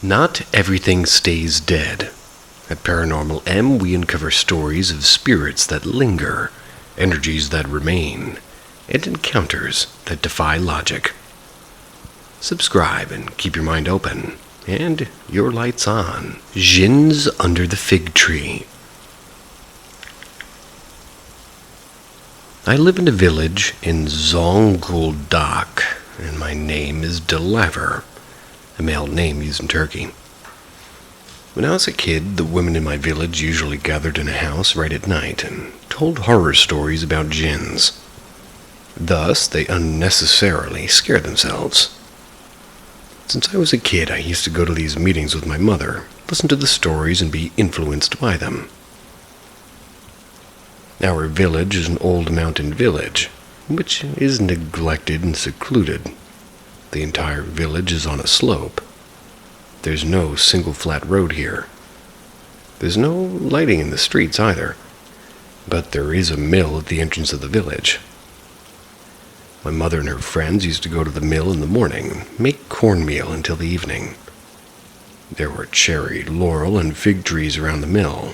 Not everything stays dead. At Paranormal M, we uncover stories of spirits that linger, energies that remain, and encounters that defy logic. Subscribe and keep your mind open, and your lights on. Djinns under the fig tree. I live in a village in Zonguldak, and my name is Delaver, a male name used in Turkey. When I was a kid, the women in my village usually gathered in a house right at night and told horror stories about djinns. Thus, they unnecessarily scared themselves. Since I was a kid, I used to go to these meetings with my mother, listen to the stories, and be influenced by them. Our village is an old mountain village, which is neglected and secluded. The entire village is on a slope. There's no single flat road here. There's no lighting in the streets either, but there is a mill at the entrance of the village. My mother and her friends used to go to the mill in the morning, make cornmeal until the evening. There were cherry, laurel, and fig trees around the mill.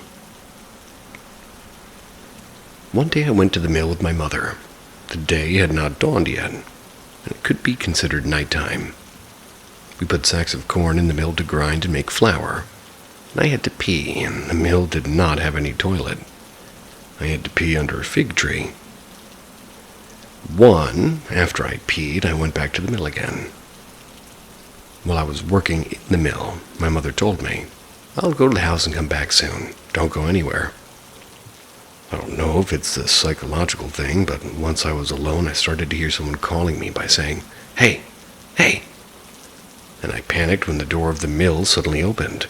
One day I went to the mill with my mother. The day had not dawned yet, and it could be considered nighttime. We put sacks of corn in the mill to grind and make flour. I had to pee, and the mill did not have any toilet. I had to pee under a fig tree. After I peed, I went back to the mill again. While I was working in the mill, my mother told me, "I'll go to the house and come back soon. Don't go anywhere." I don't know if it's a psychological thing, but once I was alone, I started to hear someone calling me by saying, "Hey! Hey!" And I panicked when the door of the mill suddenly opened.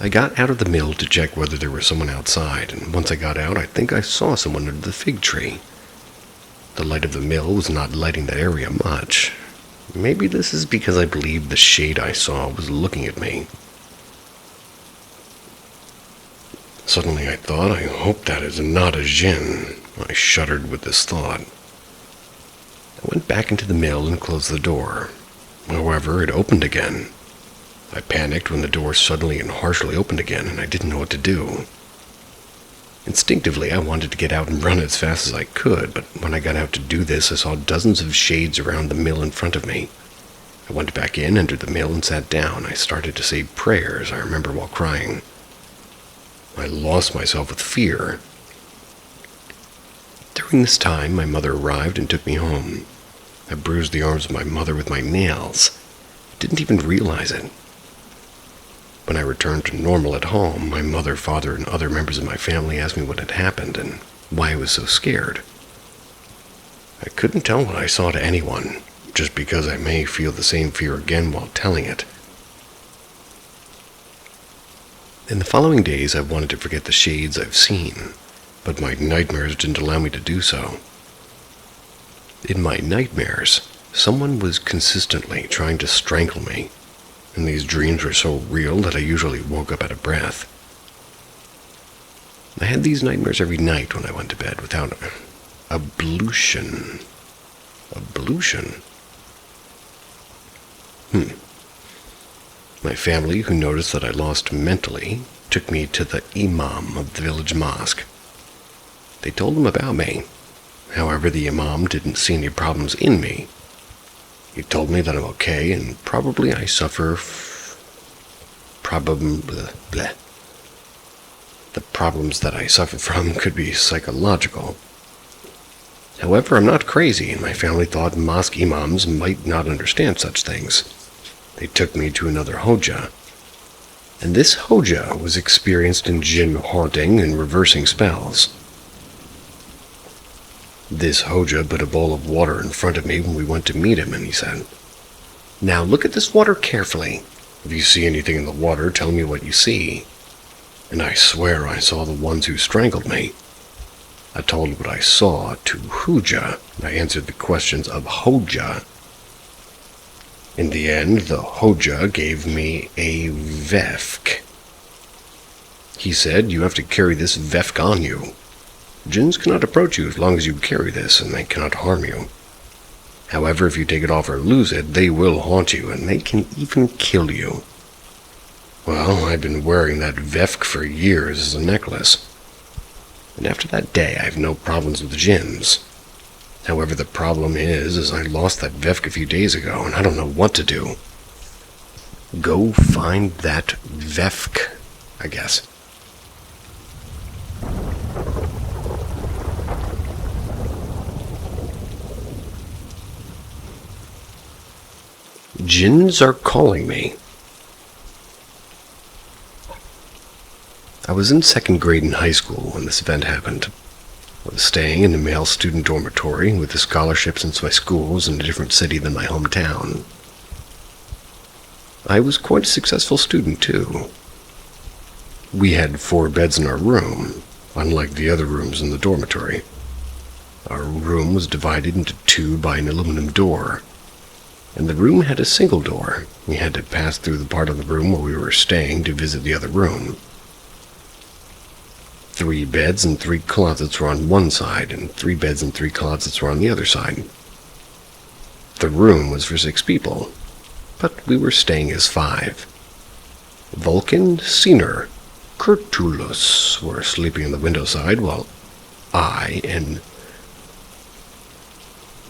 I got out of the mill to check whether there was someone outside, and once I got out, I think I saw someone under the fig tree. The light of the mill was not lighting that area much. Maybe this is because I believe the shade I saw was looking at me. Suddenly I thought, I hope that is not a djinn. I shuddered with this thought. I went back into the mill and closed the door. However, it opened again. I panicked when the door suddenly and harshly opened again, and I didn't know what to do. Instinctively, I wanted to get out and run as fast as I could, but when I got out to do this, I saw dozens of shades around the mill in front of me. I went back in, entered the mill, and sat down. I started to say prayers, I remember, while crying. I lost myself with fear. During this time, my mother arrived and took me home. I bruised the arms of my mother with my nails. I didn't even realize it. When I returned to normal at home, my mother, father, and other members of my family asked me what had happened and why I was so scared. I couldn't tell what I saw to anyone, just because I may feel the same fear again while telling it. In the following days, I wanted to forget the shades I've seen, but my nightmares didn't allow me to do so. In my nightmares, someone was consistently trying to strangle me, and these dreams were so real that I usually woke up out of breath. I had these nightmares every night when I went to bed without ablution. Ablution? My family, who noticed that I lost mentally, took me to the imam of the village mosque. They told him about me. However, the imam didn't see any problems in me. He told me that I'm okay, and probably I suffer The problems that I suffer from could be psychological. However, I'm not crazy, and my family thought mosque imams might not understand such things. They took me to another Hoja, and this Hoja was experienced in jinn haunting and reversing spells. This Hoja put a bowl of water in front of me when we went to meet him, and he said, "Now look at this water carefully. If you see anything in the water, tell me what you see." And I swear I saw the ones who strangled me. I told what I saw to Hoja, and I answered the questions of Hoja. In the end, the Hoja gave me a vefk. He said, "You have to carry this vefk on you. Jinns cannot approach you as long as you carry this, and they cannot harm you. However, if you take it off or lose it, they will haunt you, and they can even kill you. Well, I've been wearing that Vefk for years as a necklace. And after that day, I have no problems with jinns. However, the problem is I lost that Vefk a few days ago, and I don't know what to do. Go find that Vefk, I guess. Jinns are calling me. I was in second grade in high school when this event happened. I was staying in a male student dormitory with a scholarship since my school was in a different city than my hometown. I was quite a successful student, too. We had 4 beds in our room, unlike the other rooms in the dormitory. Our room was divided into 2 by an aluminum door, and the room had a single door. We had to pass through the part of the room where we were staying to visit the other room. 3 beds and 3 closets were on one side, and 3 beds and 3 closets were on the other side. The room was for 6 people, but we were staying as 5. Vulcan, Senior, Curtulus were sleeping on the window side, while I and...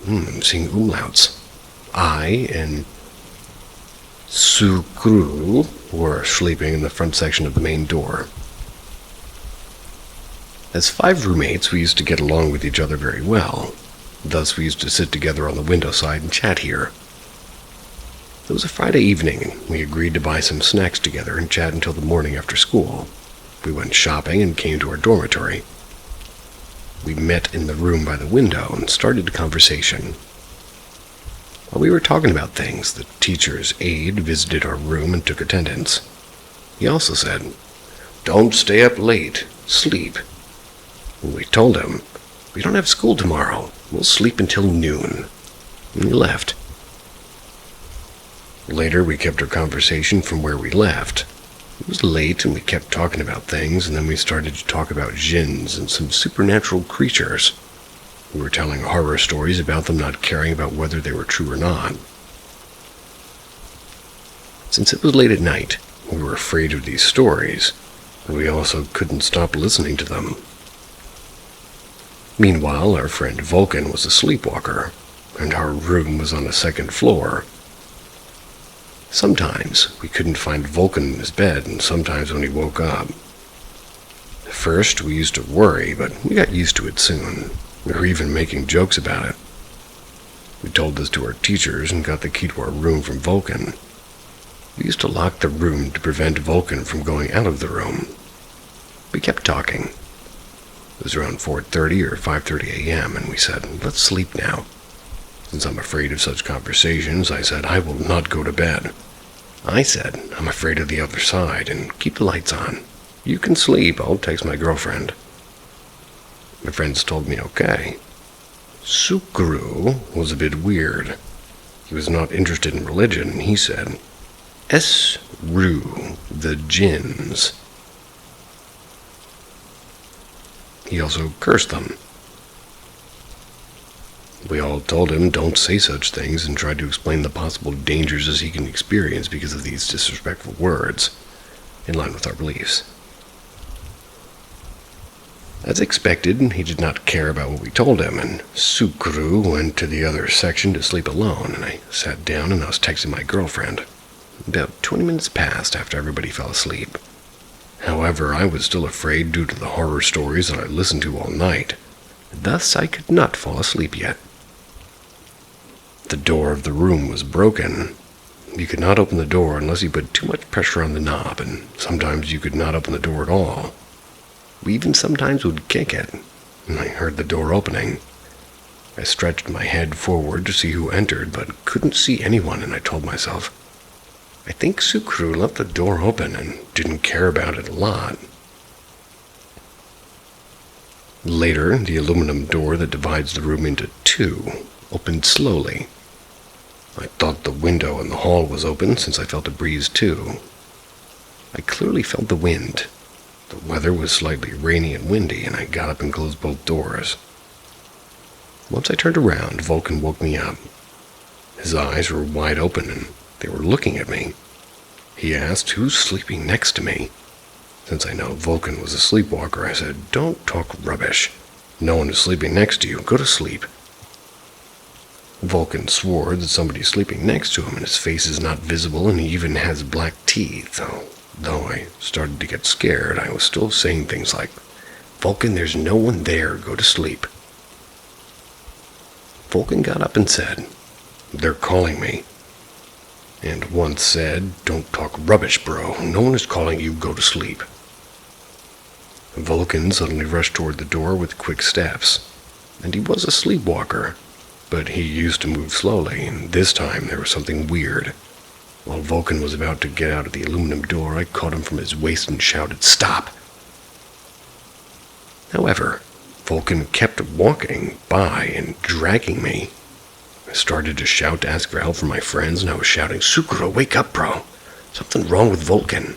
I'm seeing umlauts. I and Sukru were sleeping in the front section of the main door. As 5 roommates, we used to get along with each other very well. Thus, we used to sit together on the window side and chat here. It was a Friday evening, and we agreed to buy some snacks together and chat until the morning after school. We went shopping and came to our dormitory. We met in the room by the window and started a conversation. While we were talking about things, the teacher's aide visited our room and took attendance. He also said, "Don't stay up late. Sleep." We told him, "We don't have school tomorrow. We'll sleep until noon." And he left. Later, we kept our conversation from where we left. It was late, and we kept talking about things, and then we started to talk about jinns and some supernatural creatures. We were telling horror stories about them, not caring about whether they were true or not. Since it was late at night, we were afraid of these stories, but we also couldn't stop listening to them. Meanwhile, our friend Vulcan was a sleepwalker, and our room was on the 2nd floor. Sometimes we couldn't find Vulcan in his bed, and sometimes when he woke up. At first, we used to worry, but we got used to it soon. We were even making jokes about it. We told this to our teachers and got the key to our room from Vulcan. We used to lock the room to prevent Vulcan from going out of the room. We kept talking. It was around 4:30 or 5:30 a.m., and we said, "Let's sleep now." Since I'm afraid of such conversations, I said, "I will not go to bed." I said, "I'm afraid of the other side, and keep the lights on. You can sleep, I'll text my girlfriend." My friends told me okay. Sukru was a bit weird. He was not interested in religion, and he said, "Esru, the jinns." He also cursed them. We all told him don't say such things and tried to explain the possible dangers as he can experience because of these disrespectful words, in line with our beliefs. As expected, he did not care about what we told him, and Sukru went to the other section to sleep alone, and I sat down and I was texting my girlfriend. About 20 minutes passed after everybody fell asleep. However, I was still afraid due to the horror stories that I listened to all night. Thus, I could not fall asleep yet. The door of the room was broken. You could not open the door unless you put too much pressure on the knob, and sometimes you could not open the door at all. We even sometimes would kick it, and I heard the door opening. I stretched my head forward to see who entered, but couldn't see anyone, and I told myself, I think Sukru left the door open and didn't care about it a lot. Later, the aluminum door that divides the room into 2 opened slowly. I thought the window in the hall was open since I felt a breeze too. I clearly felt the wind. The weather was slightly rainy and windy, and I got up and closed both doors. Once I turned around, Vulcan woke me up. His eyes were wide open and they were looking at me. He asked, "Who's sleeping next to me?" Since I know Vulcan was a sleepwalker, I said, "Don't talk rubbish. No one is sleeping next to you. Go to sleep." Vulcan swore that somebody's sleeping next to him and his face is not visible and he even has black teeth. Though I started to get scared, I was still saying things like, "Vulcan, there's no one there. Go to sleep." Vulcan got up and said, "They're calling me." And once said, "Don't talk rubbish, bro. No one is calling you. Go to sleep." Vulcan suddenly rushed toward the door with quick steps. And he was a sleepwalker, but he used to move slowly, and this time there was something weird. While Vulcan was about to get out of the aluminum door, I caught him from his waist and shouted, "Stop!" However, Vulcan kept walking by and dragging me. I started to shout to ask for help from my friends, and I was shouting, "Sukuro, wake up, bro! Something wrong with Vulcan."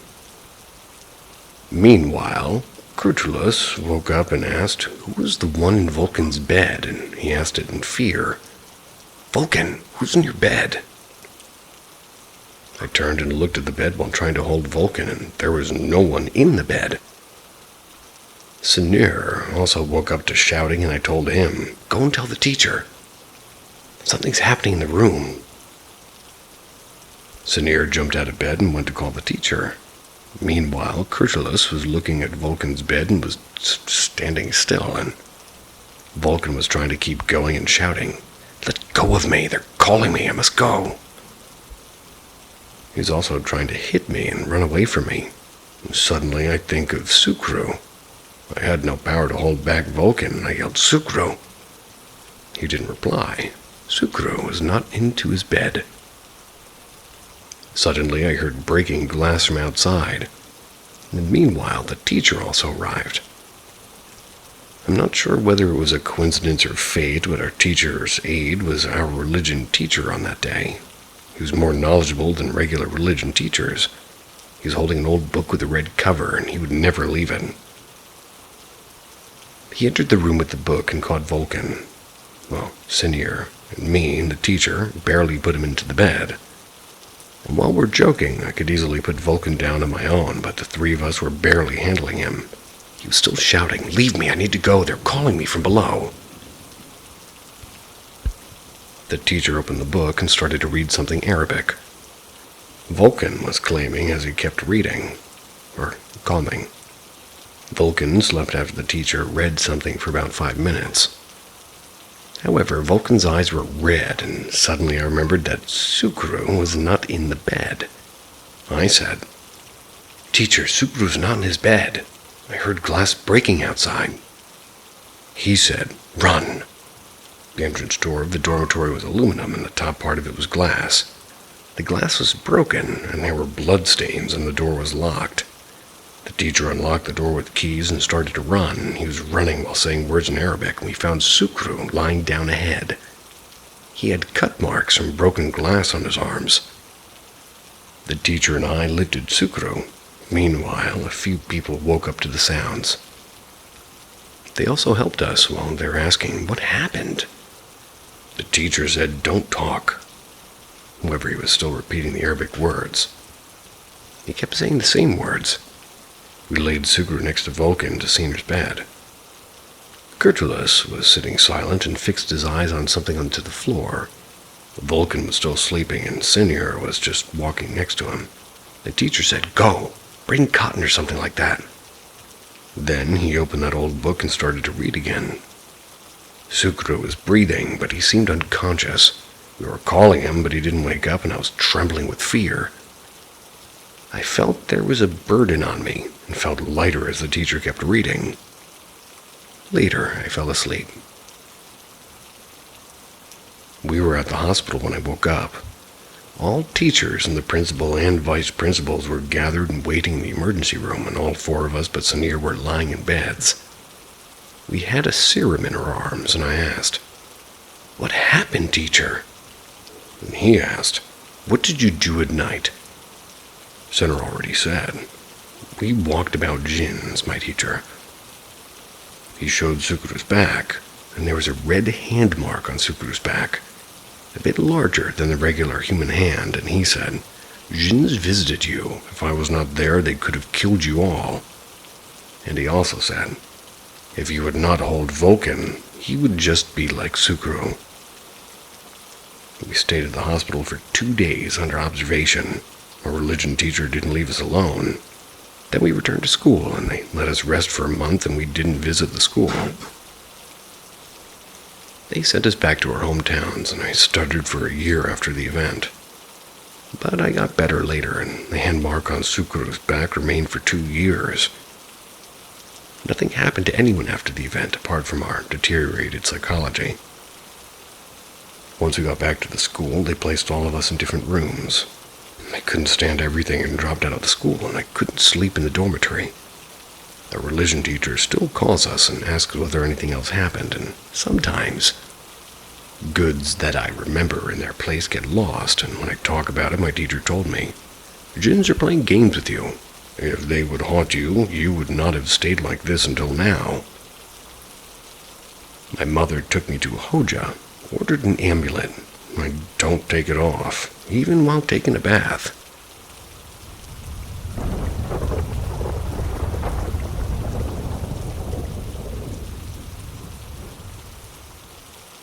Meanwhile, Thetruthishere woke up and asked, "Who was the one in Vulcan's bed?" And he asked it in fear. "Vulcan, who's in your bed?" I turned and looked at the bed while trying to hold Vulcan, and there was no one in the bed. Sinir also woke up to shouting, and I told him, "Go and tell the teacher. Something's happening in the room." Sinir jumped out of bed and went to call the teacher. Meanwhile, Thetruthishere was looking at Vulcan's bed and was standing still, and Vulcan was trying to keep going and shouting, "Let go of me! They're calling me! I must go!" He was also trying to hit me and run away from me. And suddenly I think of Sukuro. I had no power to hold back Vulcan, and I yelled, "Sukuro!" He didn't reply. Sukuro was not into his bed. Suddenly I heard breaking glass from outside, and meanwhile the teacher also arrived. I'm not sure whether it was a coincidence or fate, but our teacher's aide was our religion teacher on that day. He was more knowledgeable than regular religion teachers. He was holding an old book with a red cover, and he would never leave it. He entered the room with the book and caught Vulcan. Well, Sinir and me and the teacher barely put him into the bed. And while we're joking, I could easily put Vulcan down on my own, but the three of us were barely handling him. He was still shouting, "Leave me, I need to go, they're calling me from below." The teacher opened the book and started to read something Arabic. Vulcan was claiming as he kept reading, or calming. Vulcan slept after the teacher read something for about 5 minutes. However, Vulcan's eyes were red, and suddenly I remembered that Sukuro was not in the bed. I said, "Teacher, Sukuro's not in his bed. I heard glass breaking outside." He said, "Run." The entrance door of the dormitory was aluminum, and the top part of it was glass. The glass was broken, and there were bloodstains, and the door was locked. The teacher unlocked the door with keys and started to run. He was running while saying words in Arabic, and we found Sukuro lying down ahead. He had cut marks from broken glass on his arms. The teacher and I lifted Sukuro. Meanwhile, a few people woke up to the sounds. They also helped us while they were asking, "What happened?" The teacher said, "Don't talk." However, he was still repeating the Arabic words. He kept saying the same words. We laid Sukuro next to Vulcan to Sinir's bed. Thetruthishere was sitting silent and fixed his eyes on something onto the floor. Vulcan was still sleeping, and Sinir was just walking next to him. The teacher said, "Go, bring cotton or something like that." Then he opened that old book and started to read again. Sukuro was breathing, but he seemed unconscious. We were calling him, but he didn't wake up, and I was trembling with fear. I felt there was a burden on me, and felt lighter as the teacher kept reading. Later, I fell asleep. We were at the hospital when I woke up. All teachers and the principal and vice principals were gathered and waiting in the emergency room, and all 4 of us but Sinir were lying in beds. We had a serum in our arms, and I asked, "What happened, teacher?" And he asked, "What did you do at night?" Sinir already said, "We walked about jinns, my teacher." He showed Sukuru's back, and there was a red hand mark on Sukuru's back. a bit larger than the regular human hand, and he said, "Jinns visited you. If I was not there, they could have killed you all." And he also said, if you would not hold Vulcan, he would just be like Sukru. We stayed at the hospital for 2 days under observation. Our religion teacher didn't leave us alone. Then we returned to school, and they let us rest for a month, and we didn't visit the school. They sent us back to our hometowns, and I stuttered for a year after the event. But I got better later, and the hand mark on Sukru's back remained for 2 years. Nothing happened to anyone after the event, apart from our deteriorated psychology. Once we got back to the school, they placed all of us in different rooms. I couldn't stand everything and dropped out of the school, and I couldn't sleep in the dormitory. Our religion teacher still calls us and asks whether anything else happened, and sometimes goods that I remember in their place get lost, and when I talk about it, my teacher told me, "Jinns are playing games with you. If they would haunt you, you would not have stayed like this until now." My mother took me to a Hoja, ordered an amulet. I don't take it off, even while taking a bath.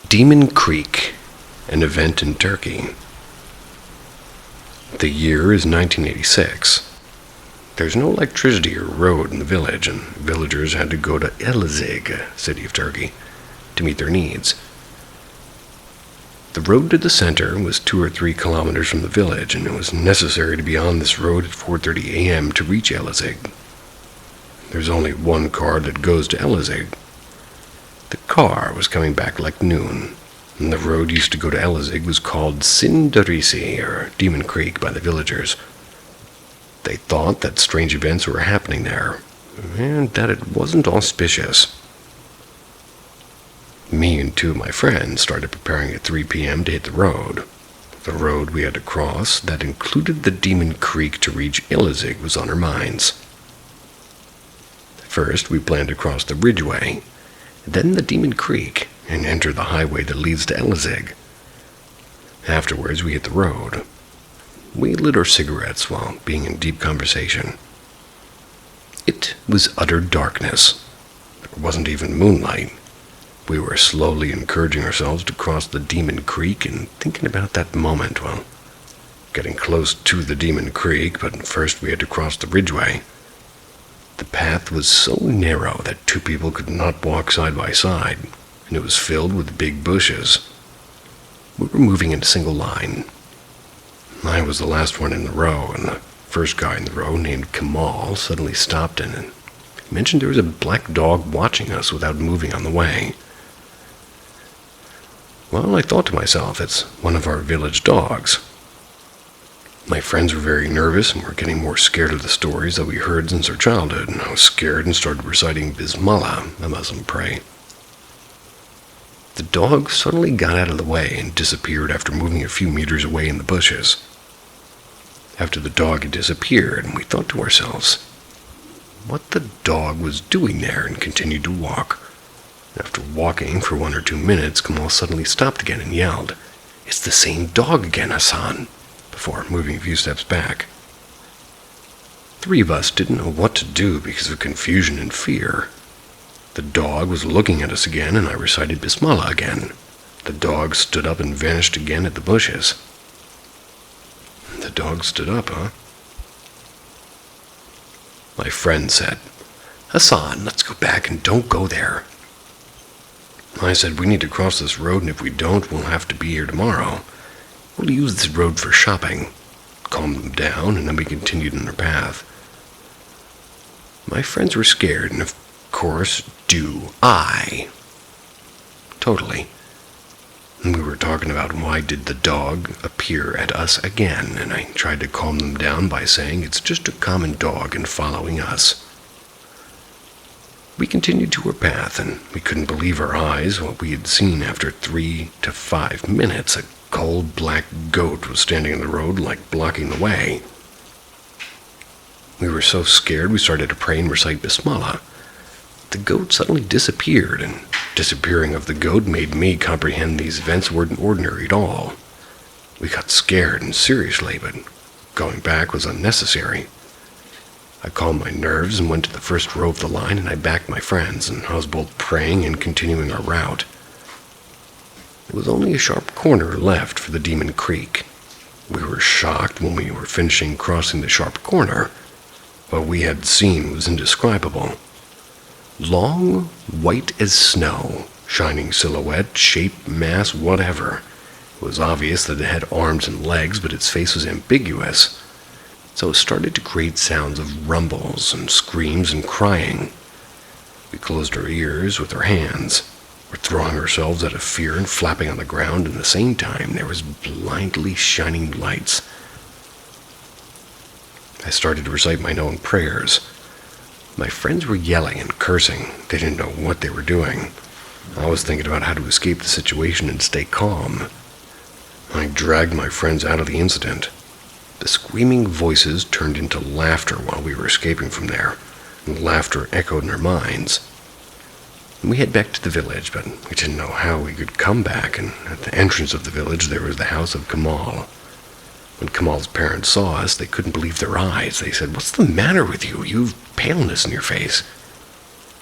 Demon Creek, an event in Turkey. The year is 1986. There's no electricity or road in the village, and villagers had to go to Elazig, a city of Turkey, to meet their needs. The road to the center was 2 or 3 kilometers from the village, and it was necessary to be on this road at 4:30 a.m. to reach Elazig. There's only one car that goes to Elazig. The car was coming back like noon, and the road used to go to Elazig was called Sindarisi, or Demon Creek, by the villagers. They thought that strange events were happening there, and that it wasn't auspicious. Me and 2 of my friends started preparing at 3 p.m. to hit the road. The road we had to cross that included the Demon Creek to reach Elazig was on our minds. First, we planned to cross the Ridgeway, then the Demon Creek, and enter the highway that leads to Elazig. Afterwards, we hit the road. We lit our cigarettes while being in deep conversation. It was utter darkness. There wasn't even moonlight. We were slowly encouraging ourselves to cross the Demon Creek and thinking about that moment, well, getting close to the Demon Creek, but first we had to cross the Ridgeway. The path was so narrow that 2 people could not walk side by side, and it was filled with big bushes. We were moving in a single line. I was the last one in the row, and the first guy in the row, named Kamal, suddenly stopped in and mentioned there was a black dog watching us without moving on the way. Well, I thought to myself, it's one of our village dogs. My friends were very nervous and were getting more scared of the stories that we heard since our childhood, and I was scared and started reciting Bismillah, a Muslim prayer. The dog suddenly got out of the way and disappeared after moving a few meters away in the bushes. After the dog had disappeared, we thought to ourselves what the dog was doing there, and continued to walk. After walking for 1 or 2 minutes, Kamal suddenly stopped again and yelled, "It's the same dog again, Hassan," before moving a few steps back. 3 of us didn't know what to do because of confusion and fear. The dog was looking at us again, and I recited Bismillah again. The dog stood up and vanished again at the bushes. The dog stood up, huh? My friend said, "Hassan, let's go back and don't go there." I said, "We need to cross this road, and if we don't, we'll have to be here tomorrow. We'll use this road for shopping." Calmed them down, and then we continued on our path. My friends were scared, and of course, do I. Totally. And we were talking about why did the dog appear at us again, and I tried to calm them down by saying it's just a common dog and following us. We continued to our path, and we couldn't believe our eyes what we had seen after 3 to 5 minutes. A cold black goat was standing in the road like blocking the way. We were so scared we started to pray and recite Bismillah. The goat suddenly disappeared, and disappearing of the goat made me comprehend these events weren't ordinary at all. We got scared, and seriously, but going back was unnecessary. I calmed my nerves and went to the first row of the line, and I backed my friends, and I was both praying and continuing our route. There was only a sharp corner left for the Demon Creek. We were shocked when we were finishing crossing the sharp corner. What we had seen was indescribable. Long, white as snow, shining silhouette, shape, mass, whatever. It was obvious that it had arms and legs, but its face was ambiguous. So it started to create sounds of rumbles and screams and crying. We closed our ears with our hands. We're throwing ourselves out of fear and flapping on the ground, and at the same time there was blindly shining lights. I started to recite my own prayers. My friends were yelling and cursing. They didn't know what they were doing. I was thinking about how to escape the situation and stay calm. I dragged my friends out of the incident. The screaming voices turned into laughter while we were escaping from there, and laughter echoed in our minds. We head back to the village, but we didn't know how we could come back, and at the entrance of the village there was the house of Kamal. When Kamal's parents saw us, they couldn't believe their eyes. They said, "What's the matter with you? You've paleness in your face."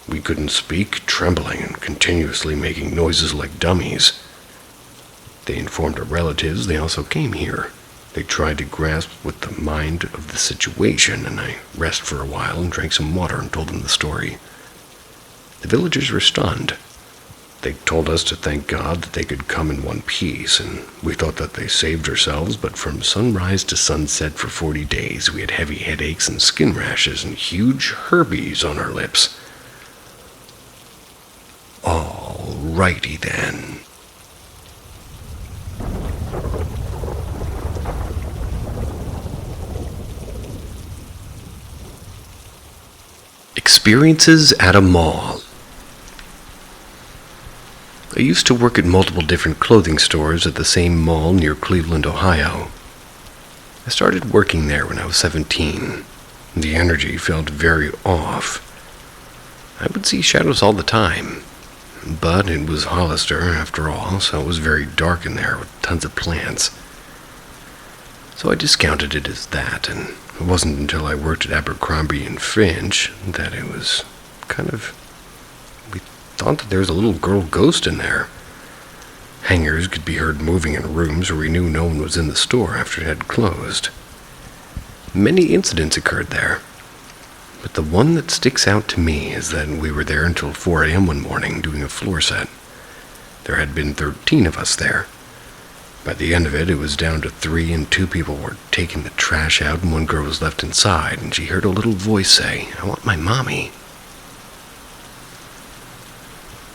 We couldn't speak, trembling and continuously making noises like dummies. They informed our relatives they also came here. They tried to grasp with the mind of the situation, and I rested for a while and drank some water and told them the story. The villagers were stunned. They told us to thank God that they could come in one piece, and we thought that they saved ourselves, but from sunrise to sunset for 40 days we had heavy headaches and skin rashes and huge herpes on our lips. Alrighty then. Experiences at a mall. I used to work at multiple different clothing stores at the same mall near Cleveland, Ohio. I started working there when I was 17. The energy felt very off. I would see shadows all the time, but it was Hollister after all, so it was very dark in there with tons of plants. So I discounted it as that, and it wasn't until I worked at Abercrombie & Finch that it was we thought that there was a little girl ghost in there. Hangers could be heard moving in rooms where we knew no one was in the store after it had closed. Many incidents occurred there, but the one that sticks out to me is that we were there until 4 a.m. one morning doing a floor set. There had been 13 of us there. By the end of it, it was down to 3, and 2 people were taking the trash out, and one girl was left inside, and she heard a little voice say, "I want my mommy."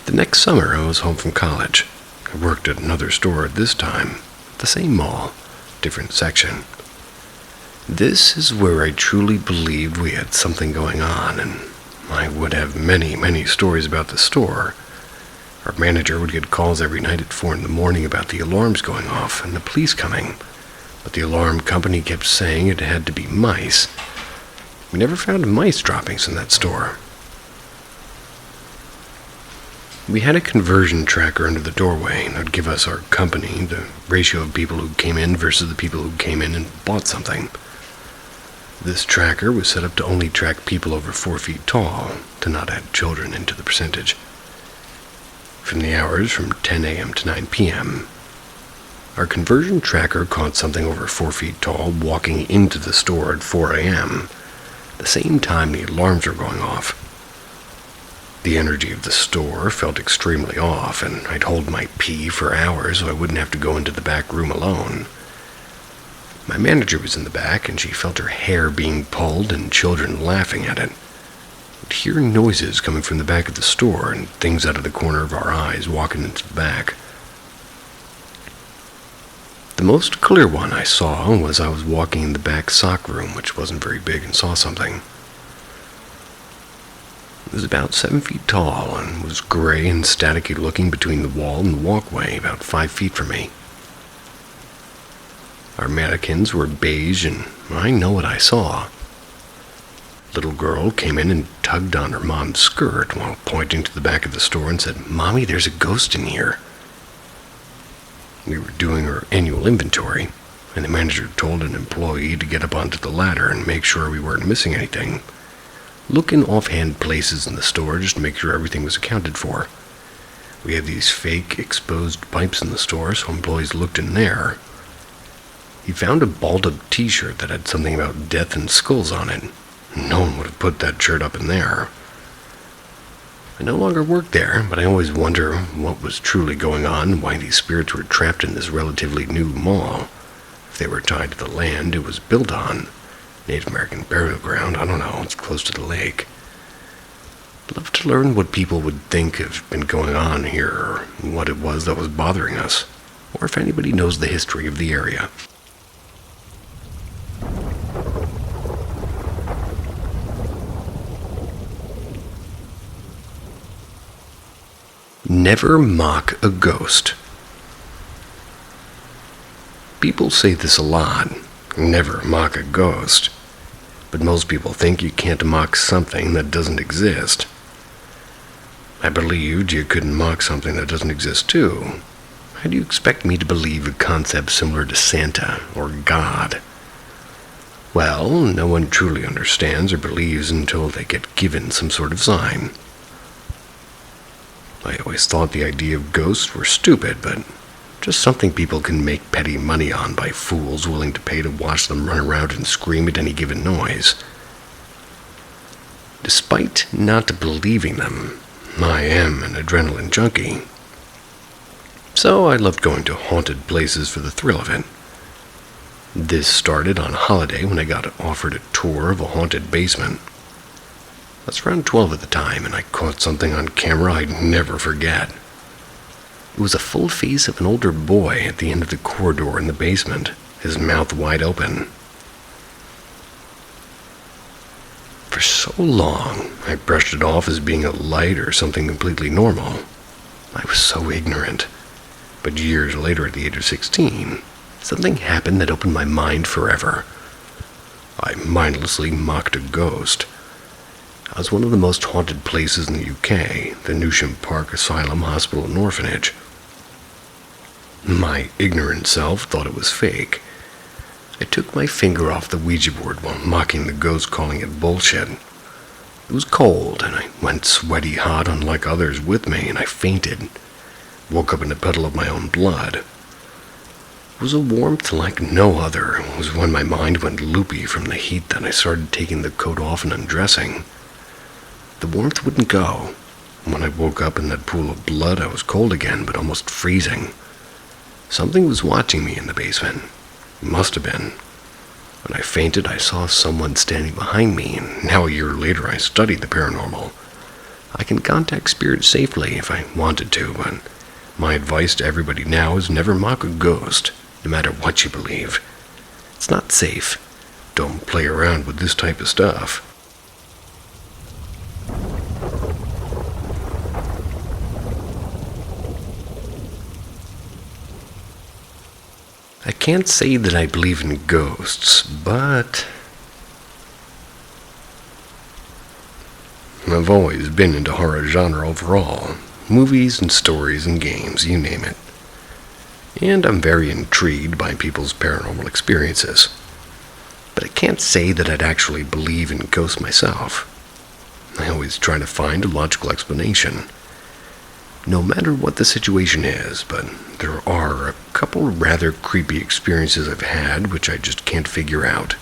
The next summer, I was home from college. I worked at another store at this time, the same mall, different section. This is where I truly believed we had something going on, and I would have many, many stories about the store. Our manager would get calls every night at 4 in the morning about the alarms going off and the police coming, but the alarm company kept saying it had to be mice. We never found mice droppings in that store. We had a conversion tracker under the doorway, and it would give us our company, the ratio of people who came in versus the people who came in and bought something. This tracker was set up to only track people over 4 feet tall, to not add children into the percentage. From the hours from 10 a.m. to 9 p.m., our conversion tracker caught something over 4 feet tall walking into the store at 4 a.m., the same time the alarms were going off. The energy of the store felt extremely off, and I'd hold my pee for hours so I wouldn't have to go into the back room alone. My manager was in the back, and she felt her hair being pulled and children laughing at it. We'd hear noises coming from the back of the store and things out of the corner of our eyes walking into the back. The most clear one I saw was I was walking in the back sock room, which wasn't very big, and saw something. It was about 7 feet tall and was gray and staticky looking between the wall and the walkway about 5 feet from me. Our mannequins were beige, and I know what I saw. Little girl came in and tugged on her mom's skirt while pointing to the back of the store and said, "Mommy, there's a ghost in here." We were doing our annual personal inventory, and the manager told an employee to get up onto the ladder and make sure we weren't missing anything. Look in offhand places in the store just to make sure everything was accounted for. We had these fake exposed pipes in the store, so employees looked in there. He found a balled-up t-shirt that had something about death and skulls on it. No one would have put that shirt up in there. I no longer work there, but I always wonder what was truly going on and why these spirits were trapped in this relatively new mall. If they were tied to the land it was built on. Native American burial ground, I don't know, it's close to the lake. I'd love to learn what people would think have been going on here, or what it was that was bothering us, or if anybody knows the history of the area. Never mock a ghost. People say this a lot, never mock a ghost, but most people think you can't mock something that doesn't exist. I believed you couldn't mock something that doesn't exist too. How do you expect me to believe a concept similar to Santa or God? Well, no one truly understands or believes until they get given some sort of sign. I always thought the idea of ghosts were stupid, but just something people can make petty money on by fools willing to pay to watch them run around and scream at any given noise. Despite not believing them, I am an adrenaline junkie. So I loved going to haunted places for the thrill of it. This started on a holiday when I got offered a tour of a haunted basement. I was around 12 at the time, and I caught something on camera I'd never forget. It was a full face of an older boy at the end of the corridor in the basement, his mouth wide open. For so long, I brushed it off as being a light or something completely normal. I was so ignorant. But years later, at the age of 16, something happened that opened my mind forever. I mindlessly mocked a ghost. I was one of the most haunted places in the UK, the Newsham Park Asylum, Hospital and Orphanage. My ignorant self thought it was fake. I took my finger off the Ouija board while mocking the ghost, calling it bullshit. It was cold, and I went sweaty hot unlike others with me, and I fainted. Woke up in a puddle of my own blood. It was a warmth like no other. It was when my mind went loopy from the heat that I started taking the coat off and undressing. The warmth wouldn't go. When I woke up in that pool of blood, I was cold again, but almost freezing. Something was watching me in the basement. It must have been. When I fainted, I saw someone standing behind me, and now a year later I studied the paranormal. I can contact spirits safely if I wanted to, but my advice to everybody now is never mock a ghost, no matter what you believe. It's not safe. Don't play around with this type of stuff. I can't say that I believe in ghosts, but I've always been into horror genre overall. Movies and stories and games, you name it. And I'm very intrigued by people's paranormal experiences. But I can't say that I'd actually believe in ghosts myself. I always try to find a logical explanation. No matter what the situation is, but there are a couple rather creepy experiences I've had which I just can't figure out.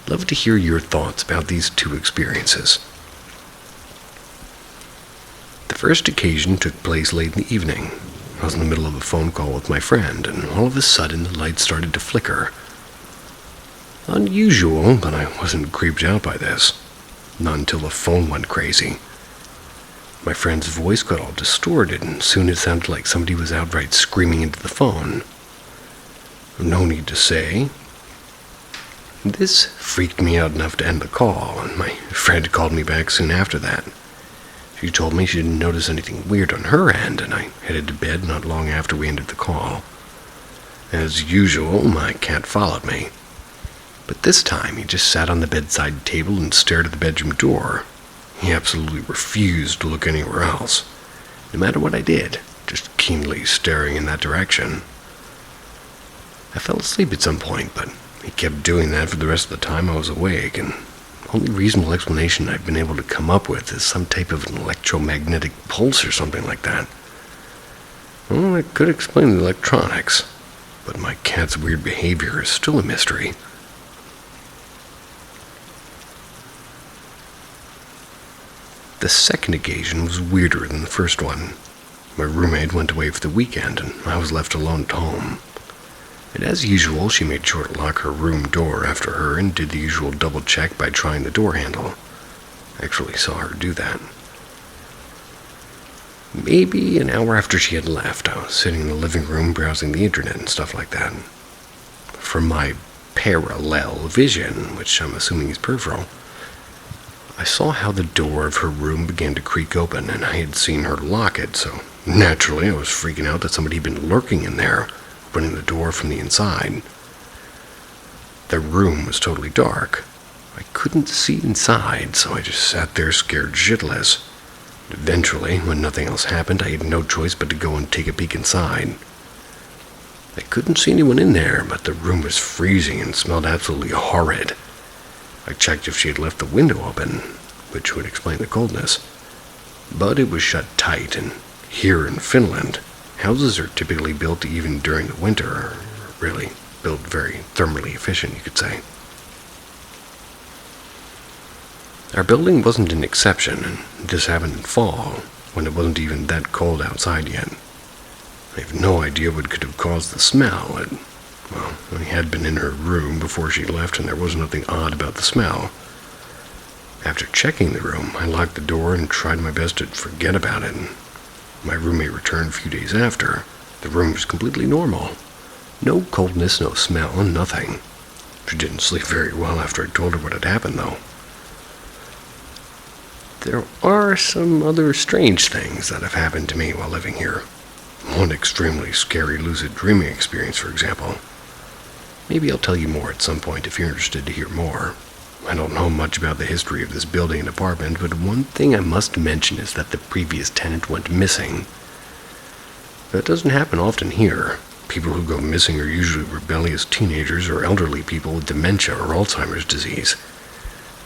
Love to hear your thoughts about these two experiences. The first occasion took place late in the evening. I was in the middle of a phone call with my friend, and all of a sudden the light started to flicker. Unusual, but I wasn't creeped out by this. Not until the phone went crazy. My friend's voice got all distorted, and soon it sounded like somebody was outright screaming into the phone. No need to say. This freaked me out enough to end the call, and my friend called me back soon after that. She told me she didn't notice anything weird on her end, and I headed to bed not long after we ended the call. As usual, my cat followed me. But this time he just sat on the bedside table and stared at the bedroom door. He absolutely refused to look anywhere else, no matter what I did, just keenly staring in that direction. I fell asleep at some point, but he kept doing that for the rest of the time I was awake, and the only reasonable explanation I've been able to come up with is some type of an electromagnetic pulse or something like that. Well, that could explain the electronics, but my cat's weird behavior is still a mystery. The second occasion was weirder than the first one. My roommate went away for the weekend, and I was left alone at home. And as usual, she made sure to lock her room door after her and did the usual double check by trying the door handle. I actually saw her do that. Maybe an hour after she had left, I was sitting in the living room browsing the internet and stuff like that. From my parallel vision, which I'm assuming is peripheral, I saw how the door of her room began to creak open, and I had seen her lock it, so naturally I was freaking out that somebody had been lurking in there, opening the door from the inside. The room was totally dark. I couldn't see inside, so I just sat there scared shitless. Eventually, when nothing else happened, I had no choice but to go and take a peek inside. I couldn't see anyone in there, but the room was freezing and smelled absolutely horrid. I checked if she had left the window open, which would explain the coldness. But it was shut tight, and here in Finland, houses are typically built even during the winter, or really built very thermally efficient, you could say. Our building wasn't an exception, and this happened in fall, when it wasn't even that cold outside yet. I have no idea what could have caused the smell. I had been in her room before she left, and there was nothing odd about the smell. After checking the room, I locked the door and tried my best to forget about it. My roommate returned a few days after. The room was completely normal. No coldness, no smell, nothing. She didn't sleep very well after I told her what had happened, though. There are some other strange things that have happened to me while living here. One extremely scary lucid dreaming experience, for example. Maybe I'll tell you more at some point if you're interested to hear more. I don't know much about the history of this building and apartment, but one thing I must mention is that the previous tenant went missing. That doesn't happen often here. People who go missing are usually rebellious teenagers or elderly people with dementia or Alzheimer's disease.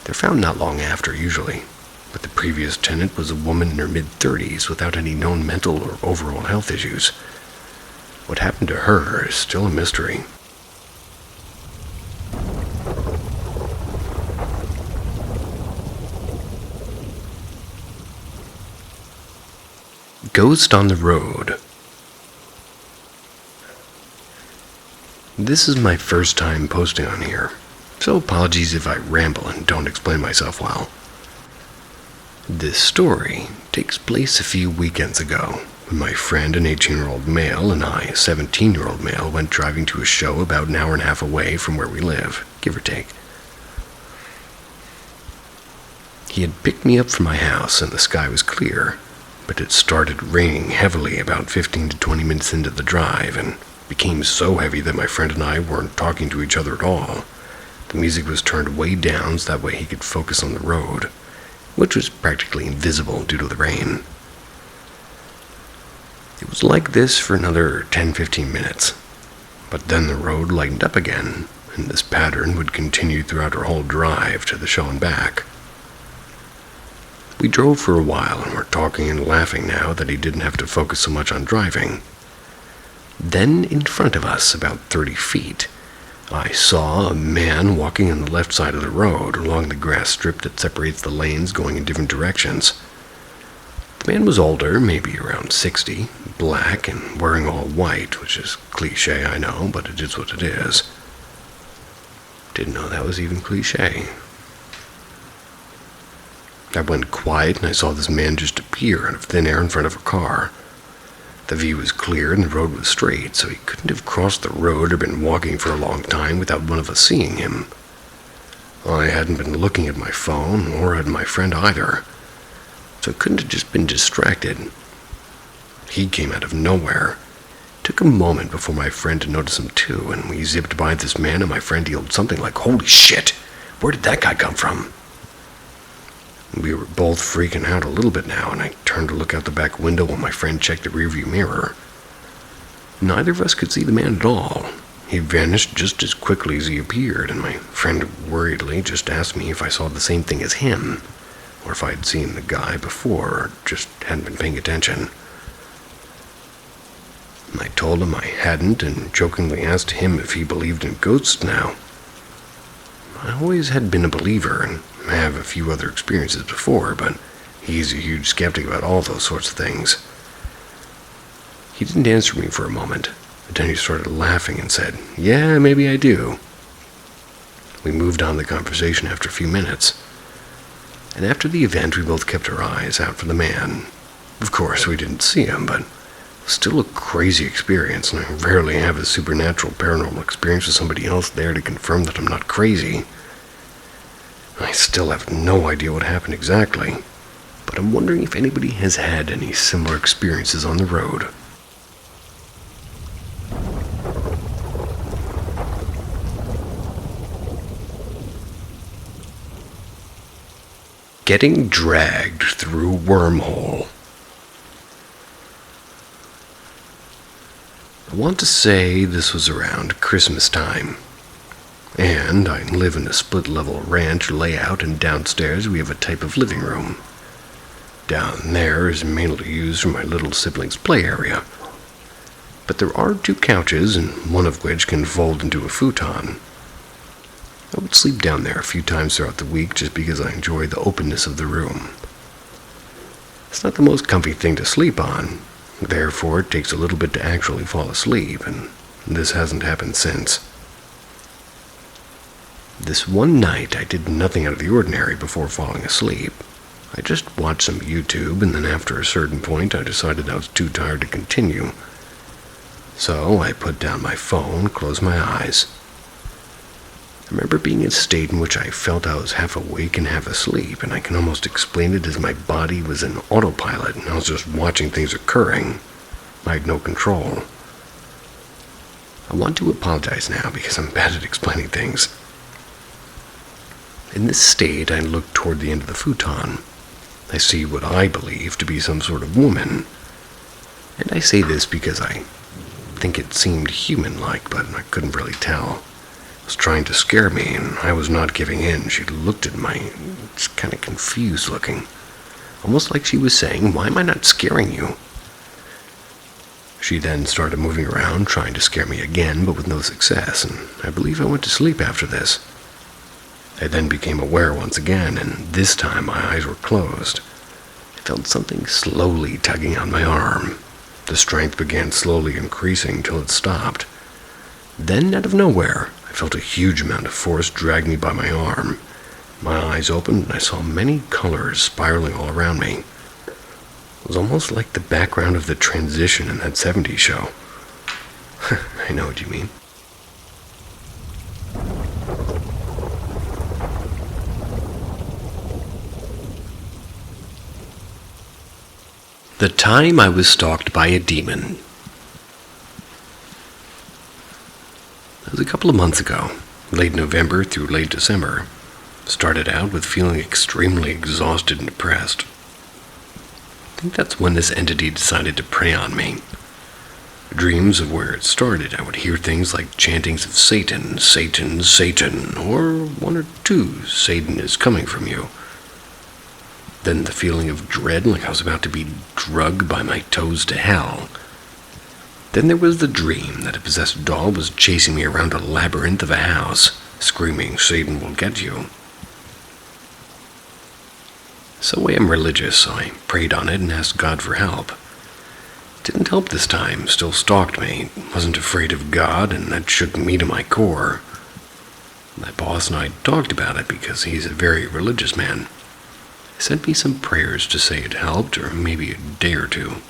They're found not long after, usually. But the previous tenant was a woman in her mid-30s without any known mental or overall health issues. What happened to her is still a mystery. Ghost on the Road. This is my first time posting on here, so apologies if I ramble and don't explain myself well. This story takes place a few weekends ago, when my friend, an 18-year-old male, and I, a 17-year-old male, went driving to a show about an hour and a half away from where we live, give or take. He had picked me up from my house, and the sky was clear, but it started raining heavily about 15 to 20 minutes into the drive, and became so heavy that my friend and I weren't talking to each other at all. The music was turned way down so that way he could focus on the road, which was practically invisible due to the rain. It was like this for another 10-15 minutes, but then the road lightened up again, and this pattern would continue throughout our whole drive to the show and back. We drove for a while and were talking and laughing now that he didn't have to focus so much on driving. Then in front of us, about 30 feet, I saw a man walking on the left side of the road along the grass strip that separates the lanes going in different directions. The man was older, maybe around 60, black, and wearing all white, which is cliché, I know, but it is what it is. Didn't know that was even cliché. I went quiet and I saw this man just appear out of thin air in front of a car. The view was clear and the road was straight, so he couldn't have crossed the road or been walking for a long time without one of us seeing him. I hadn't been looking at my phone or at my friend either, so I couldn't have just been distracted. He came out of nowhere. It took a moment before my friend noticed him too, and we zipped by this man and my friend yelled something like, "Holy shit! Where did that guy come from?" We were both freaking out a little bit now, and I turned to look out the back window while my friend checked the rearview mirror. Neither of us could see the man at all. he vanished just as quickly as he appeared, and my friend worriedly just asked me if I saw the same thing as him, or if I'd seen the guy before, or just hadn't been paying attention. I told him I hadn't, and jokingly asked him if he believed in ghosts now. I always had been a believer, and have a few other experiences before, but he's a huge skeptic about all those sorts of things. He didn't answer me for a moment, but then he started laughing and said, "Yeah, maybe I do." We moved on the conversation after a few minutes, and after the event we both kept our eyes out for the man. Of course, we didn't see him, but it was still a crazy experience, and I rarely have a supernatural paranormal experience with somebody else there to confirm that I'm not crazy. I still have no idea what happened exactly, but I'm wondering if anybody has had any similar experiences on the road. Getting dragged through a wormhole. I want to say this was around Christmas time, and I live in a split-level ranch layout, and downstairs we have a type of living room. Down there is mainly used for my little siblings' play area, but there are 2 couches, and one of which can fold into a futon. I would sleep down there a few times throughout the week just because I enjoy the openness of the room. It's not the most comfy thing to sleep on, therefore it takes a little bit to actually fall asleep, and this hasn't happened since. This one night I did nothing out of the ordinary before falling asleep. I just watched some YouTube, and then after a certain point I decided I was too tired to continue. So I put down my phone, closed my eyes. I remember being in a state in which I felt I was half awake and half asleep, and I can almost explain it as my body was in autopilot, and I was just watching things occurring. I had no control. I want to apologize now because I'm bad at explaining things. In this state, I look toward the end of the futon. I see what I believe to be some sort of woman. And I say this because I think it seemed human-like, but I couldn't really tell. It was trying to scare me, and I was not giving in. She looked at me, just kind of confused looking. Almost like she was saying, "Why am I not scaring you?" She then started moving around, trying to scare me again, but with no success, and I believe I went to sleep after this. I then became aware once again, and this time my eyes were closed. I felt something slowly tugging on my arm. The strength began slowly increasing till it stopped. Then, out of nowhere, I felt a huge amount of force drag me by my arm. My eyes opened, and I saw many colors spiraling all around me. It was almost like the background of the transition in that 70s show. I know what you mean. The time I was stalked by a demon. It was a couple of months ago, late November through late December. Started out with feeling extremely exhausted and depressed. I think that's when this entity decided to prey on me. Dreams of where it started, I would hear things like chantings of Satan, Satan, Satan, or 1 or 2, Satan is coming from you. Then the feeling of dread, like I was about to be drugged by my toes to hell. Then there was the dream that a possessed doll was chasing me around a labyrinth of a house, screaming, "Satan will get you." So I am religious, so I prayed on it and asked God for help. Didn't help this time, still stalked me, wasn't afraid of God, and that shook me to my core. My boss and I talked about it because he's a very religious man. He sent me some prayers to say it helped, or maybe a day or 2.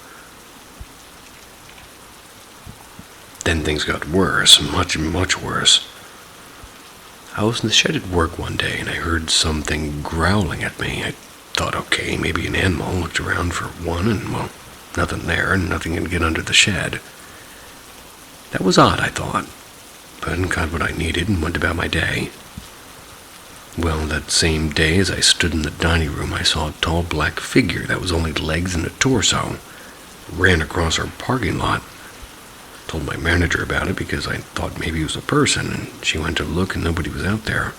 Then things got worse, much, much worse. I was in the shed at work one day, and I heard something growling at me. I thought, okay, maybe an animal. Looked around for one, and, well, nothing there, and nothing can get under the shed. That was odd, I thought, but got what I needed and went about my day. Well, that same day, as I stood in the dining room, I saw a tall black figure that was only legs and a torso. Ran across our parking lot. told my manager about it because I thought maybe it was a person, and she went to look and nobody was out there.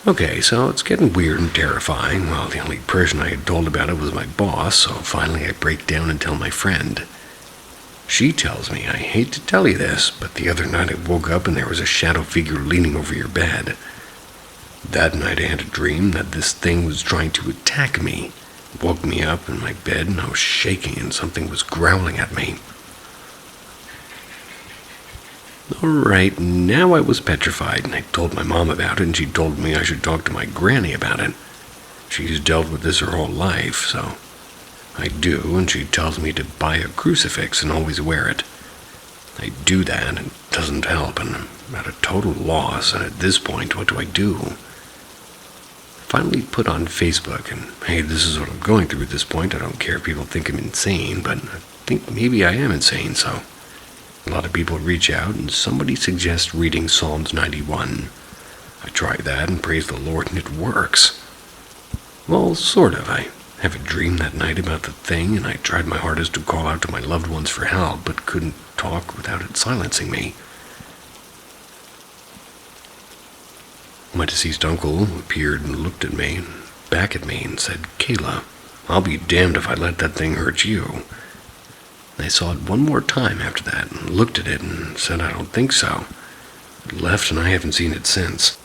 Okay, so it's getting weird and terrifying. Well, the only person I had told about it was my boss, so finally I break down and tell my friend. She tells me, I hate to tell you this, but the other night I woke up and there was a shadow figure leaning over your bed. That night I had a dream that this thing was trying to attack me. It woke me up in my bed and I was shaking and something was growling at me. Alright, now I was petrified, and I told my mom about it, and she told me I should talk to my granny about it. She's dealt with this her whole life, so I do, and she tells me to buy a crucifix and always wear it. I do that, and it doesn't help, and I'm at a total loss, and at this point, what do I do? Finally put on Facebook, and hey, this is what I'm going through at this point. I don't care if people think I'm insane, but I think maybe I am insane, so a lot of people reach out, and somebody suggests reading Psalms 91. I try that, and praise the Lord, and it works. Well, sort of. I have a dream that night about the thing, and I tried my hardest to call out to my loved ones for help, but couldn't talk without it silencing me. My deceased uncle appeared and looked at me, back at me, and said, Kayla, I'll be damned if I let that thing hurt you. I saw it one more time after that, and looked at it and said I don't think so. It left, and I haven't seen it since.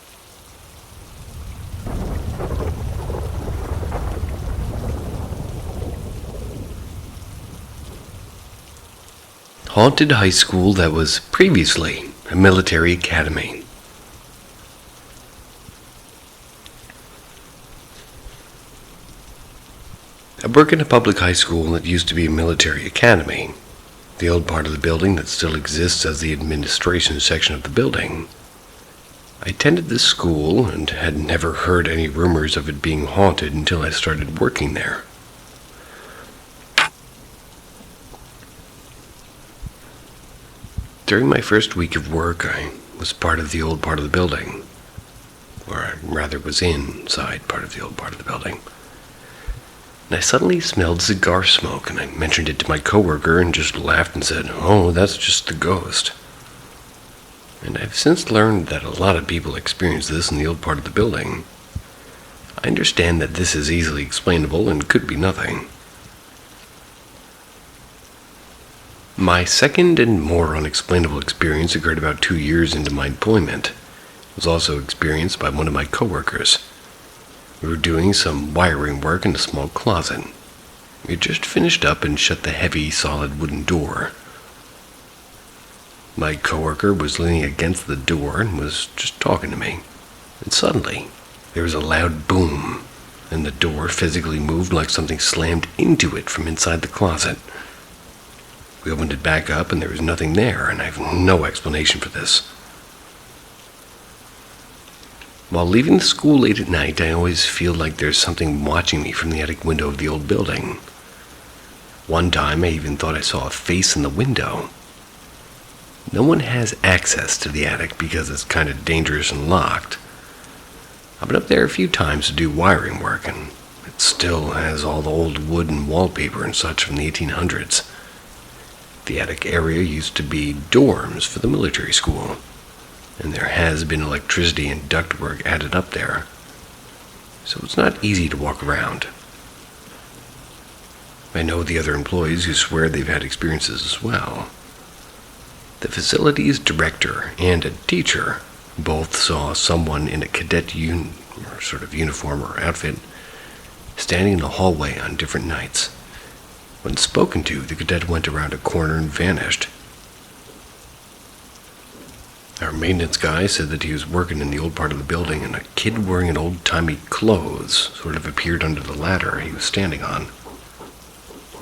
Haunted high school that was previously a military academy. I work in a public high school that used to be a military academy, the old part of the building that still exists as the administration section of the building. I attended this school and had never heard any rumors of it being haunted until I started working there. During my first week of work, I was part of the old part of the building, or I rather was inside part of the old part of the building. And I suddenly smelled cigar smoke, and I mentioned it to my coworker and just laughed and said, oh, that's just the ghost. And I've since learned that a lot of people experience this in the old part of the building. I understand that this is easily explainable and could be nothing. My second and more unexplainable experience occurred about 2 years into my employment. It was also experienced by one of my coworkers. We were doing some wiring work in a small closet. We had just finished up and shut the heavy, solid wooden door. My coworker was leaning against the door and was just talking to me. And suddenly, there was a loud boom, and the door physically moved like something slammed into it from inside the closet. We opened it back up, and there was nothing there, and I have no explanation for this. While leaving the school late at night, I always feel like there's something watching me from the attic window of the old building. One time, I even thought I saw a face in the window. No one has access to the attic because it's kind of dangerous and locked. I've been up there a few times to do wiring work, and it still has all the old wood and wallpaper and such from the 1800s. The attic area used to be dorms for the military school, and there has been electricity and ductwork added up there, so it's not easy to walk around. I know the other employees who swear they've had experiences as well. The facility's director and a teacher both saw someone in a cadet uniform or outfit standing in the hallway on different nights. When spoken to, the cadet went around a corner and vanished. Our maintenance guy said that he was working in the old part of the building, and a kid wearing an old-timey clothes sort of appeared under the ladder he was standing on.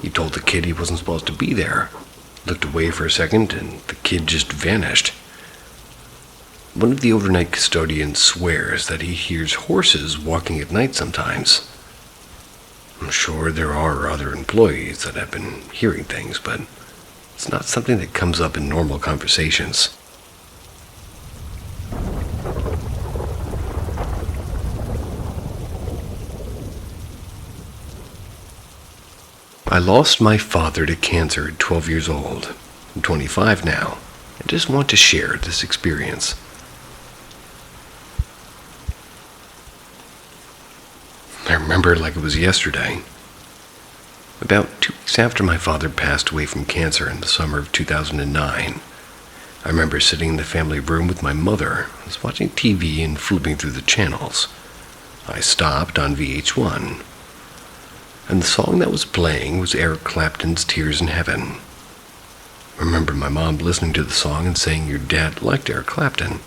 He told the kid he wasn't supposed to be there, looked away for a second, and the kid just vanished. One of the overnight custodians swears that he hears horses walking at night sometimes. I'm sure there are other employees that have been hearing things, but it's not something that comes up in normal conversations. I lost my father to cancer at 12 years old. I'm 25 now. I just want to share this experience. I remember it like it was yesterday. About 2 weeks after my father passed away from cancer in the summer of 2009, I remember sitting in the family room with my mother. I was watching TV and flipping through the channels. I stopped on VH1, and the song that was playing was Eric Clapton's Tears in Heaven. I remember my mom listening to the song and saying your dad liked Eric Clapton.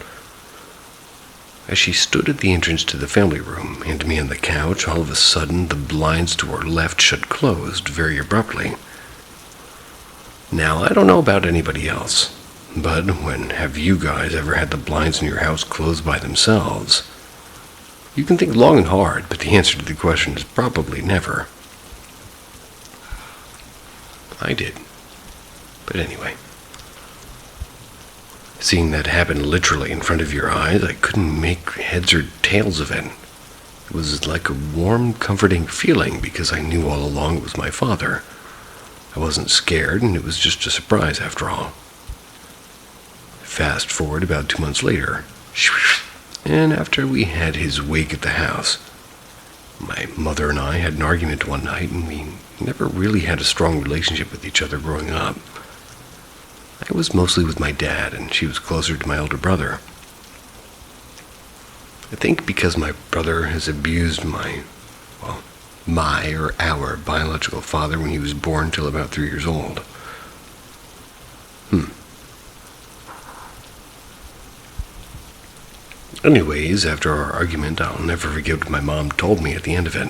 As she stood at the entrance to the family room and me on the couch, all of a sudden the blinds to our left shut closed very abruptly. Now, I don't know about anybody else, but when have you guys ever had the blinds in your house closed by themselves? You can think long and hard, but the answer to the question is probably never. I did. But anyway. Seeing that happen literally in front of your eyes, I couldn't make heads or tails of it. It was like a warm, comforting feeling because I knew all along it was my father. I wasn't scared, and it was just a surprise after all. Fast forward about 2 months later, and after we had his wake at the house, my mother and I had an argument one night, and we never really had a strong relationship with each other growing up. I was mostly with my dad, and she was closer to my older brother. I think because my brother has abused my or our biological father when he was born till about 3 years old. Anyways, after our argument, I'll never forget what my mom told me at the end of it.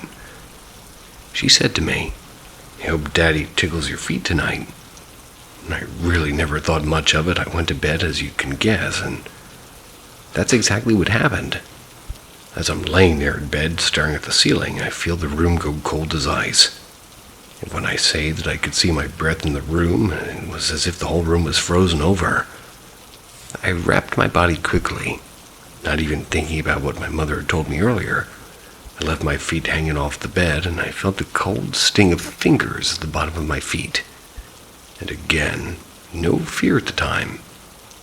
She said to me, "I hope Daddy tickles your feet tonight." And I really never thought much of it. I went to bed, as you can guess, and that's exactly what happened. As I'm laying there in bed, staring at the ceiling, I feel the room go cold as ice. And when I say that I could see my breath in the room, it was as if the whole room was frozen over. I wrapped my body quickly, not even thinking about what my mother had told me earlier. I left my feet hanging off the bed, and I felt the cold sting of fingers at the bottom of my feet. And again, no fear at the time,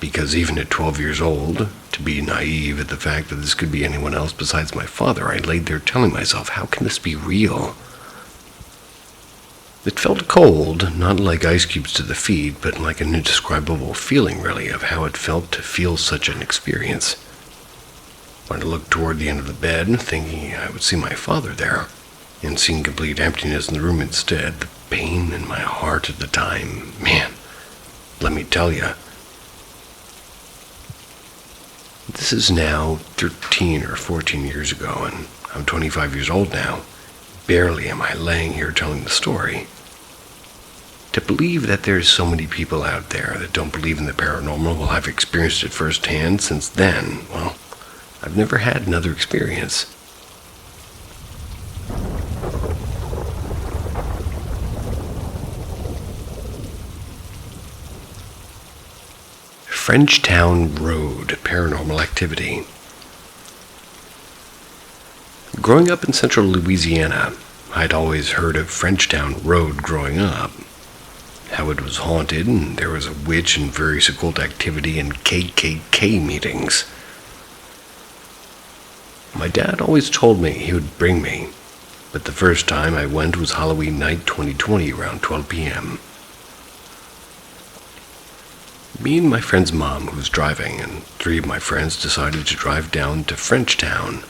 because even at 12 years old, to be naive at the fact that this could be anyone else besides my father, I laid there telling myself, how can this be real? It felt cold, not like ice cubes to the feet, but like an indescribable feeling, really, of how it felt to feel such an experience. When I looked toward the end of the bed, thinking I would see my father there, and seeing complete emptiness in the room instead, the pain in my heart at the time, man, let me tell you. This is now 13 or 14 years ago, and I'm 25 years old now. Barely am I laying here telling the story. To believe that there's so many people out there that don't believe in the paranormal while I've experienced it firsthand since then, well, I've never had another experience. Frenchtown Road Paranormal Activity. Growing up in central Louisiana, I'd always heard of Frenchtown Road growing up. How it was haunted, and there was a witch and various occult activity and KKK meetings. My dad always told me he would bring me, but the first time I went was Halloween night 2020 around 12 p.m. Me and my friend's mom, who was driving, and 3 of my friends decided to drive down to Frenchtown,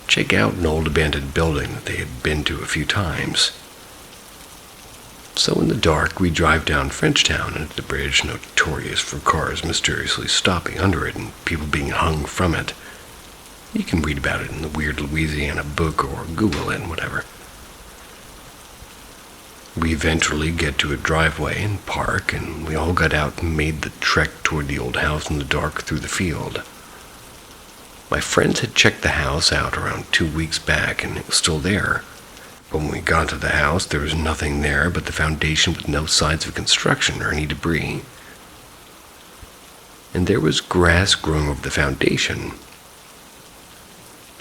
check out an old abandoned building that they had been to a few times. So in the dark, we drive down Frenchtown into the bridge, notorious for cars mysteriously stopping under it and people being hung from it. You can read about it in the Weird Louisiana book or Google it, whatever. We eventually get to a driveway and park, and we all got out and made the trek toward the old house in the dark through the field. My friends had checked the house out around 2 weeks back, and it was still there. But when we got to the house, there was nothing there but the foundation with no signs of construction or any debris. And there was grass growing over the foundation.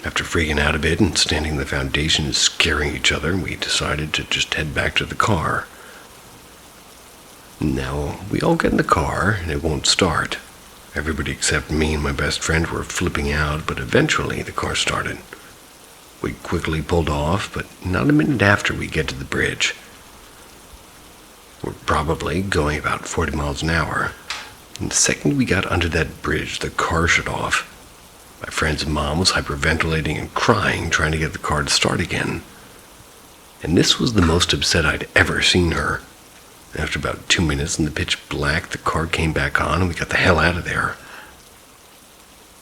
After freaking out a bit and standing on the foundation and scaring each other, we decided to just head back to the car. Now, we all get in the car, and it won't start. Everybody except me and my best friend were flipping out, but eventually the car started. We quickly pulled off, but not a minute after we get to the bridge. We're probably going about 40 miles an hour. And the second we got under that bridge, the car shut off. My friend's mom was hyperventilating and crying, trying to get the car to start again. And this was the most upset I'd ever seen her. After about 2 minutes in the pitch black, the car came back on and we got the hell out of there.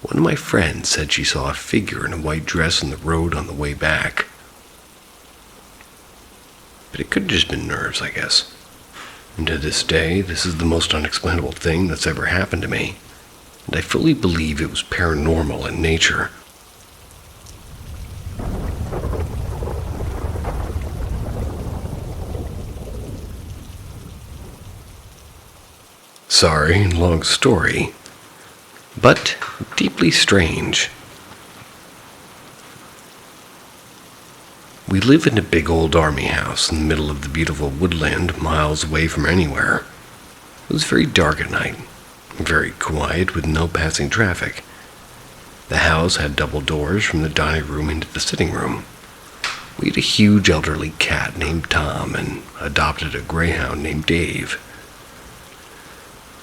One of my friends said she saw a figure in a white dress on the road on the way back. But it could have just been nerves, I guess. And to this day, this is the most unexplainable thing that's ever happened to me. And I fully believe it was paranormal in nature. Sorry, long story, but deeply strange. We live in a big old army house in the middle of the beautiful woodland, miles away from anywhere. It was very dark at night, very quiet with no passing traffic. The house had double doors from the dining room into the sitting room. We had a huge elderly cat named Tom and adopted a greyhound named Dave.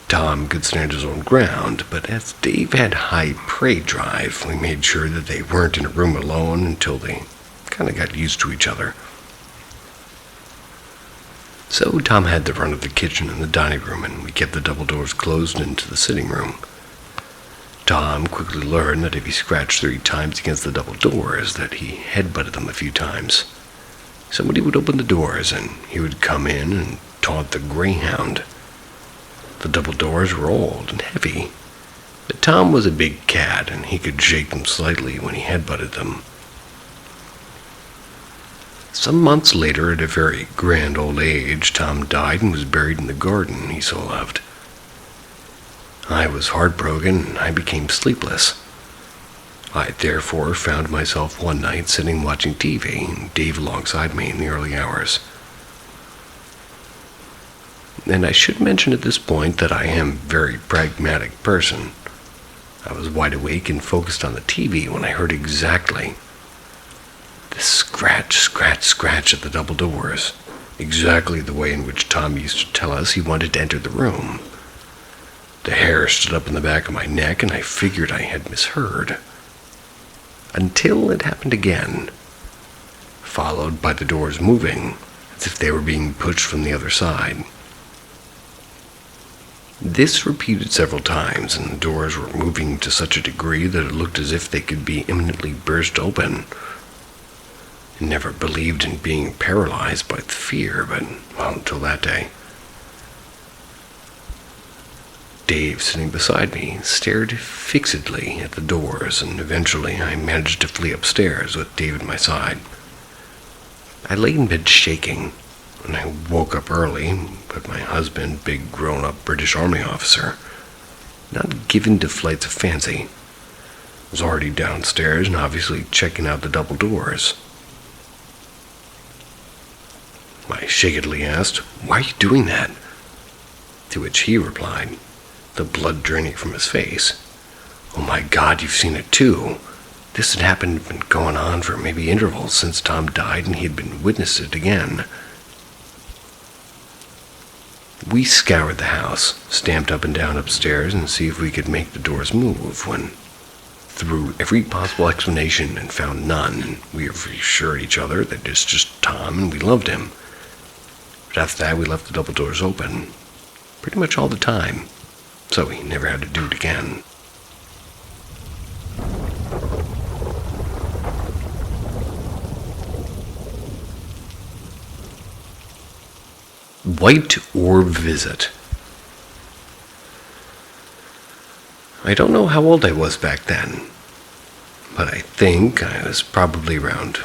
Tom could stand his own ground, but as Dave had high prey drive, we made sure that they weren't in a room alone until they kind of got used to each other. So Tom had the run of the kitchen and the dining room, and we kept the double doors closed into the sitting room. Tom quickly learned that if he scratched 3 times against the double doors, that he headbutted them a few times. Somebody would open the doors, and he would come in and taunt the greyhound. The double doors were old and heavy, but Tom was a big cat, and he could shake them slightly when he headbutted them. Some months later, at a very grand old age, Tom died and was buried in the garden he so loved. I was heartbroken, and I became sleepless. I therefore found myself one night sitting watching TV, and Dave alongside me in the early hours. And I should mention at this point that I am a very pragmatic person. I was wide awake and focused on the TV when I heard exactly the scratch, scratch, scratch at the double doors, exactly the way in which Tom used to tell us he wanted to enter the room. The hair stood up in the back of my neck, and I figured I had misheard. Until it happened again, followed by the doors moving, as if they were being pushed from the other side. This repeated several times, and the doors were moving to such a degree that it looked as if they could be imminently burst open. I never believed in being paralyzed by the fear, but, well, until that day. Dave, sitting beside me, stared fixedly at the doors, and eventually I managed to flee upstairs with Dave at my side. I lay in bed shaking, and I woke up early, but my husband, big grown-up British Army officer, not given to flights of fancy, was already downstairs and obviously checking out the double doors. I shakily asked, "Why are you doing that?" To which he replied, the blood draining from his face, "Oh my God, you've seen it too. This had been going on for maybe intervals since Tom died, and he had been witnessed it again." We scoured the house, stamped up and down upstairs, and see if we could make the doors move, when through every possible explanation and found none, and we reassured each other that it's just Tom and we loved him. But after that, we left the double doors open pretty much all the time, so we never had to do it again. White orb visit. I don't know how old I was back then, but I think I was probably around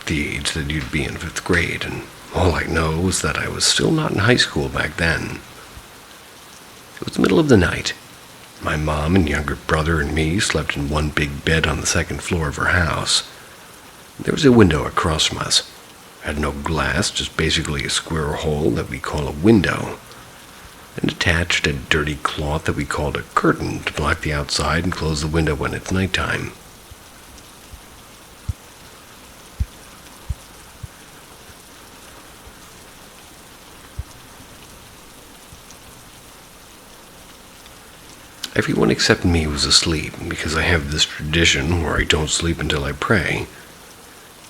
the age that you'd be in 5th grade, and all I know is that I was still not in high school back then. It was the middle of the night. My mom and younger brother and me slept in one big bed on the second floor of her house. There was a window across from us. It had no glass, just basically a square hole that we call a window, and attached a dirty cloth that we called a curtain to block the outside and close the window when it's nighttime. Everyone except me was asleep because I have this tradition where I don't sleep until I pray.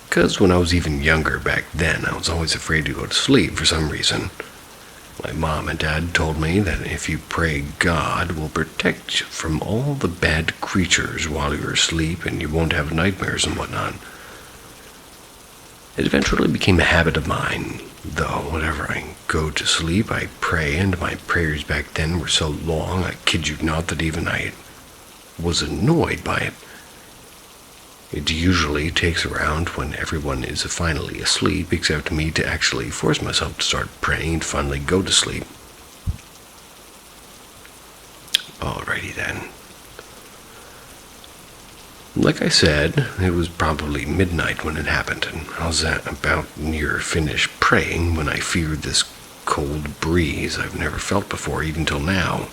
Because when I was even younger back then, I was always afraid to go to sleep for some reason. My mom and dad told me that if you pray, God will protect you from all the bad creatures while you're asleep and you won't have nightmares and whatnot. It eventually became a habit of mine, though whenever I go to sleep, I pray, and my prayers back then were so long, I kid you not, that even I was annoyed by it. It usually takes around when everyone is finally asleep, except me, to actually force myself to start praying and finally go to sleep. Alrighty then. Like I said, it was probably midnight when it happened, and I was about near finished praying when I feared this cold breeze I've never felt before, even till now.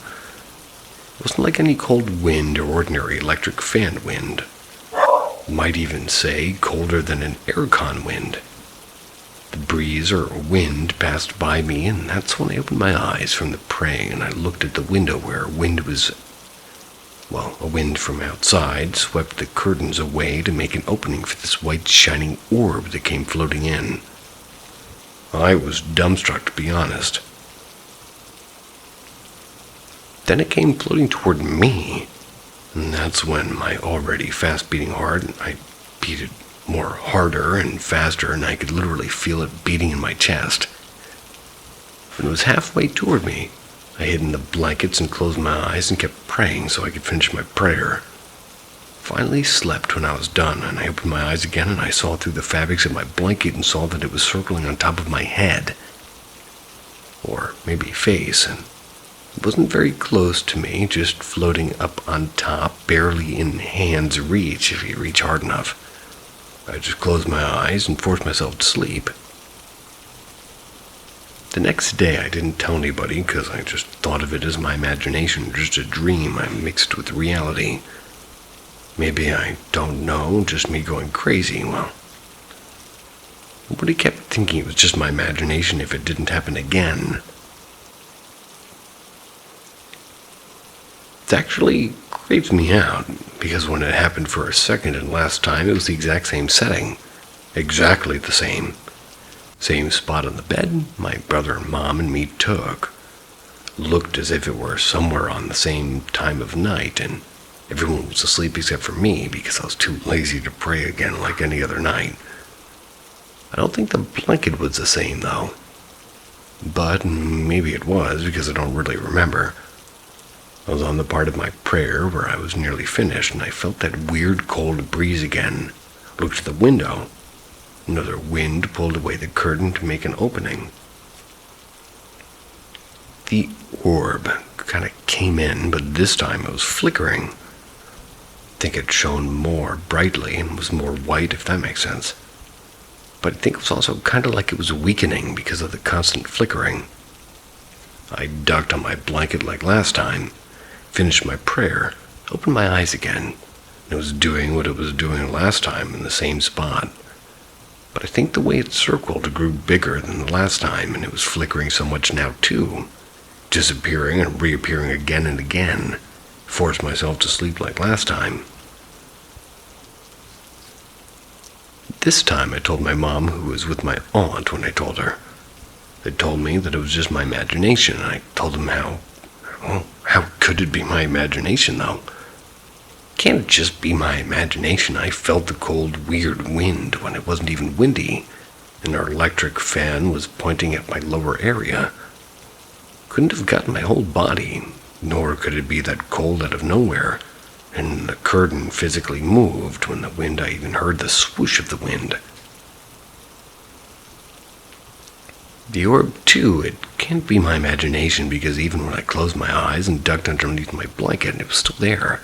It wasn't like any cold wind or ordinary electric fan wind. Might even say colder than an aircon wind. The breeze or wind passed by me, and that's when I opened my eyes from the praying and I looked at the window where a wind from outside swept the curtains away to make an opening for this white shining orb that came floating in. I was dumbstruck, to be honest. Then it came floating toward me, and that's when my already fast-beating heart, I beat it more harder and faster, and I could literally feel it beating in my chest. When it was halfway toward me, I hid in the blankets and closed my eyes and kept praying so I could finish my prayer. Finally slept when I was done, and I opened my eyes again and I saw through the fabrics of my blanket and saw that it was circling on top of my head. Or maybe face, and it wasn't very close to me, just floating up on top, barely in hand's reach if you reach hard enough. I just closed my eyes and forced myself to sleep. The next day I didn't tell anybody because I just thought of it as my imagination, just a dream I mixed with reality. Maybe, I don't know, just me going crazy. Well, nobody kept thinking it was just my imagination if it didn't happen again. It actually creeps me out, because when it happened for a second and last time, it was the exact same setting. Exactly the same. Same spot on the bed my brother, mom, and me took. Looked as if it were somewhere on the same time of night, and everyone was asleep except for me because I was too lazy to pray again like any other night. I don't think the blanket was the same, though. But maybe it was, because I don't really remember. I was on the part of my prayer where I was nearly finished, and I felt that weird cold breeze again. Looked at the window. Another wind pulled away the curtain to make an opening. The orb kind of came in, but this time it was flickering. I think it shone more brightly and was more white, if that makes sense. But I think it was also kind of like it was weakening because of the constant flickering. I ducked on my blanket like last time, finished my prayer, opened my eyes again. It was doing what it was doing last time in the same spot. But I think the way it circled grew bigger than the last time, and it was flickering so much now too, disappearing and reappearing again and again. Forced myself to sleep like last time. This time I told my mom, who was with my aunt when I told her. They told me that it was just my imagination, and I told them how could it be my imagination, though? Can't it just be my imagination? I felt the cold, weird wind when it wasn't even windy, and our electric fan was pointing at my lower area. Couldn't have gotten my whole body, nor could it be that cold out of nowhere, and the curtain physically moved when the wind, I even heard the swoosh of the wind. The orb, too, it can't be my imagination, because even when I closed my eyes and ducked underneath my blanket, it was still there.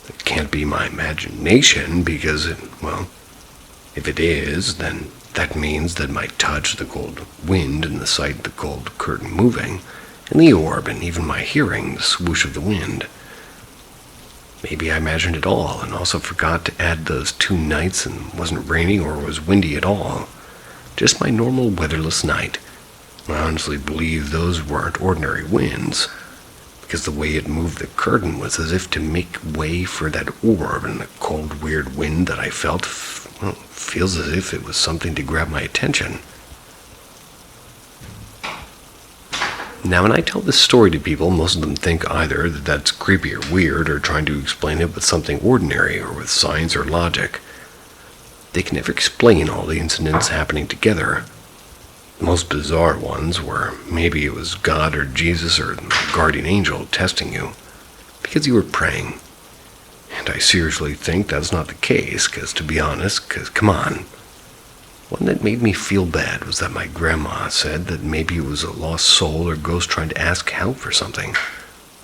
It can't be my imagination, because, if it is, then that means that my touch, the cold wind, and the sight of the cold curtain moving, and the orb, and even my hearing, the swoosh of the wind. Maybe I imagined it all, and also forgot to add those 2 nights and wasn't raining or was windy at all. Just my normal weatherless night. I honestly believe those weren't ordinary winds, because the way it moved the curtain was as if to make way for that orb, and the cold, weird wind that I felt, feels as if it was something to grab my attention. Now, when I tell this story to people, most of them think either that that's creepy or weird, or trying to explain it with something ordinary, or with science or logic. They can never explain all the incidents happening together. The most bizarre ones were maybe it was God or Jesus or the guardian angel testing you, because you were praying. And I seriously think that's not the case, because to be honest, come on. One that made me feel bad was that my grandma said that maybe it was a lost soul or ghost trying to ask help for something.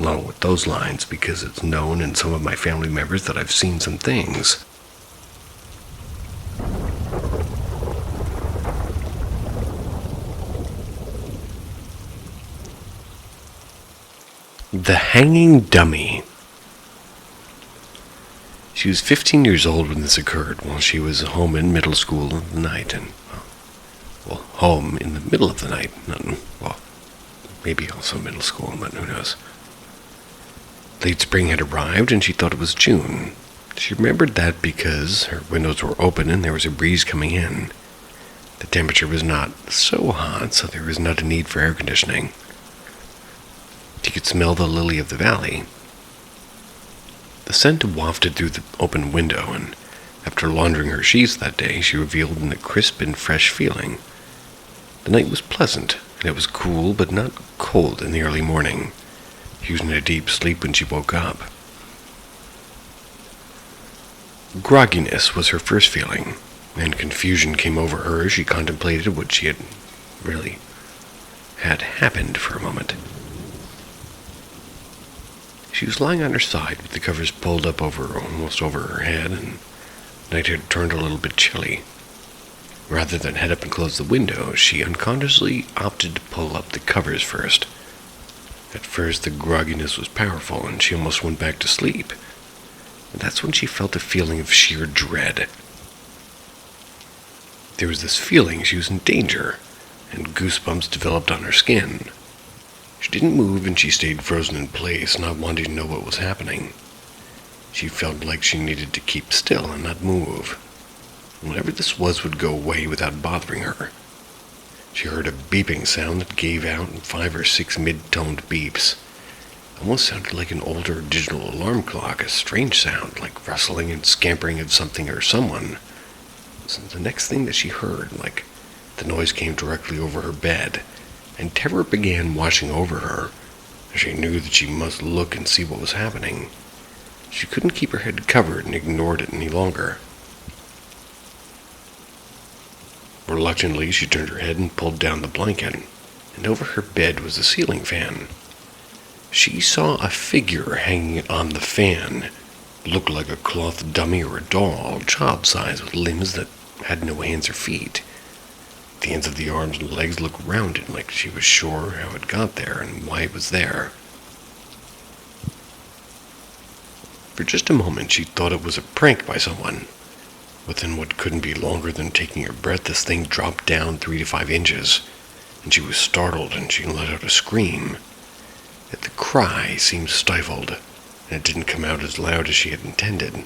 Along with those lines, because it's known in some of my family members that I've seen some things. The Hanging Dummy. She was 15 years old when this occurred, while she was home in middle school in the night, and, home in the middle of the night. Maybe also middle school, but who knows. Late spring had arrived, and she thought it was June. She remembered that because her windows were open and there was a breeze coming in. The temperature was not so hot, so there was not a need for air conditioning. She could smell the lily of the valley. The scent wafted through the open window, and after laundering her sheets that day, she reveled in a crisp and fresh feeling. The night was pleasant, and it was cool but not cold in the early morning. She was in a deep sleep when she woke up. Grogginess was her first feeling, and confusion came over her as she contemplated what she had happened for a moment. She was lying on her side with the covers pulled up almost over her head, and night had turned a little bit chilly. Rather than head up and close the window, she unconsciously opted to pull up the covers first. At first, the grogginess was powerful, and she almost went back to sleep. And that's when she felt a feeling of sheer dread. There was this feeling she was in danger, and goosebumps developed on her skin. She didn't move, and she stayed frozen in place, not wanting to know what was happening. She felt like she needed to keep still and not move. Whatever this was would go away without bothering her. She heard a beeping sound that gave out in 5 or 6 mid-toned beeps. It almost sounded like an older digital alarm clock, a strange sound, like rustling and scampering of something or someone. So the next thing that she heard, like the noise came directly over her bed, and terror began washing over her. She knew that she must look and see what was happening. She couldn't keep her head covered and ignored it any longer. Reluctantly, she turned her head and pulled down the blanket, and over her bed was a ceiling fan. She saw a figure hanging on the fan. It looked like a cloth dummy or a doll, child-size, with limbs that had no hands or feet. The ends of the arms and legs looked rounded, like she was sure how it got there and why it was there. For just a moment, she thought it was a prank by someone. Within what couldn't be longer than taking her breath, this thing dropped down 3 to 5 inches, and she was startled, and she let out a scream. Yet the cry seemed stifled, and it didn't come out as loud as she had intended.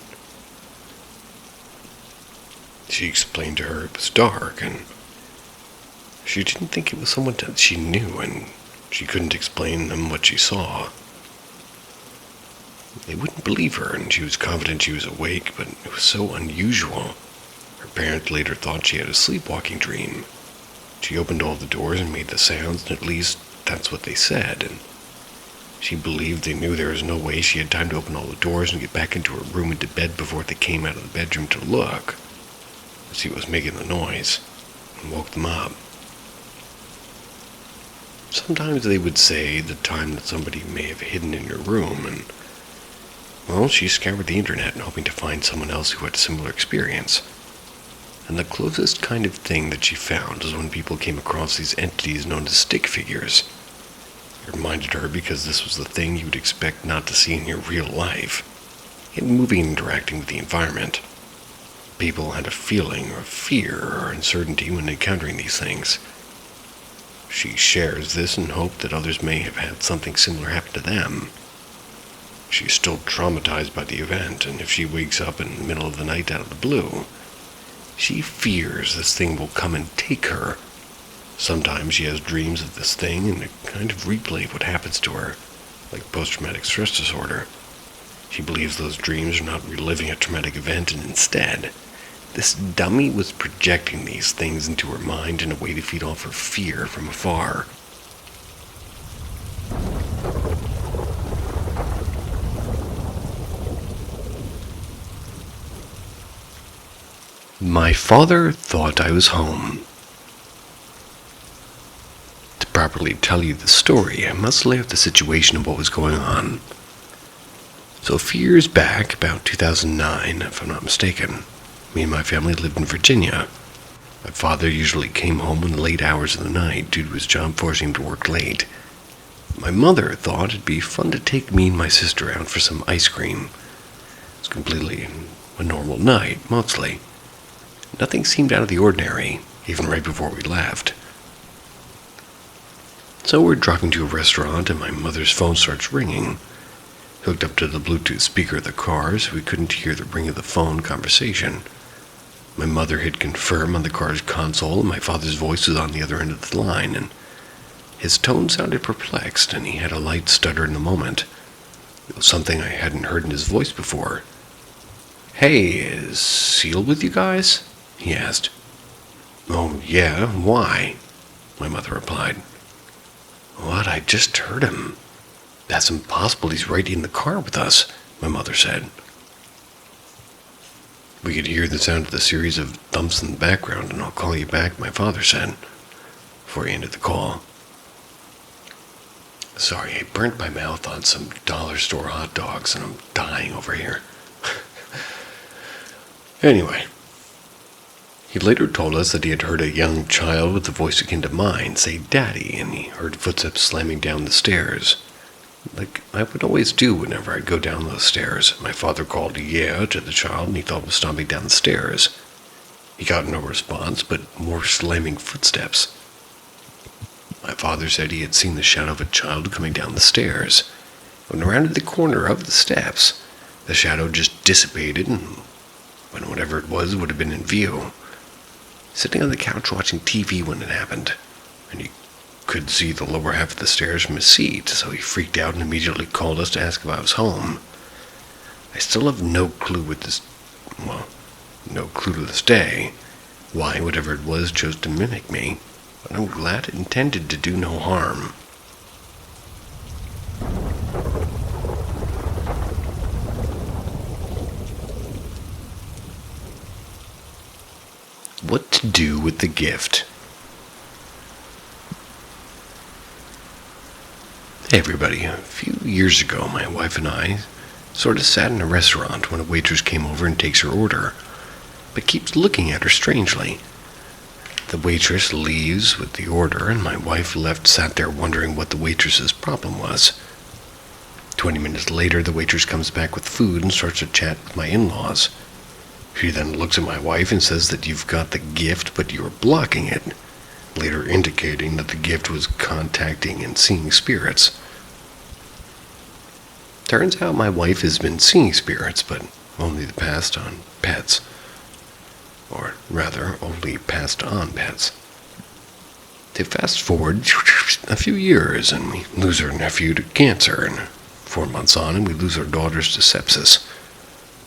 She explained to her it was dark, and she didn't think it was someone that she knew, and she couldn't explain them what she saw. They wouldn't believe her, and she was confident she was awake, but it was so unusual. Her parents later thought she had a sleepwalking dream. She opened all the doors and made the sounds, and at least that's what they said, and she believed they knew there was no way she had time to open all the doors and get back into her room and to bed before they came out of the bedroom to look. as he was making the noise, and woke them up. Sometimes they would say the time that somebody may have hidden in her room, and, well, she scoured the internet hoping to find someone else who had a similar experience. And the closest kind of thing that she found was when people came across these entities known as stick figures. It reminded her because this was the thing you would expect not to see in your real life, yet moving and interacting with the environment. People had a feeling of fear or uncertainty when encountering these things. She shares this in hope that others may have had something similar happen to them. She's still traumatized by the event, and if she wakes up in the middle of the night out of the blue, she fears this thing will come and take her. Sometimes she has dreams of this thing and a kind of replay of what happens to her, like post-traumatic stress disorder. She believes those dreams are not reliving a traumatic event, and instead, this dummy was projecting these things into her mind in a way to feed off her fear from afar. My father thought I was home. To properly tell you the story, I must lay out the situation of what was going on. So a few years back, about 2009, if I'm not mistaken, me and my family lived in Virginia. My father usually came home in the late hours of the night due to his job forcing him to work late. My mother thought it'd be fun to take me and my sister out for some ice cream. It was completely a normal night, mostly. Nothing seemed out of the ordinary, even right before we left. So we're driving to a restaurant and my mother's phone starts ringing. Hooked up to the Bluetooth speaker of the car so we couldn't hear the ring of the phone conversation. My mother hit confirm on the car's console and my father's voice was on the other end of the line, and his tone sounded perplexed and he had a light stutter in the moment. It was something I hadn't heard in his voice before. "Hey, is Seal with you guys?" he asked. "Oh, yeah, why?" my mother replied. "What? I just heard him." "That's impossible, he's right in the car with us," my mother said. We could hear the sound of the series of thumps in the background, and "I'll call you back," my father said, before he ended the call. Sorry, I burnt my mouth on some dollar store hot dogs, and I'm dying over here. Anyway, he later told us that he had heard a young child with a voice akin to mine say "Daddy," and he heard footsteps slamming down the stairs. Like I would always do whenever I'd go down those stairs. My father called "yeah" to the child, and he thought it was stomping down the stairs. He got no response, but more slamming footsteps. My father said he had seen the shadow of a child coming down the stairs. When rounded the corner of the steps, the shadow just dissipated, and when whatever it was would have been in view. Sitting on the couch watching TV when it happened, and he could see the lower half of the stairs from his seat, so he freaked out and immediately called us to ask if I was home. I still have no clue no clue to this day, why whatever it was chose to mimic me, but I'm glad it intended to do no harm. What to do with the gift? Hey everybody, a few years ago my wife and I sort of sat in a restaurant when a waitress came over and takes her order, but keeps looking at her strangely. The waitress leaves with the order, and my wife sat there wondering what the waitress's problem was. 20 minutes later, the waitress comes back with food and starts to chat with my in-laws. She then looks at my wife and says that you've got the gift, but you're blocking it, later indicating that the gift was contacting and seeing spirits. Turns out my wife has been seeing spirits, but only the passed on pets. Or rather, only passed on pets. To fast forward a few years, and we lose our nephew to cancer, and 4 months on, and we lose our daughters to sepsis.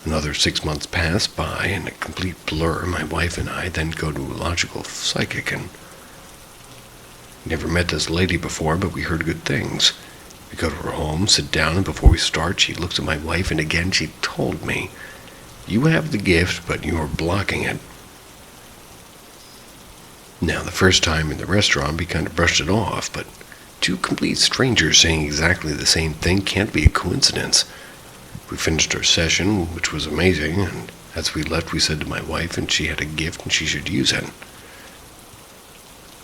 Another 6 months pass by, in a complete blur, my wife and I then go to a logical psychic, and never met this lady before, but we heard good things. We go to her home, sit down, and before we start, she looks at my wife, and again she told me, "You have the gift, but you are blocking it." Now, the first time in the restaurant, we kind of brushed it off, but two complete strangers saying exactly the same thing can't be a coincidence. We finished our session, which was amazing, and as we left, we said to my wife, and she had a gift and she should use it.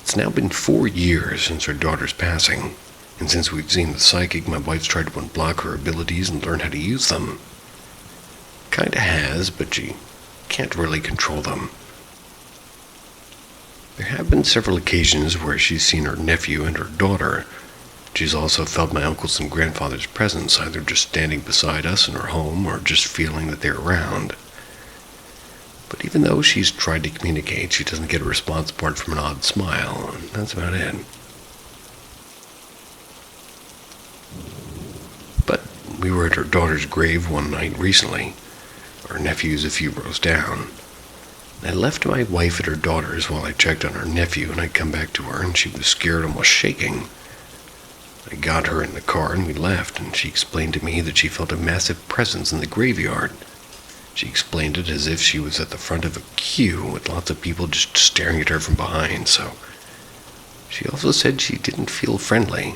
It's now been 4 years since her daughter's passing, and since we've seen the psychic, my wife's tried to unblock her abilities and learn how to use them. Kinda has, but she can't really control them. There have been several occasions where she's seen her nephew and her daughter. She's also felt my uncle's and grandfather's presence, either just standing beside us in her home or just feeling that they're around. But even though she's tried to communicate, she doesn't get a response apart from an odd smile, and that's about it. But we were at her daughter's grave one night recently. Our nephew's a few rows down. I left my wife at her daughter's while I checked on her nephew, and I'd come back to her, and she was scared, almost shaking. I got her in the car, and we left, and she explained to me that she felt a massive presence in the graveyard. She explained it as if she was at the front of a queue with lots of people just staring at her from behind, so she also said she didn't feel friendly.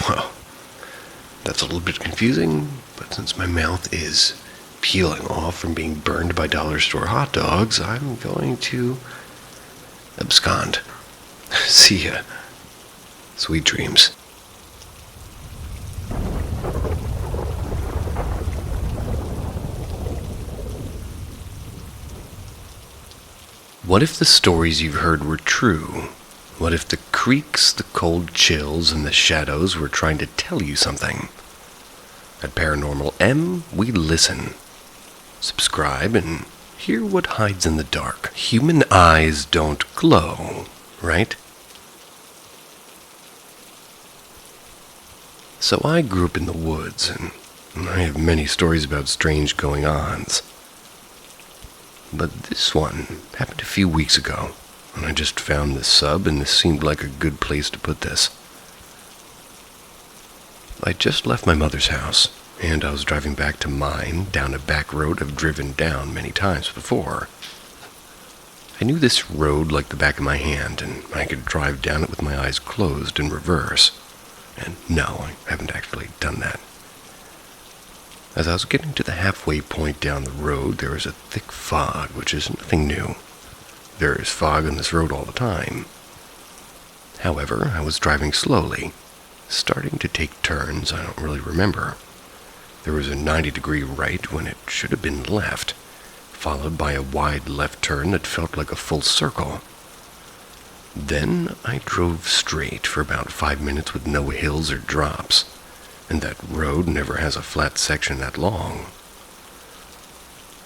Well, that's a little bit confusing, but since my mouth is peeling off from being burned by dollar store hot dogs, I'm going to abscond. See ya. Sweet dreams. What if the stories you've heard were true? What if the creaks, the cold chills, and the shadows were trying to tell you something? At Paranormal M, we listen. Subscribe and hear what hides in the dark. Human eyes don't glow, right? So I grew up in the woods, and I have many stories about strange going-ons. But this one happened a few weeks ago, and I just found this sub, and this seemed like a good place to put this. I just left my mother's house, and I was driving back to mine down a back road I've driven down many times before. I knew this road like the back of my hand, and I could drive down it with my eyes closed in reverse. And no, I haven't actually done that. As I was getting to the halfway point down the road, there was a thick fog, which is nothing new. There is fog on this road all the time. However, I was driving slowly, starting to take turns I don't really remember. There was a 90-degree right when it should have been left, followed by a wide left turn that felt like a full circle. Then I drove straight for about 5 minutes with no hills or drops, and that road never has a flat section that long.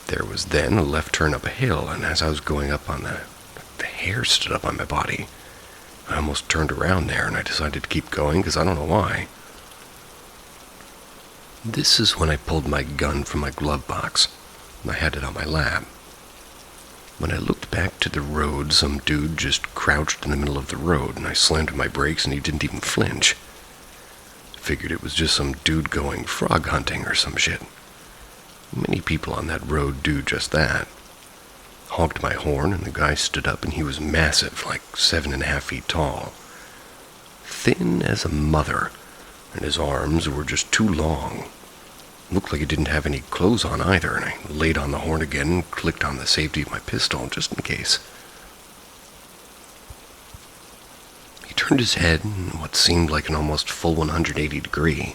There was then a left turn up a hill, and as I was going up on the hair stood up on my body. I almost turned around there, and I decided to keep going because I don't know why. This is when I pulled my gun from my glove box. I had it on my lap. When I looked back to the road, some dude just crouched in the middle of the road, and I slammed on my brakes, and he didn't even flinch. Figured it was just some dude going frog hunting or some shit. Many people on that road do just that. Honked my horn, and the guy stood up, and he was massive, like 7.5 feet tall. Thin as a mother, and his arms were just too long. Looked like he didn't have any clothes on either, and I laid on the horn again and clicked on the safety of my pistol, just in case. He turned his head in what seemed like an almost full 180 degree.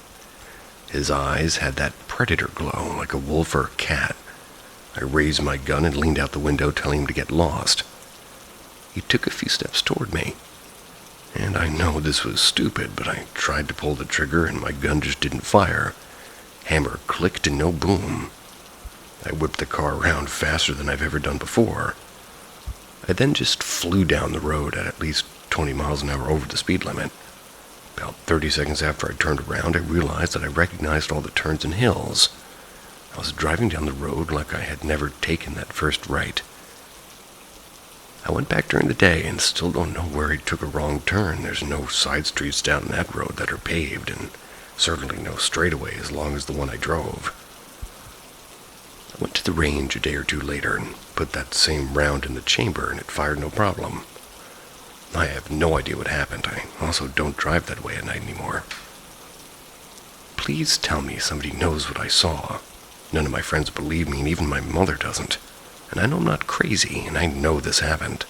His eyes had that predator glow, like a wolf or a cat. I raised my gun and leaned out the window, telling him to get lost. He took a few steps toward me. And I know this was stupid, but I tried to pull the trigger and my gun just didn't fire. Hammer clicked and no boom. I whipped the car around faster than I've ever done before. I then just flew down the road at least 20 miles an hour over the speed limit. About 30 seconds after I turned around, I realized that I recognized all the turns and hills. I was driving down the road like I had never taken that first right. I went back during the day and still don't know where I took a wrong turn. There's no side streets down that road that are paved, and certainly no straightaway as long as the one I drove. Went to the range a day or two later and put that same round in the chamber, and it fired no problem. I have no idea what happened. I also don't drive that way at night anymore. Please tell me somebody knows what I saw. None of my friends believe me, and even my mother doesn't. And I know I'm not crazy, and I know this happened.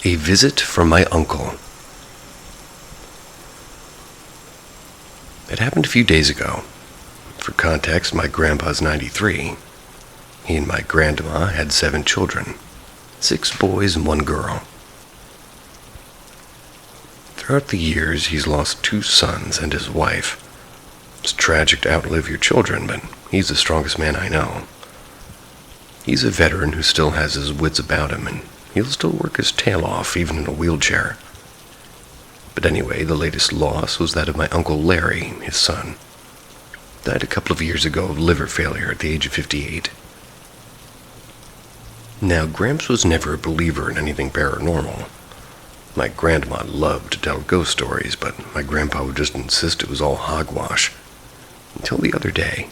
A visit from my uncle. It happened a few days ago. For context, my grandpa's 93. He and my grandma had 7 children, 6 boys and 1 girl. Throughout the years, he's lost 2 sons and his wife. It's tragic to outlive your children, but he's the strongest man I know. He's a veteran who still has his wits about him, and he'll still work his tail off, even in a wheelchair. But anyway, the latest loss was that of my Uncle Larry, his son. Died a couple of years ago of liver failure at the age of 58. Now, Gramps was never a believer in anything paranormal. My grandma loved to tell ghost stories, but my grandpa would just insist it was all hogwash. Until the other day.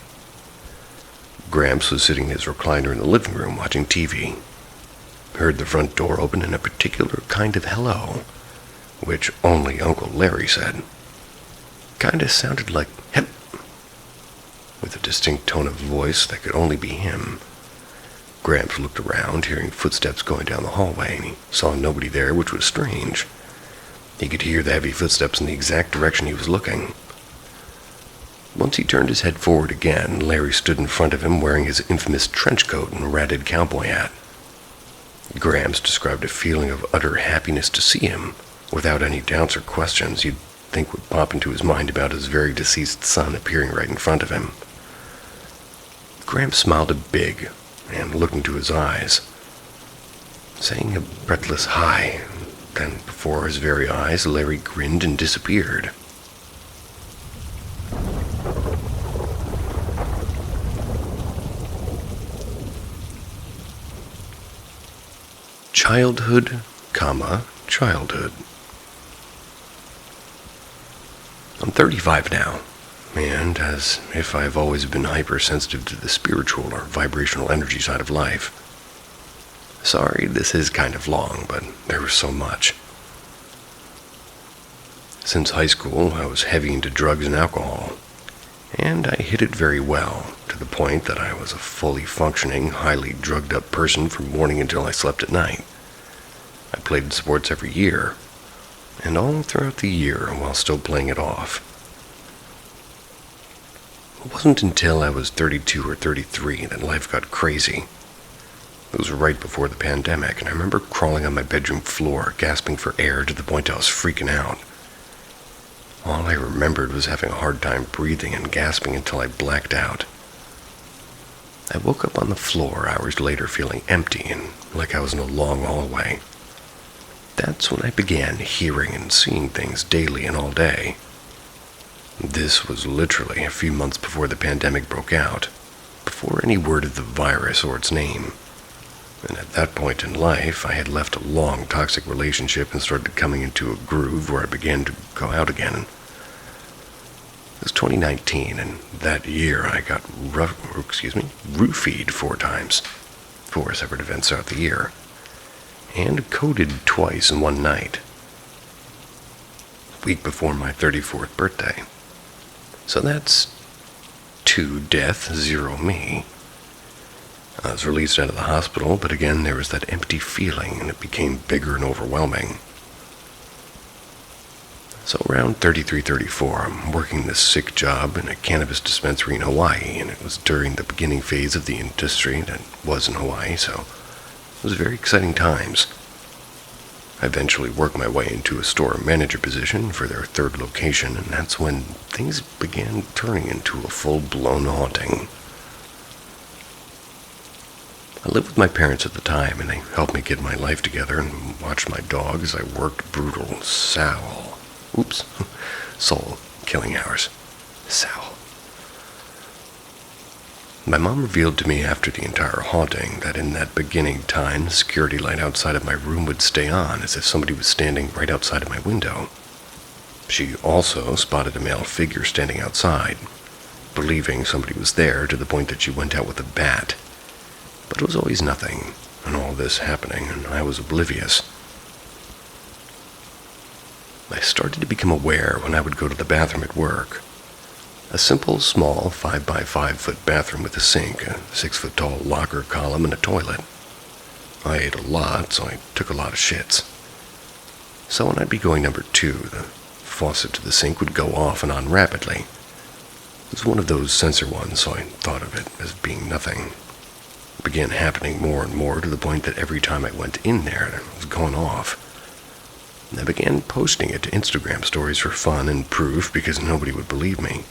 Gramps was sitting in his recliner in the living room watching TV. Heard the front door open and a particular kind of hello, which only Uncle Larry said. Kinda sounded like hep, with a distinct tone of voice that could only be him. Gramps looked around, hearing footsteps going down the hallway, and he saw nobody there, which was strange. He could hear the heavy footsteps in the exact direction he was looking. Once he turned his head forward again, Larry stood in front of him wearing his infamous trench coat and ratted cowboy hat. Gramps described a feeling of utter happiness to see him, without any doubts or questions you'd think would pop into his mind about his very deceased son appearing right in front of him. Gramps smiled a big and looked into his eyes, saying a breathless hi. Then, before his very eyes, Larry grinned and disappeared. Childhood, childhood. I'm 35 now, and as if I've always been hypersensitive to the spiritual or vibrational energy side of life. Sorry, this is kind of long, but there was so much. Since high school, I was heavy into drugs and alcohol, and I hit it very well, to the point that I was a fully functioning, highly drugged-up person from morning until I slept at night. I played sports every year, and all throughout the year while still playing it off. It wasn't until I was 32 or 33 that life got crazy. It was right before the pandemic, and I remember crawling on my bedroom floor, gasping for air to the point I was freaking out. All I remembered was having a hard time breathing and gasping until I blacked out. I woke up on the floor hours later feeling empty and like I was in a long hallway. That's when I began hearing and seeing things daily and all day. This was literally a few months before the pandemic broke out, before any word of the virus or its name. And at that point in life, I had left a long, toxic relationship and started coming into a groove where I began to go out again. It was 2019, and that year I got roofied 4 times, 4 separate events throughout the year, and coded twice in one night, a week before my 34th birthday. So that's 2 death, 0 me. I was released out of the hospital, but again there was that empty feeling, and it became bigger and overwhelming. So around 33, 34, I'm working this sick job in a cannabis dispensary in Hawaii, and it was during the beginning phase of the industry that was in Hawaii, so it was very exciting times. I eventually worked my way into a store manager position for their 3rd location, and that's when things began turning into a full-blown haunting. I lived with my parents at the time, and they helped me get my life together and watched my dog as I worked brutal soul-killing hours. My mom revealed to me after the entire haunting that in that beginning time, the security light outside of my room would stay on as if somebody was standing right outside of my window. She also spotted a male figure standing outside, believing somebody was there to the point that she went out with a bat. But it was always nothing, and all this happening, and I was oblivious. I started to become aware when I would go to the bathroom at work. A simple, small 5x5-foot bathroom with a sink, a 6-foot-tall locker column, and a toilet. I ate a lot, so I took a lot of shits. So when I'd be going number 2, the faucet to the sink would go off and on rapidly. It was one of those sensor ones, so I thought of it as being nothing. It began happening more and more to the point that every time I went in there, it was going off. And I began posting it to Instagram stories for fun and proof because nobody would believe me.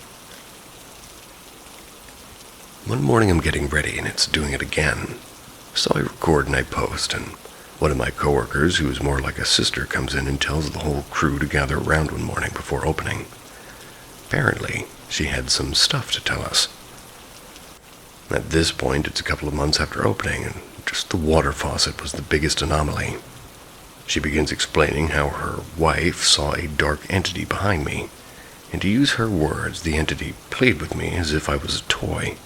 One morning I'm getting ready and it's doing it again. So I record and I post, and one of my coworkers, who is more like a sister, comes in and tells the whole crew to gather around one morning before opening. Apparently, she had some stuff to tell us. At this point, it's a couple of months after opening, and just the water faucet was the biggest anomaly. She begins explaining how her wife saw a dark entity behind me, and to use her words, the entity played with me as if I was a toy.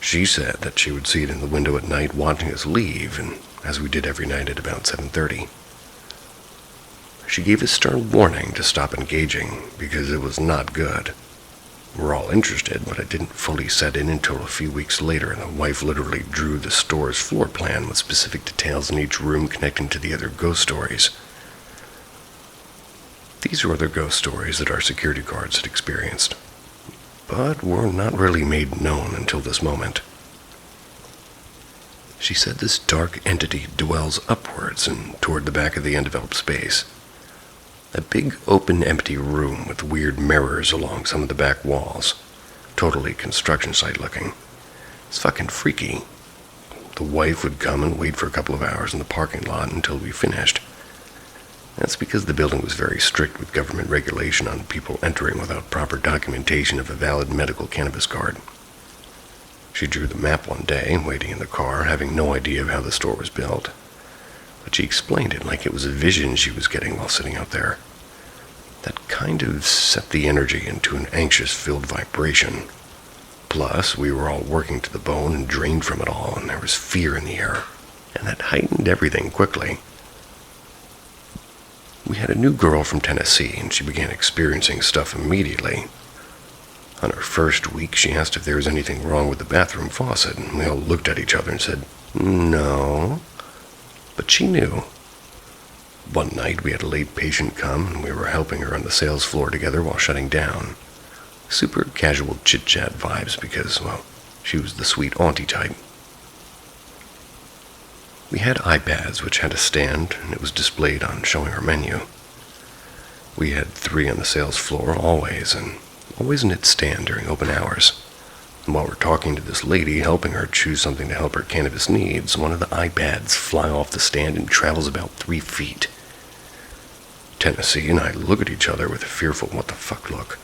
She said that she would see it in the window at night watching us leave, and as we did every night at about 7:30. She gave a stern warning to stop engaging because it was not good. We're all interested, but it didn't fully set in until a few weeks later, and the wife literally drew the store's floor plan with specific details in each room connecting to the other ghost stories. These were other ghost stories that our security guards had experienced, but were not really made known until this moment. She said this dark entity dwells upwards and toward the back of the undeveloped space. A big, open, empty room with weird mirrors along some of the back walls. Totally construction site looking. It's fucking freaky. The wife would come and wait for a couple of hours in the parking lot until we finished. That's because the building was very strict with government regulation on people entering without proper documentation of a valid medical cannabis card. She drew the map one day, waiting in the car, having no idea of how the store was built. But she explained it like it was a vision she was getting while sitting out there. That kind of set the energy into an anxious-filled vibration. Plus, we were all working to the bone and drained from it all, and there was fear in the air, and that heightened everything quickly. We had a new girl from Tennessee, and she began experiencing stuff immediately. On her first week, she asked if there was anything wrong with the bathroom faucet, and we all looked at each other and said, "No." But she knew. One night, we had a late patient come, and we were helping her on the sales floor together while shutting down. Super casual chit-chat vibes because, well, she was the sweet auntie type. We had iPads which had a stand, and it was displayed on showing our menu. We had 3 on the sales floor always, and always in its stand during open hours. And while we're talking to this lady, helping her choose something to help her cannabis needs, one of the iPads fly off the stand and travels about 3 feet. Tennessee and I look at each other with a fearful what the fuck look.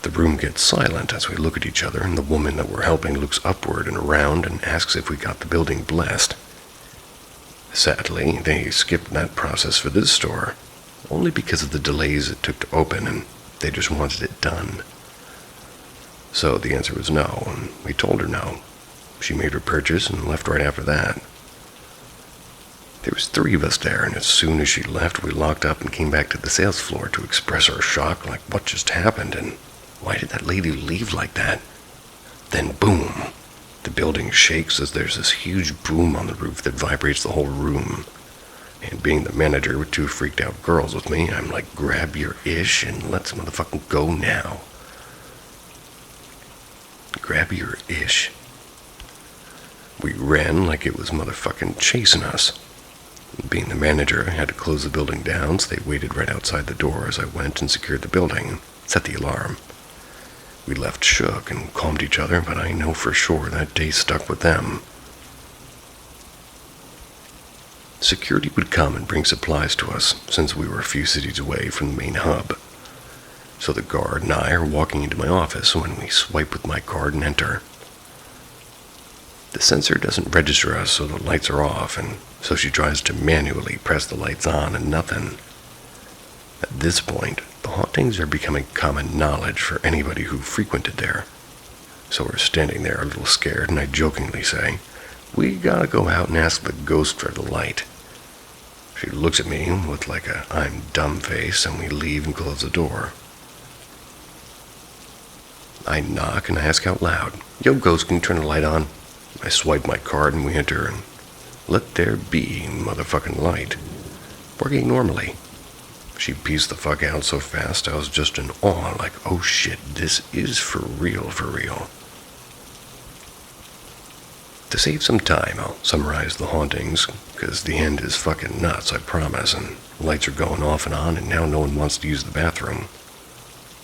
The room gets silent as we look at each other, and the woman that we're helping looks upward and around and asks if we got the building blessed. Sadly, they skipped that process for this store, only because of the delays it took to open, and they just wanted it done. So the answer was no, and we told her no. She made her purchase and left right after that. There was 3 of us there, and as soon as she left, we locked up and came back to the sales floor to express our shock, like what just happened, and why did that lady leave like that? Then boom! The building shakes as there's this huge boom on the roof that vibrates the whole room. And being the manager with 2 freaked out girls with me, I'm like, grab your ish and let's motherfucking go now. Grab your ish. We ran like it was motherfucking chasing us. Being the manager, I had to close the building down, so they waited right outside the door as I went and secured the building and set the alarm. We left shook and calmed each other, but I know for sure that day stuck with them. Security would come and bring supplies to us, since we were a few cities away from the main hub. So the guard and I are walking into my office when we swipe with my card and enter. The sensor doesn't register us, so the lights are off, and so she tries to manually press the lights on and nothing. At this point, the hauntings are becoming common knowledge for anybody who frequented there. So we're standing there a little scared, and I jokingly say, "We gotta go out and ask the ghost for the light." She looks at me with like a I'm dumb face, and we leave and close the door. I knock and ask out loud, "Yo, ghost, can you turn the light on?" I swipe my card and we enter, and let there be motherfucking light. Working normally. She pieced the fuck out so fast I was just in awe, like, oh shit, this is for real, for real. To save some time, I'll summarize the hauntings, because the end is fucking nuts, I promise, and lights are going off and on, and now no one wants to use the bathroom.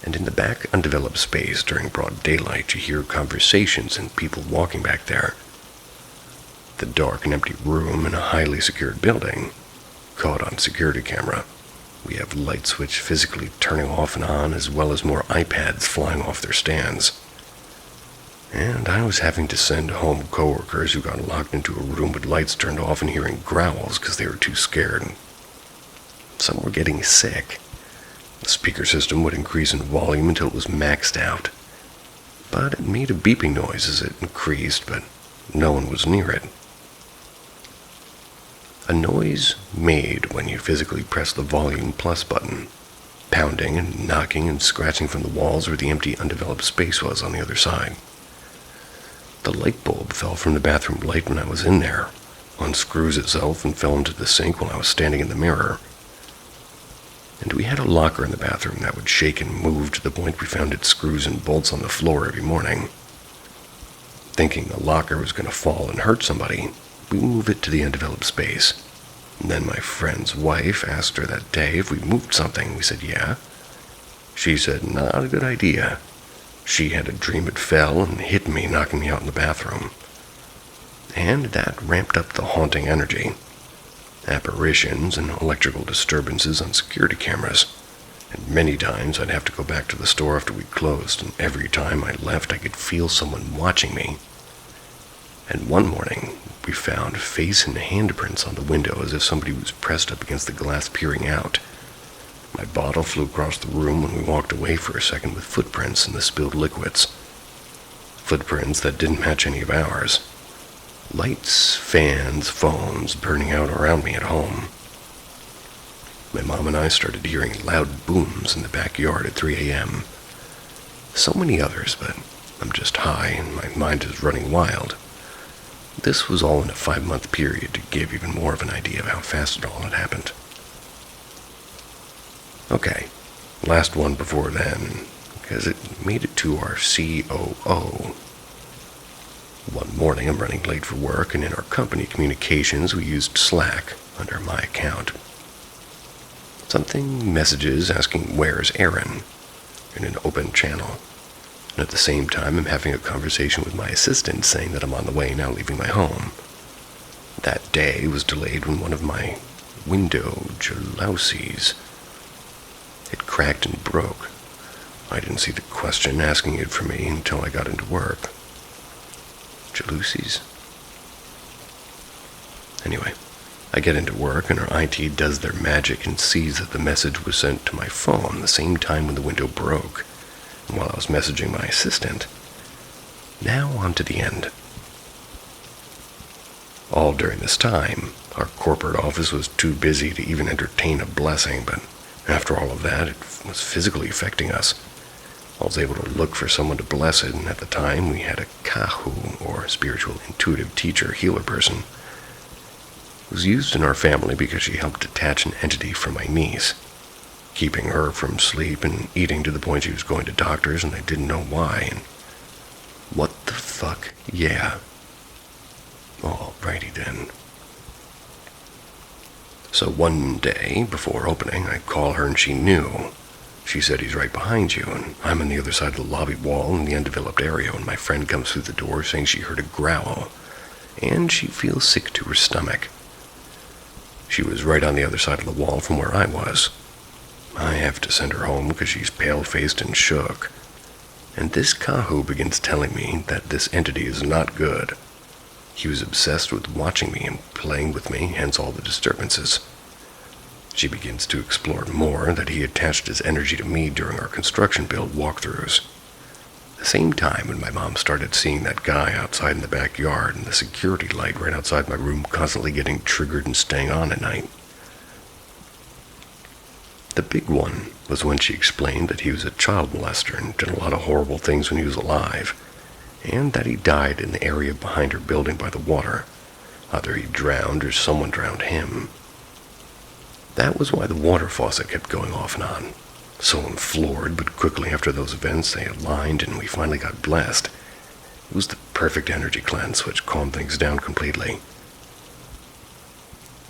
And in the back undeveloped space during broad daylight, you hear conversations and people walking back there. The dark and empty room in a highly secured building, caught on security camera. We have light switch physically turning off and on, as well as more iPads flying off their stands. And I was having to send home coworkers who got locked into a room with lights turned off and hearing growls because they were too scared. Some were getting sick. The speaker system would increase in volume until it was maxed out. But it made a beeping noise as it increased, but no one was near it. A noise made when you physically press the volume plus button, pounding and knocking and scratching from the walls where the empty undeveloped space was on the other side. The light bulb fell from the bathroom light when I was in there, unscrews itself and fell into the sink while I was standing in the mirror. And we had a locker in the bathroom that would shake and move to the point we found its screws and bolts on the floor every morning. Thinking the locker was going to fall and hurt somebody, we moved it to the undeveloped space. And then my friend's wife asked her that day if we moved something. We said, yeah. She said, not a good idea. She had a dream it fell and hit me, knocking me out in the bathroom. And that ramped up the haunting energy. Apparitions and electrical disturbances on security cameras. And many times I'd have to go back to the store after we closed, and every time I left I could feel someone watching me. And one morning, we found face and handprints on the window as if somebody was pressed up against the glass peering out. My bottle flew across the room when we walked away for a second with footprints in the spilled liquids. Footprints that didn't match any of ours. Lights, fans, phones burning out around me at home. My mom and I started hearing loud booms in the backyard at 3 a.m. So many others, but I'm just high and my mind is running wild. This was all in a 5-month period to give even more of an idea of how fast it all had happened. Okay, last one before then, because it made it to our COO. One morning I'm running late for work, and in our company communications we used Slack under my account. Something messages asking where's Aaron in an open channel. And at the same time, I'm having a conversation with my assistant saying that I'm on the way now leaving my home. That day was delayed when one of my window jalousies, it cracked and broke. I didn't see the question asking it for me until I got into work. Jalousies? Anyway, I get into work and our IT does their magic and sees that the message was sent to my phone the same time when the window broke. While I was messaging my assistant. Now on to the end. All during this time, our corporate office was too busy to even entertain a blessing, but after all of that, it was physically affecting us. I was able to look for someone to bless it, and at the time we had a kahu, or spiritual intuitive teacher healer person. It was used in our family because she helped detach an entity from my niece, keeping her from sleep and eating to the point she was going to doctors and I didn't know why. And what the fuck? Yeah. Alrighty then. So one day, before opening, I call her and she knew. She said he's right behind you, and I'm on the other side of the lobby wall in the undeveloped area when my friend comes through the door saying she heard a growl, and she feels sick to her stomach. She was right on the other side of the wall from where I was. I have to send her home because she's pale-faced and shook. And this Kahu begins telling me that this entity is not good. He was obsessed with watching me and playing with me, hence all the disturbances. She begins to explore more that he attached his energy to me during our construction build walkthroughs. The same time when my mom started seeing that guy outside in the backyard and the security light right outside my room constantly getting triggered and staying on at night. The big one was when she explained that he was a child molester and did a lot of horrible things when he was alive, and that he died in the area behind her building by the water. Either he drowned or someone drowned him. That was why the water faucet kept going off and on. So I'm floored, but quickly after those events they aligned and we finally got blessed. It was the perfect energy cleanse which calmed things down completely.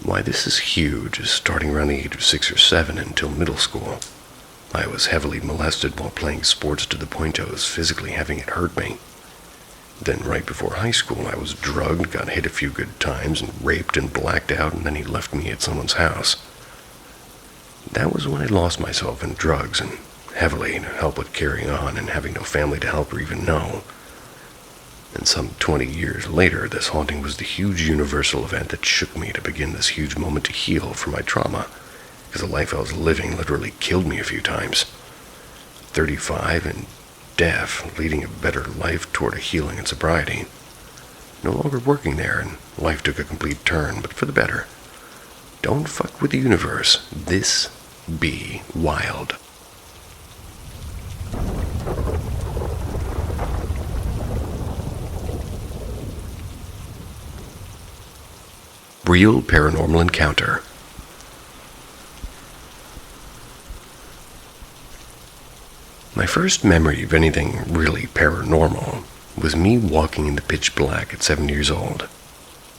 Why this is huge is starting around the age of 6 or 7 until middle school. I was heavily molested while playing sports to the point I was physically having it hurt me. Then right before high school I was drugged, got hit a few good times, and raped and blacked out, and then he left me at someone's house. That was when I lost myself in drugs and heavily to help with carrying on and having no family to help or even know. And some 20 years later, this haunting was the huge universal event that shook me to begin this huge moment to heal from my trauma, because the life I was living literally killed me a few times. 35 and deaf, leading a better life toward a healing and sobriety. No longer working there, and life took a complete turn, but for the better. Don't fuck with the universe. This be wild. Real paranormal encounter. My first memory of anything really paranormal was me walking in the pitch black at 7 years old.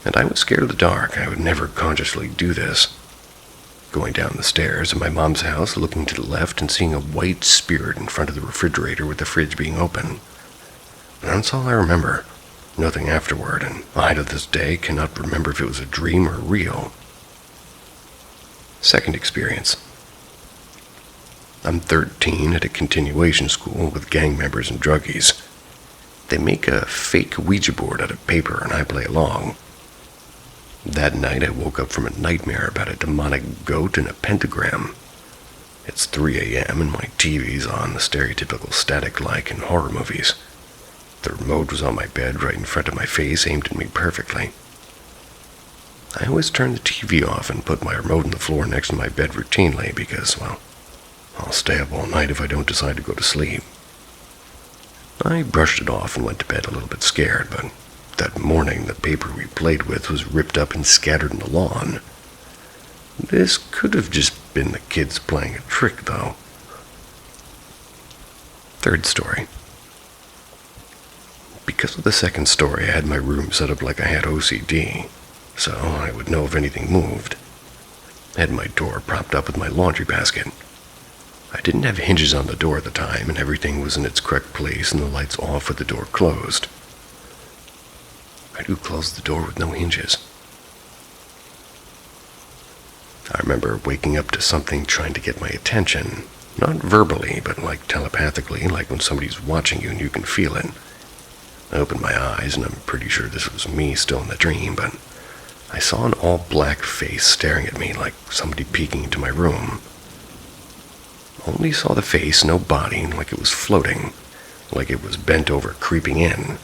And I was scared of the dark. I would never consciously do this. Going down the stairs of my mom's house, looking to the left and seeing a white spirit in front of the refrigerator with the fridge being open. And that's all I remember. Nothing afterward, and I to this day cannot remember if it was a dream or real. Second experience. I'm 13 at a continuation school with gang members and druggies. They make a fake Ouija board out of paper and I play along. That night I woke up from a nightmare about a demonic goat and a pentagram. It's 3 a.m. and my TV's on, the stereotypical static-like in horror movies. The remote was on my bed right in front of my face, aimed at me perfectly. I always turn the TV off and put my remote on the floor next to my bed routinely because, well, I'll stay up all night if I don't decide to go to sleep. I brushed it off and went to bed a little bit scared, but that morning the paper we played with was ripped up and scattered in the lawn. This could have just been the kids playing a trick, though. Third story. Because of the second story, I had my room set up like I had OCD, so I would know if anything moved. I had my door propped up with my laundry basket. I didn't have hinges on the door at the time, and everything was in its correct place and the lights off with the door closed. I do close the door with no hinges. I remember waking up to something trying to get my attention, not verbally, but like telepathically, like when somebody's watching you and you can feel it. I opened my eyes, and I'm pretty sure this was me still in the dream, but I saw an all-black face staring at me like somebody peeking into my room. Only saw the face, no body, like it was floating, like it was bent over, creeping in.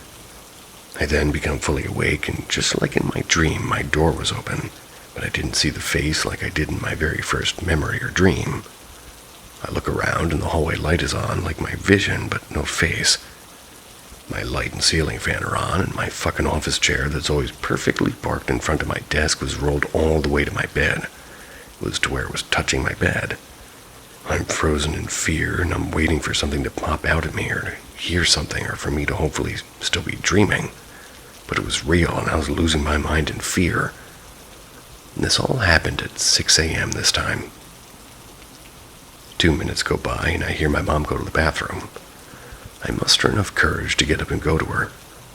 I then become fully awake, and just like in my dream, my door was open, but I didn't see the face like I did in my very first memory or dream. I look around, and the hallway light is on, like my vision, but no face. My light and ceiling fan are on, and my fucking office chair that's always perfectly parked in front of my desk was rolled all the way to my bed. It was to where it was touching my bed. I'm frozen in fear, and I'm waiting for something to pop out at me or to hear something or for me to hopefully still be dreaming. But it was real, and I was losing my mind in fear. And this all happened at 6 a.m. this time. 2 minutes go by, and I hear my mom go to the bathroom. I muster enough courage to get up and go to her.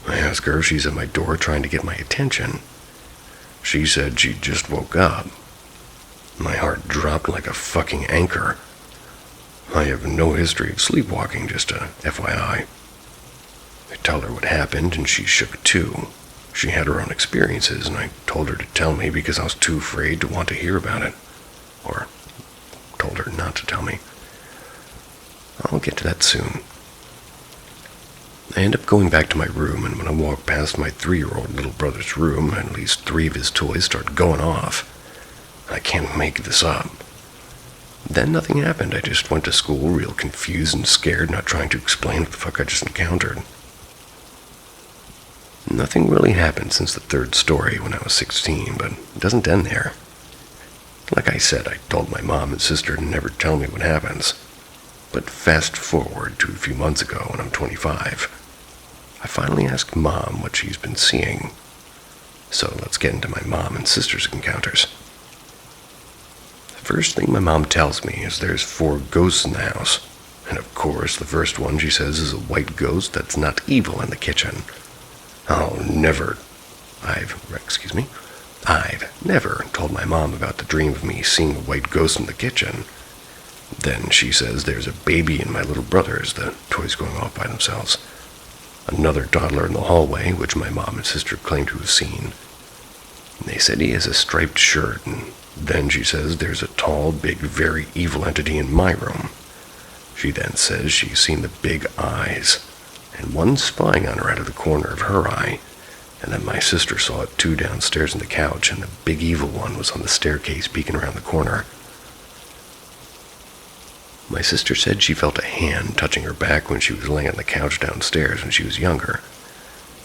I ask her if she's at my door trying to get my attention. She said she just woke up. My heart dropped like a fucking anchor. I have no history of sleepwalking, just a FYI. I tell her what happened, and she shook too. She had her own experiences, and I told her to tell me because I was too afraid to want to hear about it. Or told her not to tell me. I'll get to that soon. I end up going back to my room, and when I walk past my 3-year-old little brother's room, at least 3 of his toys start going off. I can't make this up. Then nothing happened. I just went to school real confused and scared, not trying to explain what the fuck I just encountered. Nothing really happened since the 3rd story when I was 16, but it doesn't end there. Like I said, I told my mom and sister to never tell me what happens. But fast forward to a few months ago when I'm 25. I finally asked Mom what she's been seeing. So let's get into my mom and sister's encounters. The first thing my mom tells me is there's 4 ghosts in the house. And of course, the first one she says is a white ghost that's not evil in the kitchen. I've never told my mom about the dream of me seeing a white ghost in the kitchen. Then she says there's a baby in my little brother's, the toys going off by themselves. Another toddler in the hallway, which my mom and sister claim to have seen. They said he has a striped shirt, and then she says there's a tall, big, very evil entity in my room. She then says she's seen the big eyes, and one spying on her out of the corner of her eye, and then my sister saw it too downstairs in the couch, and the big evil one was on the staircase peeking around the corner. My sister said she felt a hand touching her back when she was laying on the couch downstairs when she was younger.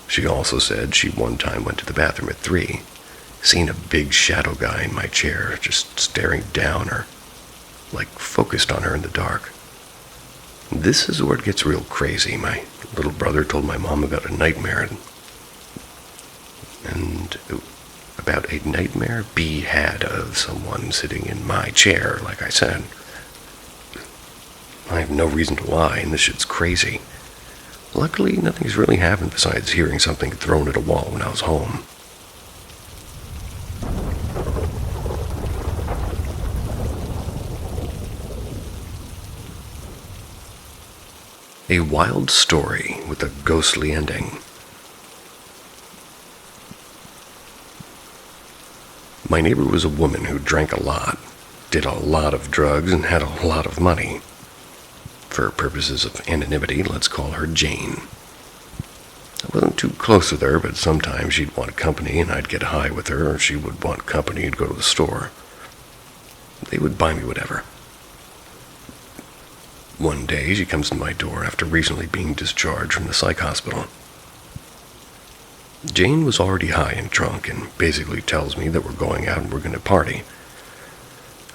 She also said she one time went to the bathroom at 3, seen a big shadow guy in my chair just staring down or like focused on her in the dark. This is where it gets real crazy. My little brother told my mom about a nightmare B had of someone sitting in my chair, like I said. I have no reason to lie, and this shit's crazy. Luckily, nothing's really happened besides hearing something thrown at a wall when I was home. A wild story with a ghostly ending. My neighbor was a woman who drank a lot, did a lot of drugs, and had a lot of money. For purposes of anonymity, let's call her Jane. I wasn't too close with her, but sometimes she'd want company and I'd get high with her, or she would want company and go to the store. They would buy me whatever. One day, she comes to my door after recently being discharged from the psych hospital. Jane was already high and drunk and basically tells me that we're going out and we're going to party.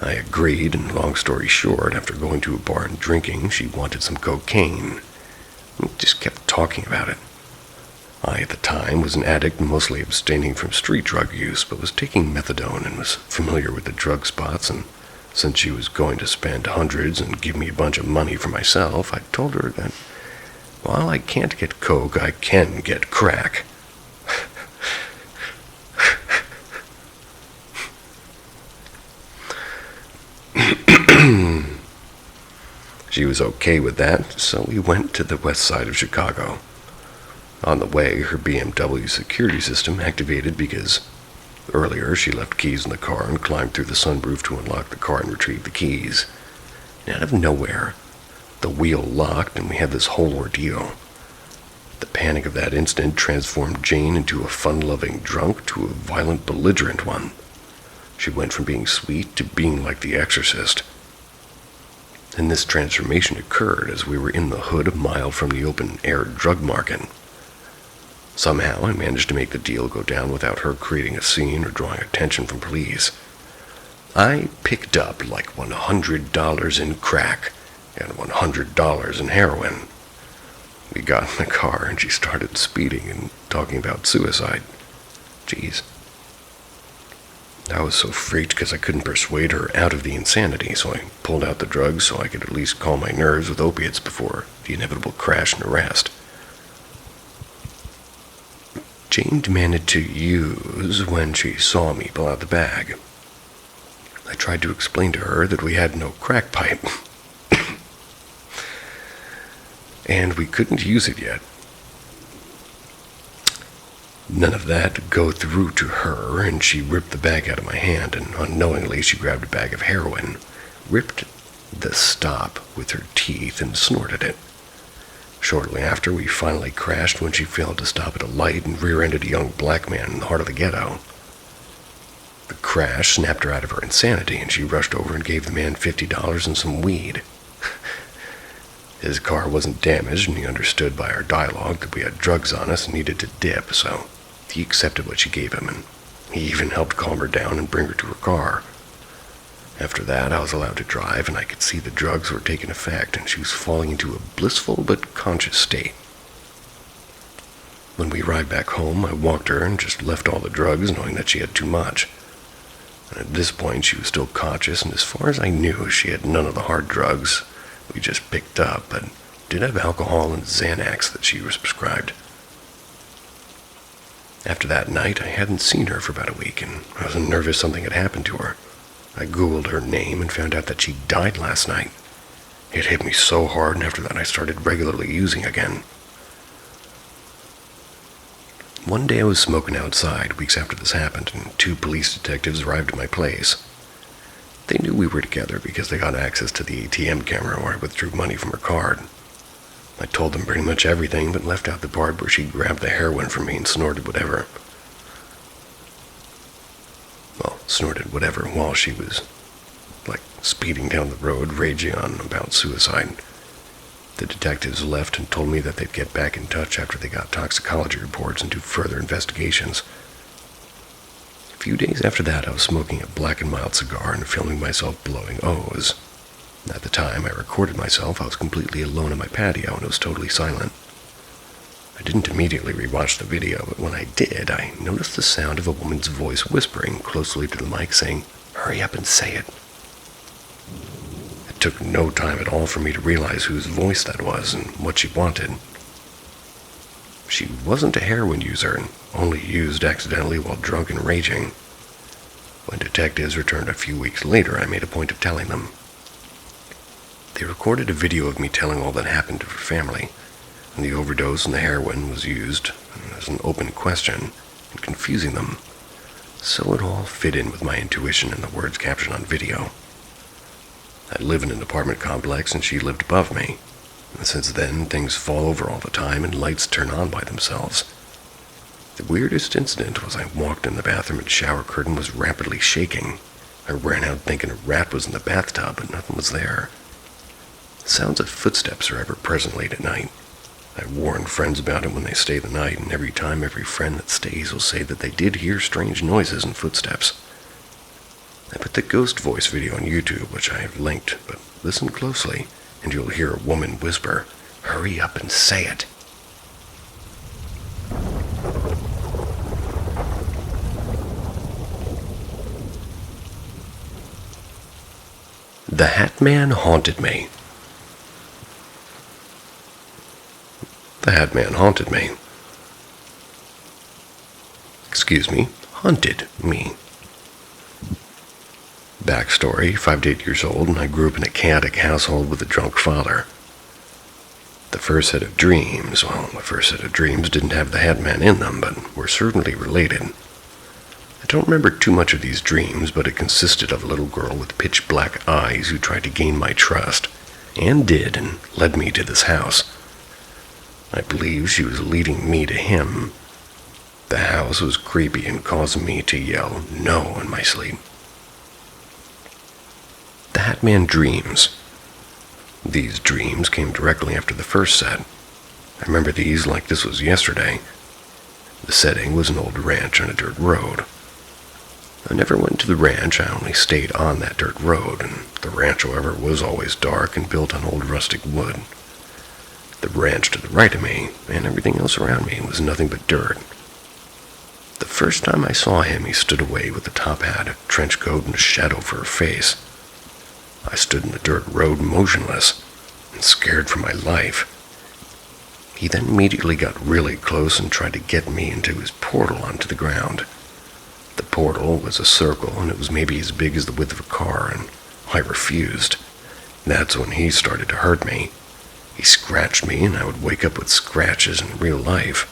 I agreed, and long story short, after going to a bar and drinking, she wanted some cocaine. We just kept talking about it. I, at the time, was an addict and mostly abstaining from street drug use, but was taking methadone and was familiar with the drug spots, and since she was going to spend hundreds and give me a bunch of money for myself, I told her that while I can't get coke, I can get crack. She was okay with that, so we went to the west side of Chicago. On the way, her BMW security system activated because earlier she left keys in the car and climbed through the sunroof to unlock the car and retrieve the keys. And out of nowhere, the wheel locked and we had this whole ordeal. The panic of that instant transformed Jane into a fun-loving drunk to a violent belligerent one. She went from being sweet to being like the Exorcist. And this transformation occurred as we were in the hood a mile from the open-air drug market. Somehow I managed to make the deal go down without her creating a scene or drawing attention from police. I picked up like $100 in crack and $100 in heroin. We got in the car and she started speeding and talking about suicide. Jeez. I was so freaked because I couldn't persuade her out of the insanity, so I pulled out the drugs so I could at least calm my nerves with opiates before the inevitable crash and arrest. Jane demanded to use when she saw me pull out the bag. I tried to explain to her that we had no crack pipe. and we couldn't use it yet. None of that to go through to her, and she ripped the bag out of my hand, and unknowingly she grabbed a bag of heroin, ripped the stop with her teeth, and snorted it. Shortly after, we finally crashed when she failed to stop at a light and rear-ended a young black man in the heart of the ghetto. The crash snapped her out of her insanity, and she rushed over and gave the man $50 and some weed. His car wasn't damaged, and he understood by our dialogue that we had drugs on us and needed to dip, so he accepted what she gave him, and he even helped calm her down and bring her to her car. After that, I was allowed to drive, and I could see the drugs were taking effect, and she was falling into a blissful but conscious state. When we arrived back home, I walked her and just left all the drugs, knowing that she had too much. And at this point, she was still conscious, and as far as I knew, she had none of the hard drugs we just picked up, but did have alcohol and Xanax that she was prescribed. After that night, I hadn't seen her for about a week, and I was nervous something had happened to her. I Googled her name and found out that she died last night. It hit me so hard, and after that I started regularly using again. One day I was smoking outside, weeks after this happened, and 2 police detectives arrived at my place. They knew we were together because they got access to the ATM camera where I withdrew money from her card. I told them pretty much everything, but left out the part where she grabbed the heroin from me and snorted whatever while she was, speeding down the road, raging on about suicide. The detectives left and told me that they'd get back in touch after they got toxicology reports and do further investigations. A few days after that, I was smoking a Black & Mild cigar and filming myself blowing O's. At the time I recorded myself, I was completely alone in my patio and it was totally silent. I didn't immediately rewatch the video, but when I did, I noticed the sound of a woman's voice whispering closely to the mic saying, "Hurry up and say it." It took no time at all for me to realize whose voice that was and what she wanted. She wasn't a heroin user and only used accidentally while drunk and raging. When detectives returned a few weeks later, I made a point of telling them. They recorded a video of me telling all that happened to her family, and the overdose and the heroin was used as an open question and confusing them, so it all fit in with my intuition and the words captured on video. I live in an apartment complex and she lived above me, and since then things fall over all the time and lights turn on by themselves. The weirdest incident was I walked in the bathroom and the shower curtain was rapidly shaking. I ran out thinking a rat was in the bathtub, but nothing was there. Sounds of footsteps are ever present late at night. I warned friends about it when they stay the night, and every time every friend that stays will say that they did hear strange noises and footsteps. I put the ghost voice video on YouTube, which I have linked, but listen closely, and you'll hear a woman whisper, "Hurry up and say it." The Hat Man haunted me. The Hat Man haunted me. Hunted me. Backstory, 5 to 8 years old, and I grew up in a chaotic household with a drunk father. My first set of dreams didn't have the Hat Man in them, but were certainly related. I don't remember too much of these dreams, but it consisted of a little girl with pitch black eyes who tried to gain my trust, and did, and led me to this house. I believe she was leading me to him. The house was creepy and caused me to yell "no" in my sleep. The Hat Man dreams. These dreams came directly after the first set. I remember these like this was yesterday. The setting was an old ranch on a dirt road. I never went to the ranch, I only stayed on that dirt road, and the ranch, however, was always dark and built on old rustic wood. The ranch to the right of me, and everything else around me, was nothing but dirt. The first time I saw him, he stood away with a top hat, a trench coat, and a shadow for a face. I stood in the dirt road motionless, and scared for my life. He then immediately got really close and tried to get me into his portal onto the ground. The portal was a circle, and it was maybe as big as the width of a car, and I refused. That's when he started to hurt me. He scratched me, and I would wake up with scratches in real life.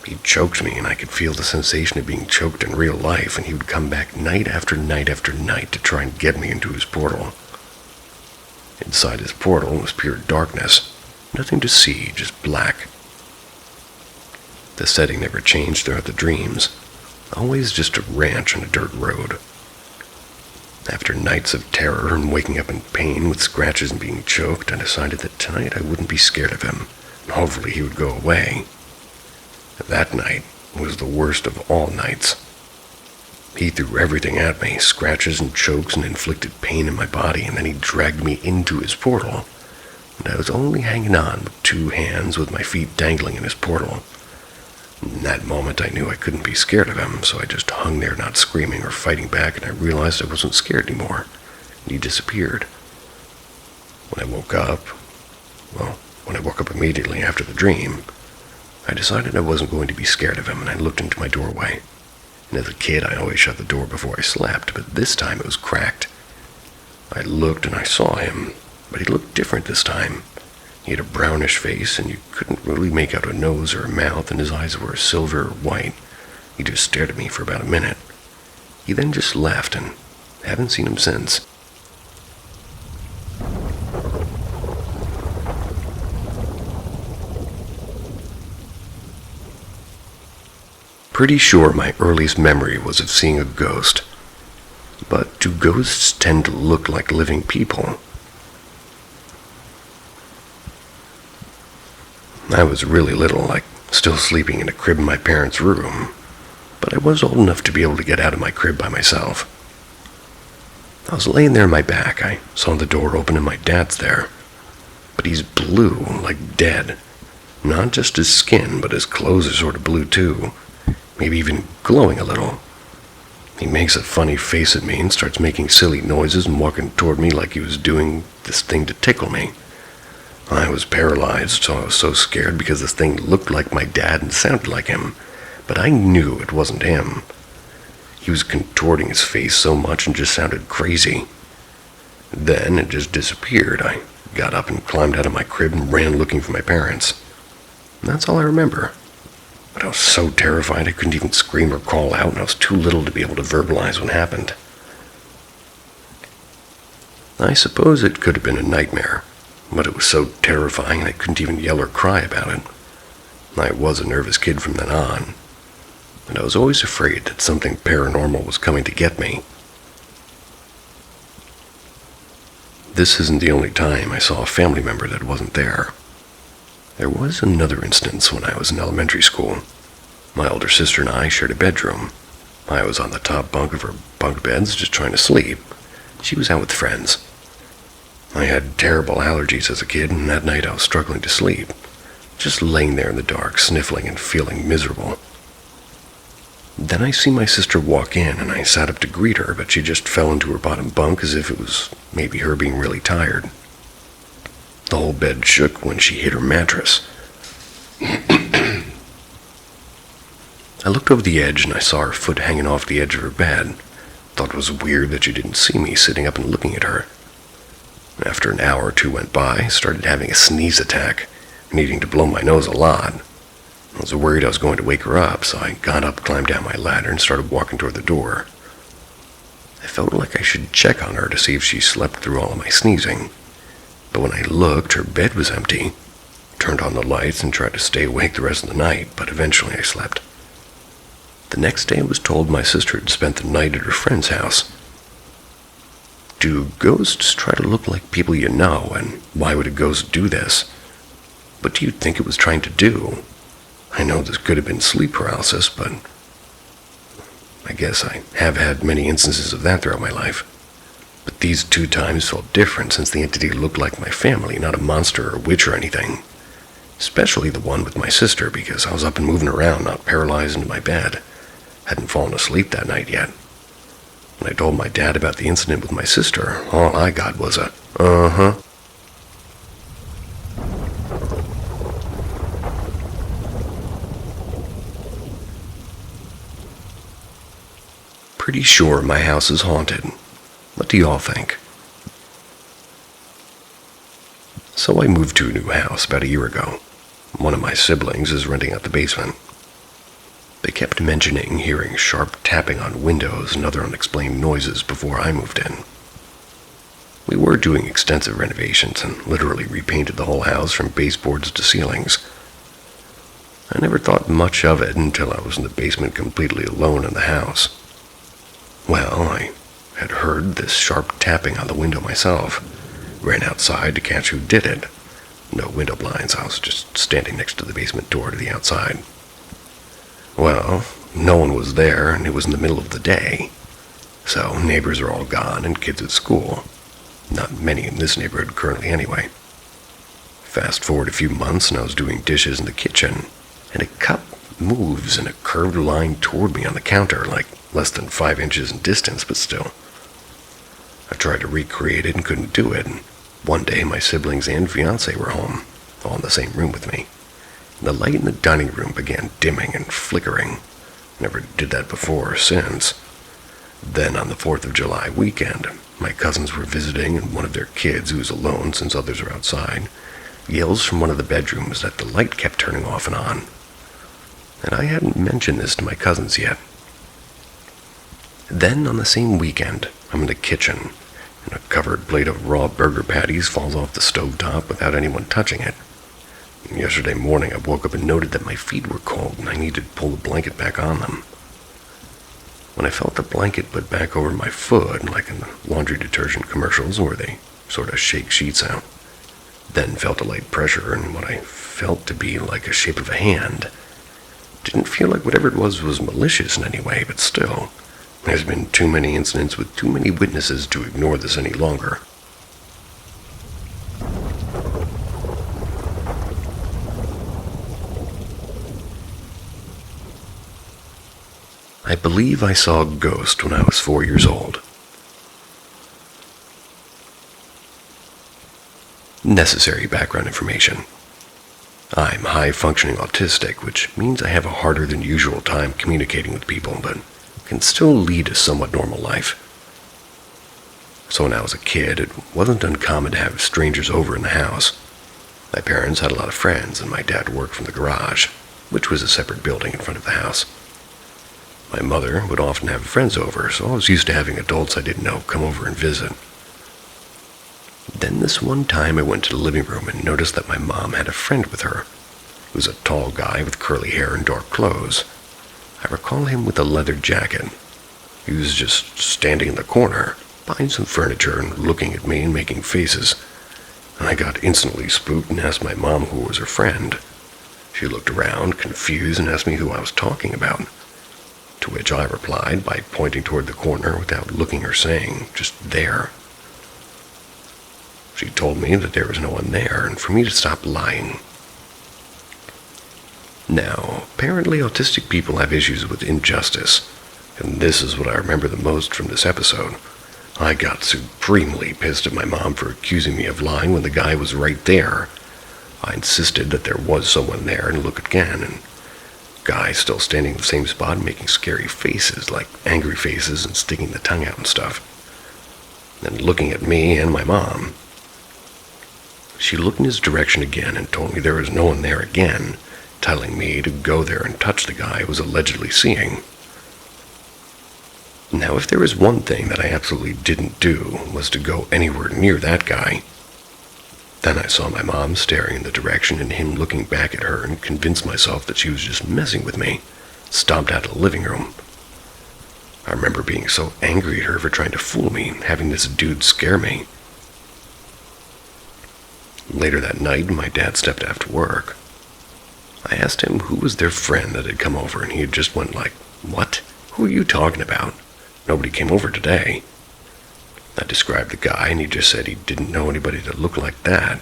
He choked me, and I could feel the sensation of being choked in real life, and he would come back night after night after night to try and get me into his portal. Inside his portal was pure darkness. Nothing to see, just black. The setting never changed throughout the dreams. Always just a ranch on a dirt road. After nights of terror and waking up in pain with scratches and being choked, I decided that tonight I wouldn't be scared of him, and hopefully he would go away. That night was the worst of all nights. He threw everything at me, scratches and chokes, and inflicted pain in my body, and then he dragged me into his portal, and I was only hanging on with 2 hands with my feet dangling in his portal. In that moment, I knew I couldn't be scared of him, so I just hung there not screaming or fighting back, and I realized I wasn't scared anymore, and he disappeared. When I woke up immediately after the dream, I decided I wasn't going to be scared of him, and I looked into my doorway. And as a kid, I always shut the door before I slept, but this time it was cracked. I looked and I saw him, but he looked different this time. He had a brownish face, and you couldn't really make out a nose or a mouth, and his eyes were silver or white. He just stared at me for about a minute. He then just left, and I haven't seen him since. Pretty sure my earliest memory was of seeing a ghost. But do ghosts tend to look like living people? I was really little, like still sleeping in a crib in my parents' room, but I was old enough to be able to get out of my crib by myself. I was laying there on my back. I saw the door open and my dad's there, but he's blue, like dead. Not just his skin, but his clothes are sort of blue too, maybe even glowing a little. He makes a funny face at me and starts making silly noises and walking toward me like he was doing this thing to tickle me. I was paralyzed, so I was so scared because this thing looked like my dad and sounded like him, but I knew it wasn't him. He was contorting his face so much and just sounded crazy. Then it just disappeared. I got up and climbed out of my crib and ran looking for my parents. And that's all I remember. But I was so terrified I couldn't even scream or call out, and I was too little to be able to verbalize what happened. I suppose it could have been a nightmare, but it was so terrifying I couldn't even yell or cry about it. I was a nervous kid from then on, and I was always afraid that something paranormal was coming to get me. This isn't the only time I saw a family member that wasn't there. There was another instance when I was in elementary school. My older sister and I shared a bedroom. I was on the top bunk of her bunk beds just trying to sleep. She was out with friends. I had terrible allergies as a kid, and that night I was struggling to sleep, just laying there in the dark, sniffling and feeling miserable. Then I see my sister walk in, and I sat up to greet her, but she just fell into her bottom bunk as if it was maybe her being really tired. The whole bed shook when she hit her mattress. I looked over the edge, and I saw her foot hanging off the edge of her bed. Thought it was weird that she didn't see me sitting up and looking at her. After an hour or two went by, I started having a sneeze attack, needing to blow my nose a lot. I was worried I was going to wake her up, so I got up, climbed down my ladder, and started walking toward the door. I felt like I should check on her to see if she slept through all of my sneezing. But when I looked, her bed was empty. Turned on the lights and tried to stay awake the rest of the night, but eventually I slept. The next day I was told my sister had spent the night at her friend's house. Do ghosts try to look like people you know, and why would a ghost do this? What do you think it was trying to do? I know this could have been sleep paralysis, but I guess I have had many instances of that throughout my life. But these 2 times felt different since the entity looked like my family, not a monster or witch or anything. Especially the one with my sister, because I was up and moving around, not paralyzed into my bed. Hadn't fallen asleep that night yet. When I told my dad about the incident with my sister, all I got was a, uh-huh. Pretty sure my house is haunted. What do y'all think? So I moved to a new house about a year ago. One of my siblings is renting out the basement. They kept mentioning hearing sharp tapping on windows and other unexplained noises before I moved in. We were doing extensive renovations and literally repainted the whole house from baseboards to ceilings. I never thought much of it until I was in the basement completely alone in the house. Well, I had heard this sharp tapping on the window myself. Ran outside to catch who did it. No window blinds, I was just standing next to the basement door to the outside. Well, no one was there and it was in the middle of the day. So neighbors are all gone and kids at school. Not many in this neighborhood currently anyway. Fast forward a few months and I was doing dishes in the kitchen, and a cup moves in a curved line toward me on the counter, like less than 5 inches in distance, but still. I tried to recreate it and couldn't do it, and one day my siblings and fiancé were home, all in the same room with me. The light in the dining room began dimming and flickering. Never did that before or since. Then on the 4th of July weekend, my cousins were visiting, and one of their kids, who was alone since others were outside, yells from one of the bedrooms that the light kept turning off and on. And I hadn't mentioned this to my cousins yet. Then on the same weekend, I'm in the kitchen, and a covered plate of raw burger patties falls off the stovetop without anyone touching it. And yesterday morning, I woke up and noted that my feet were cold and I needed to pull the blanket back on them. When I felt the blanket put back over my foot, like in the laundry detergent commercials where they sort of shake sheets out, then felt a light pressure in what I felt to be like a shape of a hand. Didn't feel like whatever it was malicious in any way, but still, there's been too many incidents with too many witnesses to ignore this any longer. I believe I saw a ghost when I was 4 years old. Necessary background information. I'm high-functioning autistic, which means I have a harder than usual time communicating with people, but can still lead a somewhat normal life. So when I was a kid, it wasn't uncommon to have strangers over in the house. My parents had a lot of friends, and my dad worked from the garage, which was a separate building in front of the house. My mother would often have friends over, so I was used to having adults I didn't know come over and visit. Then this one time I went to the living room and noticed that my mom had a friend with her. He was a tall guy with curly hair and dark clothes. I recall him with a leather jacket. He was just standing in the corner, behind some furniture and looking at me and making faces. And I got instantly spooked and asked my mom who was her friend. She looked around, confused, and asked me who I was talking about. To which I replied by pointing toward the corner without looking or saying, just there. She told me that there was no one there and for me to stop lying. Now, apparently autistic people have issues with injustice, and this is what I remember the most from this episode. I got supremely pissed at my mom for accusing me of lying when the guy was right there. I insisted that there was someone there and looked again, and guy still standing in the same spot making scary faces, like angry faces and sticking the tongue out and stuff. And looking at me and my mom. She looked in his direction again and told me there was no one there again, telling me to go there and touch the guy I was allegedly seeing. Now, if there was one thing that I absolutely didn't do, was to go anywhere near that guy. Then I saw my mom staring in the direction and him looking back at her and convinced myself that she was just messing with me, stomped out of the living room. I remember being so angry at her for trying to fool me and having this dude scare me. Later that night, my dad stepped after work. I asked him who was their friend that had come over, and he had just went like, "What? Who are you talking about? Nobody came over today." I described the guy, and he just said he didn't know anybody that looked like that.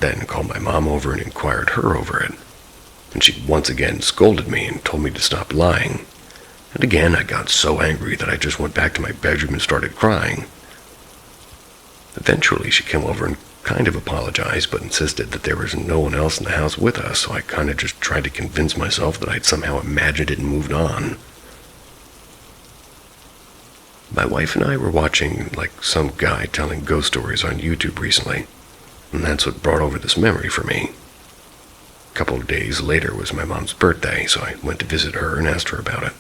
Then called my mom over and inquired her over it. And she once again scolded me and told me to stop lying. And again, I got so angry that I just went back to my bedroom and started crying. Eventually, she came over and kind of apologized, but insisted that there was no one else in the house with us, so I kind of just tried to convince myself that I'd somehow imagined it and moved on. My wife and I were watching, like, some guy telling ghost stories on YouTube recently. and that's what brought over this memory for me. A couple of days later was my mom's birthday, so I went to visit her and asked her about it.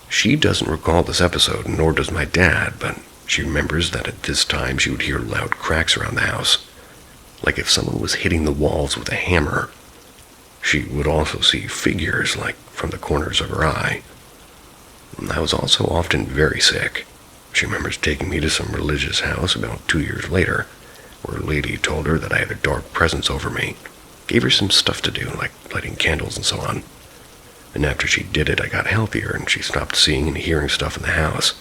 She doesn't recall this episode, nor does my dad, but she remembers that at this time she would hear loud cracks around the house, like if someone was hitting the walls with a hammer. She would also see figures, like from the corners of her eye. I was also often very sick. She remembers taking me to some religious house about 2 years later, where a lady told her that I had a dark presence over me, gave her some stuff to do, like lighting candles and so on. And after she did it, I got healthier, and she stopped seeing and hearing stuff in the house.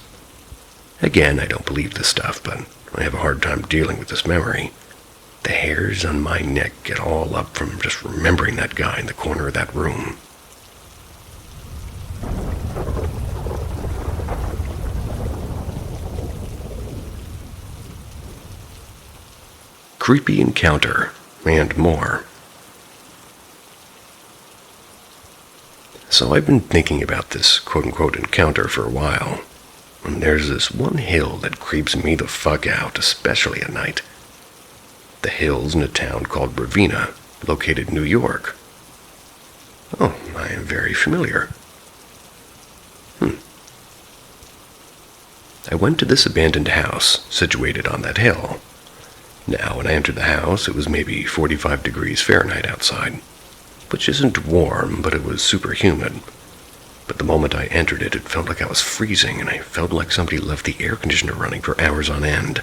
Again, I don't believe this stuff, but I have a hard time dealing with this memory. The hairs on my neck get all up from just remembering that guy in the corner of that room. Creepy encounter, and more. So I've been thinking about this quote-unquote encounter for a while, and there's this one hill that creeps me the fuck out, especially at night. The hill's in a town called Ravenna, located in New York. Oh, I am very familiar. I went to this abandoned house, situated on that hill. Now, when I entered the house, it was maybe 45 degrees Fahrenheit outside, which isn't warm, but it was super humid. But the moment I entered it, it felt like I was freezing, and I felt like somebody left the air conditioner running for hours on end.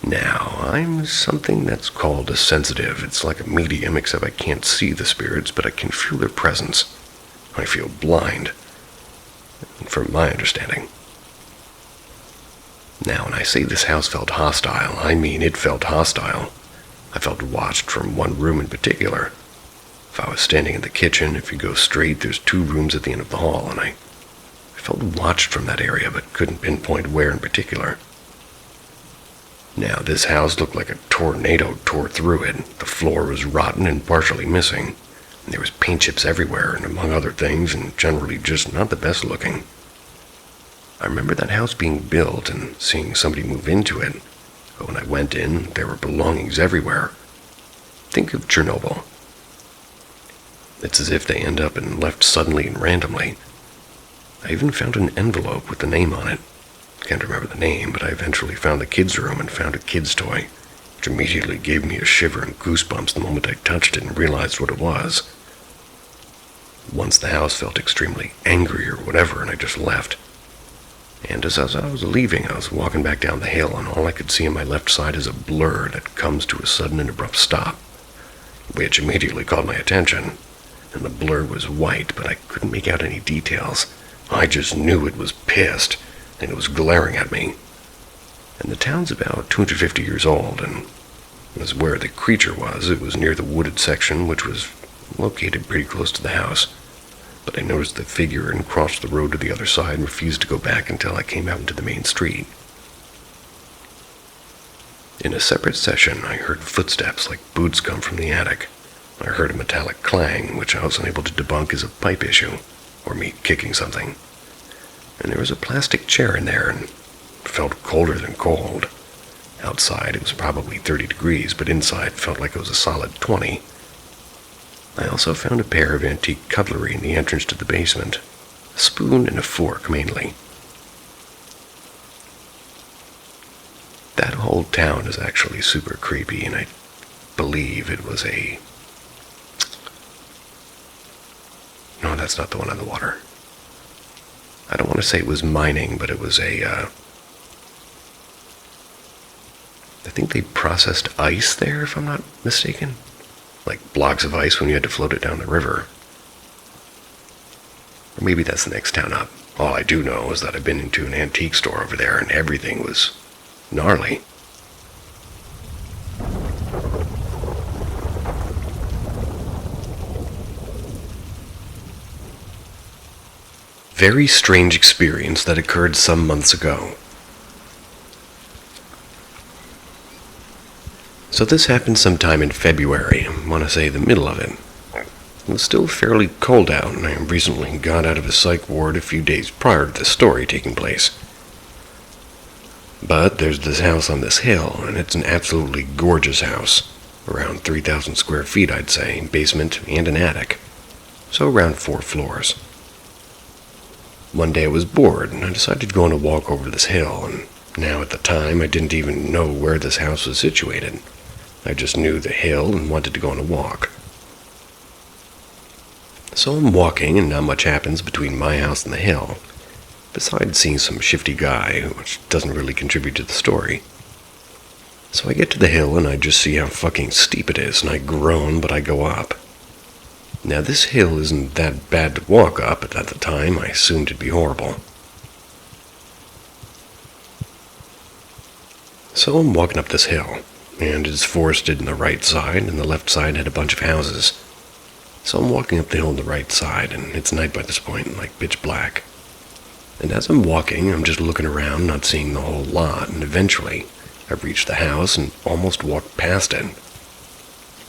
Now, I'm something that's called a sensitive. It's like a medium, except I can't see the spirits, but I can feel their presence. I feel blind, from my understanding. Now, when I say this house felt hostile, I mean it felt hostile. I felt watched from one room in particular. If I was standing in the kitchen, if you go straight, there's 2 rooms at the end of the hall, and I felt watched from that area, but couldn't pinpoint where in particular. Now, this house looked like a tornado tore through it. The floor was rotten and partially missing. And there was paint chips everywhere, and among other things, and generally just not the best looking. I remember that house being built and seeing somebody move into it, but when I went in, there were belongings everywhere. Think of Chernobyl. It's as if they end up and left suddenly and randomly. I even found an envelope with the name on it. Can't remember the name, but I eventually found the kids' room and found a kid's toy, which immediately gave me a shiver and goosebumps the moment I touched it and realized what it was. Once the house felt extremely angry or whatever, and I just left. And as I was leaving, I was walking back down the hill, and all I could see on my left side is a blur that comes to a sudden and abrupt stop, which immediately caught my attention. And the blur was white, but I couldn't make out any details. I just knew it was pissed, and it was glaring at me. And the town's about 250 years old, and as where the creature was, it was near the wooded section, which was located pretty close to the house. But I noticed the figure and crossed the road to the other side and refused to go back until I came out into the main street. In a separate session, I heard footsteps like boots come from the attic. I heard a metallic clang, which I was unable to debunk as a pipe issue, or me kicking something. And there was a plastic chair in there, and it felt colder than cold. Outside, it was probably 30 degrees, but inside felt like it was a solid 20. I also found a pair of antique cutlery in the entrance to the basement. A spoon and a fork, mainly. That whole town is actually super creepy, and I believe it was a... No, that's not the one on the water. I don't want to say it was mining, but it was a... I think they processed ice there, if I'm not mistaken. Like blocks of ice when you had to float it down the river. Or maybe that's the next town up. All I do know is that I've been into an antique store over there and everything was gnarly. Very strange experience that occurred some months ago. So this happened sometime in February, I want to say the middle of it. It was still fairly cold out, and I recently got out of a psych ward a few days prior to this story taking place. But there's this house on this hill, and it's an absolutely gorgeous house. Around 3,000 square feet, I'd say, basement and an attic. So around 4 floors. One day I was bored, and I decided to go on a walk over this hill, and now at the time I didn't even know where this house was situated. I just knew the hill and wanted to go on a walk. So I'm walking, and not much happens between my house and the hill, besides seeing some shifty guy, which doesn't really contribute to the story. So I get to the hill, and I just see how fucking steep it is, and I groan, but I go up. Now this hill isn't that bad to walk up, but at the time I assumed it'd be horrible. So I'm walking up this hill, and it's forested on the right side, and the left side had a bunch of houses. So I'm walking up the hill on the right side, and it's night by this point, like pitch black. And as I'm walking, I'm just looking around, not seeing the whole lot, and eventually I reached the house and almost walked past it.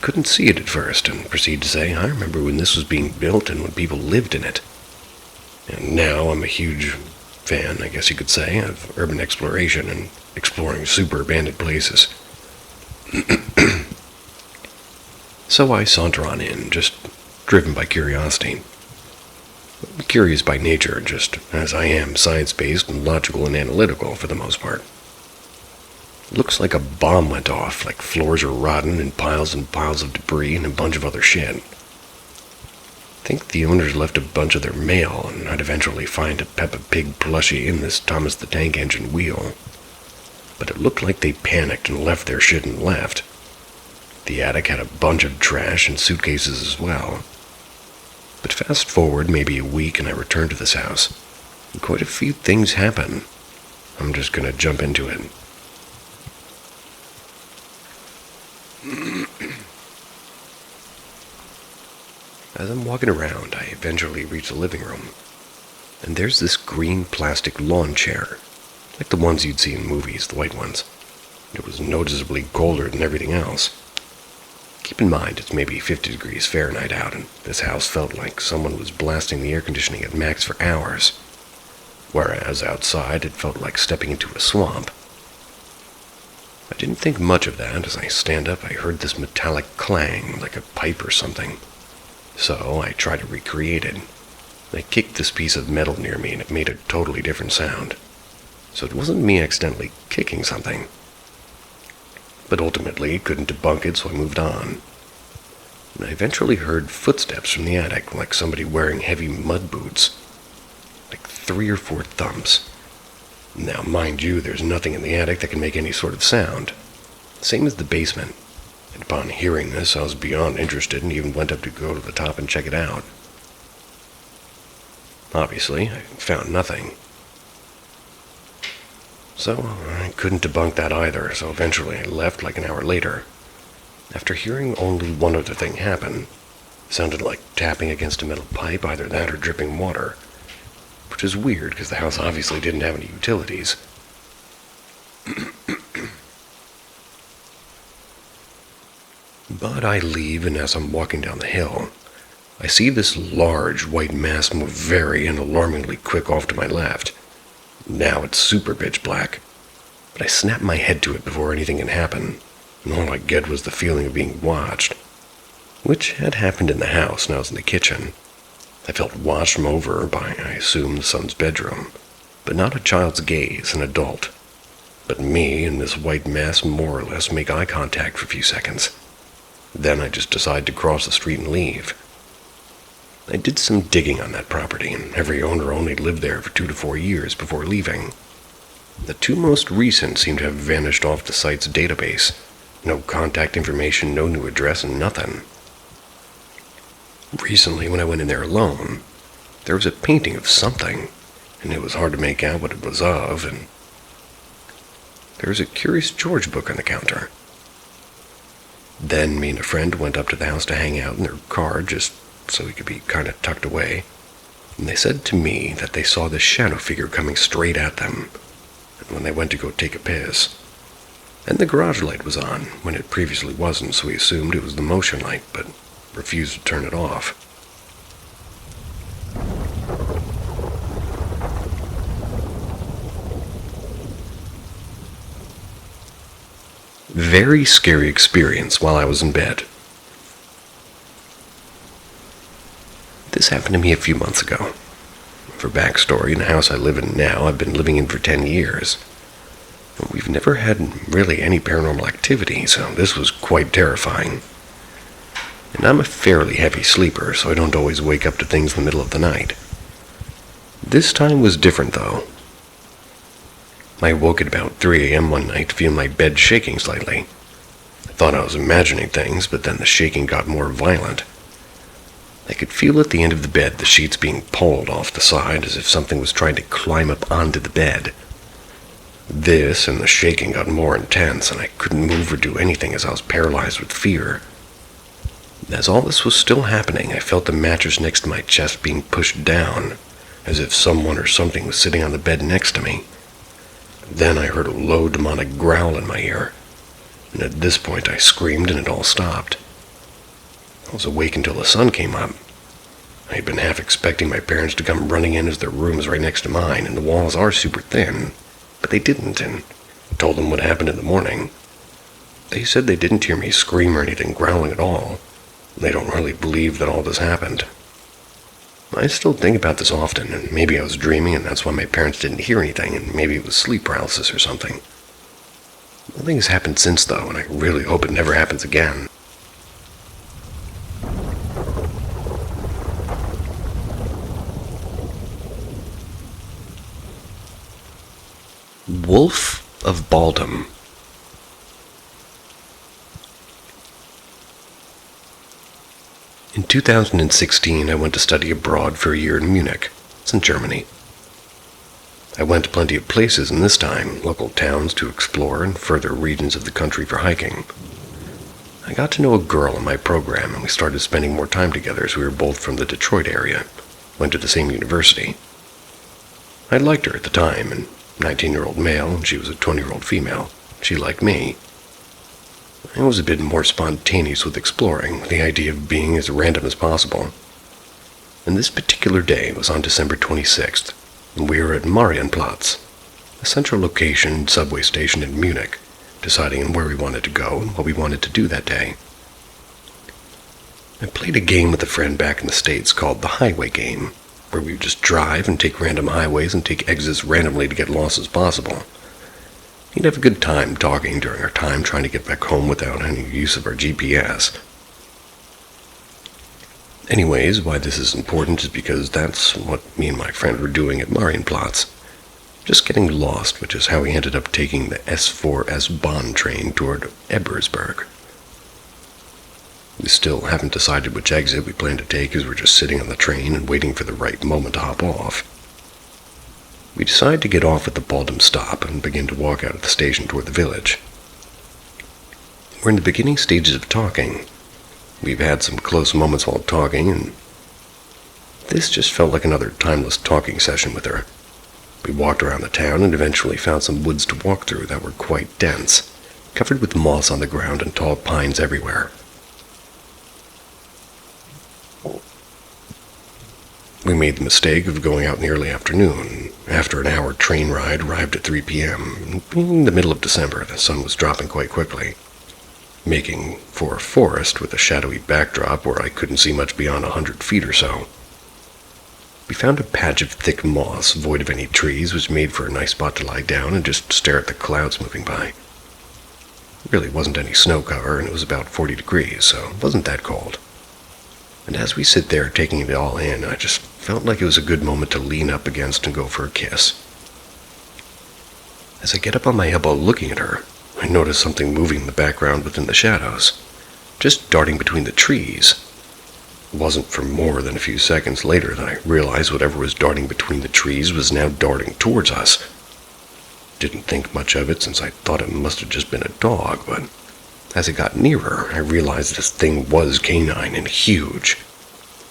Couldn't see it at first, and proceeded to say, I remember when this was being built and when people lived in it. And now I'm a huge fan, I guess you could say, of urban exploration and exploring super abandoned places. So I saunter on in, just driven by curiosity. Curious by nature, just as I am science-based and logical and analytical for the most part. Looks like a bomb went off, like floors are rotten and piles of debris and a bunch of other shit. Think the owners left a bunch of their mail, and I'd eventually find a Peppa Pig plushie in this Thomas the Tank Engine wheel. But it looked like they panicked and left their shit and left. The attic had a bunch of trash and suitcases as well. But fast forward maybe a week and I return to this house, and quite a few things happen. I'm just gonna jump into it. As I'm walking around, I eventually reach the living room, and there's this green plastic lawn chair, like the ones you'd see in movies, the white ones. It was noticeably colder than everything else. Keep in mind, it's maybe 50 degrees Fahrenheit out, and this house felt like someone was blasting the air conditioning at max for hours, whereas outside it felt like stepping into a swamp. I didn't think much of that. As I stand up, I heard this metallic clang, like a pipe or something. So I tried to recreate it. I kicked this piece of metal near me, and it made a totally different sound. So it wasn't me accidentally kicking something. But ultimately, couldn't debunk it, so I moved on. And I eventually heard footsteps from the attic, like somebody wearing heavy mud boots. Like 3 or 4 thumps. Now, mind you, there's nothing in the attic that can make any sort of sound. Same as the basement. And upon hearing this, I was beyond interested and even went up to go to the top and check it out. Obviously, I found nothing. So, I couldn't debunk that either, so eventually I left like an hour later. After hearing only one other thing happen, it sounded like tapping against a metal pipe, either that or dripping water. Which is weird, because the house obviously didn't have any utilities. But I leave, and as I'm walking down the hill, I see this large white mass move very and alarmingly quick off to my left. Now it's super pitch black, but I snap my head to it before anything can happen, and all I get was the feeling of being watched, which had happened in the house, and I was in the kitchen. I felt watched from over by, I assume, the son's bedroom, but not a child's gaze, an adult. But me and this white mass more or less make eye contact for a few seconds. Then I just decide to cross the street and leave. I did some digging on that property, and every owner only lived there for 2 to 4 years before leaving. The 2 most recent seem to have vanished off the site's database. No contact information, no new address, and nothing. Recently, when I went in there alone, there was a painting of something, and it was hard to make out what it was of, and there was a Curious George book on the counter. Then me and a friend went up to the house to hang out in their car, just so we could be kind of tucked away, and they said to me that they saw this shadow figure coming straight at them when they went to go take a piss. And the garage light was on, when it previously wasn't, so we assumed it was the motion light, but refused to turn it off. very scary experience while I was in bed. This happened to me a few months ago. For backstory, in the house I live in now, I've been living in for 10 years. We've never had really any paranormal activity, so this was quite terrifying. And I'm a fairly heavy sleeper, so I don't always wake up to things in the middle of the night. This time was different, though. I woke at about 3 a.m. one night to feel my bed shaking slightly. I thought I was imagining things, but then the shaking got more violent. I could feel at the end of the bed the sheets being pulled off the side as if something was trying to climb up onto the bed. This and the shaking got more intense, and I couldn't move or do anything as I was paralyzed with fear. As all this was still happening, I felt the mattress next to my chest being pushed down, as if someone or something was sitting on the bed next to me. Then I heard a low demonic growl in my ear, and at this point I screamed and it all stopped. I was awake until the sun came up. I had been half expecting my parents to come running in as their room was right next to mine, and the walls are super thin, but they didn't, and I told them what happened in the morning. They said they didn't hear me scream or anything growling at all. They don't really believe that all this happened. I still think about this often, and maybe I was dreaming and that's why my parents didn't hear anything, and maybe it was sleep paralysis or something. Nothing has happened since, though, and I really hope it never happens again. Wolf of Baldham. In 2016, I went to study abroad for a year in Munich. It's in Germany. I went to plenty of places in this time, local towns to explore and further regions of the country for hiking. I got to know a girl in my program, and we started spending more time together as we were both from the Detroit area, went to the same university. I liked her at the time, and 19-year-old male, and she was a 20-year-old female. She liked me. I was a bit more spontaneous with exploring, the idea of being as random as possible. And this particular day was on December 26th, and we were at Marienplatz, a central location subway station in Munich, deciding on where we wanted to go and what we wanted to do that day. I played a game with a friend back in the States called the Highway Game, where we would just drive and take random highways and take exits randomly to get lost as possible. He'd have a good time talking during our time trying to get back home without any use of our GPS. Anyways, why this is important is because that's what me and my friend were doing at Marienplatz. Just getting lost, which is how we ended up taking the S4 Bahn train toward Ebersberg. We still haven't decided which exit we plan to take as we're just sitting on the train and waiting for the right moment to hop off. We decide to get off at the Baldham stop and begin to walk out of the station toward the village. We're in the beginning stages of talking. We've had some close moments while talking, and this just felt like another timeless talking session with her. We walked around the town and eventually found some woods to walk through that were quite dense, covered with moss on the ground and tall pines everywhere. We made the mistake of going out in the early afternoon. After an hour train ride, arrived at 3 p.m. In the middle of December, the sun was dropping quite quickly, making for a forest with a shadowy backdrop where I couldn't see much beyond 100 feet or so. We found a patch of thick moss, void of any trees, which made for a nice spot to lie down and just stare at the clouds moving by. There really wasn't any snow cover, and it was about 40 degrees, so it wasn't that cold. And as we sit there taking it all in, I just felt like it was a good moment to lean up against and go for a kiss. As I get up on my elbow looking at her, I notice something moving in the background within the shadows, just darting between the trees. It wasn't for more than a few seconds later that I realized whatever was darting between the trees was now darting towards us. Didn't think much of it since I thought it must have just been a dog, but as it got nearer, I realized this thing was canine and huge.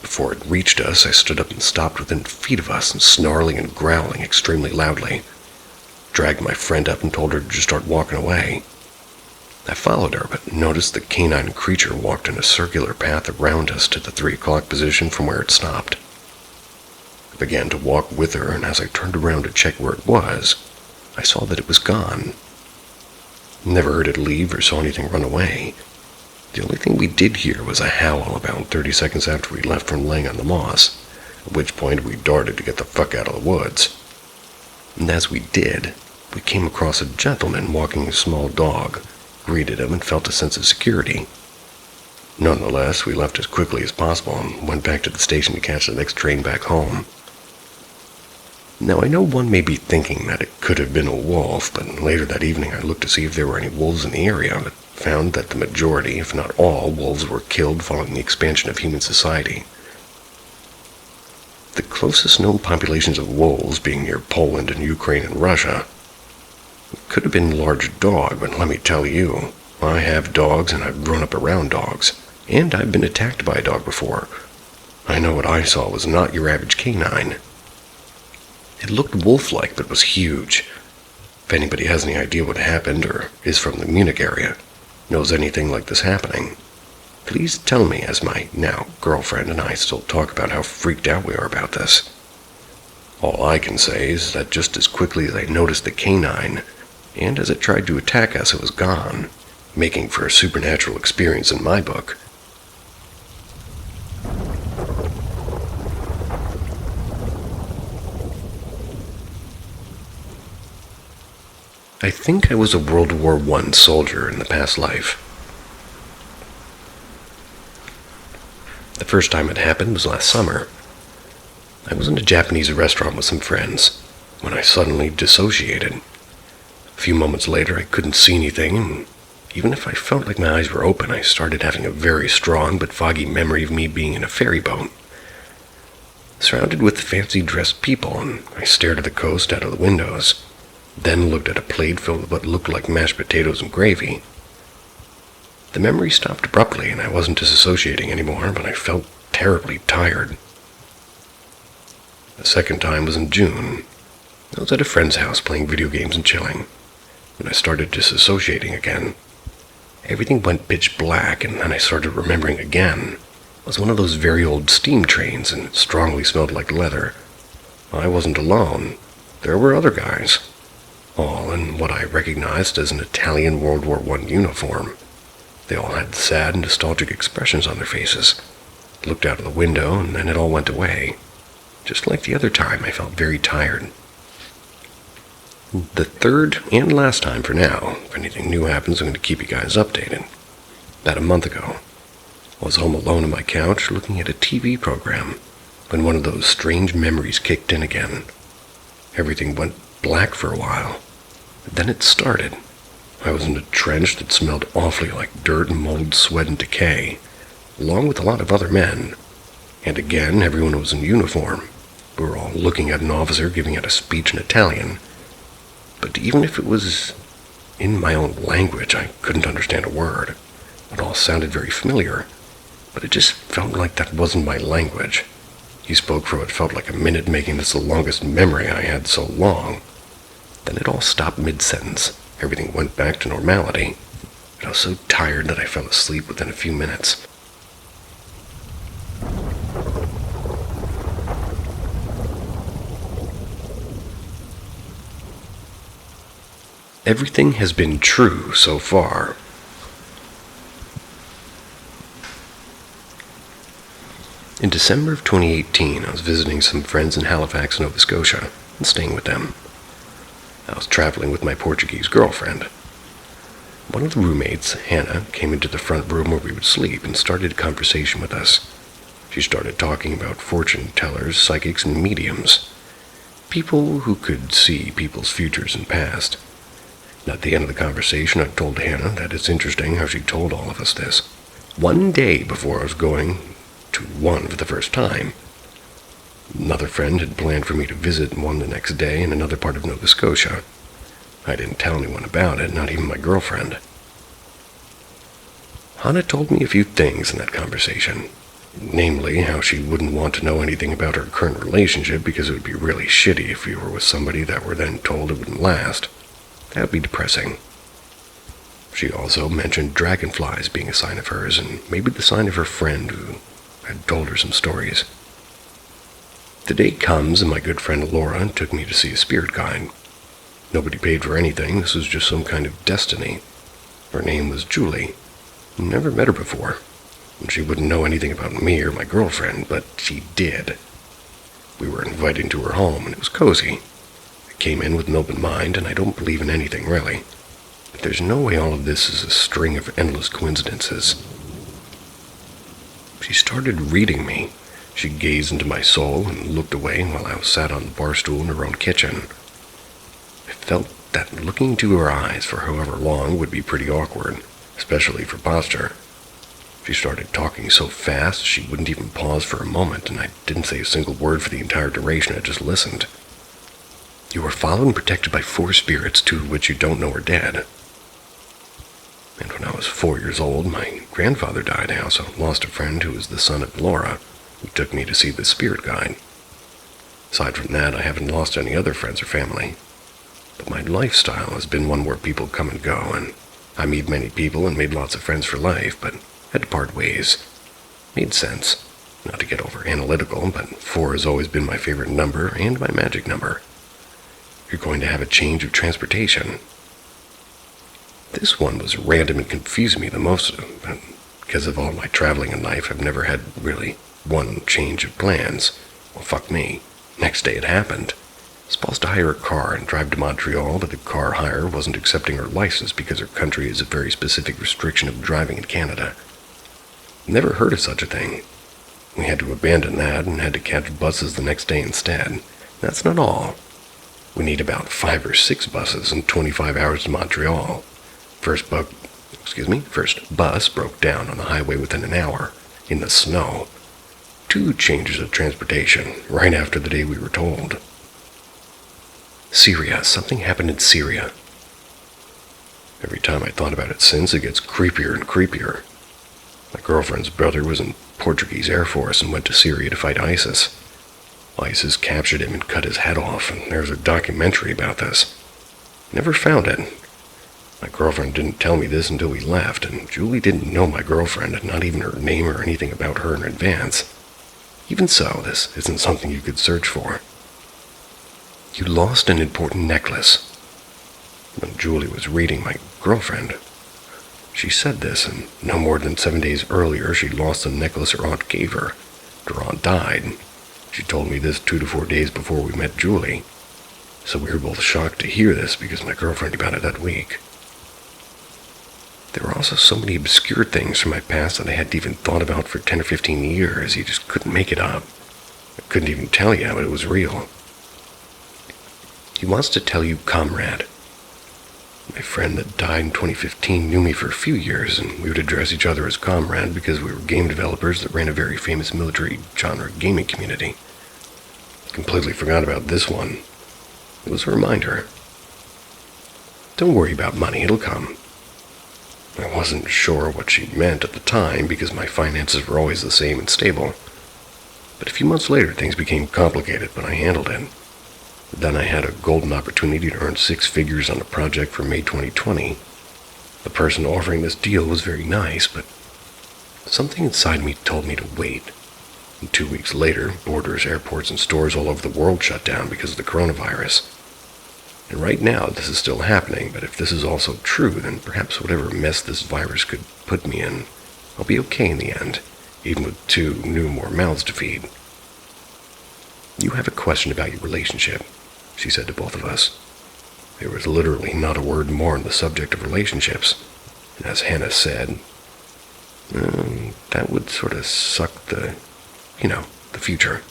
Before it reached us, I stood up and stopped within feet of us and snarling and growling extremely loudly. Dragged my friend up and told her to just start walking away. I followed her, but noticed the canine creature walked in a circular path around us to the 3 o'clock position from where it stopped. I began to walk with her, and as I turned around to check where it was, I saw that it was gone. Never heard it leave or saw anything run away. The only thing we did hear was a howl about 30 seconds after we left from laying on the moss, at which point we darted to get the fuck out of the woods. And as we did, we came across a gentleman walking a small dog, greeted him and felt a sense of security. Nonetheless, we left as quickly as possible and went back to the station to catch the next train back home. Now, I know one may be thinking that it could have been a wolf, but later that evening I looked to see if there were any wolves in the area, but found that the majority, if not all, wolves were killed following the expansion of human society. The closest known populations of wolves being near Poland and Ukraine and Russia. It could have been a large dog, but let me tell you, I have dogs and I've grown up around dogs, and I've been attacked by a dog before. I know what I saw was not your average canine. It looked wolf-like, but was huge. If anybody has any idea what happened, or is from the Munich area, knows anything like this happening, please tell me, as my now girlfriend and I still talk about how freaked out we are about this. All I can say is that just as quickly as I noticed the canine, and as it tried to attack us, it was gone, making for a supernatural experience in my book. I think I was a World War I soldier in the past life. The first time it happened was last summer. I was in a Japanese restaurant with some friends when I suddenly dissociated. A few moments later, I couldn't see anything, and even if I felt like my eyes were open, I started having a very strong but foggy memory of me being in a ferry boat, surrounded with fancy-dressed people, and I stared at the coast out of the windows, then looked at a plate filled with what looked like mashed potatoes and gravy. The memory stopped abruptly, and I wasn't disassociating anymore, but I felt terribly tired. The second time was in June. I was at a friend's house playing video games and chilling, when I started disassociating again. Everything went pitch black, and then I started remembering again. It was one of those very old steam trains, and it strongly smelled like leather. I wasn't alone. There were other guys, all in what I recognized as an Italian World War I uniform. They all had sad and nostalgic expressions on their faces. Looked out of the window, and then it all went away. Just like the other time, I felt very tired. The third and last time for now. If anything new happens, I'm going to keep you guys updated. About a month ago, I was home alone on my couch looking at a TV program when one of those strange memories kicked in again. Everything went black for a while. Then it started. I was in a trench that smelled awfully like dirt, mold, sweat, and decay, along with a lot of other men. And again, everyone was in uniform. We were all looking at an officer giving out a speech in Italian. But even if it was in my own language, I couldn't understand a word. It all sounded very familiar, but it just felt like that wasn't my language. He spoke for what felt like a minute, making this the longest memory I had so long. Then it all stopped mid-sentence. Everything went back to normality. But I was so tired that I fell asleep within a few minutes. Everything has been true so far. In December of 2018, I was visiting some friends in Halifax, Nova Scotia, and staying with them. I was traveling with my Portuguese girlfriend. One of the roommates, Hannah, came into the front room where we would sleep and started a conversation with us. She started talking about fortune tellers, psychics, and mediums. People who could see people's futures and past. And at the end of the conversation, I told Hannah that it's interesting how she told all of us this one day before I was going to one for the first time. Another friend had planned for me to visit one the next day in another part of Nova Scotia. I didn't tell anyone about it, not even my girlfriend. Hannah told me a few things in that conversation, namely how she wouldn't want to know anything about her current relationship because it would be really shitty if we were with somebody that were then told it wouldn't last. That would be depressing. She also mentioned dragonflies being a sign of hers, and maybe the sign of her friend who had told her some stories. The day comes, and my good friend Laura took me to see a spirit guide. Nobody paid for anything. This was just some kind of destiny. Her name was Julie. Never met her before. And she wouldn't know anything about me or my girlfriend, but she did. We were invited into her home, and it was cozy. I came in with an open mind, and I don't believe in anything, really. But there's no way all of this is a string of endless coincidences. She started reading me. She gazed into my soul and looked away while I sat on the bar stool in her own kitchen. I felt that looking into her eyes for however long would be pretty awkward, especially for posture. She started talking so fast she wouldn't even pause for a moment, and I didn't say a single word for the entire duration. I just listened. You are followed and protected by 4 spirits, 2 of which you don't know are dead. And when I was 4 years old, my grandfather died. I also lost a friend who was the son of Laura, who took me to see the spirit guide. Aside from that, I haven't lost any other friends or family. But my lifestyle has been one where people come and go, and I meet many people and made lots of friends for life, but had to part ways. Made sense. Not to get over analytical, but 4 has always been my favorite number and my magic number. You're going to have a change of transportation. This one was random and confused me the most, but because of all my traveling in life, I've never had really one change of plans. Well, fuck me. Next day it happened. I was supposed to hire a car and drive to Montreal, but the car hire wasn't accepting her license because her country has a very specific restriction of driving in Canada. Never heard of such a thing. We had to abandon that and had to catch buses the next day instead. That's not all. We need about 5 or 6 buses and 25 hours to Montreal. First bus broke down on the highway within an hour, in the snow. 2 changes of transportation, right after the day we were told. Syria. Something happened in Syria. Every time I thought about it since, it gets creepier and creepier. My girlfriend's brother was in Portuguese Air Force and went to Syria to fight ISIS. ISIS captured him and cut his head off, and there's a documentary about this. Never found it. My girlfriend didn't tell me this until we left, and Julie didn't know my girlfriend, not even her name or anything about her in advance. Even so, this isn't something you could search for. You lost an important necklace. When Julie was reading my girlfriend, she said this, and no more than 7 days earlier she'd lost the necklace her aunt gave her. Her aunt died. She told me this 2 to 4 days before we met Julie. So we were both shocked to hear this because my girlfriend got it that week. There were also so many obscure things from my past that I hadn't even thought about for 10 or 15 years. You just couldn't make it up. I couldn't even tell you, but it was real. He wants to tell you, comrade. My friend that died in 2015 knew me for a few years, and we would address each other as comrade because we were game developers that ran a very famous military genre gaming community. Completely forgot about this one. It was a reminder. Don't worry about money, it'll come. I wasn't sure what she meant at the time because my finances were always the same and stable. But a few months later, things became complicated, but I handled it. Then I had a golden opportunity to earn 6 figures on a project for May 2020. The person offering this deal was very nice, but something inside me told me to wait. And 2 weeks later, borders, airports, and stores all over the world shut down because of the coronavirus. And right now, this is still happening, but if this is also true, then perhaps whatever mess this virus could put me in, I'll be okay in the end, even with 2 new more mouths to feed. You have a question about your relationship, she said to both of us. There was literally not a word more on the subject of relationships. And as Hannah said, that would sort of suck the future.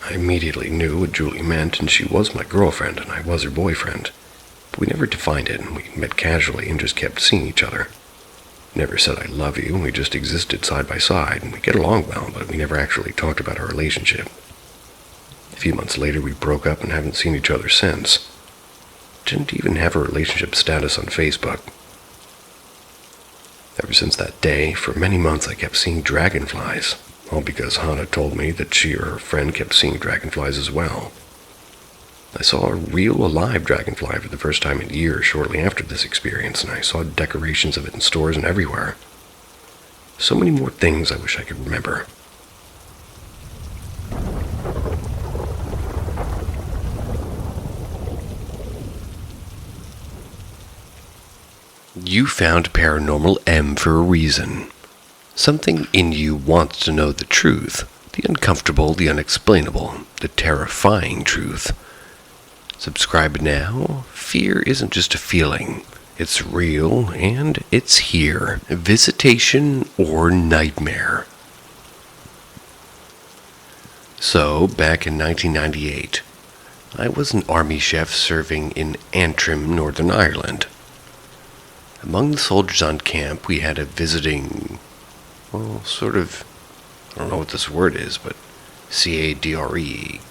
I immediately knew what Julie meant, and she was my girlfriend, and I was her boyfriend. But we never defined it, and we met casually and just kept seeing each other. Never said I love you, we just existed side by side, and we get along well, but we never actually talked about our relationship. A few months later, we broke up and haven't seen each other since. Didn't even have a relationship status on Facebook. Ever since that day, for many months I kept seeing dragonflies, all because Hannah told me that she or her friend kept seeing dragonflies as well. I saw a real, alive dragonfly for the first time in years shortly after this experience, and I saw decorations of it in stores and everywhere. So many more things I wish I could remember. You found Paranormal M for a reason. Something in you wants to know the truth, the uncomfortable, the unexplainable, the terrifying truth. Subscribe now. Fear isn't just a feeling. It's real, and it's here. Visitation or nightmare. So, back in 1998, I was an army chef serving in Antrim, Northern Ireland. Among the soldiers on camp, we had a visiting, I don't know what this word is, but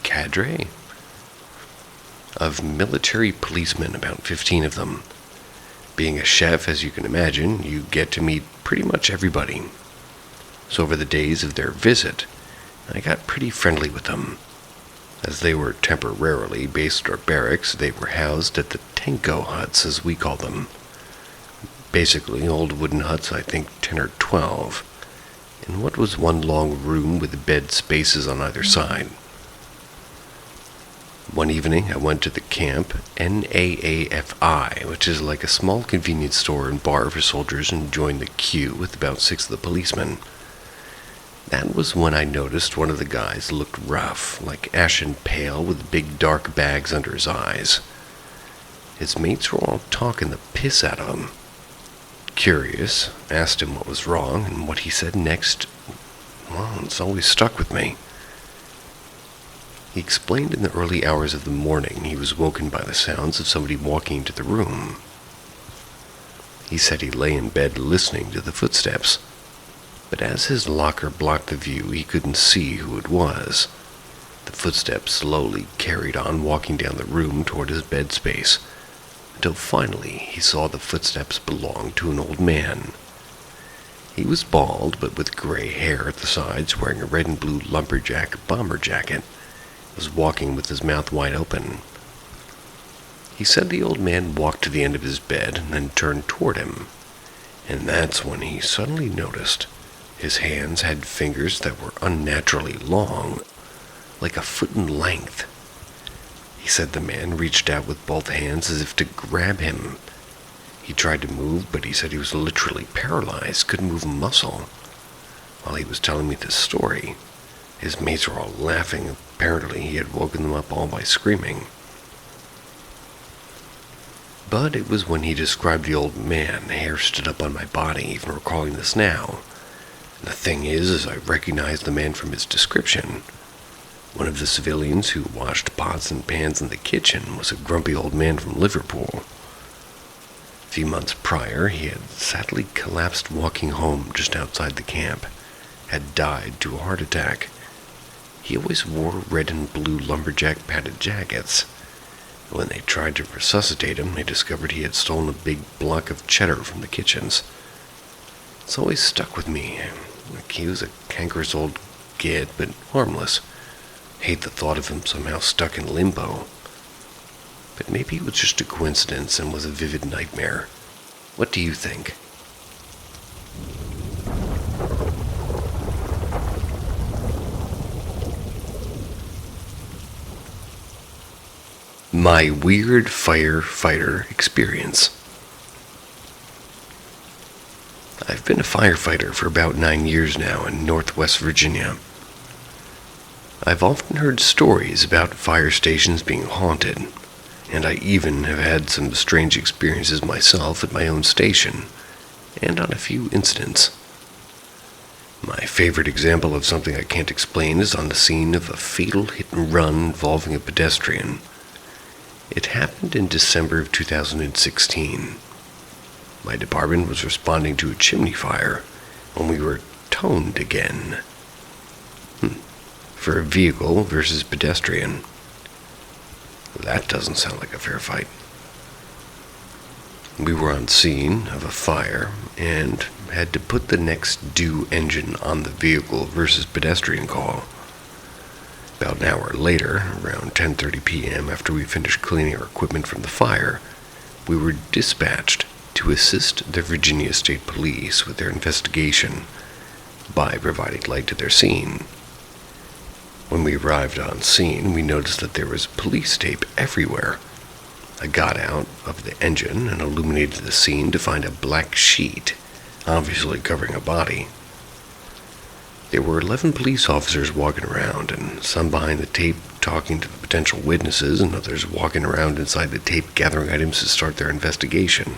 cadre of military policemen, about 15 of them. Being a chef, as you can imagine, you get to meet pretty much everybody. So over the days of their visit, I got pretty friendly with them. As they were temporarily based at our barracks, they were housed at the Tenko huts, as we call them. Basically, old wooden huts, I think 10 or 12, in what was one long room with bed spaces on either side. One evening, I went to the camp NAAFI, which is like a small convenience store and bar for soldiers, and joined the queue with about 6 of the policemen. That was when I noticed one of the guys looked rough, like ashen pale, with big dark bags under his eyes. His mates were all talking the piss out of him. Curious, asked him what was wrong, and what he said next, well, it's always stuck with me. He explained in the early hours of the morning he was woken by the sounds of somebody walking into the room. He said he lay in bed listening to the footsteps, but as his locker blocked the view, he couldn't see who it was. The footsteps slowly carried on, walking down the room toward his bed space, until finally he saw the footsteps belonged to an old man. He was bald, but with gray hair at the sides, wearing a red and blue lumberjack bomber jacket, was walking with his mouth wide open. He said the old man walked to the end of his bed and then turned toward him, and that's when he suddenly noticed his hands had fingers that were unnaturally long, like a foot in length. He said the man reached out with both hands as if to grab him. He tried to move, but he said he was literally paralyzed, couldn't move a muscle. While he was telling me this story, his mates were all laughing. Apparently he had woken them up all by screaming. But it was when he described the old man, the hair stood up on my body, even recalling this now. And the thing is, I recognized the man from his description. One of the civilians who washed pots and pans in the kitchen was a grumpy old man from Liverpool. A few months prior, he had sadly collapsed walking home just outside the camp, had died to a heart attack. He always wore red and blue lumberjack padded jackets. When they tried to resuscitate him, they discovered he had stolen a big block of cheddar from the kitchens. It's always stuck with me. Like he was a cankerous old git, but harmless. Hate the thought of him somehow stuck in limbo. But maybe it was just a coincidence and was a vivid nightmare. What do you think? My weird firefighter experience. I've been a firefighter for about 9 years now in Northwest Virginia. I've often heard stories about fire stations being haunted, and I even have had some strange experiences myself at my own station, and on a few incidents. My favorite example of something I can't explain is on the scene of a fatal hit-and-run involving a pedestrian. It happened in December of 2016. My department was responding to a chimney fire when we were toned again. For a vehicle versus pedestrian. That doesn't sound like a fair fight. We were on scene of a fire and had to put the next due engine on the vehicle versus pedestrian call. About an hour later, around 10:30 p.m., after we finished cleaning our equipment from the fire, we were dispatched to assist the Virginia State Police with their investigation by providing light to their scene. When we arrived on scene, we noticed that there was police tape everywhere. I got out of the engine and illuminated the scene to find a black sheet, obviously covering a body. There were 11 police officers walking around, and some behind the tape talking to the potential witnesses, and others walking around inside the tape gathering items to start their investigation.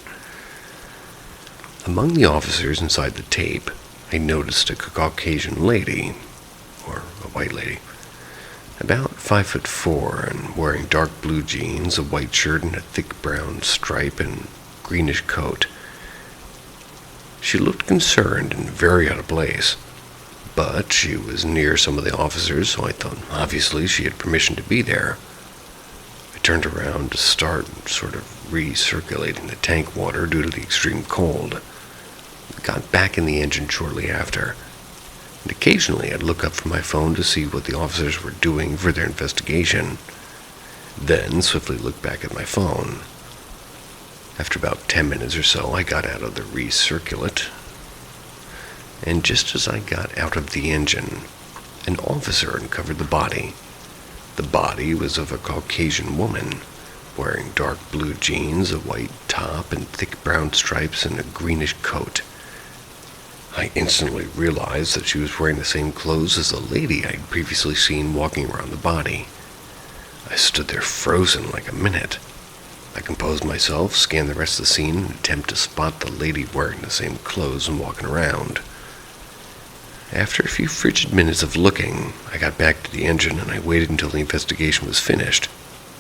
Among the officers inside the tape, I noticed a Caucasian lady, or a white lady, about 5'4" and wearing dark blue jeans, a white shirt, and a thick brown stripe and greenish coat. She looked concerned and very out of place, but she was near some of the officers, so I thought obviously she had permission to be there. I turned around to start sort of recirculating the tank water due to the extreme cold. I got back in the engine shortly after, and occasionally I'd look up from my phone to see what the officers were doing for their investigation, then swiftly look back at my phone. After about 10 minutes or so, I got out of the recirculate, and just as I got out of the engine, an officer uncovered the body. The body was of a Caucasian woman, wearing dark blue jeans, a white top, and thick brown stripes, and a greenish coat. I instantly realized that she was wearing the same clothes as the lady I'd previously seen walking around the body. I stood there frozen like a minute. I composed myself, scanned the rest of the scene, and attempted to spot the lady wearing the same clothes and walking around. After a few frigid minutes of looking, I got back to the engine and I waited until the investigation was finished.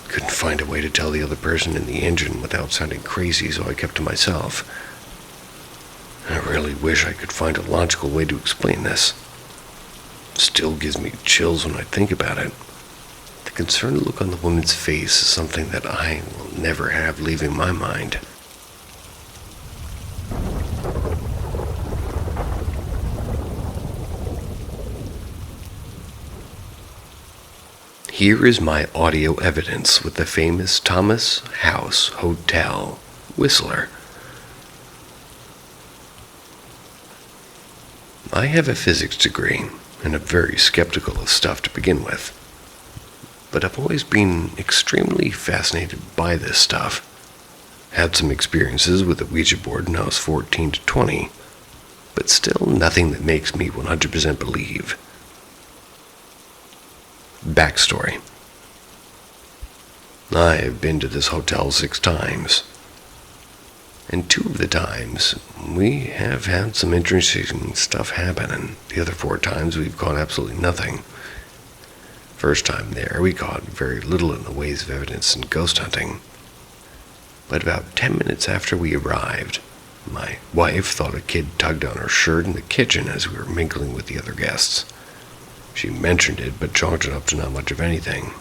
Couldn't find a way to tell the other person in the engine without sounding crazy, so I kept to myself. I really wish I could find a logical way to explain this. Still gives me chills when I think about it. The concerned look on the woman's face is something that I will never have leaving my mind. Here is my audio evidence with the famous Thomas House Hotel Whistler. I have a physics degree, and I'm very skeptical of stuff to begin with. But I've always been extremely fascinated by this stuff. Had some experiences with a Ouija board when I was 14 to 20, but still nothing that makes me 100% believe. Backstory. I have been to this hotel 6 times. And 2 of the times, we have had some interesting stuff happen, and the other 4 times we've caught absolutely nothing. First time there, we caught very little in the ways of evidence and ghost hunting. But about 10 minutes after we arrived, my wife thought a kid tugged on her shirt in the kitchen as we were mingling with the other guests. She mentioned it, but chalked it up to not much of anything.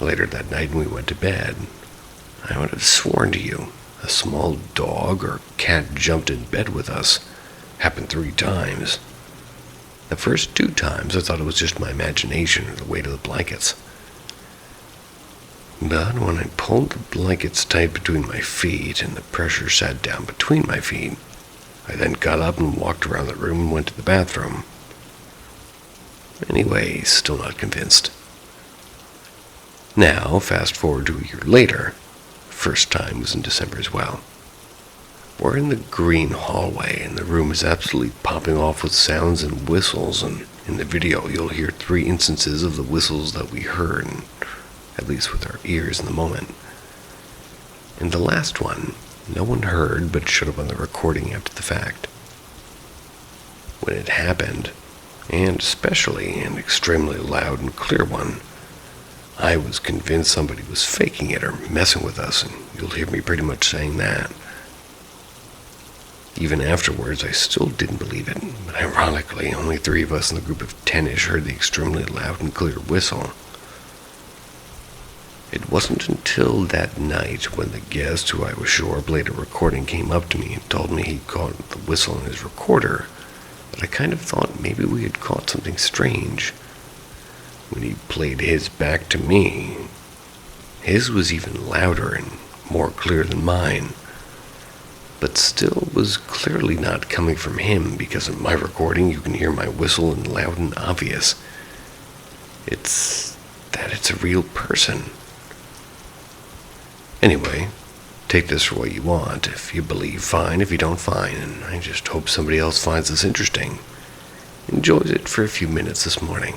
Later that night when we went to bed, I would have sworn to you, a small dog or cat jumped in bed with us. Happened 3 times. The first 2 times I thought it was just my imagination or the weight of the blankets. But when I pulled the blankets tight between my feet and the pressure sat down between my feet, I then got up and walked around the room and went to the bathroom. Anyway, still not convinced. Now, fast forward to a year later. First time was in December as well. We're in the green hallway, and the room is absolutely popping off with sounds and whistles, and in the video you'll hear 3 instances of the whistles that we heard, and at least with our ears in the moment. In the last one, no one heard but showed up on the recording after the fact. When it happened, and especially an extremely loud and clear one, I was convinced somebody was faking it or messing with us, and you'll hear me pretty much saying that. Even afterwards, I still didn't believe it, but ironically, only 3 of us in the group of 10-ish heard the extremely loud and clear whistle. It wasn't until that night when the guest, who I was sure played a recording, came up to me and told me he caught the whistle in his recorder, that I kind of thought maybe we had caught something strange. When he played his back to me, his was even louder and more clear than mine, but still was clearly not coming from him, because in my recording you can hear my whistle and loud and obvious. It's a real person. Anyway, take this for what you want. If you believe, fine. If you don't, fine. And I just hope somebody else finds this interesting. Enjoys it for a few minutes this morning.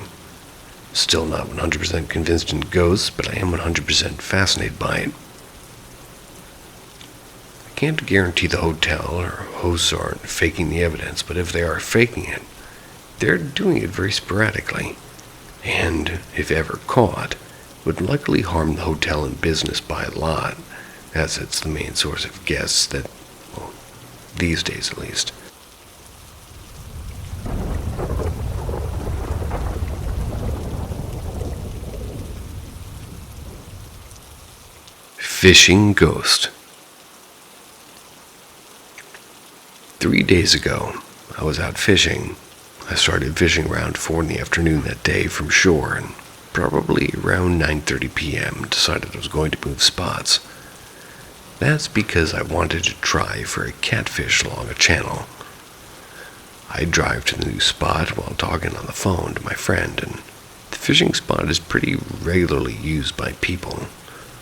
Still not 100% convinced in ghosts, but I am 100% fascinated by it. I can't guarantee the hotel or hosts aren't faking the evidence, but if they are faking it, they're doing it very sporadically, and, if ever caught, would likely harm the hotel and business by a lot, as it's the main source of guests that, well, these days at least. Fishing ghost. 3 days ago, I was out fishing. I started fishing around 4 in the afternoon that day from shore, and probably around 9:30 p.m. decided I was going to move spots. That's because I wanted to try for a catfish along a channel. I drive to the new spot while talking on the phone to my friend, and the fishing spot is pretty regularly used by people,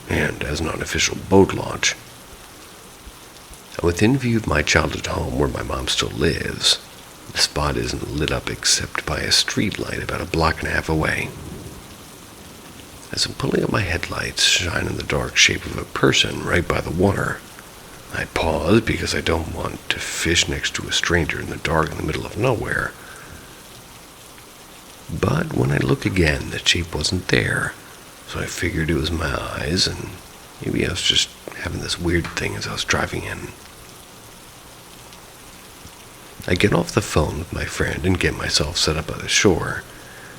and as an unofficial boat launch. Within view of my childhood home where my mom still lives, the spot isn't lit up except by a street light about a block and a half away. As I'm pulling up my headlights, shine in the dark shape of a person right by the water. I pause because I don't want to fish next to a stranger in the dark in the middle of nowhere. But when I look again, the shape wasn't there, so I figured it was my eyes, and maybe I was just having this weird thing as I was driving in. I get off the phone with my friend and get myself set up by the shore,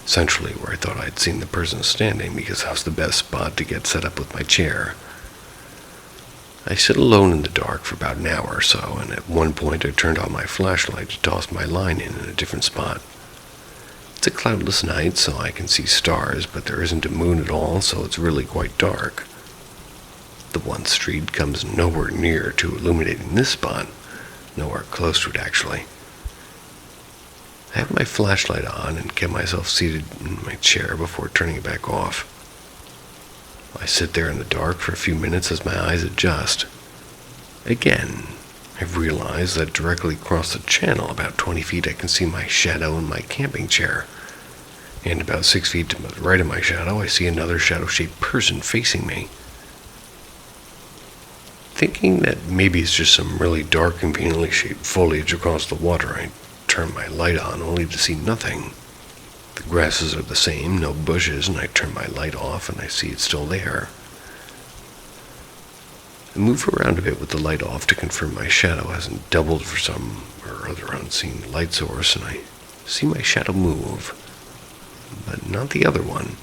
centrally where I thought I'd seen the person standing because that was the best spot to get set up with my chair. I sit alone in the dark for about an hour or so, and at one point I turned on my flashlight to toss my line in a different spot. It's a cloudless night, so I can see stars, but there isn't a moon at all, so it's really quite dark. The one street comes nowhere near to illuminating this spot, nowhere close to it actually. I have my flashlight on and get myself seated in my chair before turning it back off. I sit there in the dark for a few minutes as my eyes adjust. Again, I realize that directly across the channel, about 20 feet, I can see my shadow in my camping chair. And about 6 feet to the right of my shadow, I see another shadow-shaped person facing me. Thinking that maybe it's just some really dark, conveniently shaped foliage across the water, I turn my light on only to see nothing. The grasses are the same, no bushes, and I turn my light off and I see it's still there. I move around a bit with the light off to confirm my shadow hasn't doubled for some or other unseen light source, and I see my shadow move, but not the other one.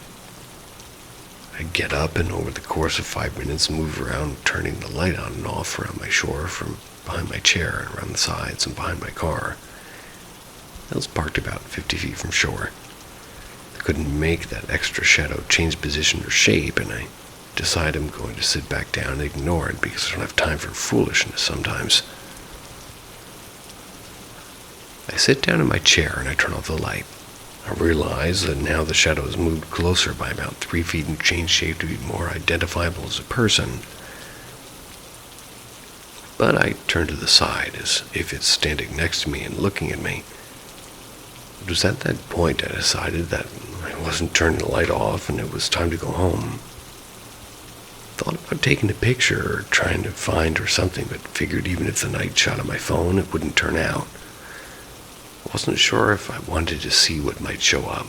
I get up and over the course of 5 minutes move around, turning the light on and off around my shore, from behind my chair, around the sides, and behind my car. I was parked about 50 feet from shore. I couldn't make that extra shadow change position or shape, and I decide I'm going to sit back down and ignore it because I don't have time for foolishness sometimes. I sit down in my chair and I turn off the light. I realize that now the shadow has moved closer by about 3 feet and changed shape to be more identifiable as a person. But I turn to the side as if it's standing next to me and looking at me. It was at that point I decided that I wasn't turning the light off and it was time to go home. Thought about taking a picture or trying to find or something, but figured even if the night shot on my phone, it wouldn't turn out. I wasn't sure if I wanted to see what might show up.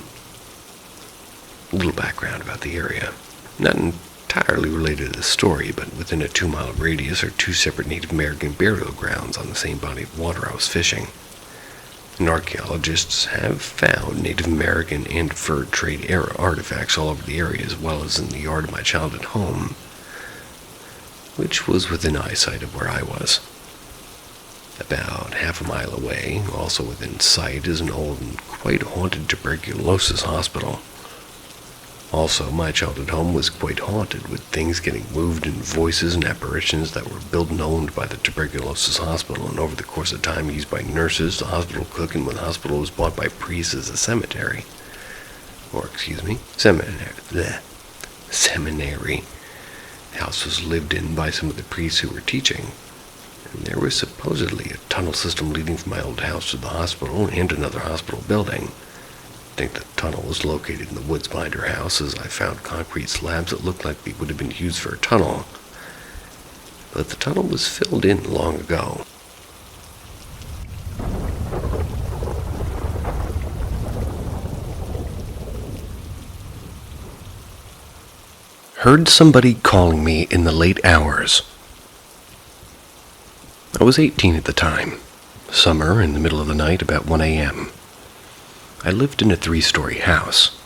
A little background about the area. Not entirely related to the story, but within a 2-mile radius are 2 separate Native American burial grounds on the same body of water I was fishing. And archaeologists have found Native American and fur trade era artifacts all over the area, as well as in the yard of my childhood home, which was within eyesight of where I was. About half a mile away, also within sight, is an old and quite haunted tuberculosis hospital. Also, my childhood home was quite haunted, with things getting moved and voices and apparitions that were built and owned by the tuberculosis hospital, and over the course of time used by nurses, the hospital cook, and when the hospital was bought by priests as a cemetery. Seminary. The house was lived in by some of the priests who were teaching, and there was supposedly a tunnel system leading from my old house to the hospital and another hospital building. I think the tunnel was located in the woods behind her house, as I found concrete slabs that looked like they would have been used for a tunnel. But the tunnel was filled in long ago. Heard somebody calling me in the late hours. I was 18 at the time. Summer, in the middle of the night, about 1 a.m. I lived in a 3-story house.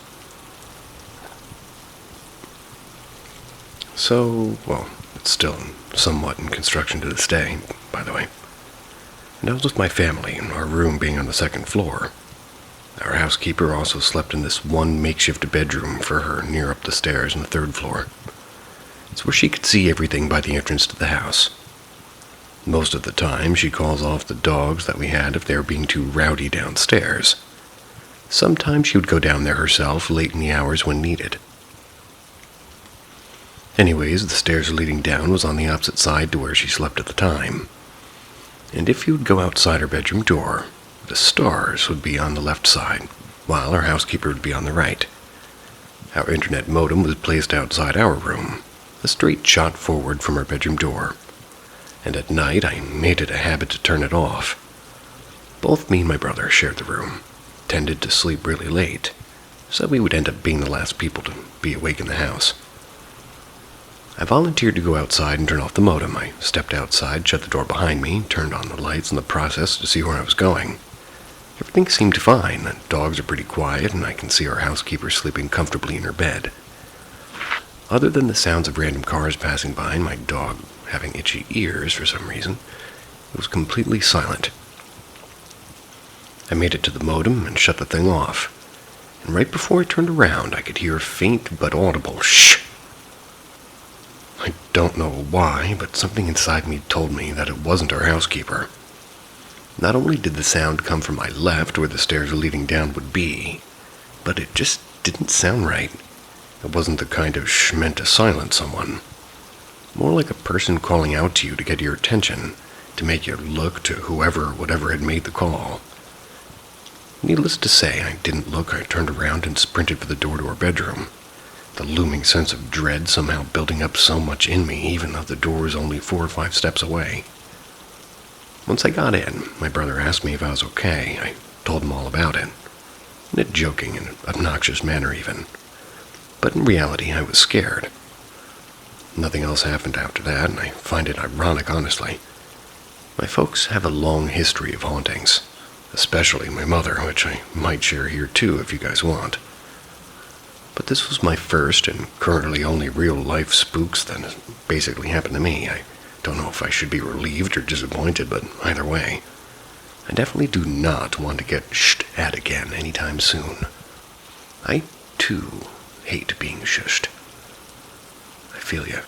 So, well, it's still somewhat in construction to this day, by the way. And I was with my family, our room being on the 2nd floor. Our housekeeper also slept in this one makeshift bedroom for her near up the stairs on the 3rd floor. It's where she could see everything by the entrance to the house. Most of the time, she calls off the dogs that we had if they were being too rowdy downstairs. Sometimes she would go down there herself late in the hours when needed. Anyways, the stairs leading down was on the opposite side to where she slept at the time. And if you would go outside her bedroom door, the stars would be on the left side, while our housekeeper would be on the right. Our internet modem was placed outside our room, a straight shot forward from our bedroom door. And at night, I made it a habit to turn it off. Both me and my brother shared the room, tended to sleep really late, so we would end up being the last people to be awake in the house. I volunteered to go outside and turn off the modem. I stepped outside, shut the door behind me, turned on the lights in the process to see where I was going. Everything seemed fine. The dogs are pretty quiet, and I can see our housekeeper sleeping comfortably in her bed. Other than the sounds of random cars passing by and my dog having itchy ears for some reason, it was completely silent. I made it to the modem and shut the thing off, and right before I turned around, I could hear a faint but audible shh. I don't know why, but something inside me told me that it wasn't our housekeeper. Not only did the sound come from my left, where the stairs leading down would be, but it just didn't sound right. It wasn't the kind of shh meant to silence someone. More like a person calling out to you to get your attention, to make you look to whoever or whatever had made the call. Needless to say, I didn't look. I turned around and sprinted for the door to our bedroom, the looming sense of dread somehow building up so much in me, even though the door was only 4 or 5 steps away. Once I got in, my brother asked me if I was okay. I told him all about it, in a joking and obnoxious manner even. But in reality, I was scared. Nothing else happened after that, and I find it ironic, honestly. My folks have a long history of hauntings, especially my mother, which I might share here too if you guys want. But this was my first and currently only real-life spooks that has basically happened to me. I don't know if I should be relieved or disappointed, but either way, I definitely do not want to get shushed at again anytime soon. I, too, hate being shushed. I feel ya.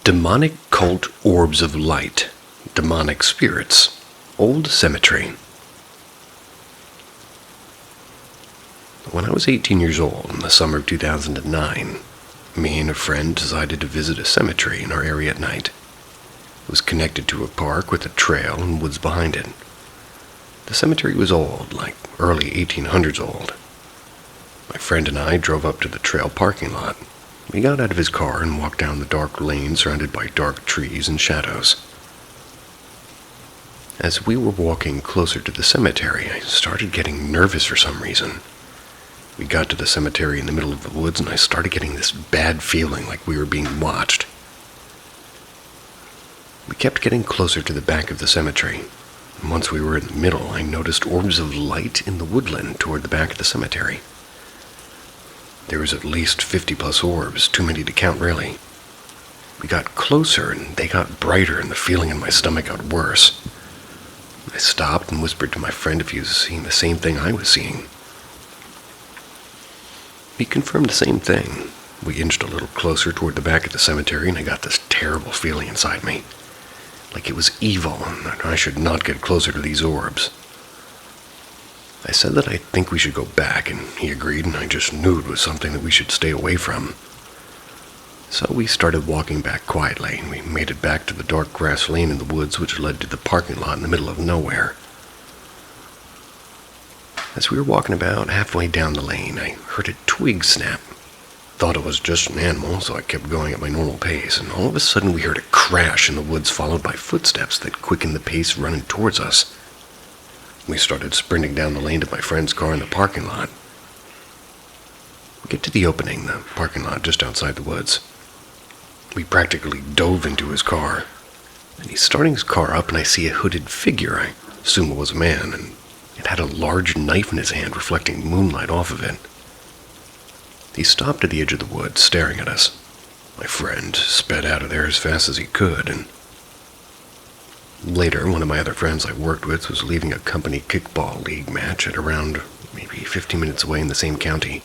Demonic cult orbs of light, demonic spirits, old cemetery. When I was 18 years old, in the summer of 2009, me and a friend decided to visit a cemetery in our area at night. It was connected to a park with a trail and woods behind it. The cemetery was old, like early 1800s old. My friend and I drove up to the trail parking lot. He got out of his car and walked down the dark lane surrounded by dark trees and shadows. As we were walking closer to the cemetery, I started getting nervous for some reason. We got to the cemetery in the middle of the woods, and I started getting this bad feeling like we were being watched. We kept getting closer to the back of the cemetery, and once we were in the middle, I noticed orbs of light in the woodland toward the back of the cemetery. There was at least 50+ orbs, too many to count really. We got closer, and they got brighter, and the feeling in my stomach got worse. I stopped and whispered to my friend if he was seeing the same thing I was seeing. He confirmed the same thing. We inched a little closer toward the back of the cemetery, and I got this terrible feeling inside me, like it was evil and that I should not get closer to these orbs. I said that I think we should go back, and he agreed, and I just knew it was something that we should stay away from. So we started walking back quietly, and we made it back to the dark grass lane in the woods which led to the parking lot in the middle of nowhere. As we were walking about halfway down the lane, I heard a twig snap. Thought it was just an animal, so I kept going at my normal pace, and all of a sudden we heard a crash in the woods followed by footsteps that quickened the pace running towards us. We started sprinting down the lane to my friend's car in the parking lot. We get to the opening, the parking lot just outside the woods. We practically dove into his car, and he's starting his car up, and I see a hooded figure. I assume it was a man, and it had a large knife in his hand reflecting moonlight off of it. He stopped at the edge of the woods, staring at us. My friend sped out of there as fast as he could, and later, one of my other friends I worked with was leaving a company kickball league match at around maybe 15 minutes away in the same county.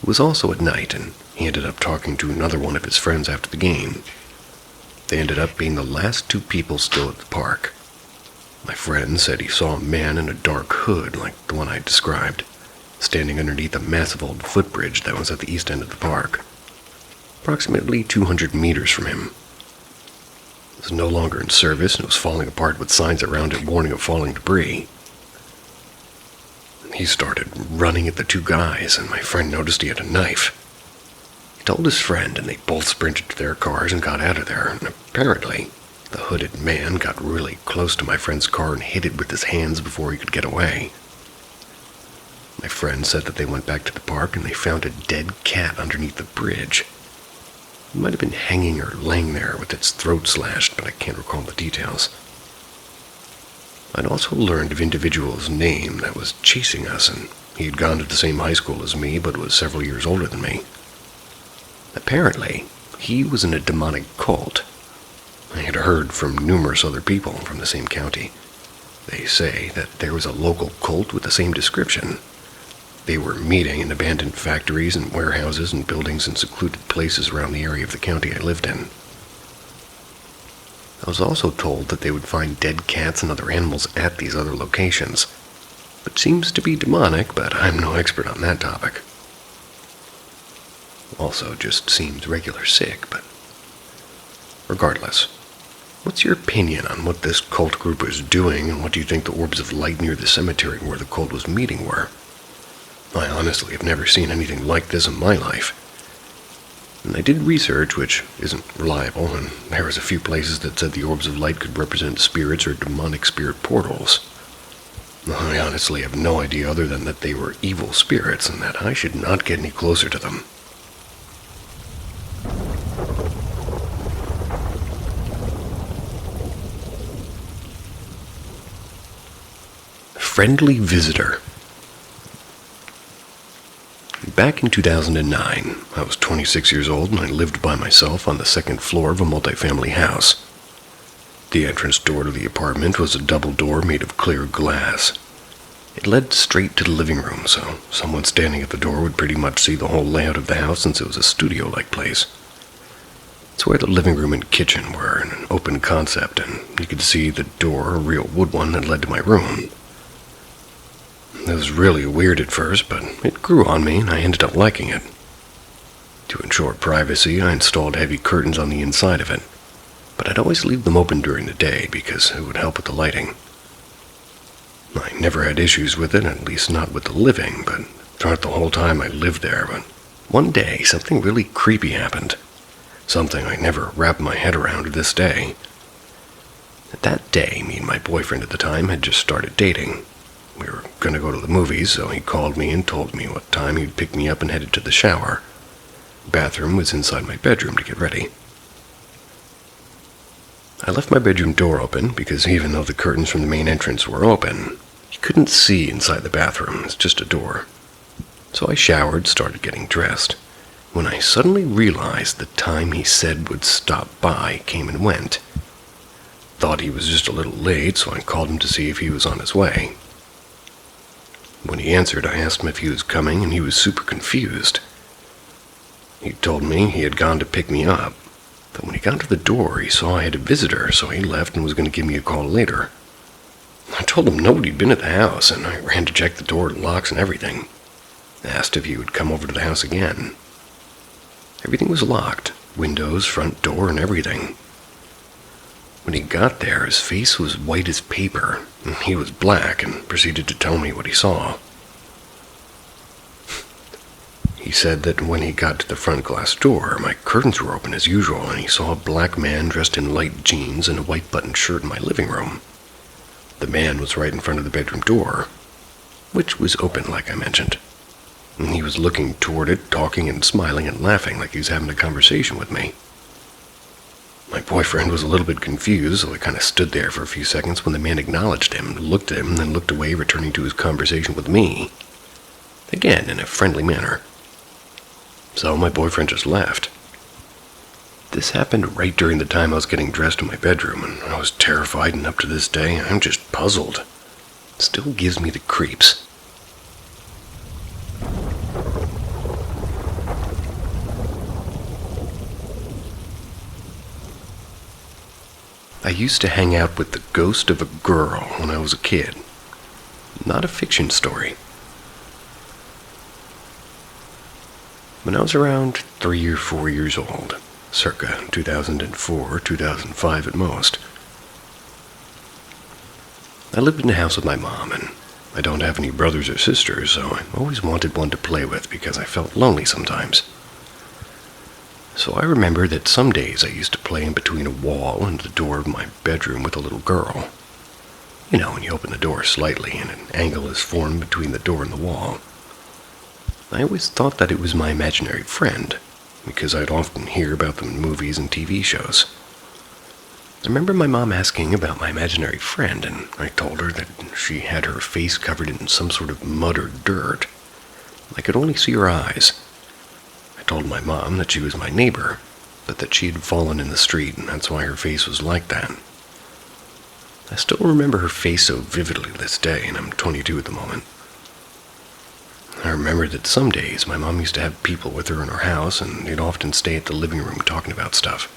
It was also at night, and he ended up talking to another one of his friends after the game. They ended up being the last two people still at the park. My friend said he saw a man in a dark hood, like the one I described, standing underneath a massive old footbridge that was at the east end of the park, approximately 200 meters from him. It was no longer in service, and it was falling apart with signs around it warning of falling debris. He started running at the two guys, and my friend noticed he had a knife. He told his friend, and they both sprinted to their cars and got out of there, and apparently the hooded man got really close to my friend's car and hit it with his hands before he could get away. My friend said that they went back to the park and they found a dead cat underneath the bridge. It might have been hanging or laying there with its throat slashed, but I can't recall the details. I'd also learned of individual's name that was chasing us, and he had gone to the same high school as me, but was several years older than me. Apparently, he was in a demonic cult. I had heard from numerous other people from the same county. They say that there was a local cult with the same description. They were meeting in abandoned factories and warehouses and buildings in secluded places around the area of the county I lived in. I was also told that they would find dead cats and other animals at these other locations, which seems to be demonic, but I'm no expert on that topic. Also just seems regular sick, but regardless, what's your opinion on what this cult group was doing, and what do you think the orbs of light near the cemetery where the cult was meeting were? I honestly have never seen anything like this in my life. And I did research, which isn't reliable, and there was a few places that said the orbs of light could represent spirits or demonic spirit portals. I honestly have no idea other than that they were evil spirits and that I should not get any closer to them. Friendly visitor. Back in 2009, I was 26 years old and I lived by myself on the second floor of a multifamily house. The entrance door to the apartment was a double door made of clear glass. It led straight to the living room, so someone standing at the door would pretty much see the whole layout of the house since it was a studio-like place. It's where the living room and kitchen were in an open concept, and you could see the door, a real wood one, that led to my room. It was really weird at first, but it grew on me and I ended up liking it. To ensure privacy, I installed heavy curtains on the inside of it, but I'd always leave them open during the day because it would help with the lighting. I never had issues with it, at least not with the living, but throughout the whole time I lived there. But one day, something really creepy happened. Something I never wrapped my head around to this day. That day, me and my boyfriend at the time had just started dating. We were going to go to the movies, so he called me and told me what time he'd pick me up and headed to the shower. The bathroom was inside my bedroom to get ready. I left my bedroom door open because even though the curtains from the main entrance were open, you couldn't see inside the bathroom. It's just a door. So I showered, started getting dressed, when I suddenly realized the time he said would stop by came and went. Thought he was just a little late, so I called him to see if he was on his way. When he answered, I asked him if he was coming, and he was super confused. He told me he had gone to pick me up, but when he got to the door, he saw I had a visitor, so he left and was going to give me a call later. I told him nobody'd been at the house, and I ran to check the door, locks, and everything. Asked if he would come over to the house again. Everything was locked. Windows, front door, and everything. When he got there, his face was white as paper, and he was black, and proceeded to tell me what he saw. He said that when he got to the front glass door, my curtains were open as usual, and he saw a black man dressed in light jeans and a white buttoned shirt in my living room. The man was right in front of the bedroom door, which was open like I mentioned. And he was looking toward it, talking and smiling and laughing like he was having a conversation with me. My boyfriend was a little bit confused, so I kind of stood there for a few seconds when the man acknowledged him, looked at him, and then looked away, returning to his conversation with me. Again, in a friendly manner. So my boyfriend just left. This happened right during the time I was getting dressed in my bedroom, and I was terrified, and up to this day, I'm just puzzled. It still gives me the creeps. I used to hang out with the ghost of a girl when I was a kid. Not a fiction story. When I was around 3 or 4 years old, circa 2004, 2005 at most, I lived in a house with my mom, and I don't have any brothers or sisters, so I always wanted one to play with because I felt lonely sometimes. So I remember that some days I used to play in between a wall and the door of my bedroom with a little girl. You know, when you open the door slightly and an angle is formed between the door and the wall. I always thought that it was my imaginary friend, because I'd often hear about them in movies and TV shows. I remember my mom asking about my imaginary friend, and I told her that she had her face covered in some sort of mud or dirt. I could only see her eyes. I told my mom that she was my neighbor, but that she had fallen in the street, and that's why her face was like that. I still remember her face so vividly this day, and I'm 22 at the moment. I remember that some days my mom used to have people with her in her house, and they'd often stay at the living room talking about stuff.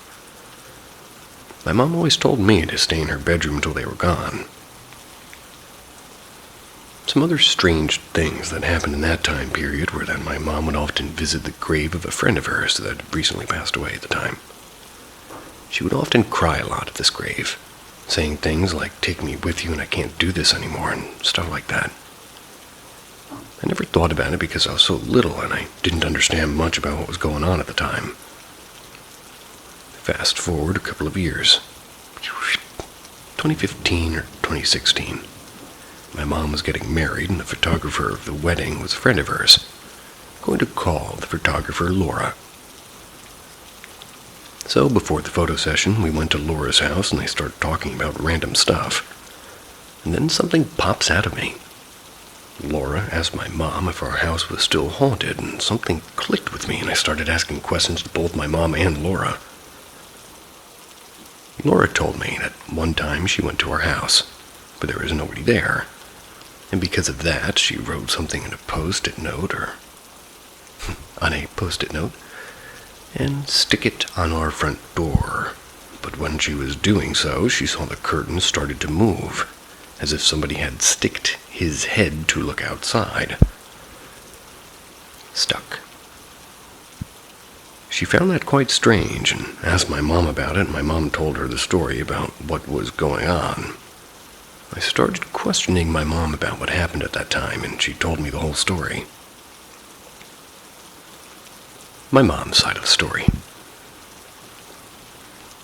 My mom always told me to stay in her bedroom until they were gone. Some other strange things that happened in that time period were that my mom would often visit the grave of a friend of hers that had recently passed away at the time. She would often cry a lot at this grave, saying things like, "Take me with you and I can't do this anymore," and stuff like that. I never thought about it because I was so little and I didn't understand much about what was going on at the time. Fast forward a couple of years. 2015 or 2016. My mom was getting married and the photographer of the wedding was a friend of hers. I'm going to call the photographer Laura. So before the photo session, we went to Laura's house and they started talking about random stuff. And then something pops out of me. Laura asked my mom if our house was still haunted, and something clicked with me, and I started asking questions to both my mom and Laura. Laura told me that one time she went to our house, but there was nobody there, and because of that, she wrote something in a post-it note, on a post-it note, and stick it on our front door. But when she was doing so, she saw the curtains started to move, as if somebody had sticked his head to look outside. Stuck. She found that quite strange and asked my mom about it, and my mom told her the story about what was going on. I started questioning my mom about what happened at that time, and she told me the whole story. My mom's side of the story.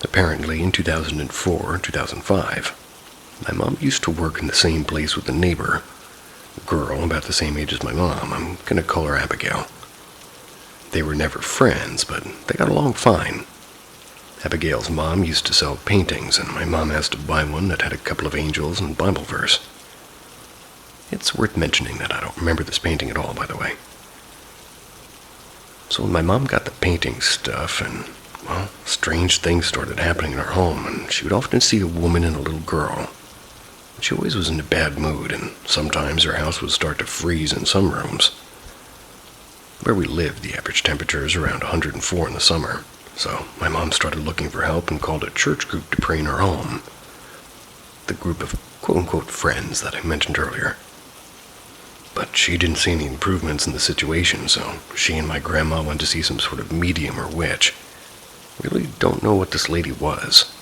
Apparently, in 2004 and 2005, my mom used to work in the same place with a neighbor, a girl about the same age as my mom. I'm going to call her Abigail. They were never friends, but they got along fine. Abigail's mom used to sell paintings, and my mom asked to buy one that had a couple of angels and Bible verse. It's worth mentioning that I don't remember this painting at all, by the way. So when my mom got the painting stuff, and, well, strange things started happening in her home, and she would often see a woman and a little girl. She always was in a bad mood, and sometimes her house would start to freeze in some rooms. Where we lived, the average temperature is around 104 in the summer, so my mom started looking for help and called a church group to pray in her home. The group of quote-unquote friends that I mentioned earlier. But she didn't see any improvements in the situation, so she and my grandma went to see some sort of medium or witch. Really don't know what this lady was.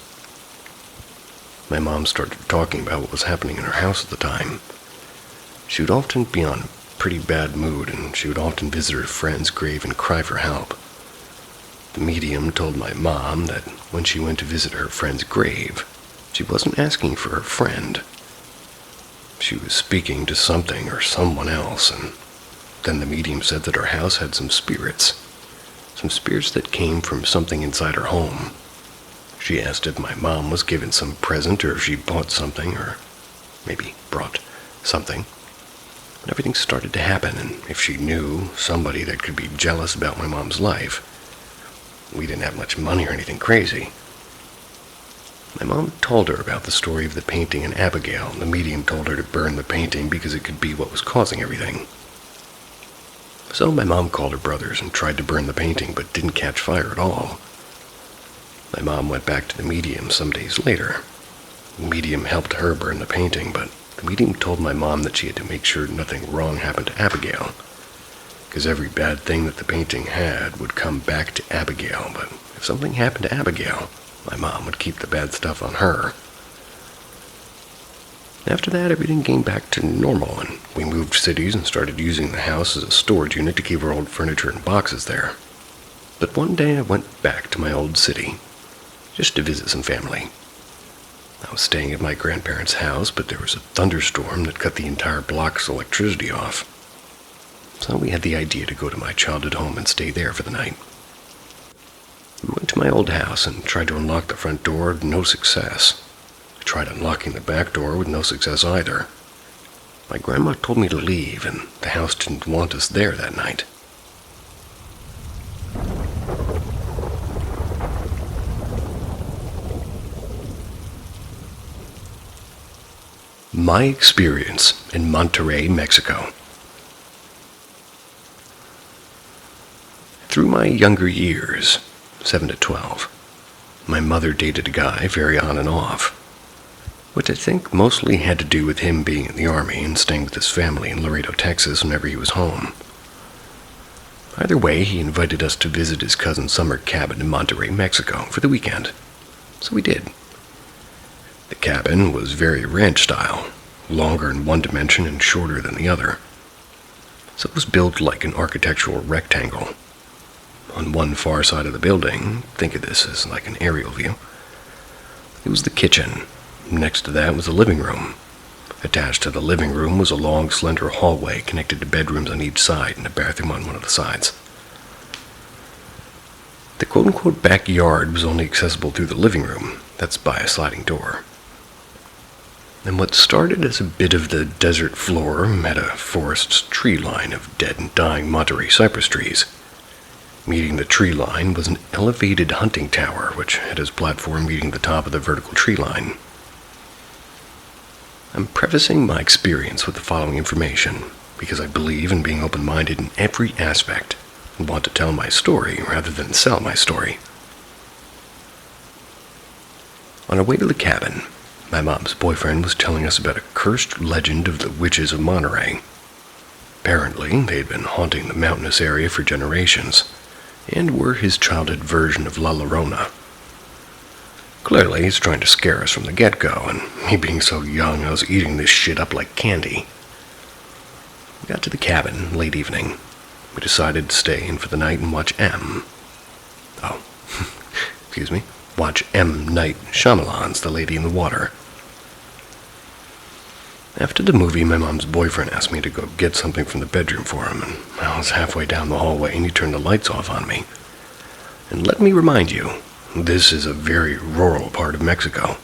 My mom started talking about what was happening in her house at the time. She would often be on a pretty bad mood, and she would often visit her friend's grave and cry for help. The medium told my mom that when she went to visit her friend's grave, she wasn't asking for her friend. She was speaking to something or someone else, and then the medium said that her house had some spirits that came from something inside her home. She asked if my mom was given some present or if she bought something or maybe brought something. And everything started to happen, and if she knew somebody that could be jealous about my mom's life. We didn't have much money or anything crazy. My mom told her about the story of the painting in Abigail, and the medium told her to burn the painting because it could be what was causing everything. So my mom called her brothers and tried to burn the painting, but didn't catch fire at all. My mom went back to the medium some days later. The medium helped her burn the painting, but the medium told my mom that she had to make sure nothing wrong happened to Abigail, because every bad thing that the painting had would come back to Abigail, but if something happened to Abigail, my mom would keep the bad stuff on her. After that, everything came back to normal, and we moved cities and started using the house as a storage unit to keep our old furniture and boxes there. But one day I went back to my old city, just to visit some family. I was staying at my grandparents' house, but there was a thunderstorm that cut the entire block's electricity off. So we had the idea to go to my childhood home and stay there for the night. We went to my old house and tried to unlock the front door, with no success. I tried unlocking the back door with no success either. My grandma told me to leave, and the house didn't want us there that night. My experience in Monterrey, Mexico. Through my younger years, 7 to 12, my mother dated a guy very on and off, which I think mostly had to do with him being in the Army and staying with his family in Laredo, Texas whenever he was home. Either way, he invited us to visit his cousin's summer cabin in Monterrey, Mexico for the weekend, so we did. The cabin was very ranch style, longer in one dimension and shorter than the other, so it was built like an architectural rectangle. On one far side of the building, think of this as like an aerial view, it was the kitchen. Next to that was the living room. Attached to the living room was a long, slender hallway connected to bedrooms on each side and a bathroom on one of the sides. The quote-unquote backyard was only accessible through the living room. That's by a sliding door. And what started as a bit of the desert floor met a forest's tree line of dead and dying Monterey cypress trees. Meeting the tree line was an elevated hunting tower, which had its platform meeting the top of the vertical tree line. I'm prefacing my experience with the following information, because I believe in being open-minded in every aspect, and want to tell my story rather than sell my story. On our way to the cabin, my mom's boyfriend was telling us about a cursed legend of the witches of Monterey. Apparently, they had been haunting the mountainous area for generations, and were his childhood version of La Llorona. Clearly, he's trying to scare us from the get-go, and me being so young, I was eating this shit up like candy. We got to the cabin late evening. We decided to stay in for the night and watch watch M. Night Shyamalan's The Lady in the Water. After the movie, my mom's boyfriend asked me to go get something from the bedroom for him, and I was halfway down the hallway and he turned the lights off on me. And let me remind you, this is a very rural part of Mexico.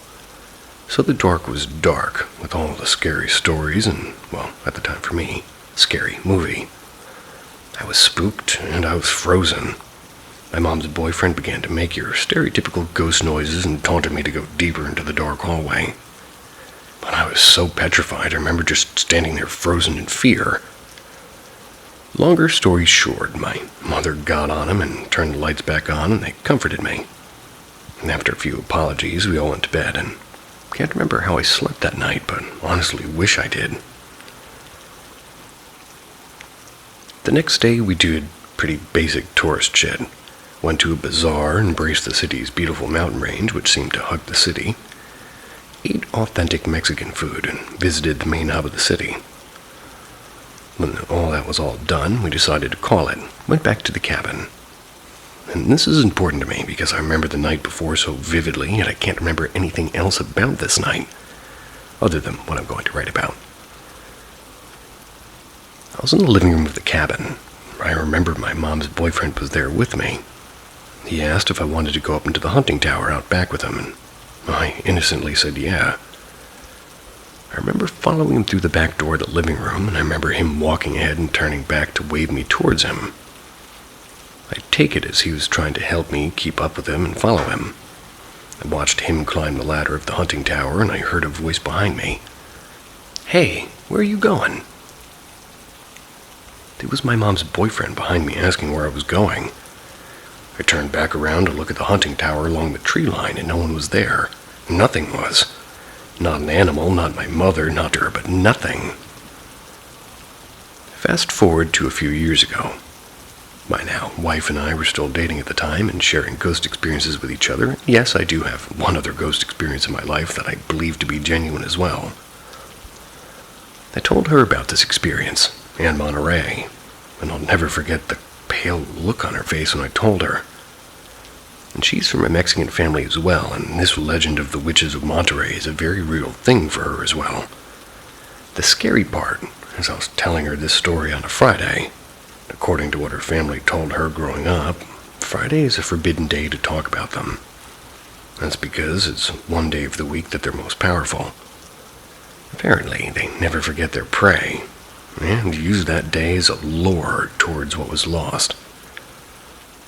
So the dark was dark, with all the scary stories and, well, at the time for me, scary movie. I was spooked and I was frozen. My mom's boyfriend began to make your stereotypical ghost noises and taunted me to go deeper into the dark hallway. But I was so petrified, I remember just standing there frozen in fear. Longer story short, my mother got on him and turned the lights back on, and they comforted me. And after a few apologies, we all went to bed and Can't remember how I slept that night, but honestly wish I did. The next day we did pretty basic tourist shit. Went to a bazaar, embraced the city's beautiful mountain range, which seemed to hug the city. Ate authentic Mexican food and visited the main hub of the city. When all that was all done, we decided to call it. Went back to the cabin. And this is important to me because I remember the night before so vividly, and I can't remember anything else about this night, other than what I'm going to write about. I was in the living room of the cabin. I remember my mom's boyfriend was there with me. He asked if I wanted to go up into the hunting tower out back with him, and I innocently said yeah. I remember following him through the back door of the living room, and I remember him walking ahead and turning back to wave me towards him. I take it as he was trying to help me keep up with him and follow him. I watched him climb the ladder of the hunting tower, and I heard a voice behind me. "Hey, where are you going?" It was my mom's boyfriend behind me asking where I was going. I turned back around to look at the hunting tower along the tree line, and no one was there. Nothing was. Not an animal, not my mother, not her, but nothing. Fast forward to a few years ago. My now wife and I were still dating at the time and sharing ghost experiences with each other. Yes, I do have one other ghost experience in my life that I believe to be genuine as well. I told her about this experience, and Monterey, and I'll never forget the pale look on her face when I told her. And she's from a Mexican family as well, and this legend of the witches of Monterey is a very real thing for her as well. The scary part, as I was telling her this story on a Friday, according to what her family told her growing up, Friday is a forbidden day to talk about them. That's because it's one day of the week that they're most powerful. Apparently, they never forget their prey, and use that day as a lure towards what was lost.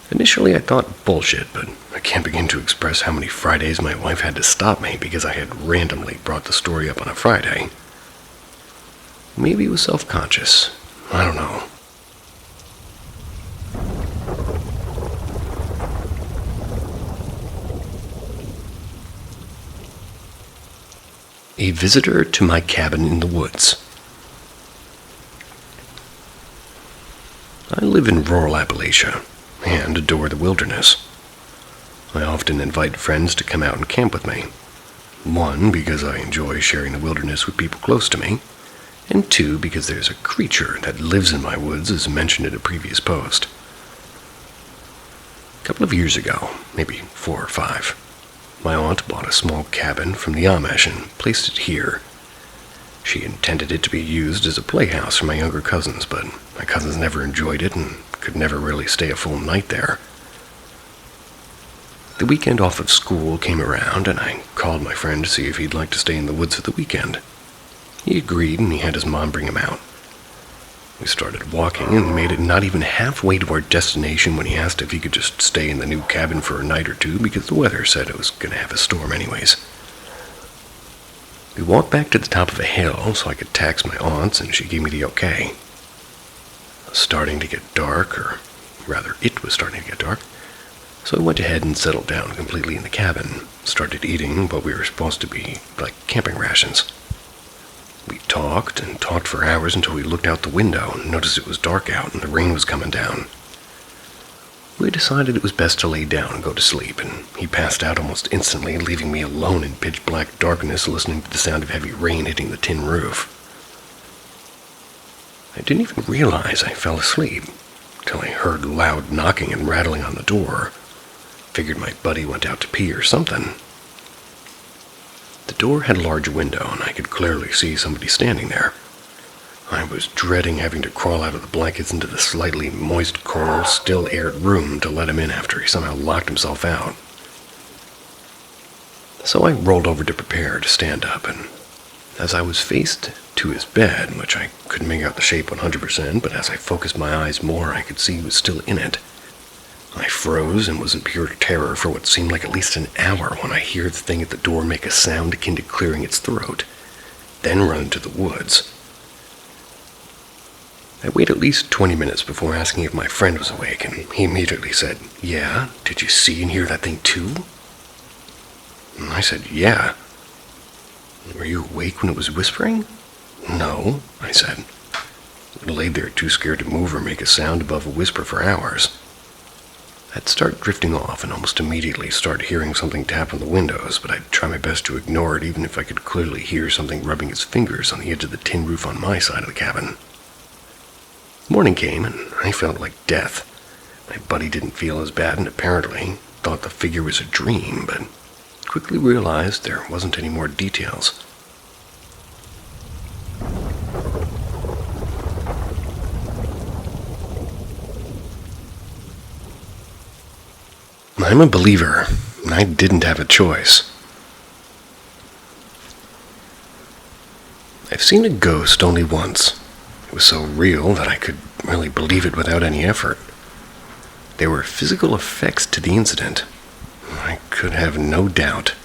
Initially, I thought bullshit, but I can't begin to express how many Fridays my wife had to stop me because I had randomly brought the story up on a Friday. Maybe it was self-conscious. I don't know. A visitor to my cabin in the woods. I live in rural Appalachia and adore the wilderness. I often invite friends to come out and camp with me. One, because I enjoy sharing the wilderness with people close to me, and two, because there's a creature that lives in my woods as mentioned in a previous post. A couple of years ago, maybe 4 or 5, my aunt bought a small cabin from the Amish and placed it here. She intended it to be used as a playhouse for my younger cousins, but my cousins never enjoyed it and could never really stay a full night there. The weekend off of school came around, and I called my friend to see if he'd like to stay in the woods for the weekend. He agreed, and he had his mom bring him out. We started walking and made it not even halfway to our destination when he asked if he could just stay in the new cabin for a night or two because the weather said it was going to have a storm anyways. We walked back to the top of a hill so I could text my aunts, and she gave me the okay. It was starting to get dark, or rather it was starting to get dark, so I went ahead and settled down completely in the cabin, started eating what we were supposed to be like camping rations. We talked and talked for hours until we looked out the window and noticed it was dark out and the rain was coming down. We decided it was best to lay down and go to sleep, and he passed out almost instantly, leaving me alone in pitch-black darkness listening to the sound of heavy rain hitting the tin roof. I didn't even realize I fell asleep till I heard loud knocking and rattling on the door. Figured my buddy went out to pee or something. The door had a large window, and I could clearly see somebody standing there. I was dreading having to crawl out of the blankets into the slightly moist, cold, still-aired room to let him in after he somehow locked himself out. So I rolled over to prepare to stand up, and as I was faced to his bed, which I couldn't make out the shape 100%, but as I focused my eyes more, I could see he was still in it. I froze and was in pure terror for what seemed like at least an hour when I hear the thing at the door make a sound akin to clearing its throat, then run into the woods. I waited at least 20 minutes before asking if my friend was awake, and he immediately said, "Yeah, did you see and hear that thing too?" And I said, "Yeah." Were you awake when it was whispering? No, I said. I laid there too scared to move or make a sound above a whisper for hours. I'd start drifting off and almost immediately start hearing something tap on the windows, but I'd try my best to ignore it even if I could clearly hear something rubbing its fingers on the edge of the tin roof on my side of the cabin. Morning came and I felt like death. My buddy didn't feel as bad and apparently thought the figure was a dream, but quickly realized there wasn't any more details. I'm a believer, and I didn't have a choice. I've seen a ghost only once. It was so real that I could really believe it without any effort. There were physical effects to the incident. I could have no doubt.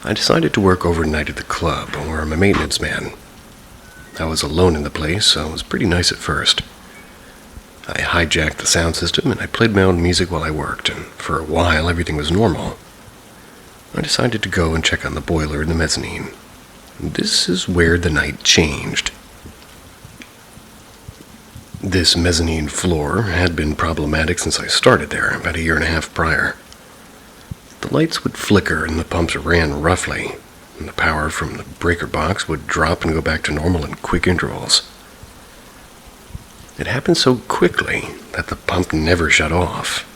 I decided to work overnight at the club, where I'm a maintenance man. I was alone in the place, so it was pretty nice at first. I hijacked the sound system and I played my own music while I worked, and for a while everything was normal. I decided to go and check on the boiler in the mezzanine. This is where the night changed. This mezzanine floor had been problematic since I started there about 1.5 years prior. The lights would flicker and the pumps ran roughly, and the power from the breaker box would drop and go back to normal in quick intervals. It happened so quickly that the pump never shut off,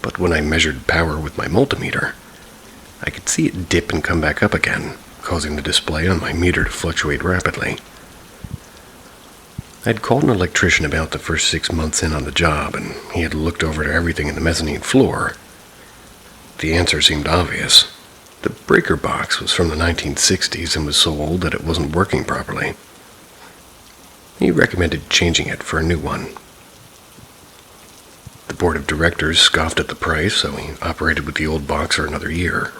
but when I measured power with my multimeter, I could see it dip and come back up again, causing the display on my meter to fluctuate rapidly. I'd called an electrician about the first 6 months in on the job, and he had looked over to everything in the mezzanine floor. The answer seemed obvious. The breaker box was from the 1960s and was so old that it wasn't working properly. He recommended changing it for a new one. The board of directors scoffed at the price, so he operated with the old box for another year.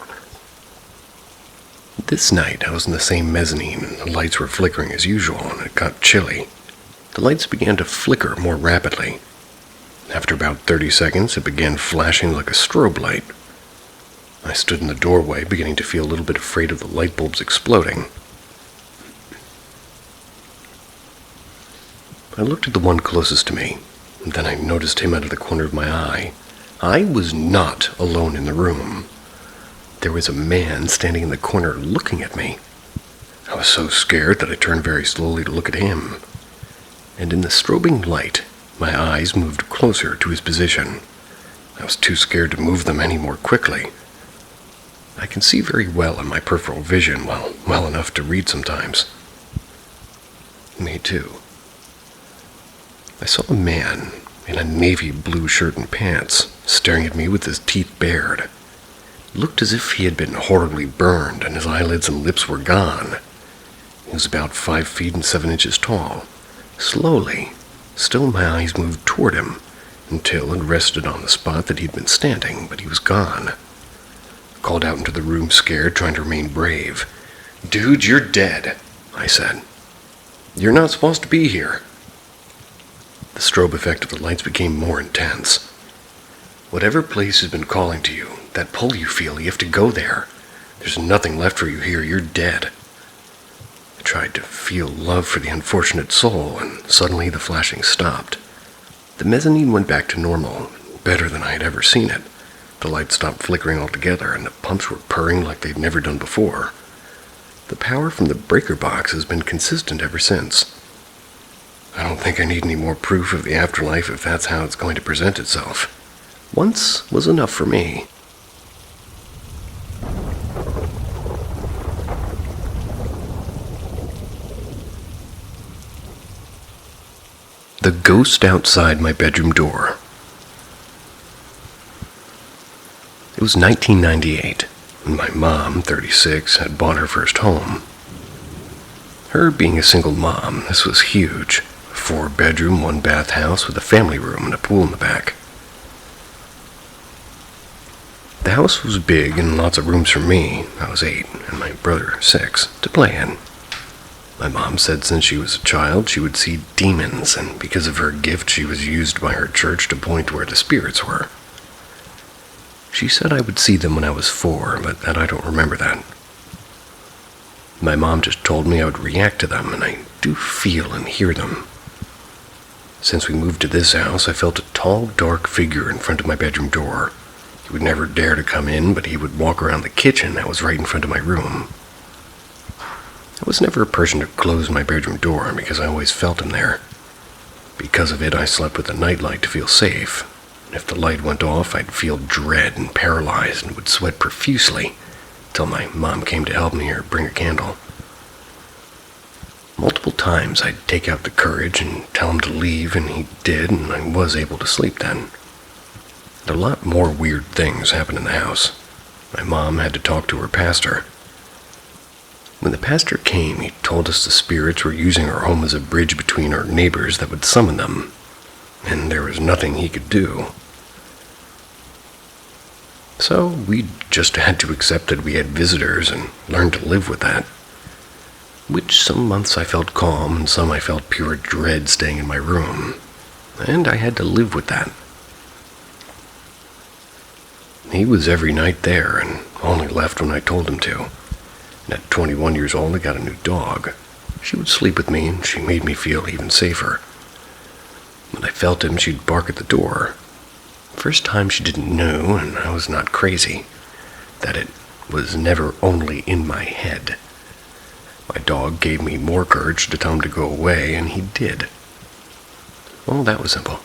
This night, I was in the same mezzanine, and the lights were flickering as usual, and it got chilly. The lights began to flicker more rapidly. After about 30 seconds, it began flashing like a strobe light. I stood in the doorway, beginning to feel a little bit afraid of the light bulbs exploding. I looked at the one closest to me, and then I noticed him out of the corner of my eye. I was not alone in the room. There was a man standing in the corner looking at me. I was so scared that I turned very slowly to look at him. And in the strobing light, my eyes moved closer to his position. I was too scared to move them any more quickly. I can see very well in my peripheral vision, well enough to read sometimes. Me too. I saw a man in a navy blue shirt and pants staring at me with his teeth bared. It looked as if he had been horribly burned and his eyelids and lips were gone. He was about 5 feet and 7 inches tall. Slowly, still my eyes moved toward him until it rested on the spot that he'd been standing, but he was gone. I called out into the room scared, trying to remain brave. "Dude, you're dead," I said. "You're not supposed to be here." The strobe effect of the lights became more intense. "Whatever place has been calling to you, that pull you feel, you have to go there. There's nothing left for you here, you're dead." I tried to feel love for the unfortunate soul, and suddenly the flashing stopped. The mezzanine went back to normal, better than I had ever seen it. The lights stopped flickering altogether, and the pumps were purring like they'd never done before. The power from the breaker box has been consistent ever since. I don't think I need any more proof of the afterlife if that's how it's going to present itself. Once was enough for me. The ghost outside my bedroom door. It was 1998, and my mom, 36, had bought her first home. Her being a single mom, this was huge. A 4-bedroom, 1-bath house with a family room and a pool in the back. The house was big and lots of rooms for me, I was 8, and my brother, 6, to play in. My mom said since she was a child, she would see demons, and because of her gift, she was used by her church to point where the spirits were. She said I would see them when I was 4, but that I don't remember that. My mom just told me I would react to them, and I do feel and hear them. Since we moved to this house, I felt a tall, dark figure in front of my bedroom door. He would never dare to come in, but he would walk around the kitchen that was right in front of my room. I was never a person to close my bedroom door because I always felt him there. Because of it, I slept with a nightlight to feel safe. And if the light went off, I'd feel dread and paralyzed and would sweat profusely until my mom came to help me or bring a candle. Multiple times I'd take out the courage and tell him to leave, and he did, and I was able to sleep then. A lot more weird things happened in the house. My mom had to talk to her pastor. When the pastor came, he told us the spirits were using our home as a bridge between our neighbors that would summon them, and there was nothing he could do. So we just had to accept that we had visitors and learn to live with that. Which some months I felt calm, and some I felt pure dread staying in my room. And I had to live with that. He was every night there, and only left when I told him to. And at 21 years old, I got a new dog. She would sleep with me, and she made me feel even safer. When I felt him, she'd bark at the door. First time she didn't know, and I was not crazy, that it was never only in my head. My dog gave me more courage to tell him to go away, and he did. Well, that was simple.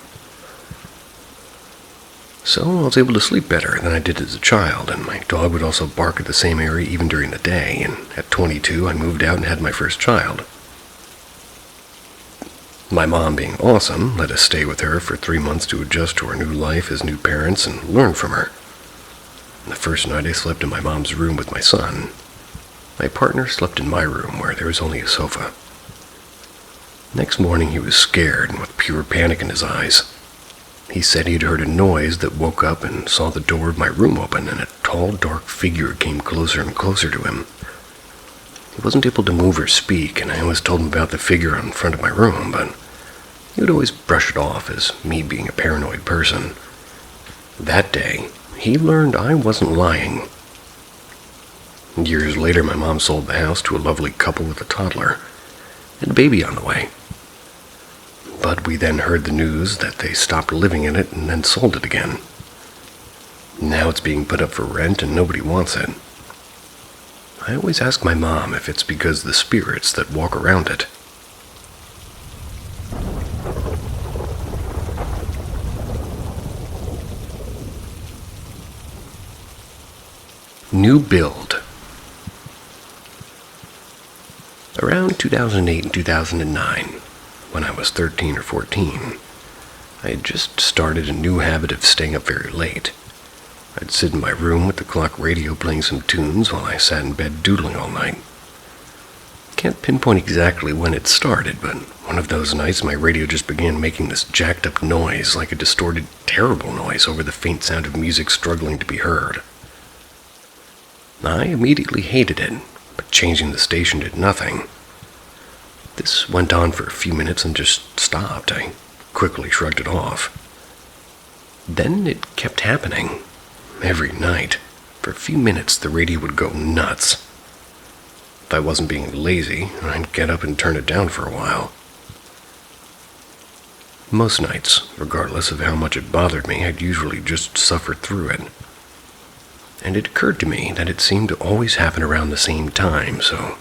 So I was able to sleep better than I did as a child, and my dog would also bark at the same area even during the day, and at 22 I moved out and had my first child. My mom, being awesome, let us stay with her for 3 months to adjust to our new life as new parents and learn from her. The first night I slept in my mom's room with my son. My partner slept in my room where there was only a sofa. Next morning he was scared and with pure panic in his eyes. He said he'd heard a noise that woke up and saw the door of my room open, and a tall, dark figure came closer and closer to him. He wasn't able to move or speak, and I always told him about the figure in front of my room, but he would always brush it off as me being a paranoid person. That day, he learned I wasn't lying. Years later, my mom sold the house to a lovely couple with a toddler and a baby on the way. But we then heard the news that they stopped living in it and then sold it again. Now it's being put up for rent and nobody wants it. I always ask my mom if it's because the spirits that walk around it. New build. Around 2008 and 2009, when I was 13 or 14, I had just started a new habit of staying up very late. I'd sit in my room with the clock radio playing some tunes while I sat in bed doodling all night. Can't pinpoint exactly when it started, but one of those nights my radio just began making this jacked up noise, like a distorted, terrible noise over the faint sound of music struggling to be heard. I immediately hated it, but changing the station did nothing. This went on for a few minutes and just stopped. I quickly shrugged it off. Then it kept happening. Every night. For a few minutes, the radio would go nuts. If I wasn't being lazy, I'd get up and turn it down for a while. Most nights, regardless of how much it bothered me, I'd usually just suffer through it. And it occurred to me that it seemed to always happen around the same time, so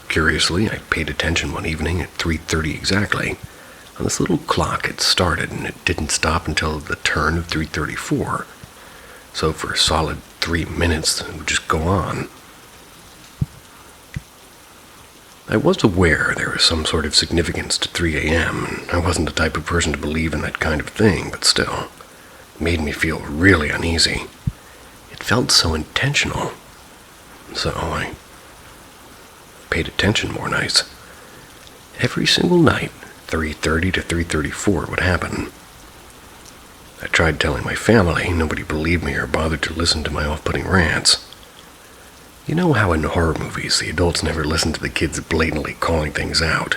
curiously, I paid attention one evening at 3:30 exactly. On this little clock, it started, and it didn't stop until the turn of 3:34. So for a solid 3 minutes, it would just go on. I was aware there was some sort of significance to 3 a.m., and I wasn't the type of person to believe in that kind of thing, but still, it made me feel really uneasy. It felt so intentional. So I paid attention more nights. Every single night, 3:30 to 3:34 would happen. I tried telling my family. Nobody believed me or bothered to listen to my off-putting rants. You know how in horror movies the adults never listen to the kids blatantly calling things out?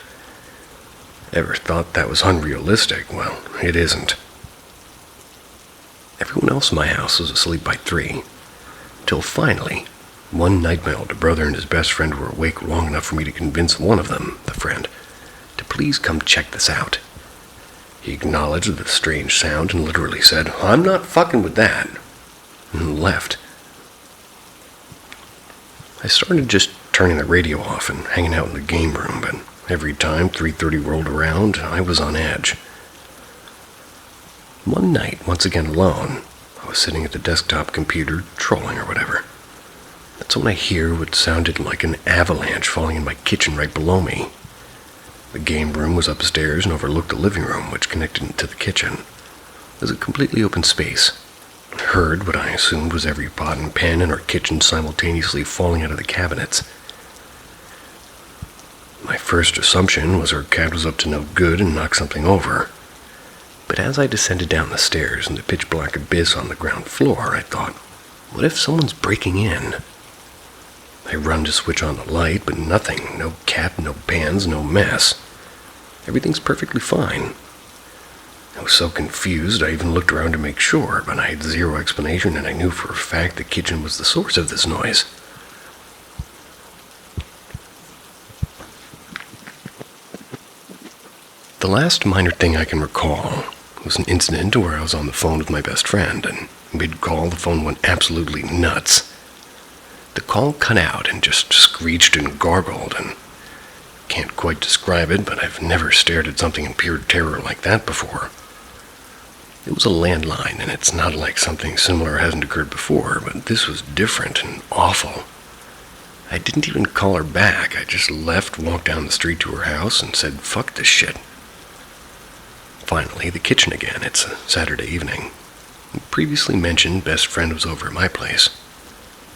Ever thought that was unrealistic? Well, it isn't. Everyone else in my house was asleep by 3, till finally, One night my older brother and his best friend were awake long enough for me to convince one of them, the friend, to please come check this out. He acknowledged the strange sound and literally said, "I'm not fucking with that," and left. I started just turning the radio off and hanging out in the game room, but every time 3:30 rolled around, I was on edge. One night, once again alone, I was sitting at the desktop computer, trolling or whatever. That's when I hear what sounded like an avalanche falling in my kitchen right below me. The game room was upstairs and overlooked the living room, which connected to the kitchen. It was a completely open space. I heard what I assumed was every pot and pan in our kitchen simultaneously falling out of the cabinets. My first assumption was our cat was up to no good and knocked something over. But as I descended down the stairs in the pitch-black abyss on the ground floor, I thought, what if someone's breaking in? I run to switch on the light, but nothing. No cat, no pans, no mess. Everything's perfectly fine. I was so confused I even looked around to make sure, but I had zero explanation and I knew for a fact the kitchen was the source of this noise. The last minor thing I can recall was an incident where I was on the phone with my best friend, and mid-call the phone went absolutely nuts. The call cut out and just screeched and gargled, and can't quite describe it, but I've never stared at something in pure terror like that before. It was a landline, and it's not like something similar hasn't occurred before, but this was different and awful. I didn't even call her back. I just left, walked down the street to her house, and said, "Fuck this shit." Finally, the kitchen again. It's a Saturday evening. The previously mentioned best friend was over at my place.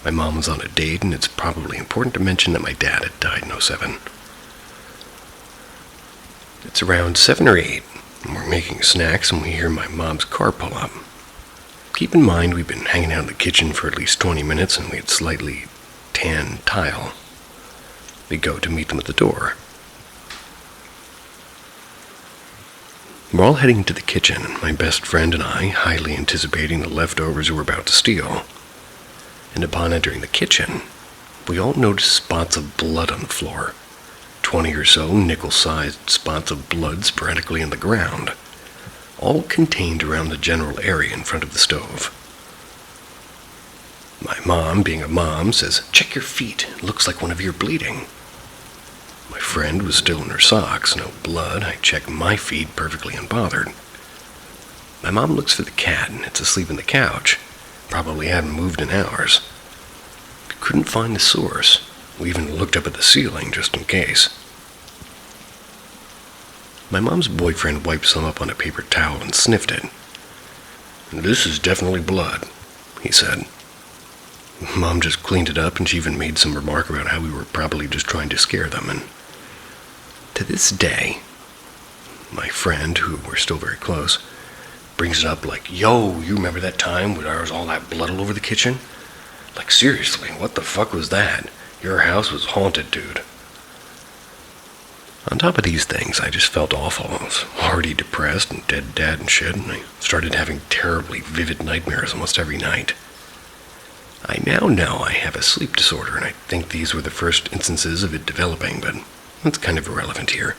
My mom was on a date, and it's probably important to mention that my dad had died in 2007. It's around 7 or 8, and we're making snacks, and we hear my mom's car pull up. Keep in mind, we've been hanging out in the kitchen for at least 20 minutes, and we had slightly tan tile. We go to meet them at the door. We're all heading to the kitchen, my best friend and I, highly anticipating the leftovers we were about to steal. And upon entering the kitchen, we all noticed spots of blood on the floor. 20 or so nickel-sized spots of blood sporadically in the ground, all contained around the general area in front of the stove. My mom, being a mom, says, "Check your feet. It looks like one of you are bleeding." My friend was still in her socks, no blood. I check my feet, perfectly unbothered. My mom looks for the cat, and it's asleep in the couch. Probably hadn't moved in hours. We couldn't find the source. We even looked up at the ceiling, just in case. My mom's boyfriend wiped some up on a paper towel and sniffed it. "This is definitely blood," he said. Mom just cleaned it up, and she even made some remark about how we were probably just trying to scare them. And to this day, my friend, who we're still very close, brings it up like, "Yo, you remember that time when there was all that blood all over the kitchen? Like, seriously, what the fuck was that? Your house was haunted, dude." On top of these things, I just felt awful. I was already depressed and dead dad and shit, and I started having terribly vivid nightmares almost every night. I now know I have a sleep disorder, and I think these were the first instances of it developing, but that's kind of irrelevant here.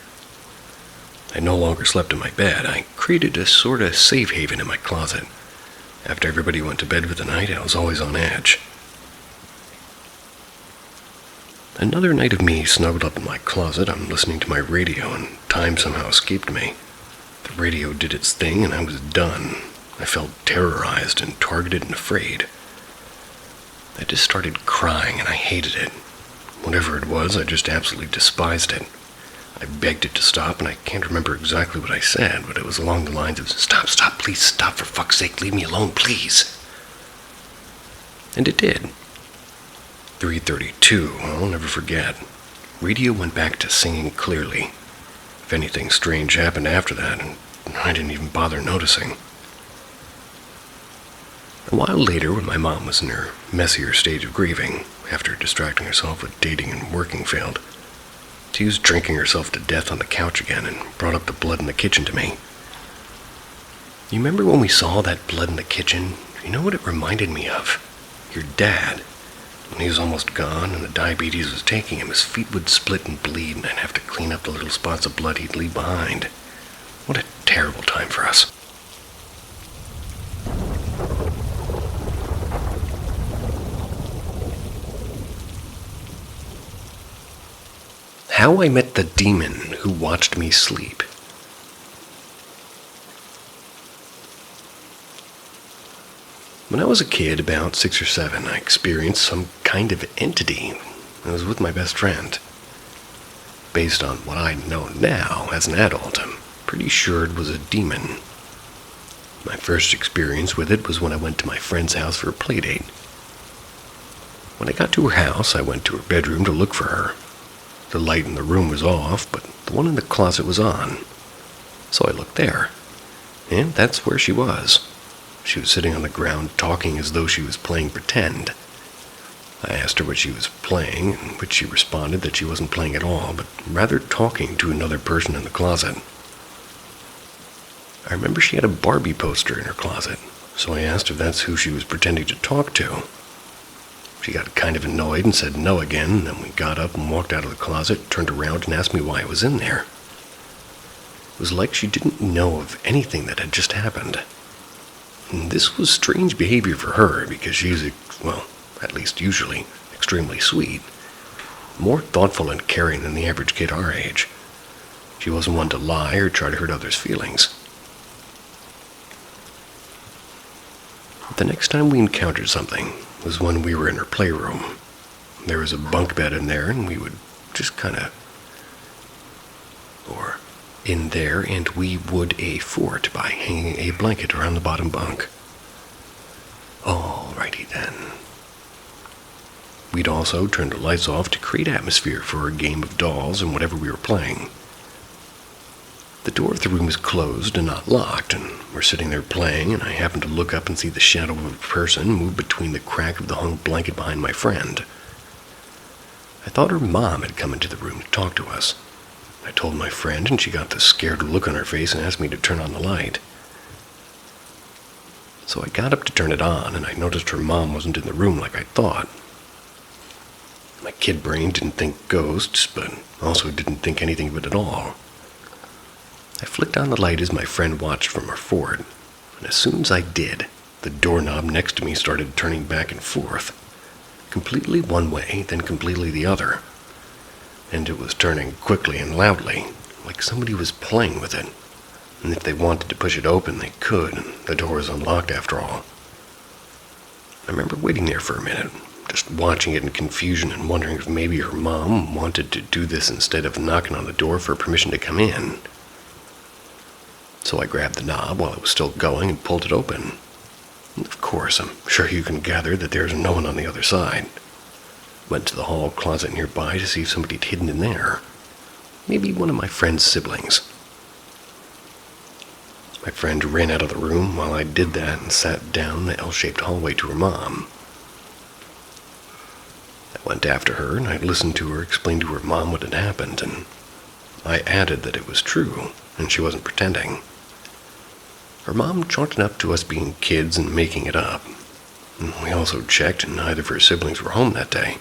I no longer slept in my bed. I created a sort of safe haven in my closet. After everybody went to bed for the night, I was always on edge. Another night of me snuggled up in my closet, I'm listening to my radio, and time somehow escaped me. The radio did its thing, and I was done. I felt terrorized and targeted and afraid. I just started crying, and I hated it. Whatever it was, I just absolutely despised it. I begged it to stop, and I can't remember exactly what I said, but it was along the lines of, stop, please stop, for fuck's sake, leave me alone, please." And it did. 3:32, I'll never forget. Radio went back to singing clearly. If anything strange happened after that, and I didn't even bother noticing. A while later, when my mom was in her messier stage of grieving, after distracting herself with dating and working failed, she was drinking herself to death on the couch again and brought up the blood in the kitchen to me. "You remember when we saw that blood in the kitchen? You know what it reminded me of? Your dad. When he was almost gone and the diabetes was taking him, his feet would split and bleed, and I'd have to clean up the little spots of blood he'd leave behind. What a terrible time for us. How I Met the Demon Who Watched Me Sleep. When I was a kid, about 6 or 7, I experienced some kind of entity. I was with my best friend. Based on what I know now as an adult, I'm pretty sure it was a demon. My first experience with it was when I went to my friend's house for a playdate. When I got to her house, I went to her bedroom to look for her. The light in the room was off, but the one in the closet was on. So I looked there, and that's where she was. She was sitting on the ground talking as though she was playing pretend. I asked her what she was playing, in which she responded that she wasn't playing at all, but rather talking to another person in the closet. I remember she had a Barbie poster in her closet, so I asked if that's who she was pretending to talk to. She got kind of annoyed and said no again, and then we got up and walked out of the closet, turned around and asked me why I was in there. It was like she didn't know of anything that had just happened. And this was strange behavior for her, because she's, well, at least usually, extremely sweet. More thoughtful and caring than the average kid our age. She wasn't one to lie or try to hurt others' feelings. The next time we encountered something was when we were in her playroom. There was a bunk bed in there, and we would just in there, and we would a fort by hanging a blanket around the bottom bunk. Alrighty then. We'd also turn the lights off to create atmosphere for a game of dolls and whatever we were playing. The door of the room was closed and not locked, and we're sitting there playing, and I happened to look up and see the shadow of a person move between the crack of the hung blanket behind my friend. I thought her mom had come into the room to talk to us. I told my friend, and she got this scared look on her face and asked me to turn on the light. So I got up to turn it on, and I noticed her mom wasn't in the room like I thought. My kid brain didn't think ghosts, but also didn't think anything of it at all. I flicked on the light as my friend watched from her fort, and as soon as I did, the doorknob next to me started turning back and forth, completely one way, then completely the other. And it was turning quickly and loudly, like somebody was playing with it. And if they wanted to push it open, they could, and the door was unlocked after all. I remember waiting there for a minute, just watching it in confusion and wondering if maybe her mom wanted to do this instead of knocking on the door for permission to come in. So I grabbed the knob while it was still going and pulled it open. And of course, I'm sure you can gather that there's no one on the other side. Went to the hall closet nearby to see if somebody had hidden in there. Maybe one of my friend's siblings. My friend ran out of the room while I did that and sat down the L-shaped hallway to her mom. I went after her, and I listened to her explain to her mom what had happened, and I added that it was true, and she wasn't pretending. Her mom chalked it up to us being kids and making it up. And we also checked, and neither of her siblings were home that day.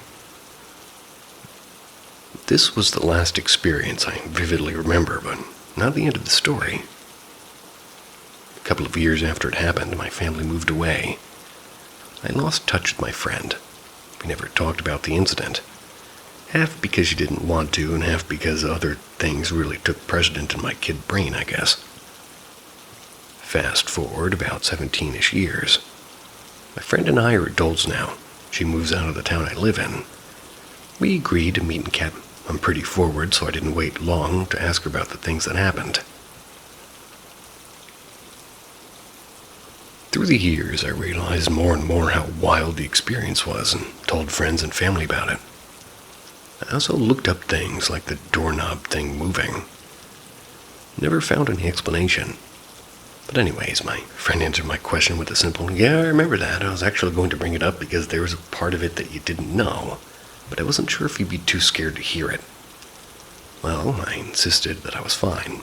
This was the last experience I vividly remember, but not the end of the story. A couple of years after it happened, my family moved away. I lost touch with my friend. We never talked about the incident. Half because she didn't want to, and half because other things really took precedent in my kid brain, I guess. Fast forward about 17-ish years. My friend and I are adults now. She moves out of the town I live in. We agreed to meet in Cat. I'm pretty forward, so I didn't wait long to ask her about the things that happened. Through the years, I realized more and more how wild the experience was and told friends and family about it. I also looked up things like the doorknob thing moving. Never found any explanation. But anyways, my friend answered my question with a simple, "Yeah, I remember that. I was actually going to bring it up because there was a part of it that you didn't know, but I wasn't sure if you'd be too scared to hear it." Well, I insisted that I was fine.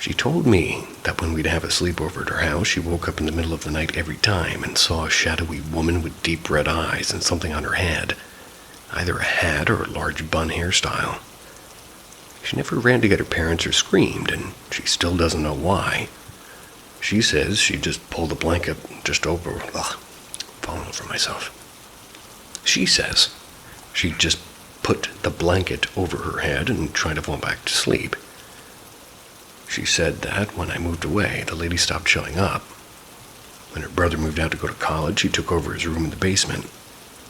She told me that when we'd have a sleepover at her house, she woke up in the middle of the night every time and saw a shadowy woman with deep red eyes and something on her head, either a hat or a large bun hairstyle. She never ran to get her parents or screamed, and she still doesn't know why. She says she just pulled the blanket just over... falling over myself. She says she just put the blanket over her head and tried to fall back to sleep. She said that when I moved away, the lady stopped showing up. When her brother moved out to go to college, she took over his room in the basement,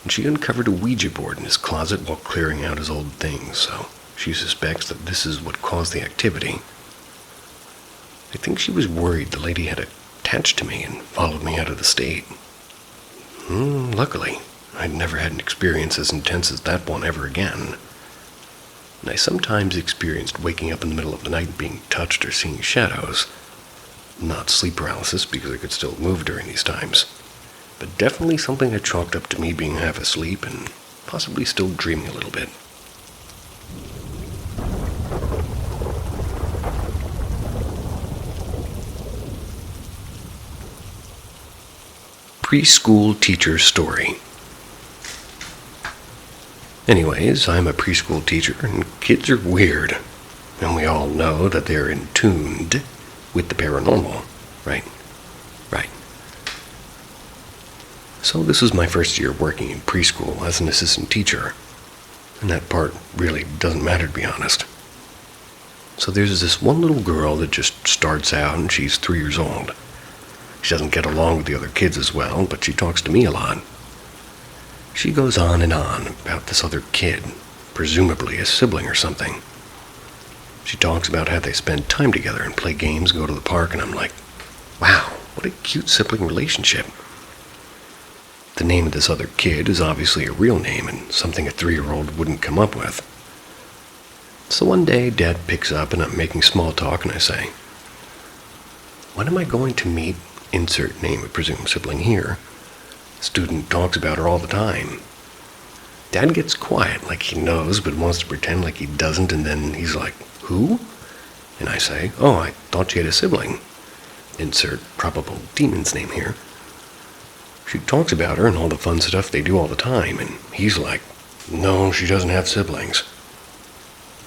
and she uncovered a Ouija board in his closet while clearing out his old things, so she suspects that this is what caused the activity. I think she was worried the lady had attached to me and followed me out of the state. Luckily, I'd never had an experience as intense as that one ever again. And I sometimes experienced waking up in the middle of the night and being touched or seeing shadows. Not sleep paralysis, because I could still move during these times, but definitely something that chalked up to me being half asleep and possibly still dreaming a little bit. Preschool teacher story. Anyways, I'm a preschool teacher, and kids are weird. And we all know that they're in tuned with the paranormal, right? Right. So this was my first year working in preschool as an assistant teacher. And that part really doesn't matter, to be honest. So there's this one little girl that just starts out, and she's 3 years old. She doesn't get along with the other kids as well, but she talks to me a lot. She goes on and on about this other kid, presumably a sibling or something. She talks about how they spend time together and play games, go to the park, and I'm like, wow, what a cute sibling relationship. The name of this other kid is obviously a real name and something a 3-year-old wouldn't come up with. So one day, Dad picks up and I'm making small talk and I say, when am I going to meet insert name of presumed sibling here? Student talks about her all the time. Dad gets quiet like he knows but wants to pretend like he doesn't, and then he's like, who? And I say, oh, I thought she had a sibling. Insert probable demon's name here. She talks about her and all the fun stuff they do all the time, and he's like, no, she doesn't have siblings.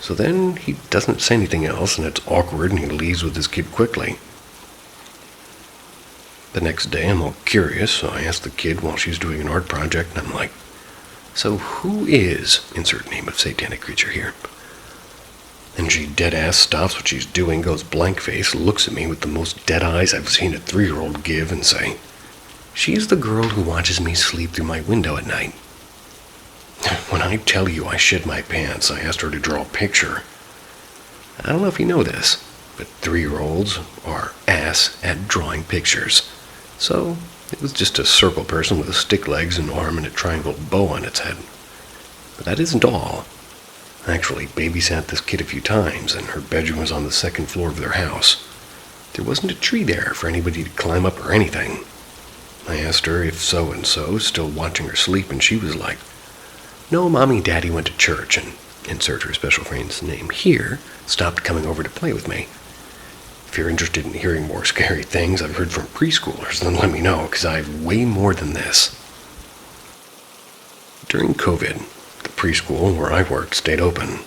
So then he doesn't say anything else, and it's awkward, and he leaves with his kid quickly. The next day, I'm all curious, so I ask the kid while she's doing an art project, and I'm like, so who is, insert name of satanic creature here? And she dead-ass stops what she's doing, goes blank-faced, looks at me with the most dead eyes I've seen a 3-year-old give, and say, she's the girl who watches me sleep through my window at night. When I tell you I shit my pants, I asked her to draw a picture. I don't know if you know this, but 3-year-olds are ass at drawing pictures. So it was just a circle person with a stick legs, an arm, and a triangle bow on its head. But that isn't all. I actually babysat this kid a few times, and her bedroom was on the 2nd floor of their house. There wasn't a tree there for anybody to climb up or anything. I asked her if so-and-so still watching her sleep, and she was like, no, Mommy and Daddy went to church, and insert her special friend's name here, stopped coming over to play with me. If you're interested in hearing more scary things I've heard from preschoolers, then let me know, because I have way more than this. During COVID, the preschool where I worked stayed open,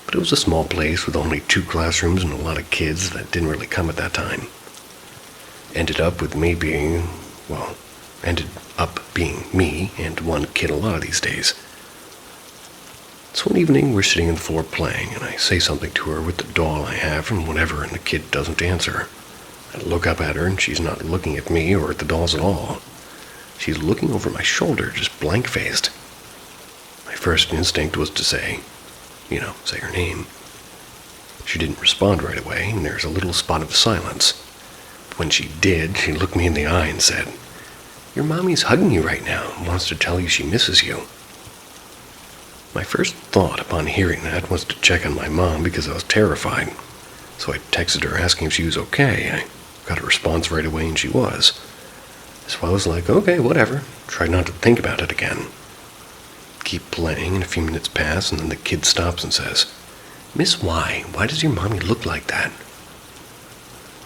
but it was a small place with only 2 classrooms and a lot of kids that didn't really come at that time. Ended up being me and one kid a lot of these days. So one evening, we're sitting on the floor playing, and I say something to her with the doll I have and whatever, and the kid doesn't answer. I look up at her, and she's not looking at me or at the dolls at all. She's looking over my shoulder, just blank-faced. My first instinct was to say her name. She didn't respond right away, and there's a little spot of silence. But when she did, she looked me in the eye and said, your mommy's hugging you right now and wants to tell you she misses you. My first thought upon hearing that was to check on my mom because I was terrified. So I texted her asking if she was okay. I got a response right away and she was. So I was like, okay, whatever. Tried not to think about it again. Keep playing and a few minutes pass and then the kid stops and says, Miss Y, why does your mommy look like that?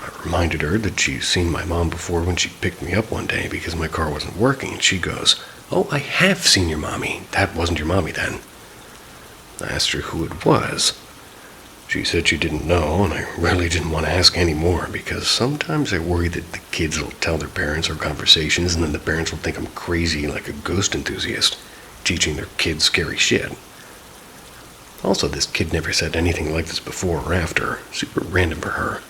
I reminded her that she'd seen my mom before when she picked me up one day because my car wasn't working, and she goes, "Oh, I have seen your mommy. That wasn't your mommy then." I asked her who it was. She said she didn't know, and I really didn't want to ask any more because sometimes I worry that the kids will tell their parents our conversations and then the parents will think I'm crazy like a ghost enthusiast, teaching their kids scary shit. Also, this kid never said anything like this before or after. Super random for her.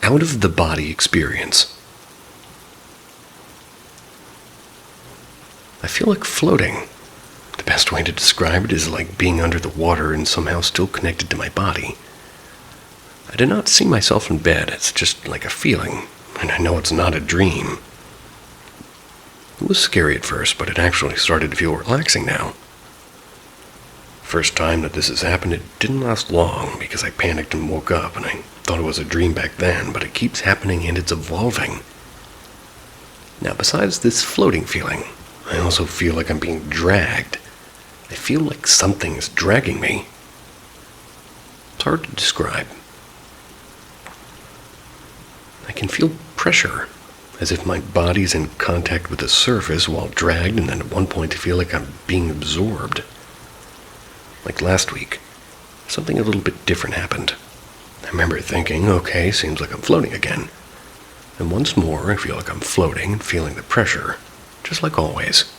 Out-of-the-body experience. I feel like floating. The best way to describe it is like being under the water and somehow still connected to my body. I do not see myself in bed. It's just like a feeling, and I know it's not a dream. It was scary at first, but it actually started to feel relaxing now. First time that this has happened, it didn't last long because I panicked and woke up, and I thought it was a dream back then, but it keeps happening and it's evolving. Now, besides this floating feeling, I also feel like I'm being dragged. I feel like something's dragging me. It's hard to describe. I can feel pressure, as if my body's in contact with the surface while dragged, and then at one point I feel like I'm being absorbed. Like last week, something a little bit different happened. I remember thinking, okay, seems like I'm floating again. And once more, I feel like I'm floating and feeling the pressure, just like always.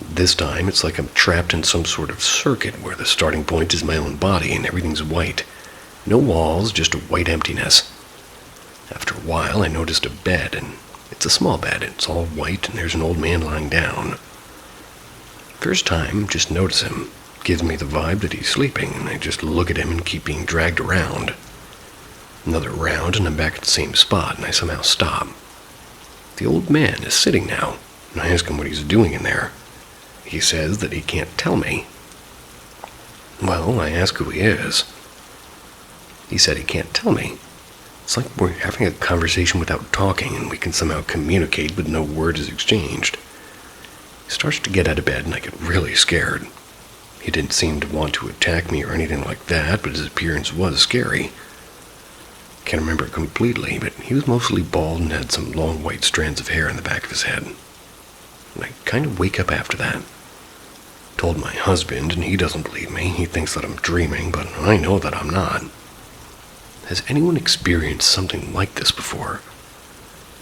This time, it's like I'm trapped in some sort of circuit where the starting point is my own body and everything's white. No walls, just a white emptiness. After a while, I noticed a bed, and it's a small bed. It's all white, and there's an old man lying down. First time, just notice him. Gives me the vibe that he's sleeping, and I just look at him and keep being dragged around. Another round, and I'm back at the same spot, and I somehow stop. The old man is sitting now, and I ask him what he's doing in there. He says that he can't tell me. Well, I ask who he is. He said he can't tell me. It's like we're having a conversation without talking, and we can somehow communicate, but no word is exchanged. He starts to get out of bed, and I get really scared. He didn't seem to want to attack me or anything like that, but his appearance was scary. Can't remember it completely, but he was mostly bald and had some long white strands of hair in the back of his head. And I kind of wake up after that. Told my husband, and he doesn't believe me. He thinks that I'm dreaming, but I know that I'm not. Has anyone experienced something like this before?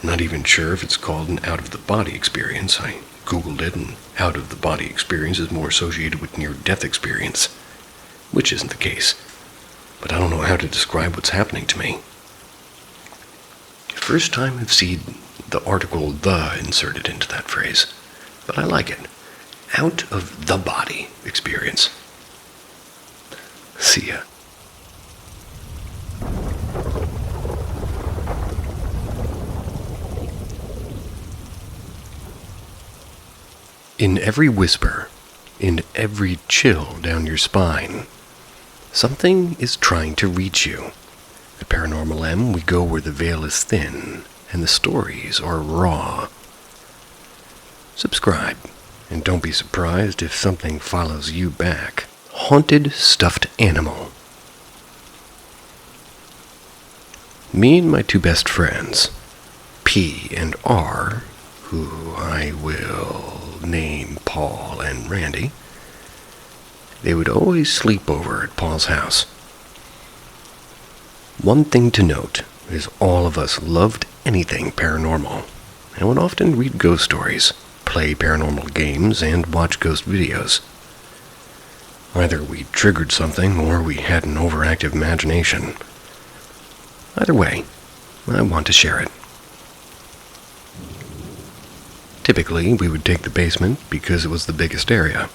Not even sure if it's called an out-of-the-body experience. I Googled it, and out-of-the-body experience is more associated with near-death experience, which isn't the case. But I don't know how to describe what's happening to me. First time I've seen the article "the" inserted into that phrase, but I like it. Out-of-the-body experience. See ya. In every whisper, in every chill down your spine, something is trying to reach you. At Paranormal M, we go where the veil is thin and the stories are raw. Subscribe, and don't be surprised if something follows you back. Haunted stuffed animal. Me and my two best friends, P and R, who I will name Paul and Randy, they would always sleep over at Paul's house. One thing to note is all of us loved anything paranormal, and would often read ghost stories, play paranormal games, and watch ghost videos. Either we triggered something or we had an overactive imagination. Either way, I want to share it. Typically, we would take the basement because it was the biggest area.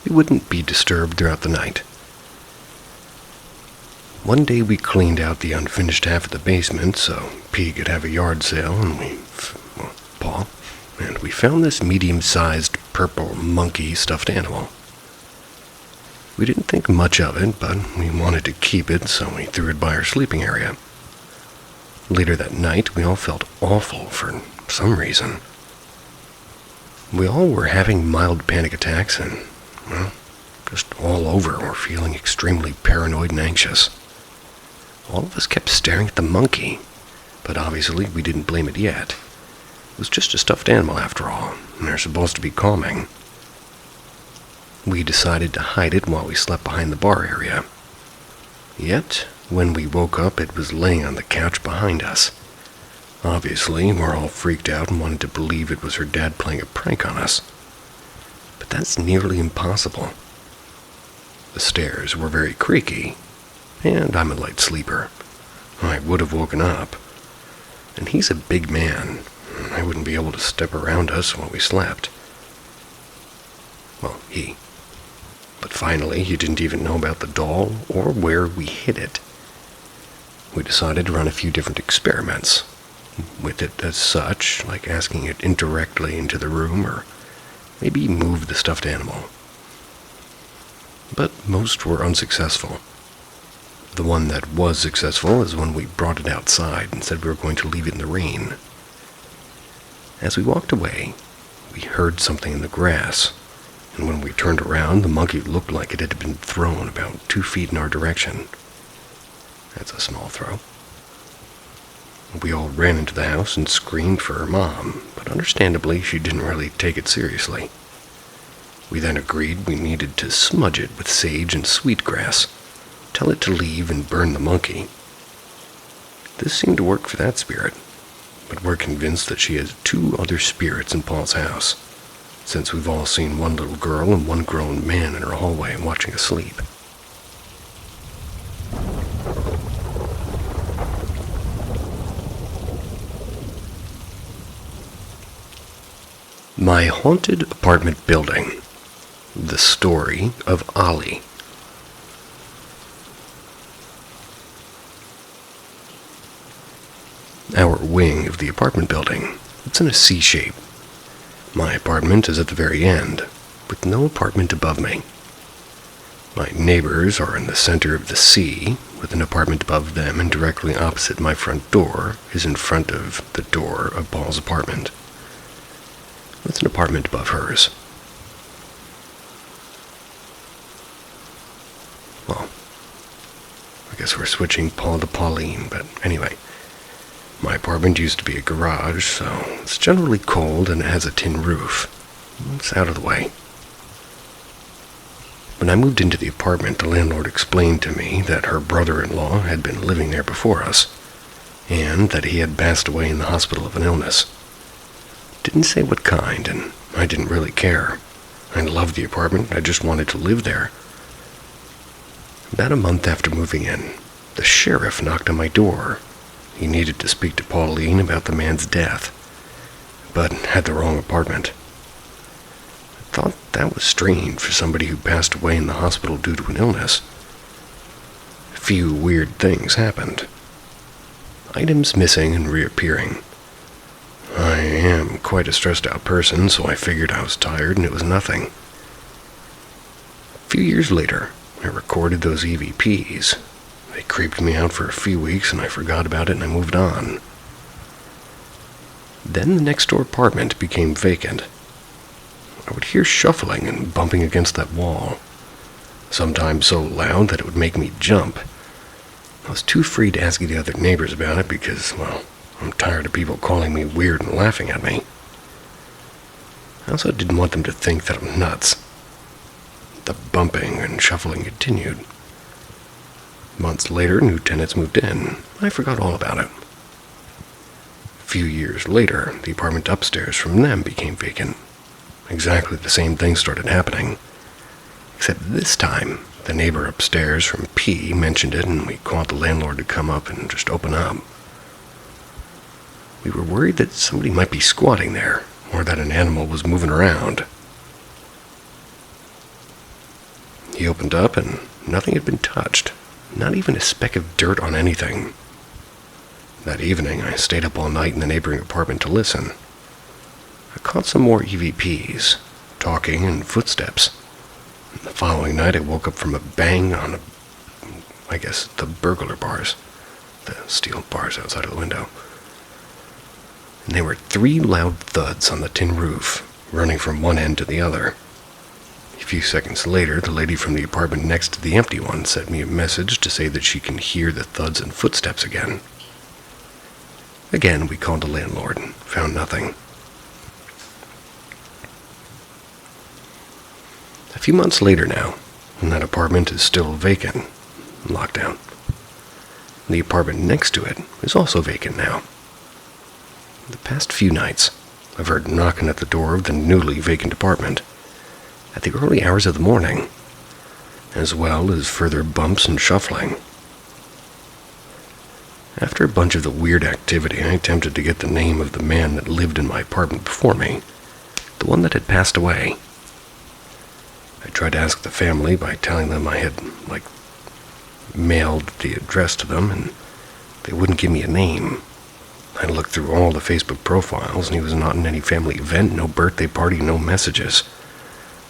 It wouldn't be disturbed throughout the night. One day we cleaned out the unfinished half of the basement so P could have a yard sale, and Paul, and we found this medium-sized purple monkey stuffed animal. We didn't think much of it, but we wanted to keep it, so we threw it by our sleeping area. Later that night, we all felt awful for some reason. We all were having mild panic attacks and, well, just all over were feeling extremely paranoid and anxious. All of us kept staring at the monkey, but obviously we didn't blame it yet. It was just a stuffed animal after all, and they're supposed to be calming. We decided to hide it while we slept behind the bar area. Yet, when we woke up, it was laying on the couch behind us. Obviously, we're all freaked out and wanted to believe it was her dad playing a prank on us. But that's nearly impossible. The stairs were very creaky, and I'm a light sleeper. I would have woken up. And he's a big man. I wouldn't be able to step around us while we slept. Well, he. But finally, he didn't even know about the doll or where we hid it. We decided to run a few different experiments with it as such, like asking it indirectly into the room or maybe move the stuffed animal. But most were unsuccessful. The one that was successful is when we brought it outside and said we were going to leave it in the rain. As we walked away, we heard something in the grass, and when we turned around, the monkey looked like it had been thrown about 2 feet in our direction. That's a small throw. We all ran into the house and screamed for her mom, but understandably she didn't really take it seriously. We then agreed we needed to smudge it with sage and sweetgrass, tell it to leave and burn the monkey. This seemed to work for that spirit, but we're convinced that she has 2 other spirits in Paul's house, since we've all seen one little girl and one grown man in her hallway watching us sleep. My haunted apartment building. The story of Ollie. Our wing of the apartment building. It's in a C shape. My apartment is at the very end, with no apartment above me. My neighbors are in the center of the C, with an apartment above them, and directly opposite my front door is in front of the door of Paul's apartment. It's an apartment above hers. Well, I guess we're switching Paul to Pauline, but anyway. My apartment used to be a garage, so it's generally cold and it has a tin roof. It's out of the way. When I moved into the apartment, the landlord explained to me that her brother-in-law had been living there before us, and that he had passed away in the hospital of an illness. Didn't say what kind, and I didn't really care. I loved the apartment, I just wanted to live there. About a month after moving in, the sheriff knocked on my door. He needed to speak to Pauline about the man's death, but had the wrong apartment. I thought that was strange for somebody who passed away in the hospital due to an illness. A few weird things happened. Items missing and reappearing. I am quite a stressed out person, so I figured I was tired and it was nothing. A few years later, I recorded those EVPs. They creeped me out for a few weeks and I forgot about it and I moved on. Then the next door apartment became vacant. I would hear shuffling and bumping against that wall, sometimes so loud that it would make me jump. I was too afraid to ask the other neighbors about it because, well, I'm tired of people calling me weird and laughing at me. I also didn't want them to think that I'm nuts. The bumping and shuffling continued. Months later, new tenants moved in. I forgot all about it. A few years later, the apartment upstairs from them became vacant. Exactly the same thing started happening. Except this time, the neighbor upstairs from P mentioned it and we called the landlord to come up and just open up. We were worried that somebody might be squatting there, or that an animal was moving around. He opened up and nothing had been touched, not even a speck of dirt on anything. That evening, I stayed up all night in the neighboring apartment to listen. I caught some more EVPs, talking and footsteps. The following night, I woke up from a bang on the burglar bars, the steel bars outside of the window. And there were 3 loud thuds on the tin roof, running from one end to the other. A few seconds later, the lady from the apartment next to the empty one sent me a message to say that she can hear the thuds and footsteps again. Again, we called the landlord and found nothing. A few months later now, and that apartment is still vacant, locked down. The apartment next to it is also vacant now. The past few nights, I've heard knocking at the door of the newly vacant apartment at the early hours of the morning, as well as further bumps and shuffling. After a bunch of the weird activity, I attempted to get the name of the man that lived in my apartment before me, the one that had passed away. I tried to ask the family by telling them I had, mailed the address to them, and they wouldn't give me a name. I looked through all the Facebook profiles, and he was not in any family event, no birthday party, no messages.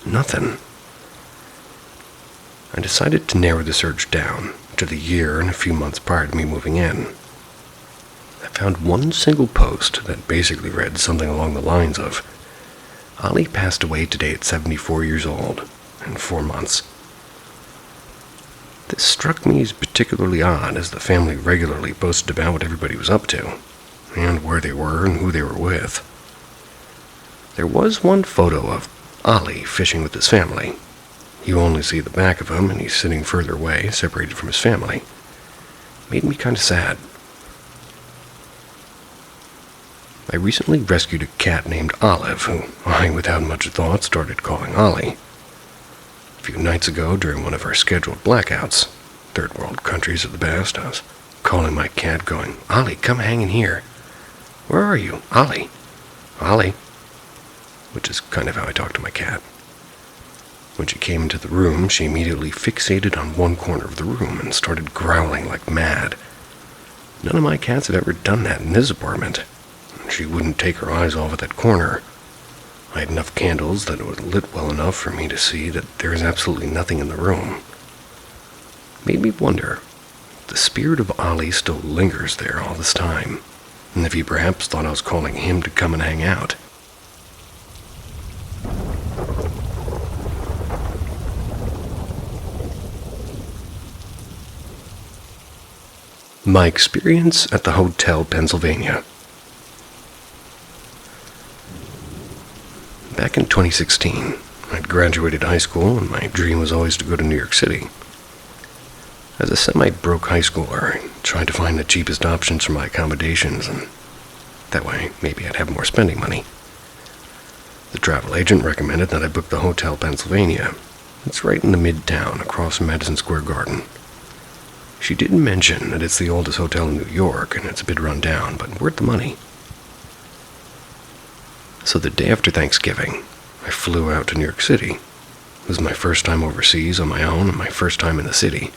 Nothing. I decided to narrow the search down to the year and a few months prior to me moving in. I found one single post that basically read something along the lines of, "Ali passed away today at 74 years old, in 4 months." This struck me as particularly odd, as the family regularly posted about what everybody was up to, and where they were and who they were with. There was one photo of Ali fishing with his family. You only see the back of him, and he's sitting further away, separated from his family. Made me kind of sad. I recently rescued a cat named Olive, who I, without much thought, started calling Ollie. A few nights ago, during one of our scheduled blackouts, third world countries at the best, I was calling my cat going, "Ollie, come hang in here. Where are you? Ollie. Ollie." Which is kind of how I talk to my cat. When she came into the room, she immediately fixated on one corner of the room and started growling like mad. None of my cats have ever done that in this apartment. She wouldn't take her eyes off at that corner. I had enough candles that it was lit well enough for me to see that there is absolutely nothing in the room. Made me wonder if the spirit of Ali still lingers there all this time, and if he perhaps thought I was calling him to come and hang out. My experience at the Hotel Pennsylvania. Back in 2016, I'd graduated high school, and my dream was always to go to New York City. As a semi-broke high schooler, I tried to find the cheapest options for my accommodations, and that way maybe I'd have more spending money. The travel agent recommended that I book the Hotel Pennsylvania. It's right in the midtown, across from Madison Square Garden. She didn't mention that it's the oldest hotel in New York, and it's a bit run down, but worth the money. So the day after Thanksgiving, I flew out to New York City. It was my first time overseas on my own and my first time in the city.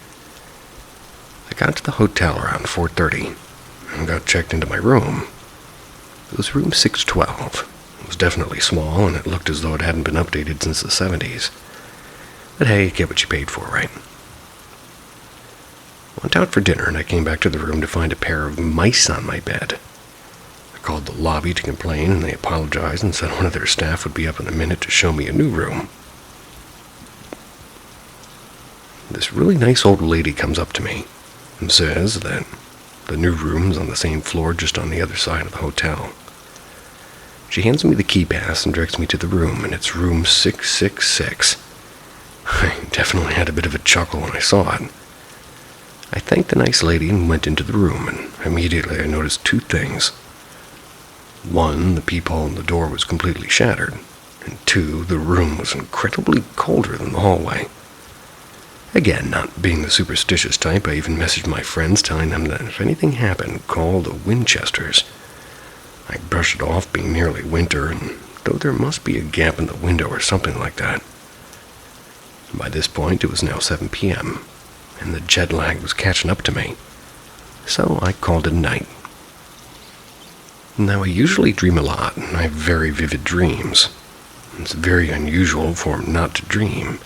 I got to the hotel around 4:30 and got checked into my room. It was room 612. It was definitely small, and it looked as though it hadn't been updated since the 70s. But hey, you get what you paid for, right? I went out for dinner, and I came back to the room to find a pair of mice on my bed. I called the lobby to complain, and they apologized and said one of their staff would be up in a minute to show me a new room. This really nice old lady comes up to me and says that the new room's on the same floor just on the other side of the hotel. She hands me the key pass and directs me to the room, and it's room 666. I definitely had a bit of a chuckle when I saw it. I thanked the nice lady and went into the room, and immediately I noticed two things. One, the peephole in the door was completely shattered, and two, the room was incredibly colder than the hallway. Again, not being the superstitious type, I even messaged my friends telling them that if anything happened, call the Winchesters. I brushed it off being nearly winter, and though there must be a gap in the window or something like that. By this point, it was now 7 p.m., and the jet lag was catching up to me, so I called it a night. Now, I usually dream a lot, and I have very vivid dreams. It's very unusual for them not to dream,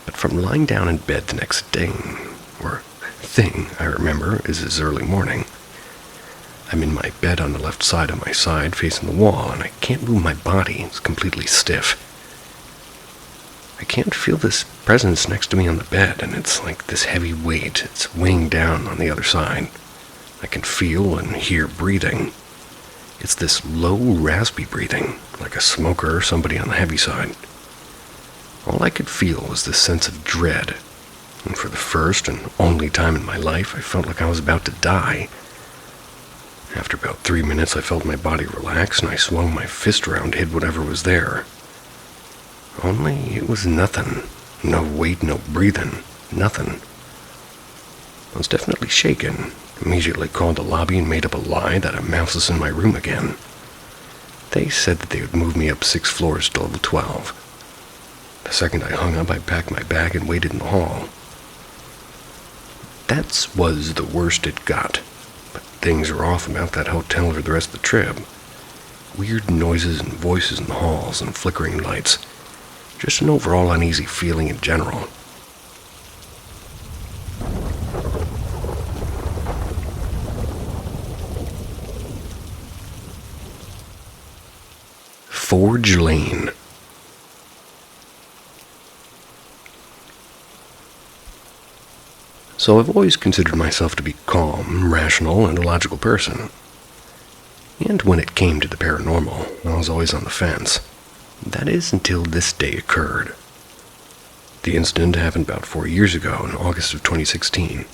but from lying down in bed the next day, or thing I remember is his early morning. I'm in my bed on the left side of my side, facing the wall, and I can't move my body. It's completely stiff. I can't feel this presence next to me on the bed, and it's like this heavy weight. It's weighing down on the other side. I can feel and hear breathing. It's this low, raspy breathing, like a smoker or somebody on the heavy side. All I could feel was this sense of dread, and for the first and only time in my life, I felt like I was about to die. After about 3 minutes, I felt my body relax, and I swung my fist around to hit whatever was there. Only it was nothing. No weight, no breathing, nothing. I was definitely shaken. Immediately called the lobby and made up a lie that a mouse is in my room again. They said that they would move me up 6 floors to level 12. The second I hung up, I packed my bag and waited in the hall. That was the worst it got, but things were off about that hotel for the rest of the trip. Weird noises and voices in the halls and flickering lights. Just an overall uneasy feeling in general. Forge Lane. So I've always considered myself to be calm, rational, and a logical person. And when it came to the paranormal, I was always on the fence. That is until this day occurred. The incident happened about 4 years ago in August of 2016.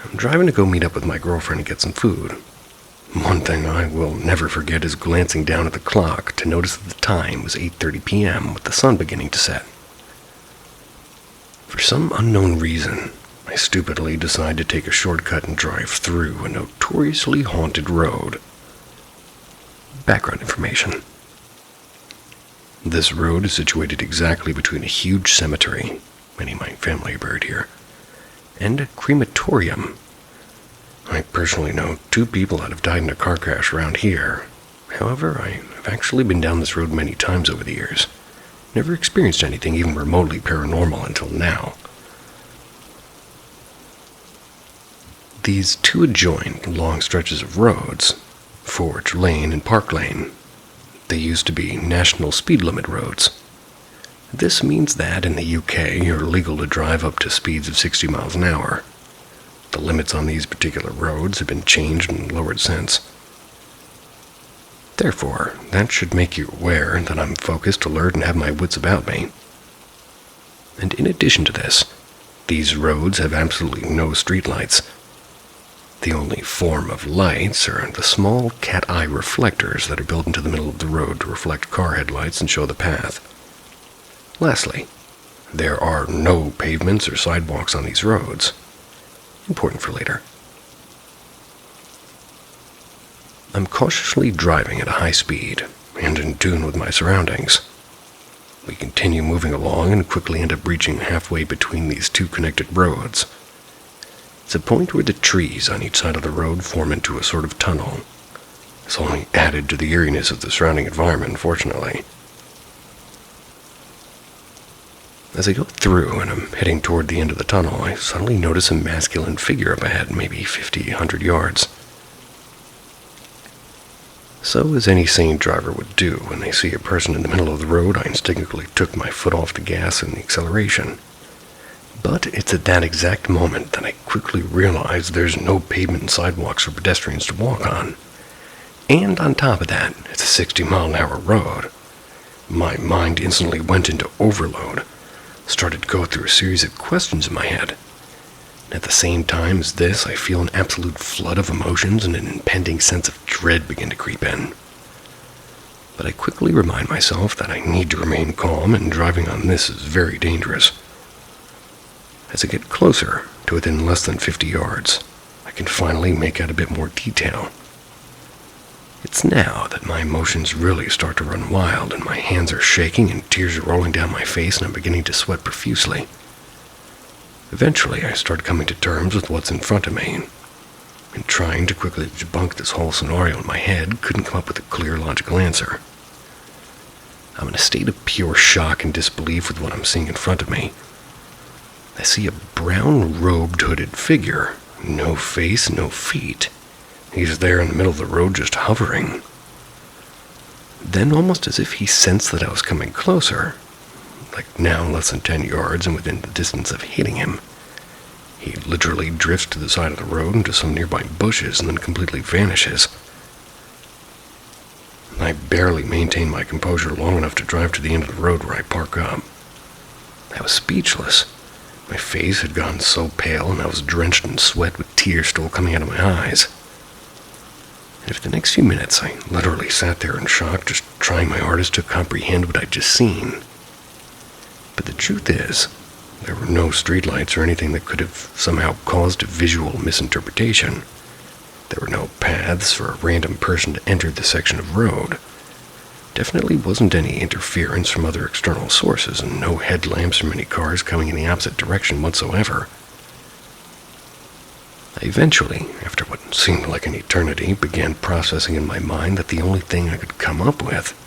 I'm driving to go meet up with my girlfriend and get some food. One thing I will never forget is glancing down at the clock to notice that the time was 8:30 p.m. with the sun beginning to set. For some unknown reason, I stupidly decided to take a shortcut and drive through a notoriously haunted road. Background information. This road is situated exactly between a huge cemetery, many of my family are buried here, and a crematorium. I personally know 2 people that have died in a car crash around here. However, I have actually been down this road many times over the years. Never experienced anything even remotely paranormal until now. These 2 adjoin long stretches of roads, Forge Lane and Park Lane. They used to be national speed limit roads. This means that in the UK, you're legal to drive up to speeds of 60 miles an hour. The limits on these particular roads have been changed and lowered since. Therefore, that should make you aware that I'm focused, alert, and have my wits about me. And in addition to this, these roads have absolutely no streetlights. The only form of lights are the small cat eye reflectors that are built into the middle of the road to reflect car headlights and show the path. Lastly, there are no pavements or sidewalks on these roads. Important for later. I'm cautiously driving at a high speed and in tune with my surroundings. We continue moving along and quickly end up reaching halfway between these 2 connected roads. It's a point where the trees on each side of the road form into a sort of tunnel. It's only added to the eeriness of the surrounding environment, unfortunately. As I go through and I'm heading toward the end of the tunnel, I suddenly notice a masculine figure up ahead, maybe 50, 100 yards. So, as any sane driver would do when they see a person in the middle of the road, I instinctively took my foot off the gas and the acceleration. But it's at that exact moment that I quickly realize there's no pavement and sidewalks for pedestrians to walk on. And on top of that, it's a 60-mile-an-hour road. My mind instantly went into overload, started to go through a series of questions in my head. At the same time as this, I feel an absolute flood of emotions and an impending sense of dread begin to creep in. But I quickly remind myself that I need to remain calm, and driving on this is very dangerous. As I get closer to within less than 50 yards, I can finally make out a bit more detail. It's now that my emotions really start to run wild, and my hands are shaking and tears are rolling down my face, and I'm beginning to sweat profusely. Eventually, I start coming to terms with what's in front of me, and trying to quickly debunk this whole scenario in my head, couldn't come up with a clear, logical answer. I'm in a state of pure shock and disbelief with what I'm seeing in front of me. I see a brown-robed, hooded figure, no face, no feet, He's there in the middle of the road just hovering. Then, almost as if he sensed that I was coming closer, like now less than 10 yards and within the distance of hitting him, he literally drifts to the side of the road into some nearby bushes and then completely vanishes. I barely maintained my composure long enough to drive to the end of the road where I park up. I was speechless. My face had gone so pale and I was drenched in sweat with tears still coming out of my eyes. And for the next few minutes, I literally sat there in shock, just trying my hardest to comprehend what I'd just seen. But the truth is, there were no streetlights or anything that could have somehow caused a visual misinterpretation. There were no paths for a random person to enter the section of road. Definitely wasn't any interference from other external sources, and no headlamps from any cars coming in the opposite direction whatsoever. I eventually, after what seemed like an eternity, began processing in my mind that the only thing I could come up with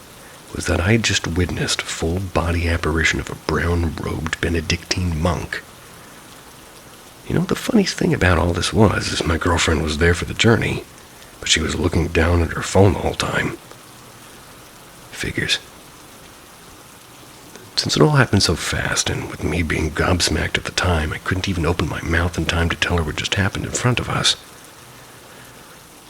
was that I had just witnessed a full-body apparition of a brown-robed Benedictine monk. You know, the funniest thing about all this is my girlfriend was there for the journey, but she was looking down at her phone the whole time. Figures. Since it all happened so fast, and with me being gobsmacked at the time, I couldn't even open my mouth in time to tell her what just happened in front of us.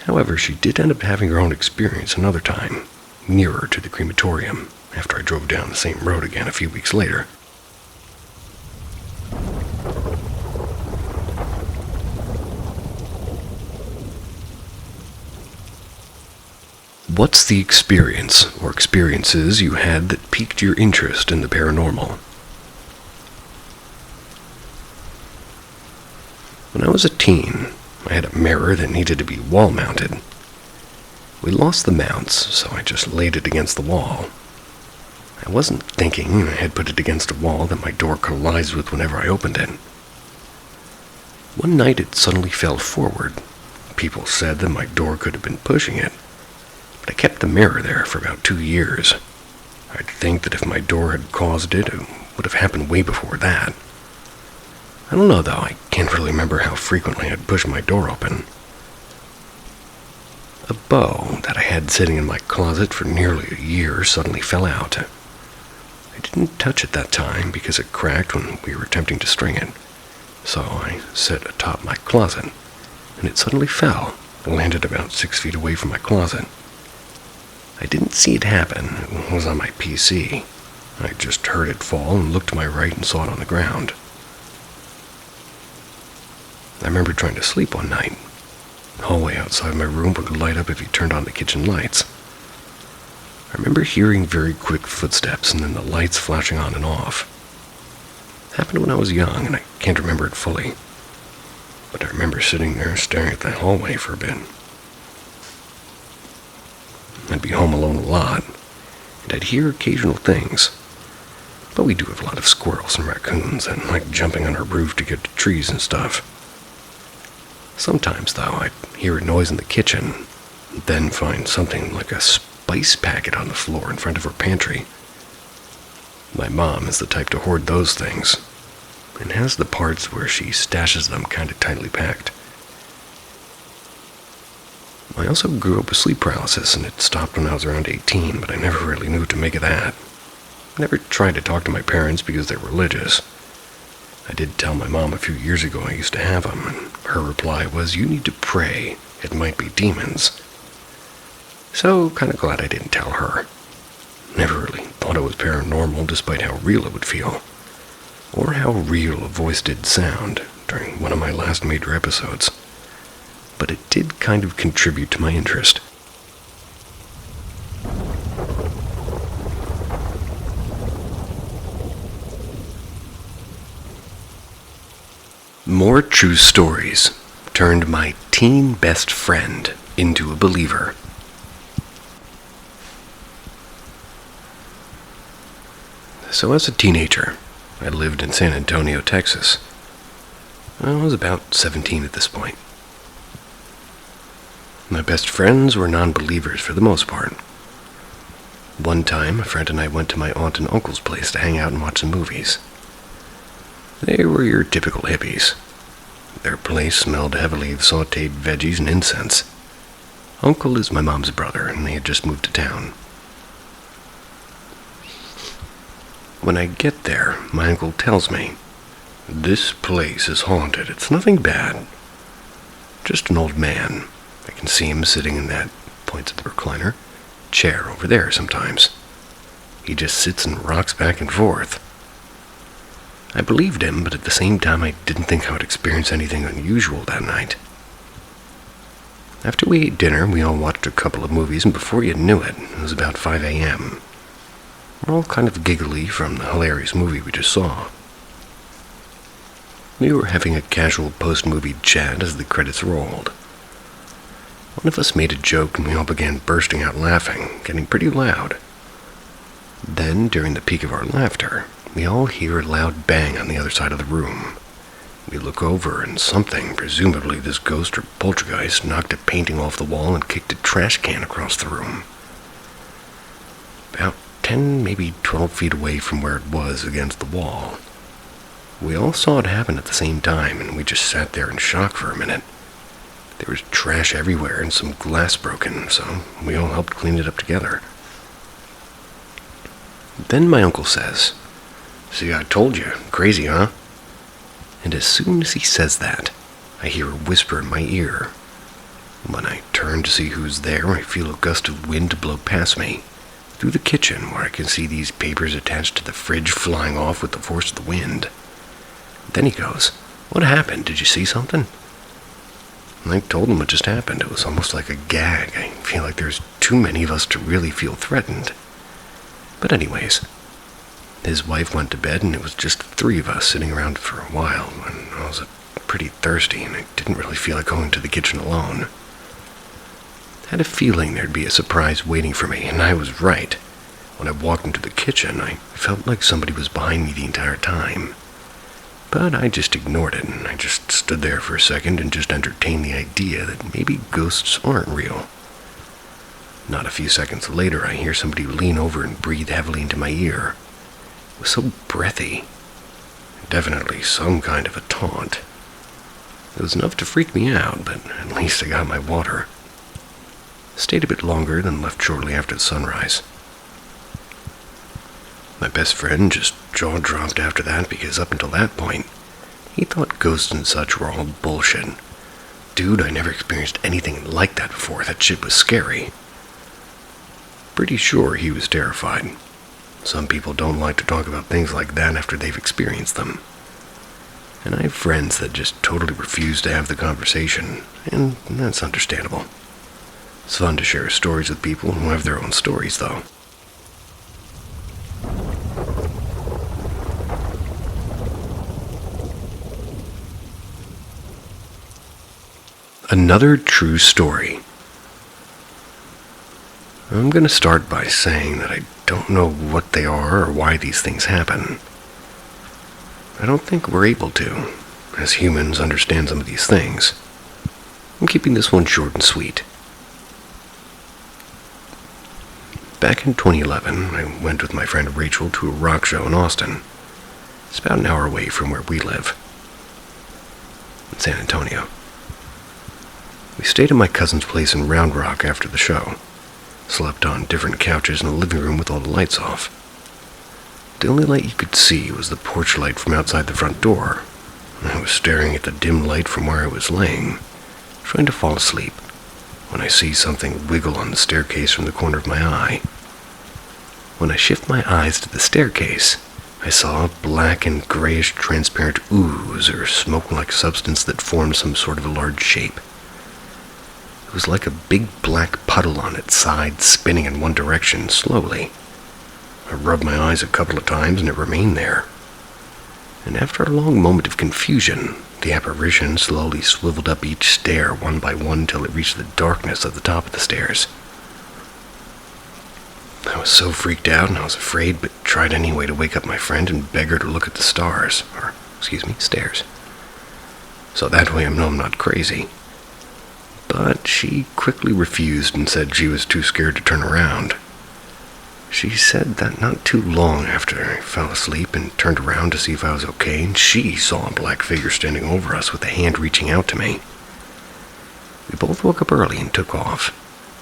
However, she did end up having her own experience another time, nearer to the crematorium, after I drove down the same road again a few weeks later. What's the experience or experiences you had that piqued your interest in the paranormal? When I was a teen, I had a mirror that needed to be wall-mounted. We lost the mounts, so I just laid it against the wall. I wasn't thinking I had put it against a wall that my door collides with whenever I opened it. One night it suddenly fell forward. People said that my door could have been pushing it. But I kept the mirror there for about 2 years. I'd think that if my door had caused it, it would have happened way before that. I don't know, though. I can't really remember how frequently I'd push my door open. A bow that I had sitting in my closet for nearly a year suddenly fell out. I didn't touch it that time because it cracked when we were attempting to string it. So I set atop my closet, and it suddenly fell and landed about 6 feet away from my closet. I didn't see it happen. It was on my PC. I just heard it fall and looked to my right and saw it on the ground. I remember trying to sleep one night. The hallway outside my room would light up if you turned on the kitchen lights. I remember hearing very quick footsteps and then the lights flashing on and off. It happened when I was young, and I can't remember it fully. But I remember sitting there staring at that hallway for a bit. I'd be home alone a lot, and I'd hear occasional things. But we do have a lot of squirrels and raccoons that like jumping on our roof to get to trees and stuff. Sometimes, though, I'd hear a noise in the kitchen, and then find something like a spice packet on the floor in front of her pantry. My mom is the type to hoard those things, and has the parts where she stashes them kind of tightly packed. I also grew up with sleep paralysis, and it stopped when I was around 18, but I never really knew what to make of that. I never tried to talk to my parents because they're religious. I did tell my mom a few years ago I used to have them, and her reply was, "You need to pray. It might be demons." So, kind of glad I didn't tell her. Never really thought it was paranormal despite how real it would feel, or how real a voice did sound during one of my last major episodes. But it did kind of contribute to my interest. More true stories turned my teen best friend into a believer. So as a teenager, I lived in San Antonio, Texas. I was about 17 at this point. My best friends were non-believers for the most part. One time, a friend and I went to my aunt and uncle's place to hang out and watch some movies. They were your typical hippies. Their place smelled heavily of sautéed veggies and incense. Uncle is my mom's brother, and they had just moved to town. When I get there, my uncle tells me, "This place is haunted. It's nothing bad. Just an old man. I can see him sitting in that," points at the recliner, "chair over there sometimes. He just sits and rocks back and forth." I believed him, but at the same time I didn't think I would experience anything unusual that night. After we ate dinner, we all watched a couple of movies, and before you knew it, it was about 5 a.m. We're all kind of giggly from the hilarious movie we just saw. We were having a casual post-movie chat as the credits rolled. One of us made a joke, and we all began bursting out laughing, getting pretty loud. Then, during the peak of our laughter, we all hear a loud bang on the other side of the room. We look over, and something, presumably this ghost or poltergeist, knocked a painting off the wall and kicked a trash can across the room. About 10, maybe 12 feet away from where it was against the wall. We all saw it happen at the same time, and we just sat there in shock for a minute. There was trash everywhere and some glass broken, so we all helped clean it up together. Then my uncle says, "See, I told you. Crazy, huh?" And as soon as he says that, I hear a whisper in my ear. When I turn to see who's there, I feel a gust of wind blow past me, through the kitchen where I can see these papers attached to the fridge flying off with the force of the wind. Then he goes, "What happened? Did you see something?" And I told him what just happened. It was almost like a gag. I feel like there's too many of us to really feel threatened. But anyways, his wife went to bed, and it was just 3 of us sitting around for a while, and I was pretty thirsty, and I didn't really feel like going to the kitchen alone. I had a feeling there'd be a surprise waiting for me, and I was right. When I walked into the kitchen, I felt like somebody was behind me the entire time. But I just ignored it, and I just stood there for a second and just entertained the idea that maybe ghosts aren't real. Not a few seconds later, I hear somebody lean over and breathe heavily into my ear. It was so breathy. Definitely some kind of a taunt. It was enough to freak me out, but at least I got my water. Stayed a bit longer, then left shortly after the sunrise. My best friend just jaw-dropped after that, because up until that point, he thought ghosts and such were all bullshit. Dude, I never experienced anything like that before. That shit was scary. Pretty sure he was terrified. Some people don't like to talk about things like that after they've experienced them. And I have friends that just totally refuse to have the conversation, and that's understandable. It's fun to share stories with people who have their own stories, though. Another true story. I'm going to start by saying that I don't know what they are or why these things happen. I don't think we're able to, as humans, understand some of these things. I'm keeping this one short and sweet. Back in 2011, I went with my friend Rachel to a rock show in Austin. It's about an hour away from where we live, in San Antonio. We stayed at my cousin's place in Round Rock after the show. Slept on different couches in the living room with all the lights off. The only light you could see was the porch light from outside the front door. I was staring at the dim light from where I was laying, trying to fall asleep, when I see something wiggle on the staircase from the corner of my eye. When I shift my eyes to the staircase, I saw a black and grayish transparent ooze or smoke-like substance that formed some sort of a large shape. It was like a big black puddle on its side, spinning in one direction slowly. I rubbed my eyes a couple of times and it remained there. And after a long moment of confusion, the apparition slowly swiveled up each stair one by one till it reached the darkness at the top of the stairs. I was so freaked out and I was afraid, but tried anyway to wake up my friend and beg her to look at the stairs. So that way I know I'm not crazy. But she quickly refused and said she was too scared to turn around. She said that not too long after I fell asleep and turned around to see if I was okay, and she saw a black figure standing over us with a hand reaching out to me. We both woke up early and took off.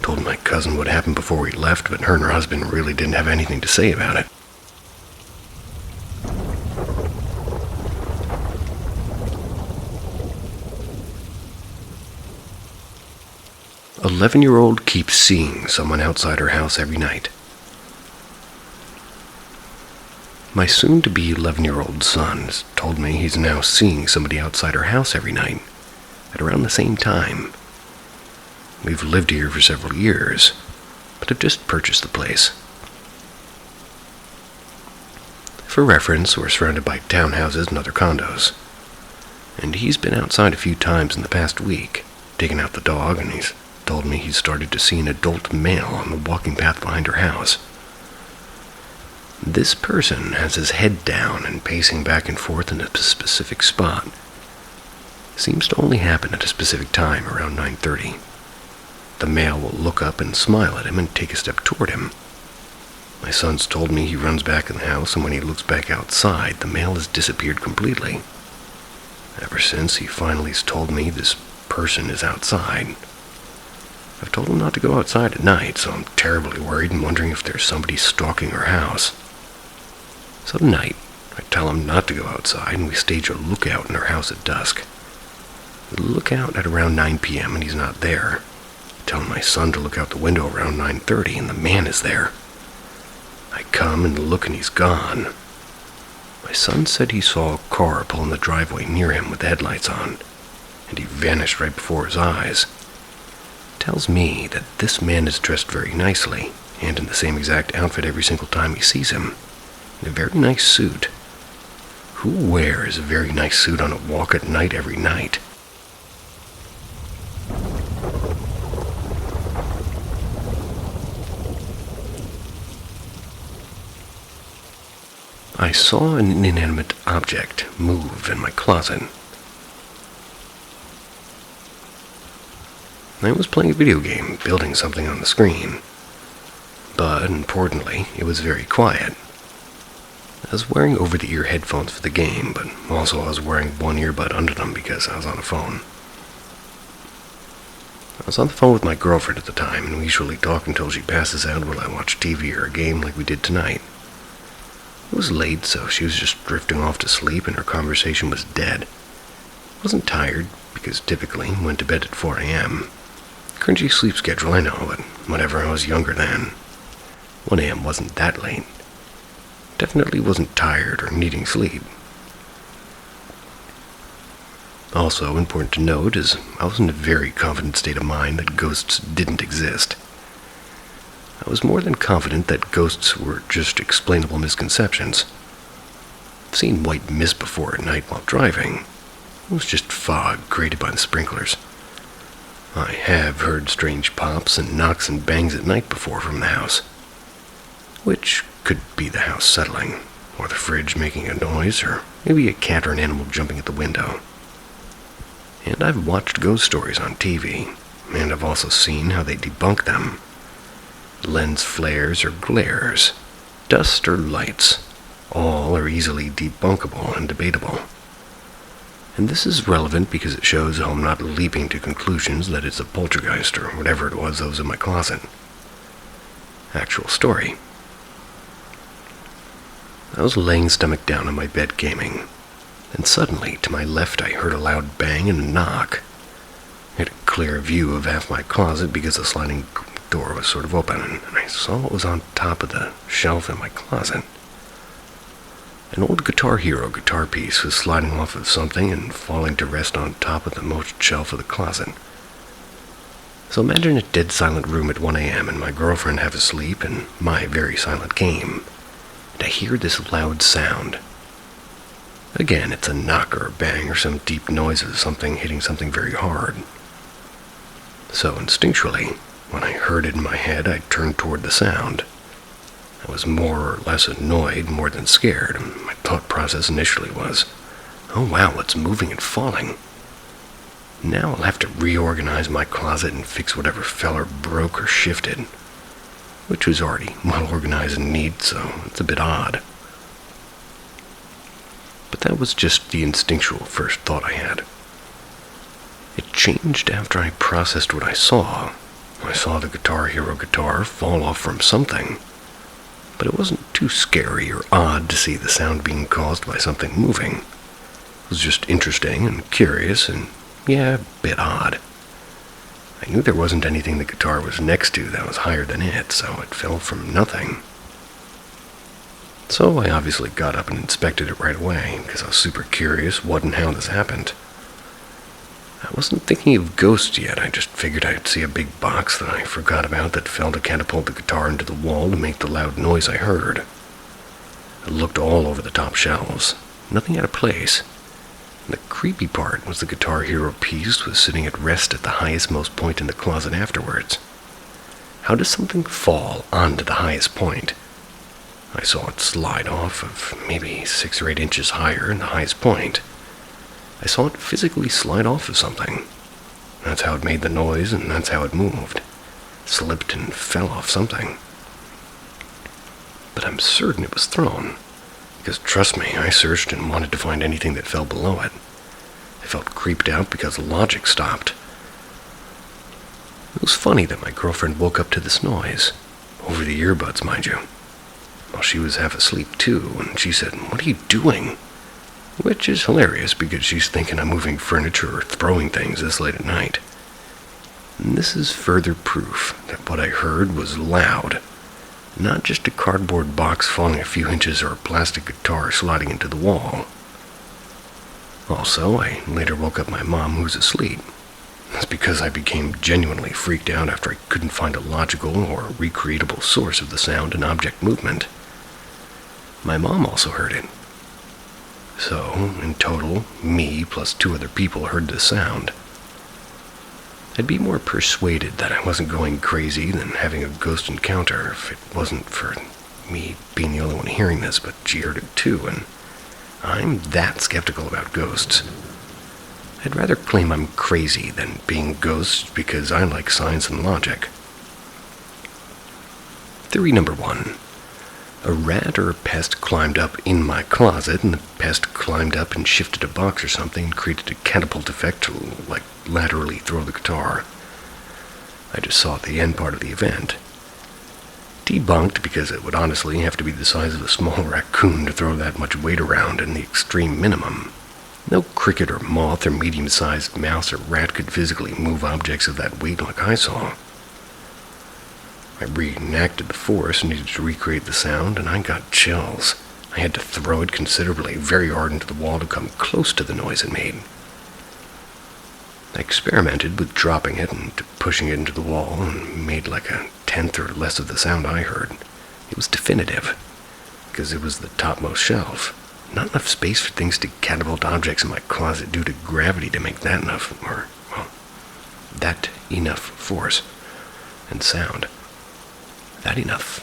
Told my cousin what happened before we left, but her and her husband really didn't have anything to say about it. "11-year-old keeps seeing someone outside her house every night." My soon-to-be 11-year-old son has told me he's now seeing somebody outside her house every night, at around the same time. We've lived here for several years, but have just purchased the place. For reference, we're surrounded by townhouses and other condos, and he's been outside a few times in the past week, taking out the dog, and he's told me he's started to see an adult male on the walking path behind her house. This person has his head down and pacing back and forth in a specific spot. Seems to only happen at a specific time, around 9:30. The male will look up and smile at him and take a step toward him. My son's told me he runs back in the house, and when he looks back outside, the male has disappeared completely. Ever since, he finally has told me this person is outside. I've told him not to go outside at night, so I'm terribly worried and wondering if there's somebody stalking our house. So tonight, I tell him not to go outside, and we stage a lookout in our house at dusk. We look out at around 9 p.m., and he's not there. I tell my son to look out the window around 9:30, and the man is there. I come and look, and he's gone. My son said he saw a car pull in the driveway near him with the headlights on, and he vanished right before his eyes. Tells me that this man is dressed very nicely, and in the same exact outfit every single time he sees him, in a very nice suit. Who wears a very nice suit on a walk at night every night? I saw an inanimate object move in my closet. I was playing a video game, building something on the screen. But, importantly, it was very quiet. I was wearing over-the-ear headphones for the game, but also I was wearing one earbud under them because I was on the phone. I was on the phone with my girlfriend at the time, and we usually talk until she passes out while I watch TV or a game like we did tonight. It was late, so she was just drifting off to sleep, and her conversation was dead. I wasn't tired, because typically I went to bed at 4 a.m. Cringy sleep schedule, I know, but whatever, I was younger then. 1 a.m. wasn't that late. Definitely wasn't tired or needing sleep. Also important to note is I was in a very confident state of mind that ghosts didn't exist. I was more than confident that ghosts were just explainable misconceptions. I've seen white mist before at night while driving. It was just fog created by the sprinklers. I have heard strange pops and knocks and bangs at night before from the house, which could be the house settling, or the fridge making a noise, or maybe a cat or an animal jumping at the window. And I've watched ghost stories on TV, and I've also seen how they debunk them. Lens flares or glares, dust or lights, all are easily debunkable and debatable. And this is relevant because it shows how I'm not leaping to conclusions that it's a poltergeist or whatever it was that was in my closet. Actual story. I was laying stomach down on my bed gaming, and suddenly, to my left, I heard a loud bang and a knock. I had a clear view of half my closet because the sliding door was sort of open, and I saw what was on top of the shelf in my closet. An old Guitar Hero guitar piece was sliding off of something and falling to rest on top of the most shelf of the closet. So imagine a dead silent room at 1 a.m. and my girlfriend half asleep and my very silent game. And I hear this loud sound. Again, it's a knock or a bang or some deep noise of something hitting something very hard. So instinctually, when I heard it in my head, I turned toward the sound. I was more or less annoyed more than scared. My thought process initially was, oh wow, it's moving and falling. Now I'll have to reorganize my closet and fix whatever fell or broke or shifted, which was already well organized and neat, so it's a bit odd. But that was just the instinctual first thought I had. It changed after I processed what I saw, I saw the Guitar Hero guitar fall off from something, but it wasn't too scary or odd to see the sound being caused by something moving. It was just interesting and curious and, yeah, a bit odd. I knew there wasn't anything the guitar was next to that was higher than it, so it fell from nothing. So I obviously got up and inspected it right away, because I was super curious what and how this happened. I wasn't thinking of ghosts yet. I just figured I'd see a big box that I forgot about that fell to catapult the guitar into the wall to make the loud noise I heard. I looked all over the top shelves. Nothing out of place. And the creepy part was the Guitar Hero piece was sitting at rest at the highest most point in the closet afterwards. How does something fall onto the highest point? I saw it slide off of maybe 6 or 8 inches higher in the highest point. I saw it physically slide off of something. That's how it made the noise, and that's how it moved. Slipped and fell off something. But I'm certain it was thrown, because trust me, I searched and wanted to find anything that fell below it. I felt creeped out because logic stopped. It was funny that my girlfriend woke up to this noise, over the earbuds, mind you. Well, she was half asleep too, and she said, "What are you doing?" Which is hilarious because she's thinking I'm moving furniture or throwing things this late at night. And this is further proof that what I heard was loud, not just a cardboard box falling a few inches or a plastic guitar sliding into the wall. Also, I later woke up my mom, who's asleep. That's because I became genuinely freaked out after I couldn't find a logical or recreatable source of the sound and object movement. My mom also heard it. So, in total, me plus 2 other people heard the sound. I'd be more persuaded that I wasn't going crazy than having a ghost encounter if it wasn't for me being the only one hearing this, but she heard it too, and I'm that skeptical about ghosts. I'd rather claim I'm crazy than being ghosts because I like science and logic. Theory number 1. A rat or a pest climbed up in my closet, and the pest climbed up and shifted a box or something and created a catapult effect to, laterally throw the guitar. I just saw the end part of the event. Debunked because it would honestly have to be the size of a small raccoon to throw that much weight around in the extreme minimum. No cricket or moth or medium-sized mouse or rat could physically move objects of that weight like I saw. I reenacted the force, needed to recreate the sound, and I got chills. I had to throw it considerably, very hard into the wall to come close to the noise it made. I experimented with dropping it and pushing it into the wall and made like a 1/10 or less of the sound I heard. It was definitive, because it was the topmost shelf. Not enough space for things to catapult objects in my closet due to gravity to make that enough, that enough force and sound. That enough.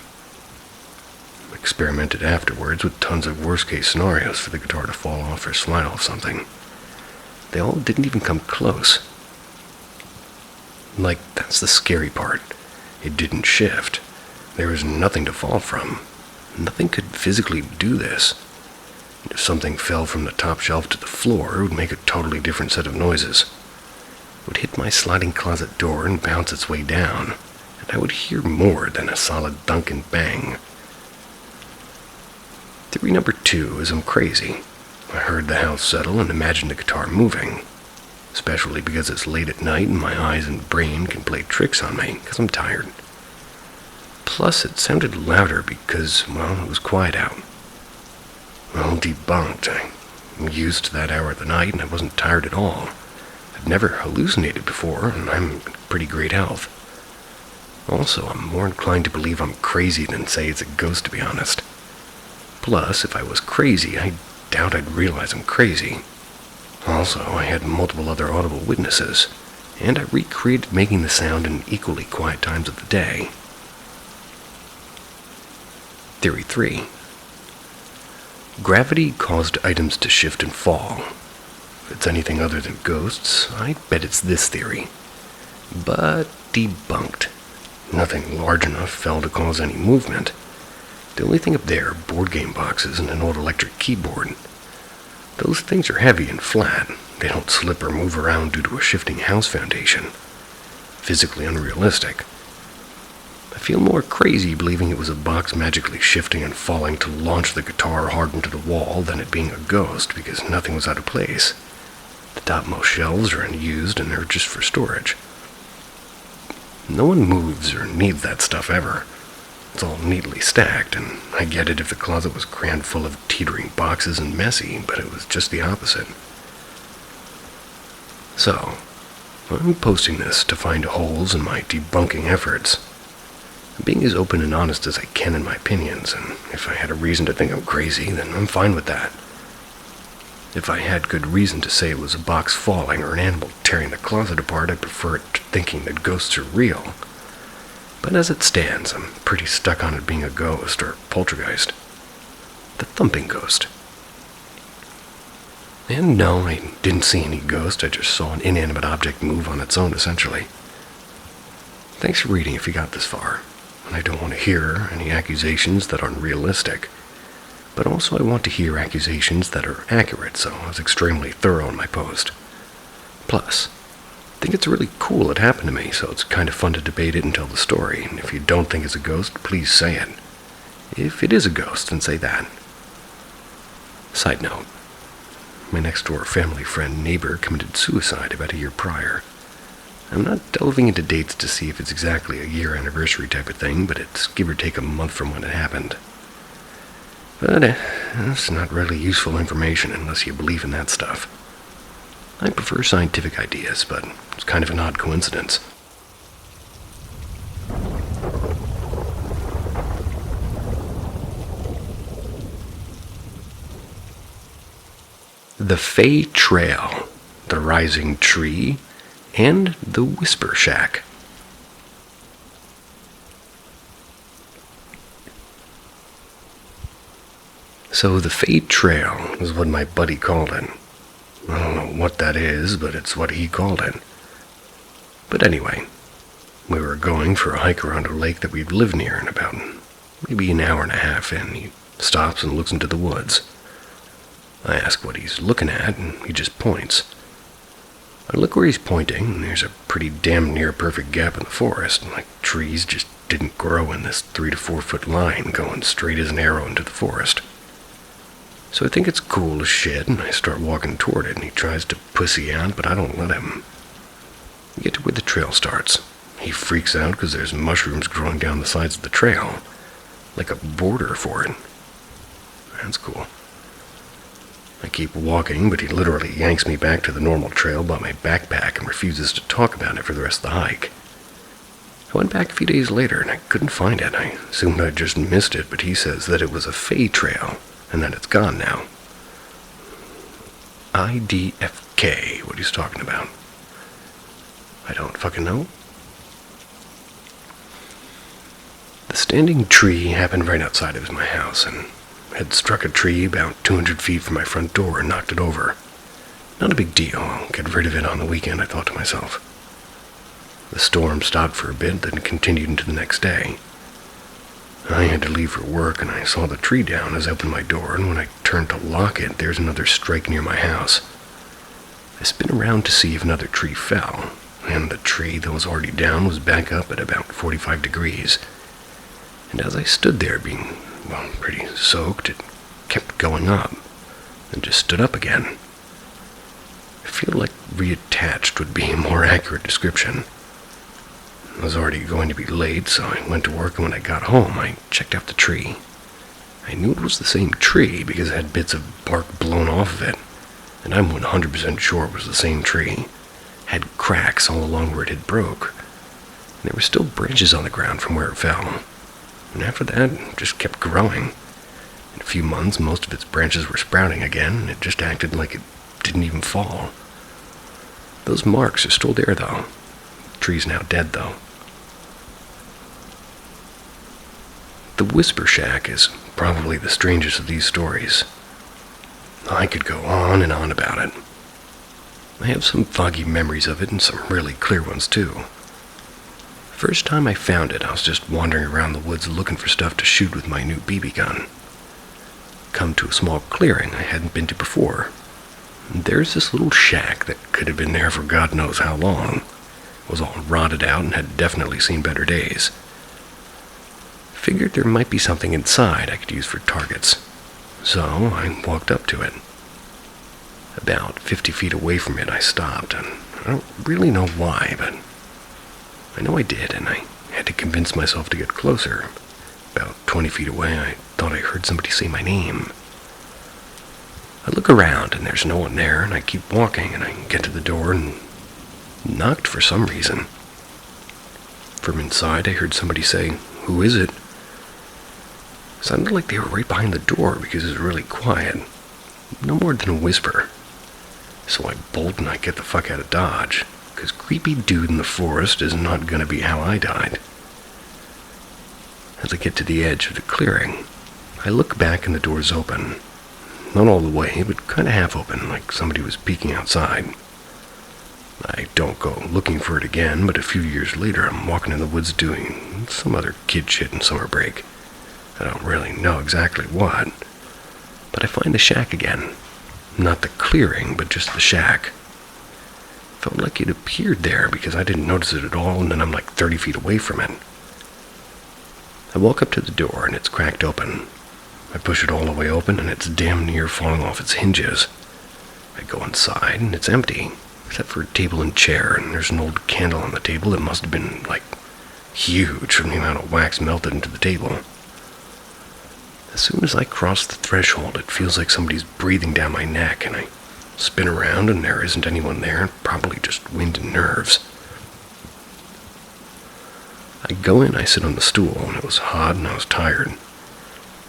Experimented afterwards with tons of worst-case scenarios for the guitar to fall off or slide off something. They all didn't even come close. That's the scary part. It didn't shift. There was nothing to fall from. Nothing could physically do this. If something fell from the top shelf to the floor, it would make a totally different set of noises. It would hit my sliding closet door and bounce its way down. I would hear more than a solid thunk and bang. Theory number 2 is I'm crazy. I heard the house settle and imagined the guitar moving, especially because it's late at night and my eyes and brain can play tricks on me because I'm tired. Plus, it sounded louder because, it was quiet out. Well, debunked. I'm used to that hour of the night and I wasn't tired at all. I've never hallucinated before and I'm in pretty great health. Also, I'm more inclined to believe I'm crazy than say it's a ghost, to be honest. Plus, if I was crazy, I doubt I'd realize I'm crazy. Also, I had multiple other audible witnesses, and I recreated making the sound in equally quiet times of the day. Theory 3. Gravity caused items to shift and fall. If it's anything other than ghosts, I bet it's this theory. But debunked. Nothing large enough fell to cause any movement. The only thing up there are board game boxes and an old electric keyboard. Those things are heavy and flat. They don't slip or move around due to a shifting house foundation. physically unrealistic. I feel more crazy believing it was a box magically shifting and falling to launch the guitar hard into the wall than it being a ghost, because nothing was out of place. The topmost shelves are unused and they're just for storage. No one moves or needs that stuff ever. It's all neatly stacked, and I get it if the closet was crammed full of teetering boxes and messy, but it was just the opposite. So, I'm posting this to find holes in my debunking efforts. I'm being as open and honest as I can in my opinions, and if I had a reason to think I'm crazy, then I'm fine with that. If I had good reason to say it was a box falling or an animal tearing the closet apart, I'd prefer it to thinking that ghosts are real. But as it stands, I'm pretty stuck on it being a ghost or poltergeist. The thumping ghost. And no, I didn't see any ghost, I just saw an inanimate object move on its own, essentially. Thanks for reading if you got this far. And I don't want to hear any accusations that aren't realistic. But also I want to hear accusations that are accurate, so I was extremely thorough in my post. Plus, I think it's really cool it happened to me, so it's kind of fun to debate it and tell the story. And if you don't think it's a ghost, please say it. If it is a ghost, then say that. Side note, my next-door family friend neighbor committed suicide about a year prior. I'm not delving into dates to see if it's exactly a year anniversary type of thing, but it's give or take a month from when it happened. But it's not really useful information unless you believe in that stuff. I prefer scientific ideas, but it's kind of an odd coincidence. The Fey Trail, the Rising Tree, and the Whisper Shack. So the Fey Trail is what my buddy called it. I don't know what that is, but it's what he called it. But anyway, we were going for a hike around a lake that we'd lived near in about maybe an hour and a half in. He stops and looks into the woods. I ask what he's looking at, and he just points. I look where he's pointing, and there's a pretty damn near perfect gap in the forest, like trees just didn't grow in this 3 to 4 foot line going straight as an arrow into the forest. So I think it's cool as shit, and I start walking toward it, and he tries to pussy out, but I don't let him. We get to where the trail starts. He freaks out because there's mushrooms growing down the sides of the trail, like a border for it. That's cool. I keep walking, but he literally yanks me back to the normal trail by my backpack and refuses to talk about it for the rest of the hike. I went back a few days later, and I couldn't find it. I assumed I'd just missed it, but he says that it was a Fey trail, and that it's gone now. IDFK, what he's talking about. I don't fucking know. The standing tree happened right outside of my house, and had struck a tree about 200 feet from my front door and knocked it over. Not a big deal, I'll get rid of it on the weekend, I thought to myself. The storm stopped for a bit, then continued into the next day. I had to leave for work, and I saw the tree down as I opened my door, and when I turned to lock it, there's another strike near my house. I spin around to see if another tree fell, and the tree that was already down was back up at about 45 degrees. And as I stood there being, pretty soaked, it kept going up, and just stood up again. I feel like reattached would be a more accurate description. I was already going to be late, so I went to work, and when I got home, I checked out the tree. I knew it was the same tree because it had bits of bark blown off of it, and I'm 100% sure it was the same tree. It had cracks all along where it had broke, and there were still branches on the ground from where it fell. And after that, it just kept growing. In a few months, most of its branches were sprouting again, and it just acted like it didn't even fall. Those marks are still there, though. The tree's now dead, though. The Whisper Shack is probably the strangest of these stories. I could go on and on about it. I have some foggy memories of it and some really clear ones, too. First time I found it, I was just wandering around the woods looking for stuff to shoot with my new BB gun. Come to a small clearing I hadn't been to before. And there's this little shack that could have been there for God knows how long, was all rotted out and had definitely seen better days. Figured there might be something inside I could use for targets, so I walked up to it. About 50 feet away from it, I stopped, and I don't really know why, but I know I did, and I had to convince myself to get closer. About 20 feet away, I thought I heard somebody say my name. I look around, and there's no one there, and I keep walking, and I get to the door and knocked for some reason. From inside, I heard somebody say, "Who is it?" It sounded like they were right behind the door because it was really quiet. No more than a whisper. So I bolt and I get the fuck out of Dodge, because creepy dude in the forest is not going to be how I died. As I get to the edge of the clearing, I look back and the door's open. Not all the way, but kind of half open, like somebody was peeking outside. I don't go looking for it again, but a few years later I'm walking in the woods doing some other kid shit in summer break. I don't really know exactly what, but I find the shack again. Not the clearing, but just the shack. Felt like it appeared there because I didn't notice it at all, and then I'm like 30 feet away from it. I walk up to the door and it's cracked open. I push it all the way open and it's damn near falling off its hinges. I go inside and it's empty, except for a table and chair, and there's an old candle on the table that must have been, like, huge from the amount of wax melted into the table. As soon as I cross the threshold, it feels like somebody's breathing down my neck, and I spin around and there isn't anyone there, probably just wind and nerves. I go in, I sit on the stool, and it was hot and I was tired.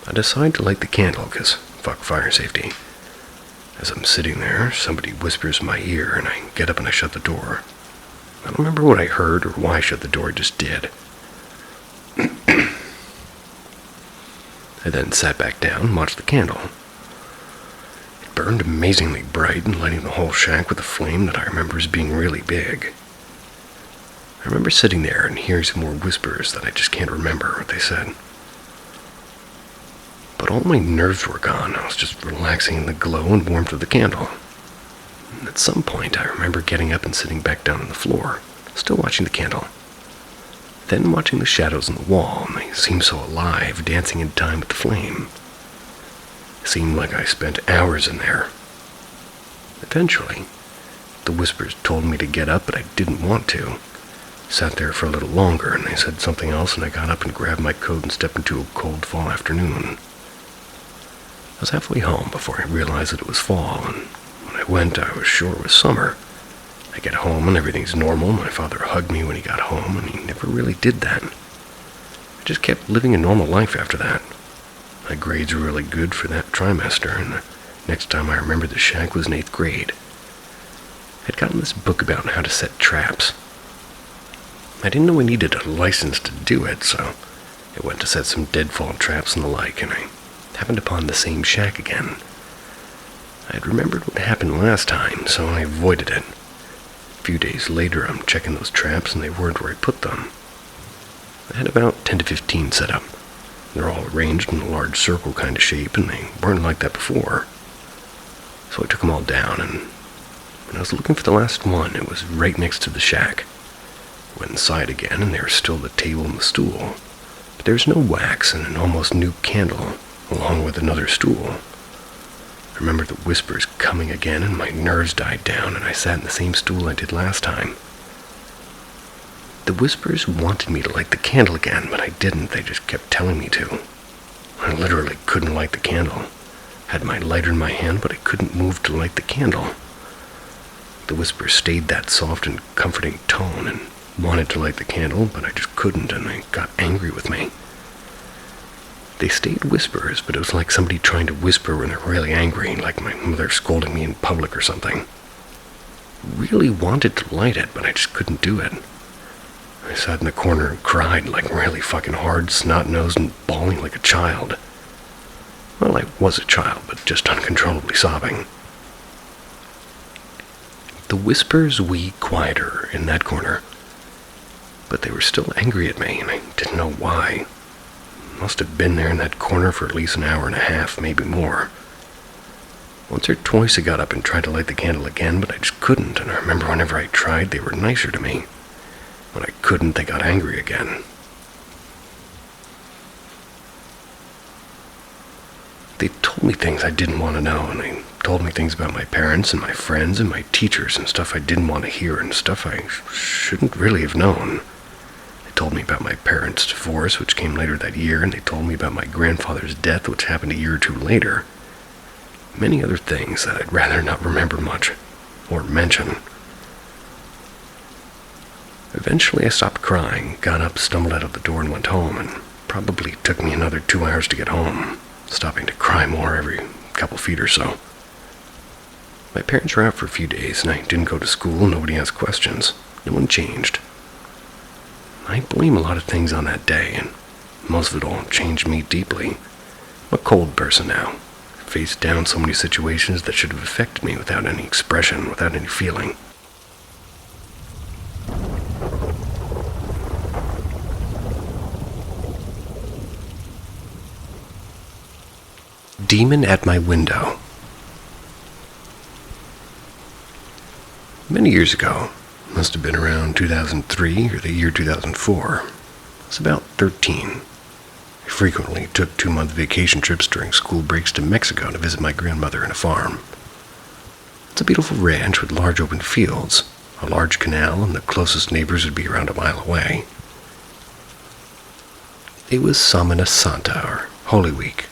I decide to light the candle, because fuck fire safety. As I'm sitting there, somebody whispers in my ear, and I get up and I shut the door. I don't remember what I heard or why I shut the door, I just did. I then sat back down and watched the candle. It burned amazingly bright and lighting the whole shack with a flame that I remember as being really big. I remember sitting there and hearing some more whispers that I just can't remember what they said. But all my nerves were gone. I was just relaxing in the glow and warmth of the candle. And at some point, I remember getting up and sitting back down on the floor, still watching the candle. Then watching the shadows on the wall, and they seemed so alive, dancing in time with the flame. It seemed like I spent hours in there. Eventually, the whispers told me to get up, but I didn't want to. Sat there for a little longer, and they said something else, and I got up and grabbed my coat and stepped into a cold fall afternoon. I was halfway home before I realized that it was fall, and when I went, I was sure it was summer. I get home and everything's normal. My father hugged me when he got home, and he never really did that. I just kept living a normal life after that. My grades were really good for that trimester, and the next time I remembered the shack was in 8th grade. I'd gotten this book about how to set traps. I didn't know I needed a license to do it, so I went to set some deadfall traps and the like, and I happened upon the same shack again. I had remembered what happened last time, so I avoided it. A few days later, I'm checking those traps, and they weren't where I put them. I had about 10 to 15 set up. They're all arranged in a large circle kind of shape, and they weren't like that before. So I took them all down, and when I was looking for the last one, it was right next to the shack. I went inside again, and there was still the table and the stool. But there was no wax and an almost new candle, along with another stool. I remember the whispers coming again, and my nerves died down, and I sat in the same stool I did last time. The whispers wanted me to light the candle again, but I didn't. They just kept telling me to. I literally couldn't light the candle. Had my lighter in my hand, but I couldn't move to light the candle. The whispers stayed that soft and comforting tone, and wanted to light the candle, but I just couldn't, and they got angry with me. They stayed whispers, but it was like somebody trying to whisper when they're really angry, like my mother scolding me in public or something. Really wanted to light it, but I just couldn't do it. I sat in the corner and cried like really fucking hard, snot-nosed and bawling like a child. Well, I was a child, but just uncontrollably sobbing. The whispers wee quieter in that corner, but they were still angry at me, and I didn't know why. Must have been there in that corner for at least an hour and a half, maybe more. Once or twice I got up and tried to light the candle again, but I just couldn't, and I remember whenever I tried, they were nicer to me. When I couldn't, they got angry again. They told me things I didn't want to know, and they told me things about my parents and my friends and my teachers and stuff I didn't want to hear and stuff I shouldn't really have known. They told me about my parents' divorce, which came later that year, and they told me about my grandfather's death, which happened a year or two later. Many other things that I'd rather not remember much or mention. Eventually I stopped crying, got up, stumbled out of the door, and went home, and probably took me another 2 hours to get home, stopping to cry more every couple feet or so. My parents were out for a few days, and I didn't go to school. Nobody asked questions. No one changed. I blame a lot of things on that day, and most of it all changed me deeply. I'm a cold person now. I faced down so many situations that should have affected me without any expression, without any feeling. Demon at my window. Many years ago, must have been around 2003 or the year 2004, I was about 13. I frequently took 2-month vacation trips during school breaks to Mexico to visit my grandmother and a farm. It's a beautiful ranch with large open fields, a large canal, and the closest neighbors would be around a mile away. It was Semana Santa, or Holy Week.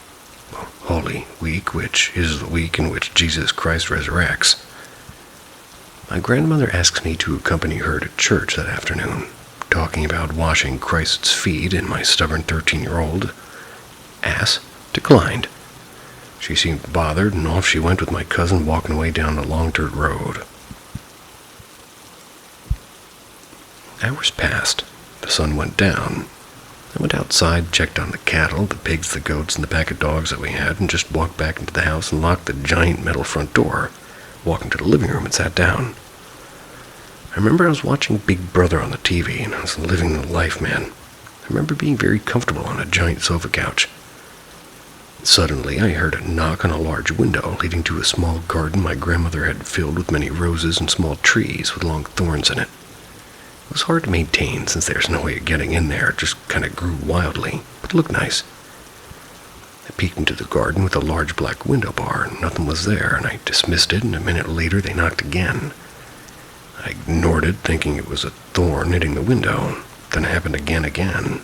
Holy Week, which is the week in which Jesus Christ resurrects. My grandmother asks me to accompany her to church that afternoon, talking about washing Christ's feet, and my stubborn 13-year-old ass declined. She seemed bothered, and off she went with my cousin, walking away down the long dirt road. Hours passed. The sun went down. I went outside, checked on the cattle, the pigs, the goats, and the pack of dogs that we had, and just walked back into the house and locked the giant metal front door, walked into the living room and sat down. I remember I was watching Big Brother on the TV, and I was living the life, man. I remember being very comfortable on a giant sofa couch. Suddenly, I heard a knock on a large window leading to a small garden my grandmother had filled with many roses and small trees with long thorns in it. It was hard to maintain since there's no way of getting in there. It just kind of grew wildly, but it looked nice. I peeked into the garden with a large black window bar, and nothing was there, and I dismissed it, and a minute later they knocked again. I ignored it, thinking it was a thorn hitting the window. Then it happened again.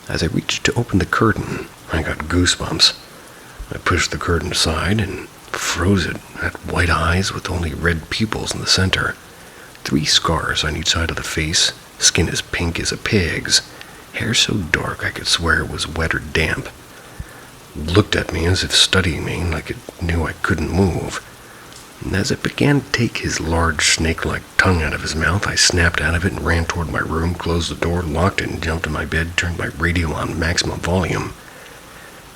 As I reached to open the curtain, I got goosebumps. I pushed the curtain aside and froze it. It had white eyes with only red pupils in the center. 3 scars on each side of the face, skin as pink as a pig's, hair so dark I could swear it was wet or damp. It looked at me as if studying me, like it knew I couldn't move. And as it began to take his large snake-like tongue out of his mouth, I snapped out of it and ran toward my room, closed the door, locked it, and jumped in my bed, turned my radio on maximum volume.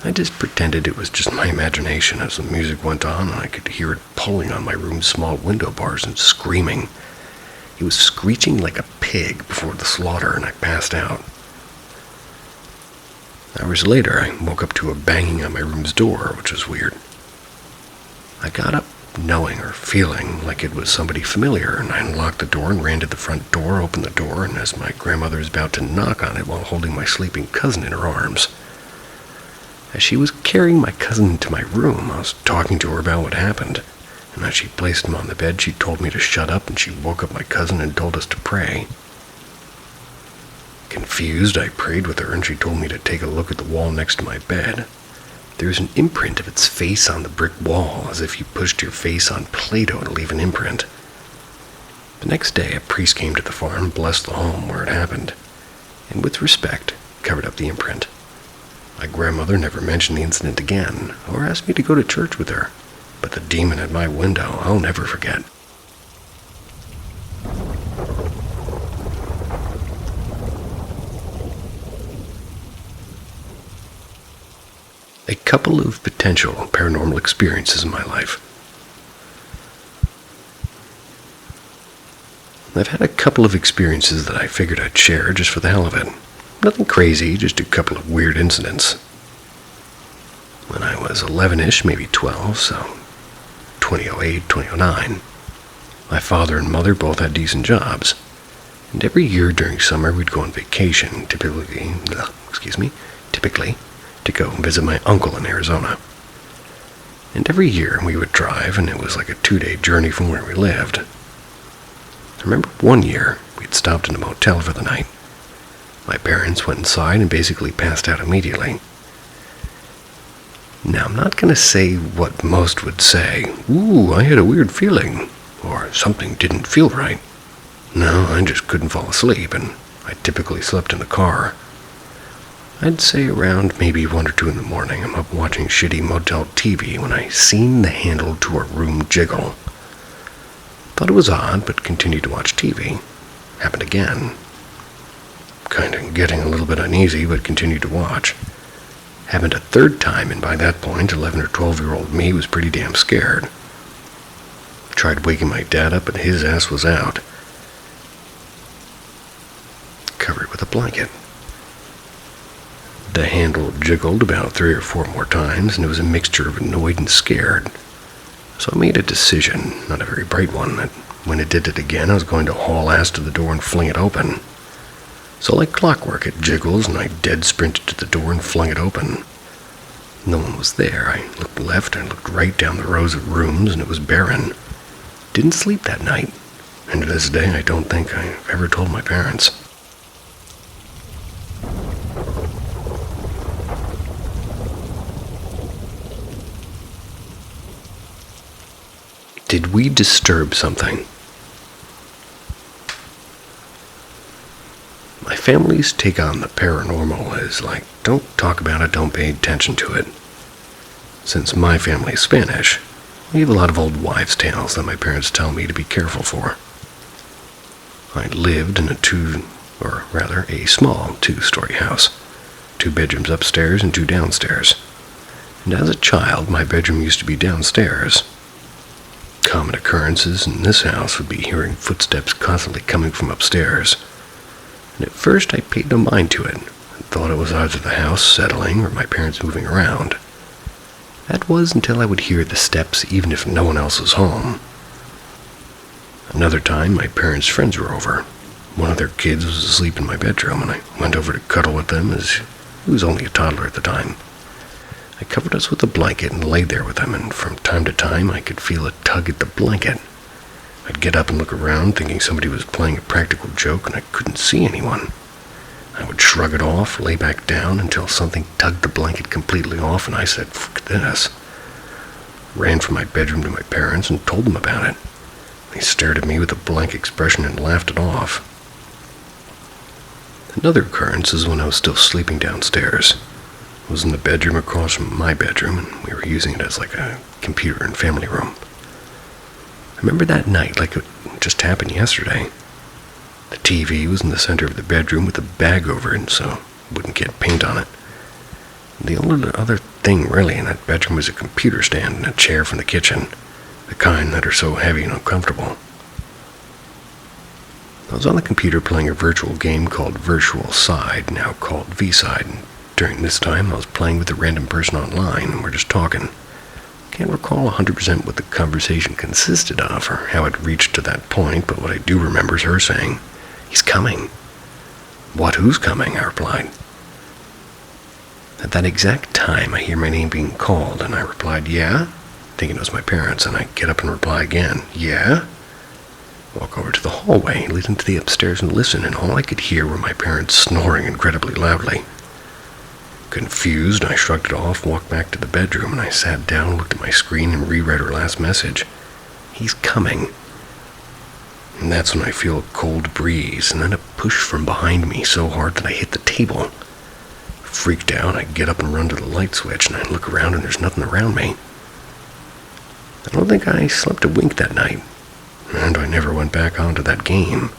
I just pretended it was just my imagination as the music went on, and I could hear it pulling on my room's small window bars and screaming. He was screeching like a pig before the slaughter, and I passed out. Hours later, I woke up to a banging on my room's door, which was weird. I got up knowing or feeling like it was somebody familiar, and I unlocked the door and ran to the front door, opened the door, and as my grandmother was about to knock on it while holding my sleeping cousin in her arms. As she was carrying my cousin into my room, I was talking to her about what happened. And as she placed him on the bed, she told me to shut up, and she woke up my cousin and told us to pray. Confused, I prayed with her, and she told me to take a look at the wall next to my bed. There was an imprint of its face on the brick wall, as if you pushed your face on Play-Doh to leave an imprint. The next day, a priest came to the farm, blessed the home where it happened, and with respect, covered up the imprint. My grandmother never mentioned the incident again, or asked me to go to church with her. But the demon at my window, I'll never forget. A couple of potential paranormal experiences in my life. I've had a couple of experiences that I figured I'd share just for the hell of it. Nothing crazy, just a couple of weird incidents. When I was 11-ish, maybe 12, so 2008, 2009, My father and mother both had decent jobs, and every year during summer we'd go on vacation, typically to go visit my uncle in Arizona. And every year we would drive, and it was like a 2-day journey from where we lived. I remember one year we'd stopped in a motel for the night. My parents went inside and basically passed out immediately. Now, I'm not going to say what most would say, "Ooh, I had a weird feeling," or "something didn't feel right." No, I just couldn't fall asleep, and I typically slept in the car. I'd say around maybe 1 or 2 in the morning, I'm up watching shitty motel TV when I seen the handle to our room jiggle. Thought it was odd, but continued to watch TV. Happened again. Kinda getting a little bit uneasy, but continued to watch. Happened a third time, and by that point, 11 or 12-year-old me was pretty damn scared. Tried waking my dad up, but his ass was out, covered with a blanket. The handle jiggled about 3 or 4 more times, and it was a mixture of annoyed and scared. So I made a decision, not a very bright one, that when it did it again, I was going to haul ass to the door and fling it open. So like clockwork, it jiggles, and I dead sprinted to the door and flung it open. No one was there. I looked left, I looked right down the rows of rooms, and it was barren. Didn't sleep that night, and to this day I don't think I've ever told my parents. Did we disturb something? My family's take on the paranormal is like, don't talk about it, don't pay attention to it. Since my family is Spanish, we have a lot of old wives' tales that my parents tell me to be careful for. I lived in a small 2-story house, 2 bedrooms upstairs and 2 downstairs. And as a child, my bedroom used to be downstairs. Common occurrences in this house would be hearing footsteps constantly coming from upstairs. And at first I paid no mind to it, and thought it was either the house settling or my parents moving around. That was until I would hear the steps even if no one else was home. Another time, my parents' friends were over. One of their kids was asleep in my bedroom, and I went over to cuddle with them as he was only a toddler at the time. I covered us with a blanket and laid there with him, and from time to time I could feel a tug at the blanket. I'd get up and look around, thinking somebody was playing a practical joke, and I couldn't see anyone. I would shrug it off, lay back down until something tugged the blanket completely off, and I said, "Fuck this." Ran from my bedroom to my parents and told them about it. They stared at me with a blank expression and laughed it off. Another occurrence is when I was still sleeping downstairs. I was in the bedroom across from my bedroom, and we were using it as like a computer and family room. I remember that night like it just happened yesterday. The TV was in the center of the bedroom with a bag over it so it wouldn't get paint on it. The only other thing really in that bedroom was a computer stand and a chair from the kitchen, the kind that are so heavy and uncomfortable. I was on the computer playing a virtual game called Virtual Side, now called V-Side, and during this time I was playing with a random person online and we're just talking. Can't recall 100% what the conversation consisted of or how it reached to that point, but what I do remember is her saying, "He's coming." "What, who's coming?" I replied. At that exact time I hear my name being called and I replied, "Yeah?" Thinking it was my parents, and I get up and reply again, "Yeah?" Walk over to the hallway leading to the upstairs and listen, and all I could hear were my parents snoring incredibly loudly. Confused, I shrugged it off, walked back to the bedroom, and I sat down, looked at my screen, and reread her last message. "He's coming." And that's when I feel a cold breeze, and then a push from behind me so hard that I hit the table. Freaked out, I get up and run to the light switch, and I look around and there's nothing around me. I don't think I slept a wink that night, and I never went back onto that game.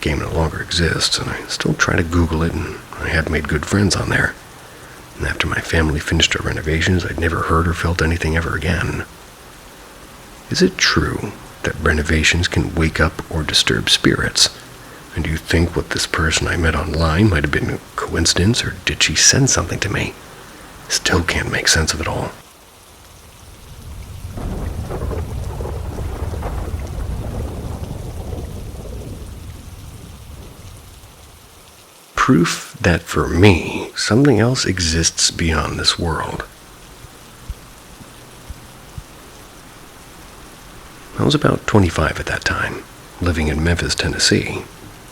The game no longer exists, and I still try to Google it, and I had made good friends on there. And after my family finished our renovations, I'd never heard or felt anything ever again. Is it true that renovations can wake up or disturb spirits? And do you think what this person I met online might have been a coincidence, or did she send something to me? Still can't make sense of it all. proof that for me, something else exists beyond this world. I was about 25 at that time, living in Memphis, Tennessee,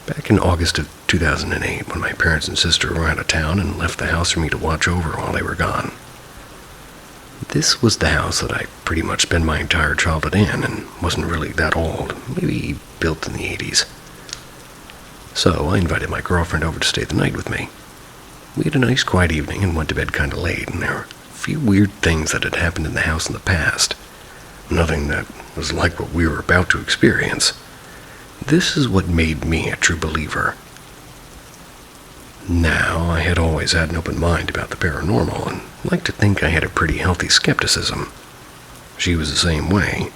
back in August of 2008 when my parents and sister were out of town and left the house for me to watch over while they were gone. This was the house that I pretty much spent my entire childhood in and wasn't really that old, maybe built in the 80s. So I invited my girlfriend over to stay the night with me. We had a nice quiet evening and went to bed kind of late, and there were a few weird things that had happened in the house in the past. Nothing that was like what we were about to experience. This is what made me a true believer. Now, I had always had an open mind about the paranormal and liked to think I had a pretty healthy skepticism. She was the same way.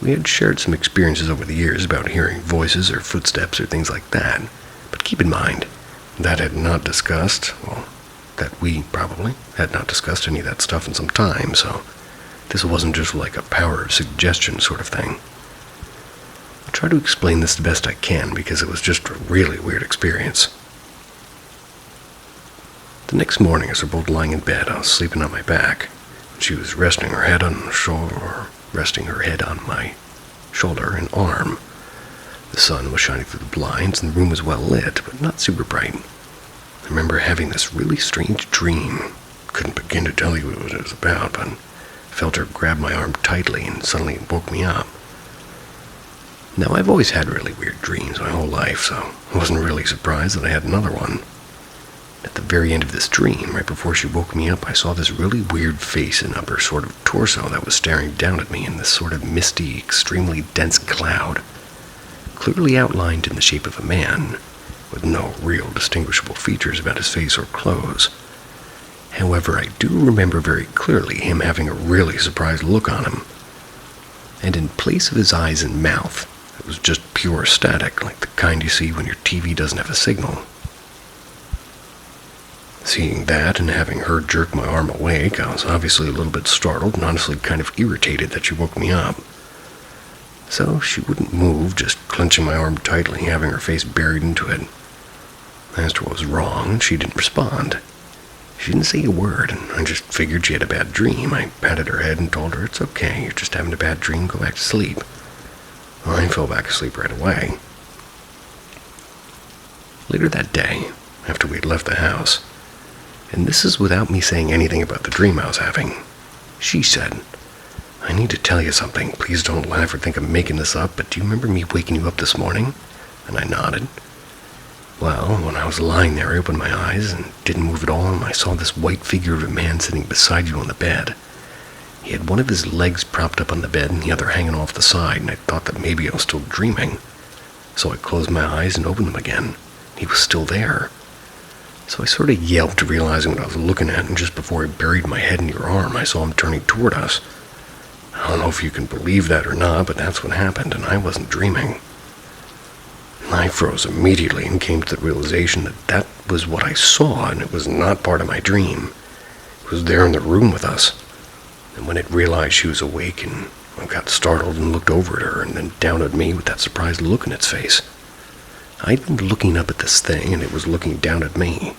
We had shared some experiences over the years about hearing voices or footsteps or things like that, but keep in mind, that we probably had not discussed any of that stuff in some time, so this wasn't just like a power of suggestion sort of thing. I'll try to explain this the best I can because it was just a really weird experience. The next morning, as we're both lying in bed, I was sleeping on my back. She was resting her head on my shoulder and arm. The sun was shining through the blinds, and the room was well lit, but not super bright. I remember having this really strange dream. Couldn't begin to tell you what it was about, but I felt her grab my arm tightly and suddenly it woke me up. Now, I've always had really weird dreams my whole life, so I wasn't really surprised that I had another one. At the very end of this dream, right before she woke me up, I saw this really weird face and upper sort of torso that was staring down at me in this sort of misty, extremely dense cloud, clearly outlined in the shape of a man, with no real distinguishable features about his face or clothes. However, I do remember very clearly him having a really surprised look on him, and in place of his eyes and mouth, it was just pure static, like the kind you see when your TV doesn't have a signal. Seeing that and having her jerk my arm awake, I was obviously a little bit startled and honestly kind of irritated that she woke me up. So she wouldn't move, just clenching my arm tightly, having her face buried into it. I asked her what was wrong, and she didn't respond. She didn't say a word, and I just figured she had a bad dream. I patted her head and told her, "It's okay, you're just having a bad dream, go back to sleep." I fell back asleep right away. Later that day, after we had left the house, and this is without me saying anything about the dream I was having, she said, "I need to tell you something. Please don't laugh or think I'm making this up, but do you remember me waking you up this morning?" And I nodded. Well, when I was lying there, I opened my eyes and didn't move at all, and I saw this white figure of a man sitting beside you on the bed. He had one of his legs propped up on the bed and the other hanging off the side, and I thought that maybe I was still dreaming. So I closed my eyes and opened them again. He was still there. So I sort of yelped, realizing what I was looking at, and just before I buried my head in your arm, I saw him turning toward us. I don't know if you can believe that or not, but that's what happened, and I wasn't dreaming. I froze immediately and came to the realization that that was what I saw, and it was not part of my dream. It was there in the room with us. And when it realized she was awake, and I got startled and looked over at her and then down at me with that surprised look in its face. I'd been looking up at this thing, and it was looking down at me.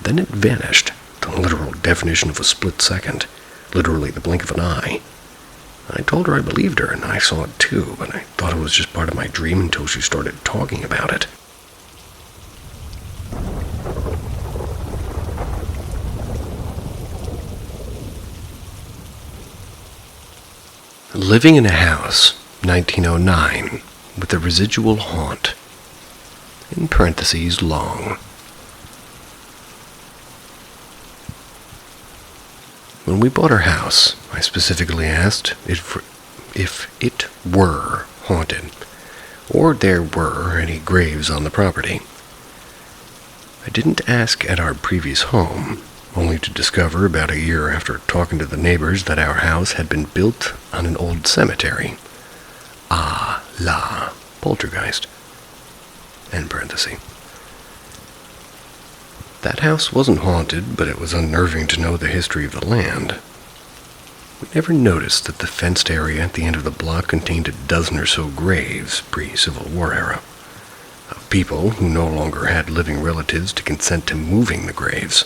Then it vanished, the literal definition of a split second, literally the blink of an eye. I told her I believed her, and I saw it too, but I thought it was just part of my dream until she started talking about it. Living in a house, 1909, with a residual haunt. In parentheses, long. When we bought our house, I specifically asked if it were haunted, or there were any graves on the property. I didn't ask at our previous home, only to discover about a year after talking to the neighbors that our house had been built on an old cemetery. Ah, la, poltergeist. End parenthesis. That house wasn't haunted, but it was unnerving to know the history of the land. We never noticed that the fenced area at the end of the block contained a dozen or so graves, pre-Civil War era, of people who no longer had living relatives to consent to moving the graves.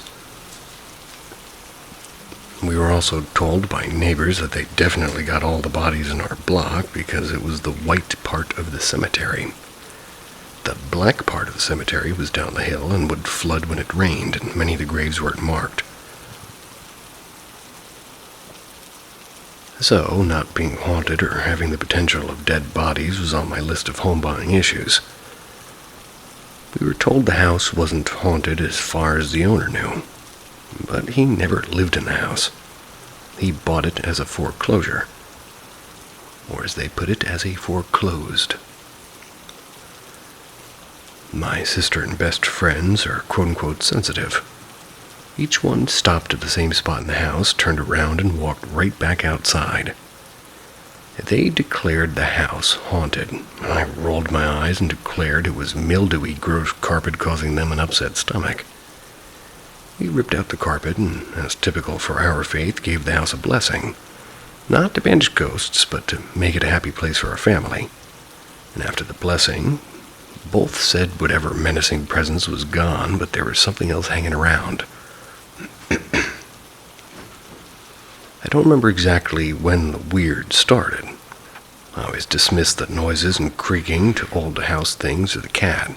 We were also told by neighbors that they definitely got all the bodies in our block because it was the white part of the cemetery. The black part of the cemetery was down the hill and would flood when it rained, and many of the graves weren't marked. So, not being haunted or having the potential of dead bodies was on my list of home-buying issues. We were told the house wasn't haunted as far as the owner knew, but he never lived in the house. He bought it as a foreclosure, or as they put it, as a foreclosed. My sister and best friends are quote-unquote sensitive. Each one stopped at the same spot in the house, turned around, and walked right back outside. They declared the house haunted. I rolled my eyes and declared it was mildewy, gross carpet causing them an upset stomach. We ripped out the carpet and, as typical for our faith, gave the house a blessing. Not to banish ghosts, but to make it a happy place for our family. And after the blessing, both said whatever menacing presence was gone, but there was something else hanging around. I don't remember exactly when the weird started. I always dismissed the noises and creaking to old house things or the cat.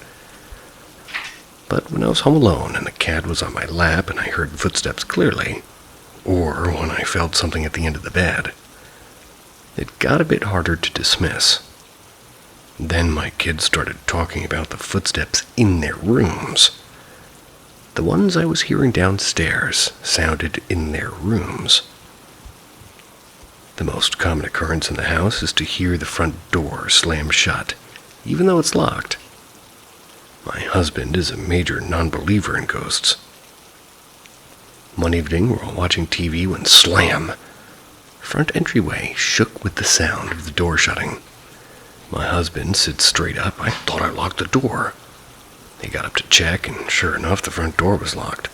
But when I was home alone and the cat was on my lap and I heard footsteps clearly, or when I felt something at the end of the bed, it got a bit harder to dismiss. Then my kids started talking about the footsteps in their rooms. The ones I was hearing downstairs sounded in their rooms. The most common occurrence in the house is to hear the front door slam shut, even though it's locked. My husband is a major non-believer in ghosts. One evening, we're all watching TV when slam! The front entryway shook with the sound of the door shutting. My husband sits straight up. I thought I locked the door. He got up to check, and sure enough, the front door was locked.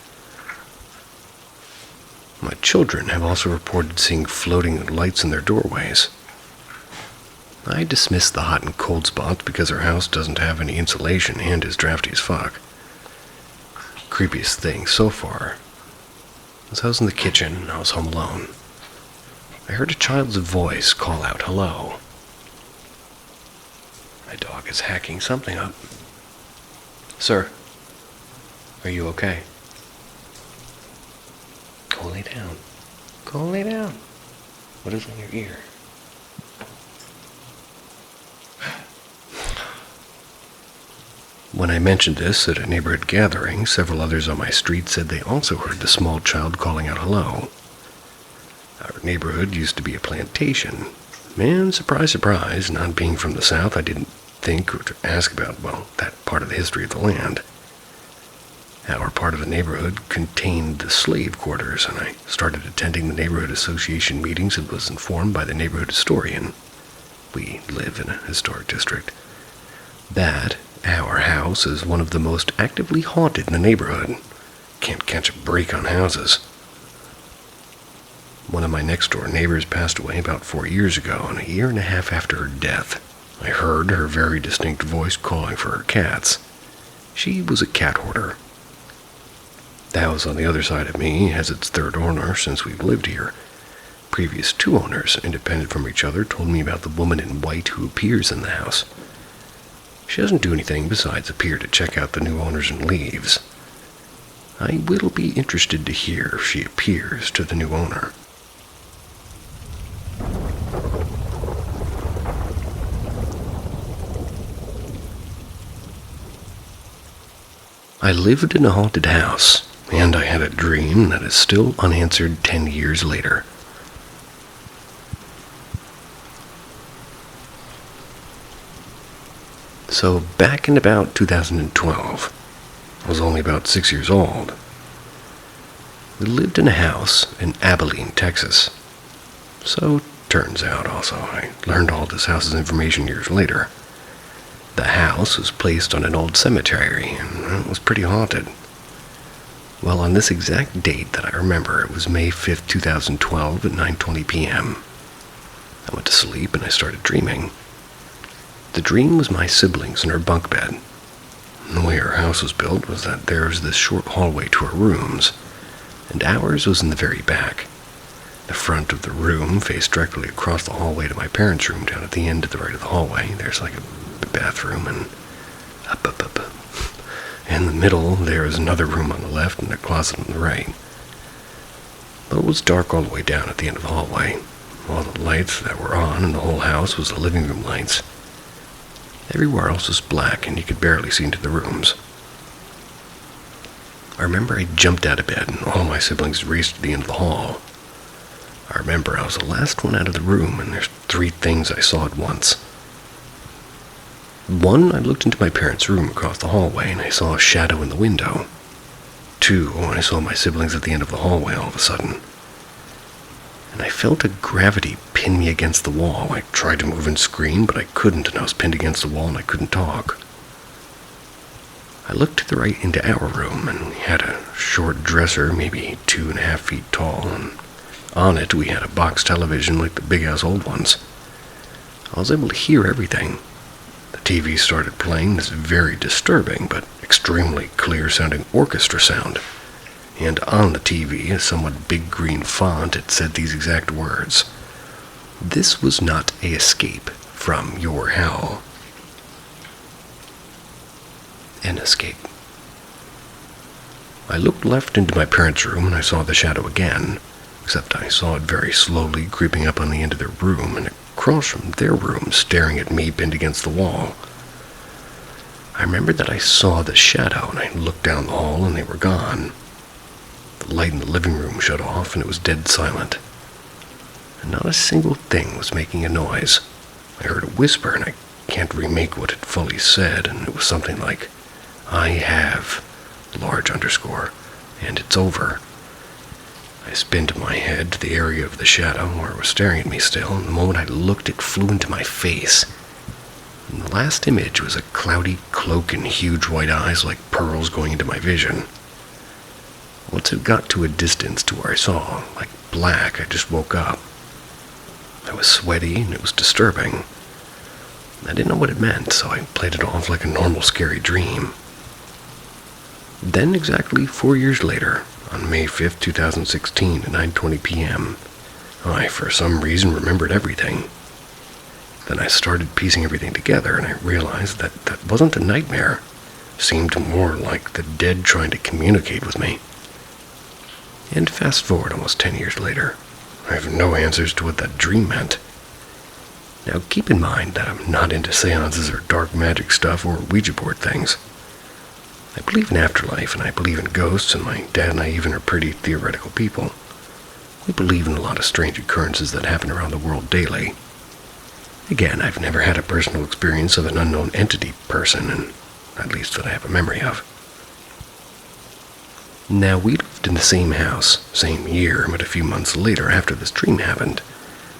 My children have also reported seeing floating lights in their doorways. I dismiss the hot and cold spots because our house doesn't have any insulation and is drafty as fuck. Creepiest thing so far was I was in the kitchen and I was home alone. I heard a child's voice call out hello. My dog is hacking something up. Sir, are you okay? Go lay down. Go lay down. What is on your ear? When I mentioned this at a neighborhood gathering, several others on my street said they also heard the small child calling out hello. Our neighborhood used to be a plantation. And surprise, surprise, not being from the South, I didn't think or to ask about, that part of the history of the land. Our part of the neighborhood contained the slave quarters, and I started attending the neighborhood association meetings and was informed by the neighborhood historian. We live in a historic district. That our house is one of the most actively haunted in the neighborhood. Can't catch a break on houses. One of my next-door neighbors passed away about 4 years ago, and a year and a half after her death, I heard her very distinct voice calling for her cats. She was a cat hoarder. The house on the other side of me has its third owner since we've lived here. Previous two owners, independent from each other, told me about the woman in white who appears in the house. She doesn't do anything besides appear to check out the new owners and leaves. I will be interested to hear if she appears to the new owner. I lived in a haunted house, and I had a dream that is still unanswered 10 years later. So back in about 2012, I was only about 6 years old. We lived in a house in Abilene, Texas. So turns out also, I learned all this house's information years later. The house was placed on an old cemetery, and it was pretty haunted. Well, on this exact date that I remember, it was May 5th, 2012 at 9:20 p.m. I went to sleep and I started dreaming. The dream was my siblings in our bunk bed. The way our house was built was that there was this short hallway to our rooms, and ours was in the very back. The front of the room faced directly across the hallway to my parents' room. Down at the end to the right of the hallway, there's like a bathroom, and up. In the middle, there was another room on the left and a closet on the right. But it was dark all the way down at the end of the hallway. All the lights that were on in the whole house was the living room lights. Everywhere else was black, and you could barely see into the rooms. I remember I jumped out of bed, and all my siblings raced to the end of the hall. I remember I was the last one out of the room, and there's 3 things I saw at once. 1, I looked into my parents' room across the hallway, and I saw a shadow in the window. 2, I saw my siblings at the end of the hallway all of a sudden. And I felt a gravity pin me against the wall. I tried to move and scream, but I couldn't, and I was pinned against the wall, and I couldn't talk. I looked to the right into our room, and we had a short dresser, maybe 2.5 feet tall, and on it we had a box television like the big-ass old ones. I was able to hear everything. The TV started playing this very disturbing but extremely clear-sounding orchestra sound. And on the TV, a somewhat big green font, it said these exact words: "This was not an escape from your hell." An escape. I looked left into my parents' room and I saw the shadow again, except I saw it very slowly creeping up on the end of their room and across from their room, staring at me pinned against the wall. I remember that I saw the shadow and I looked down the hall and they were gone. The light in the living room shut off and it was dead silent. And not a single thing was making a noise. I heard a whisper and I can't remake what it fully said, and it was something like, "I have, large underscore, and it's over." I spinned my head to the area of the shadow where it was staring at me still, and the moment I looked, it flew into my face. And the last image was a cloudy cloak and huge white eyes like pearls going into my vision. Once it got to a distance to where I saw, like black, I just woke up. I was sweaty and it was disturbing. I didn't know what it meant, so I played it off like a normal scary dream. Then, exactly 4 years later, on May 5th, 2016 at 9:20 p.m., I, for some reason, remembered everything. Then I started piecing everything together, and I realized that that wasn't a nightmare. It seemed more like the dead trying to communicate with me. And fast forward almost 10 years later, I have no answers to what that dream meant. Now keep in mind that I'm not into seances or dark magic stuff or Ouija board things. I believe in afterlife, and I believe in ghosts, and my dad and I even are pretty theoretical people. We believe in a lot of strange occurrences that happen around the world daily. Again, I've never had a personal experience of an unknown entity person, and at least that I have a memory of. Now, we lived in the same house, same year, but a few months later after this dream happened.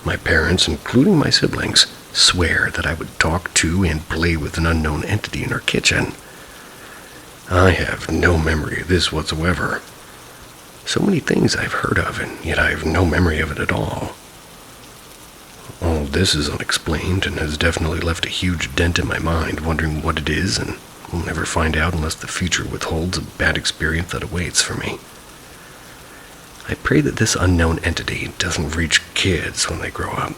My parents, including my siblings, swear that I would talk to and play with an unknown entity in our kitchen. I have no memory of this whatsoever. So many things I've heard of, and yet I have no memory of it at all. All this is unexplained and has definitely left a huge dent in my mind, wondering what it is, and we'll never find out unless the future withholds a bad experience that awaits for me. I pray that this unknown entity doesn't reach kids when they grow up.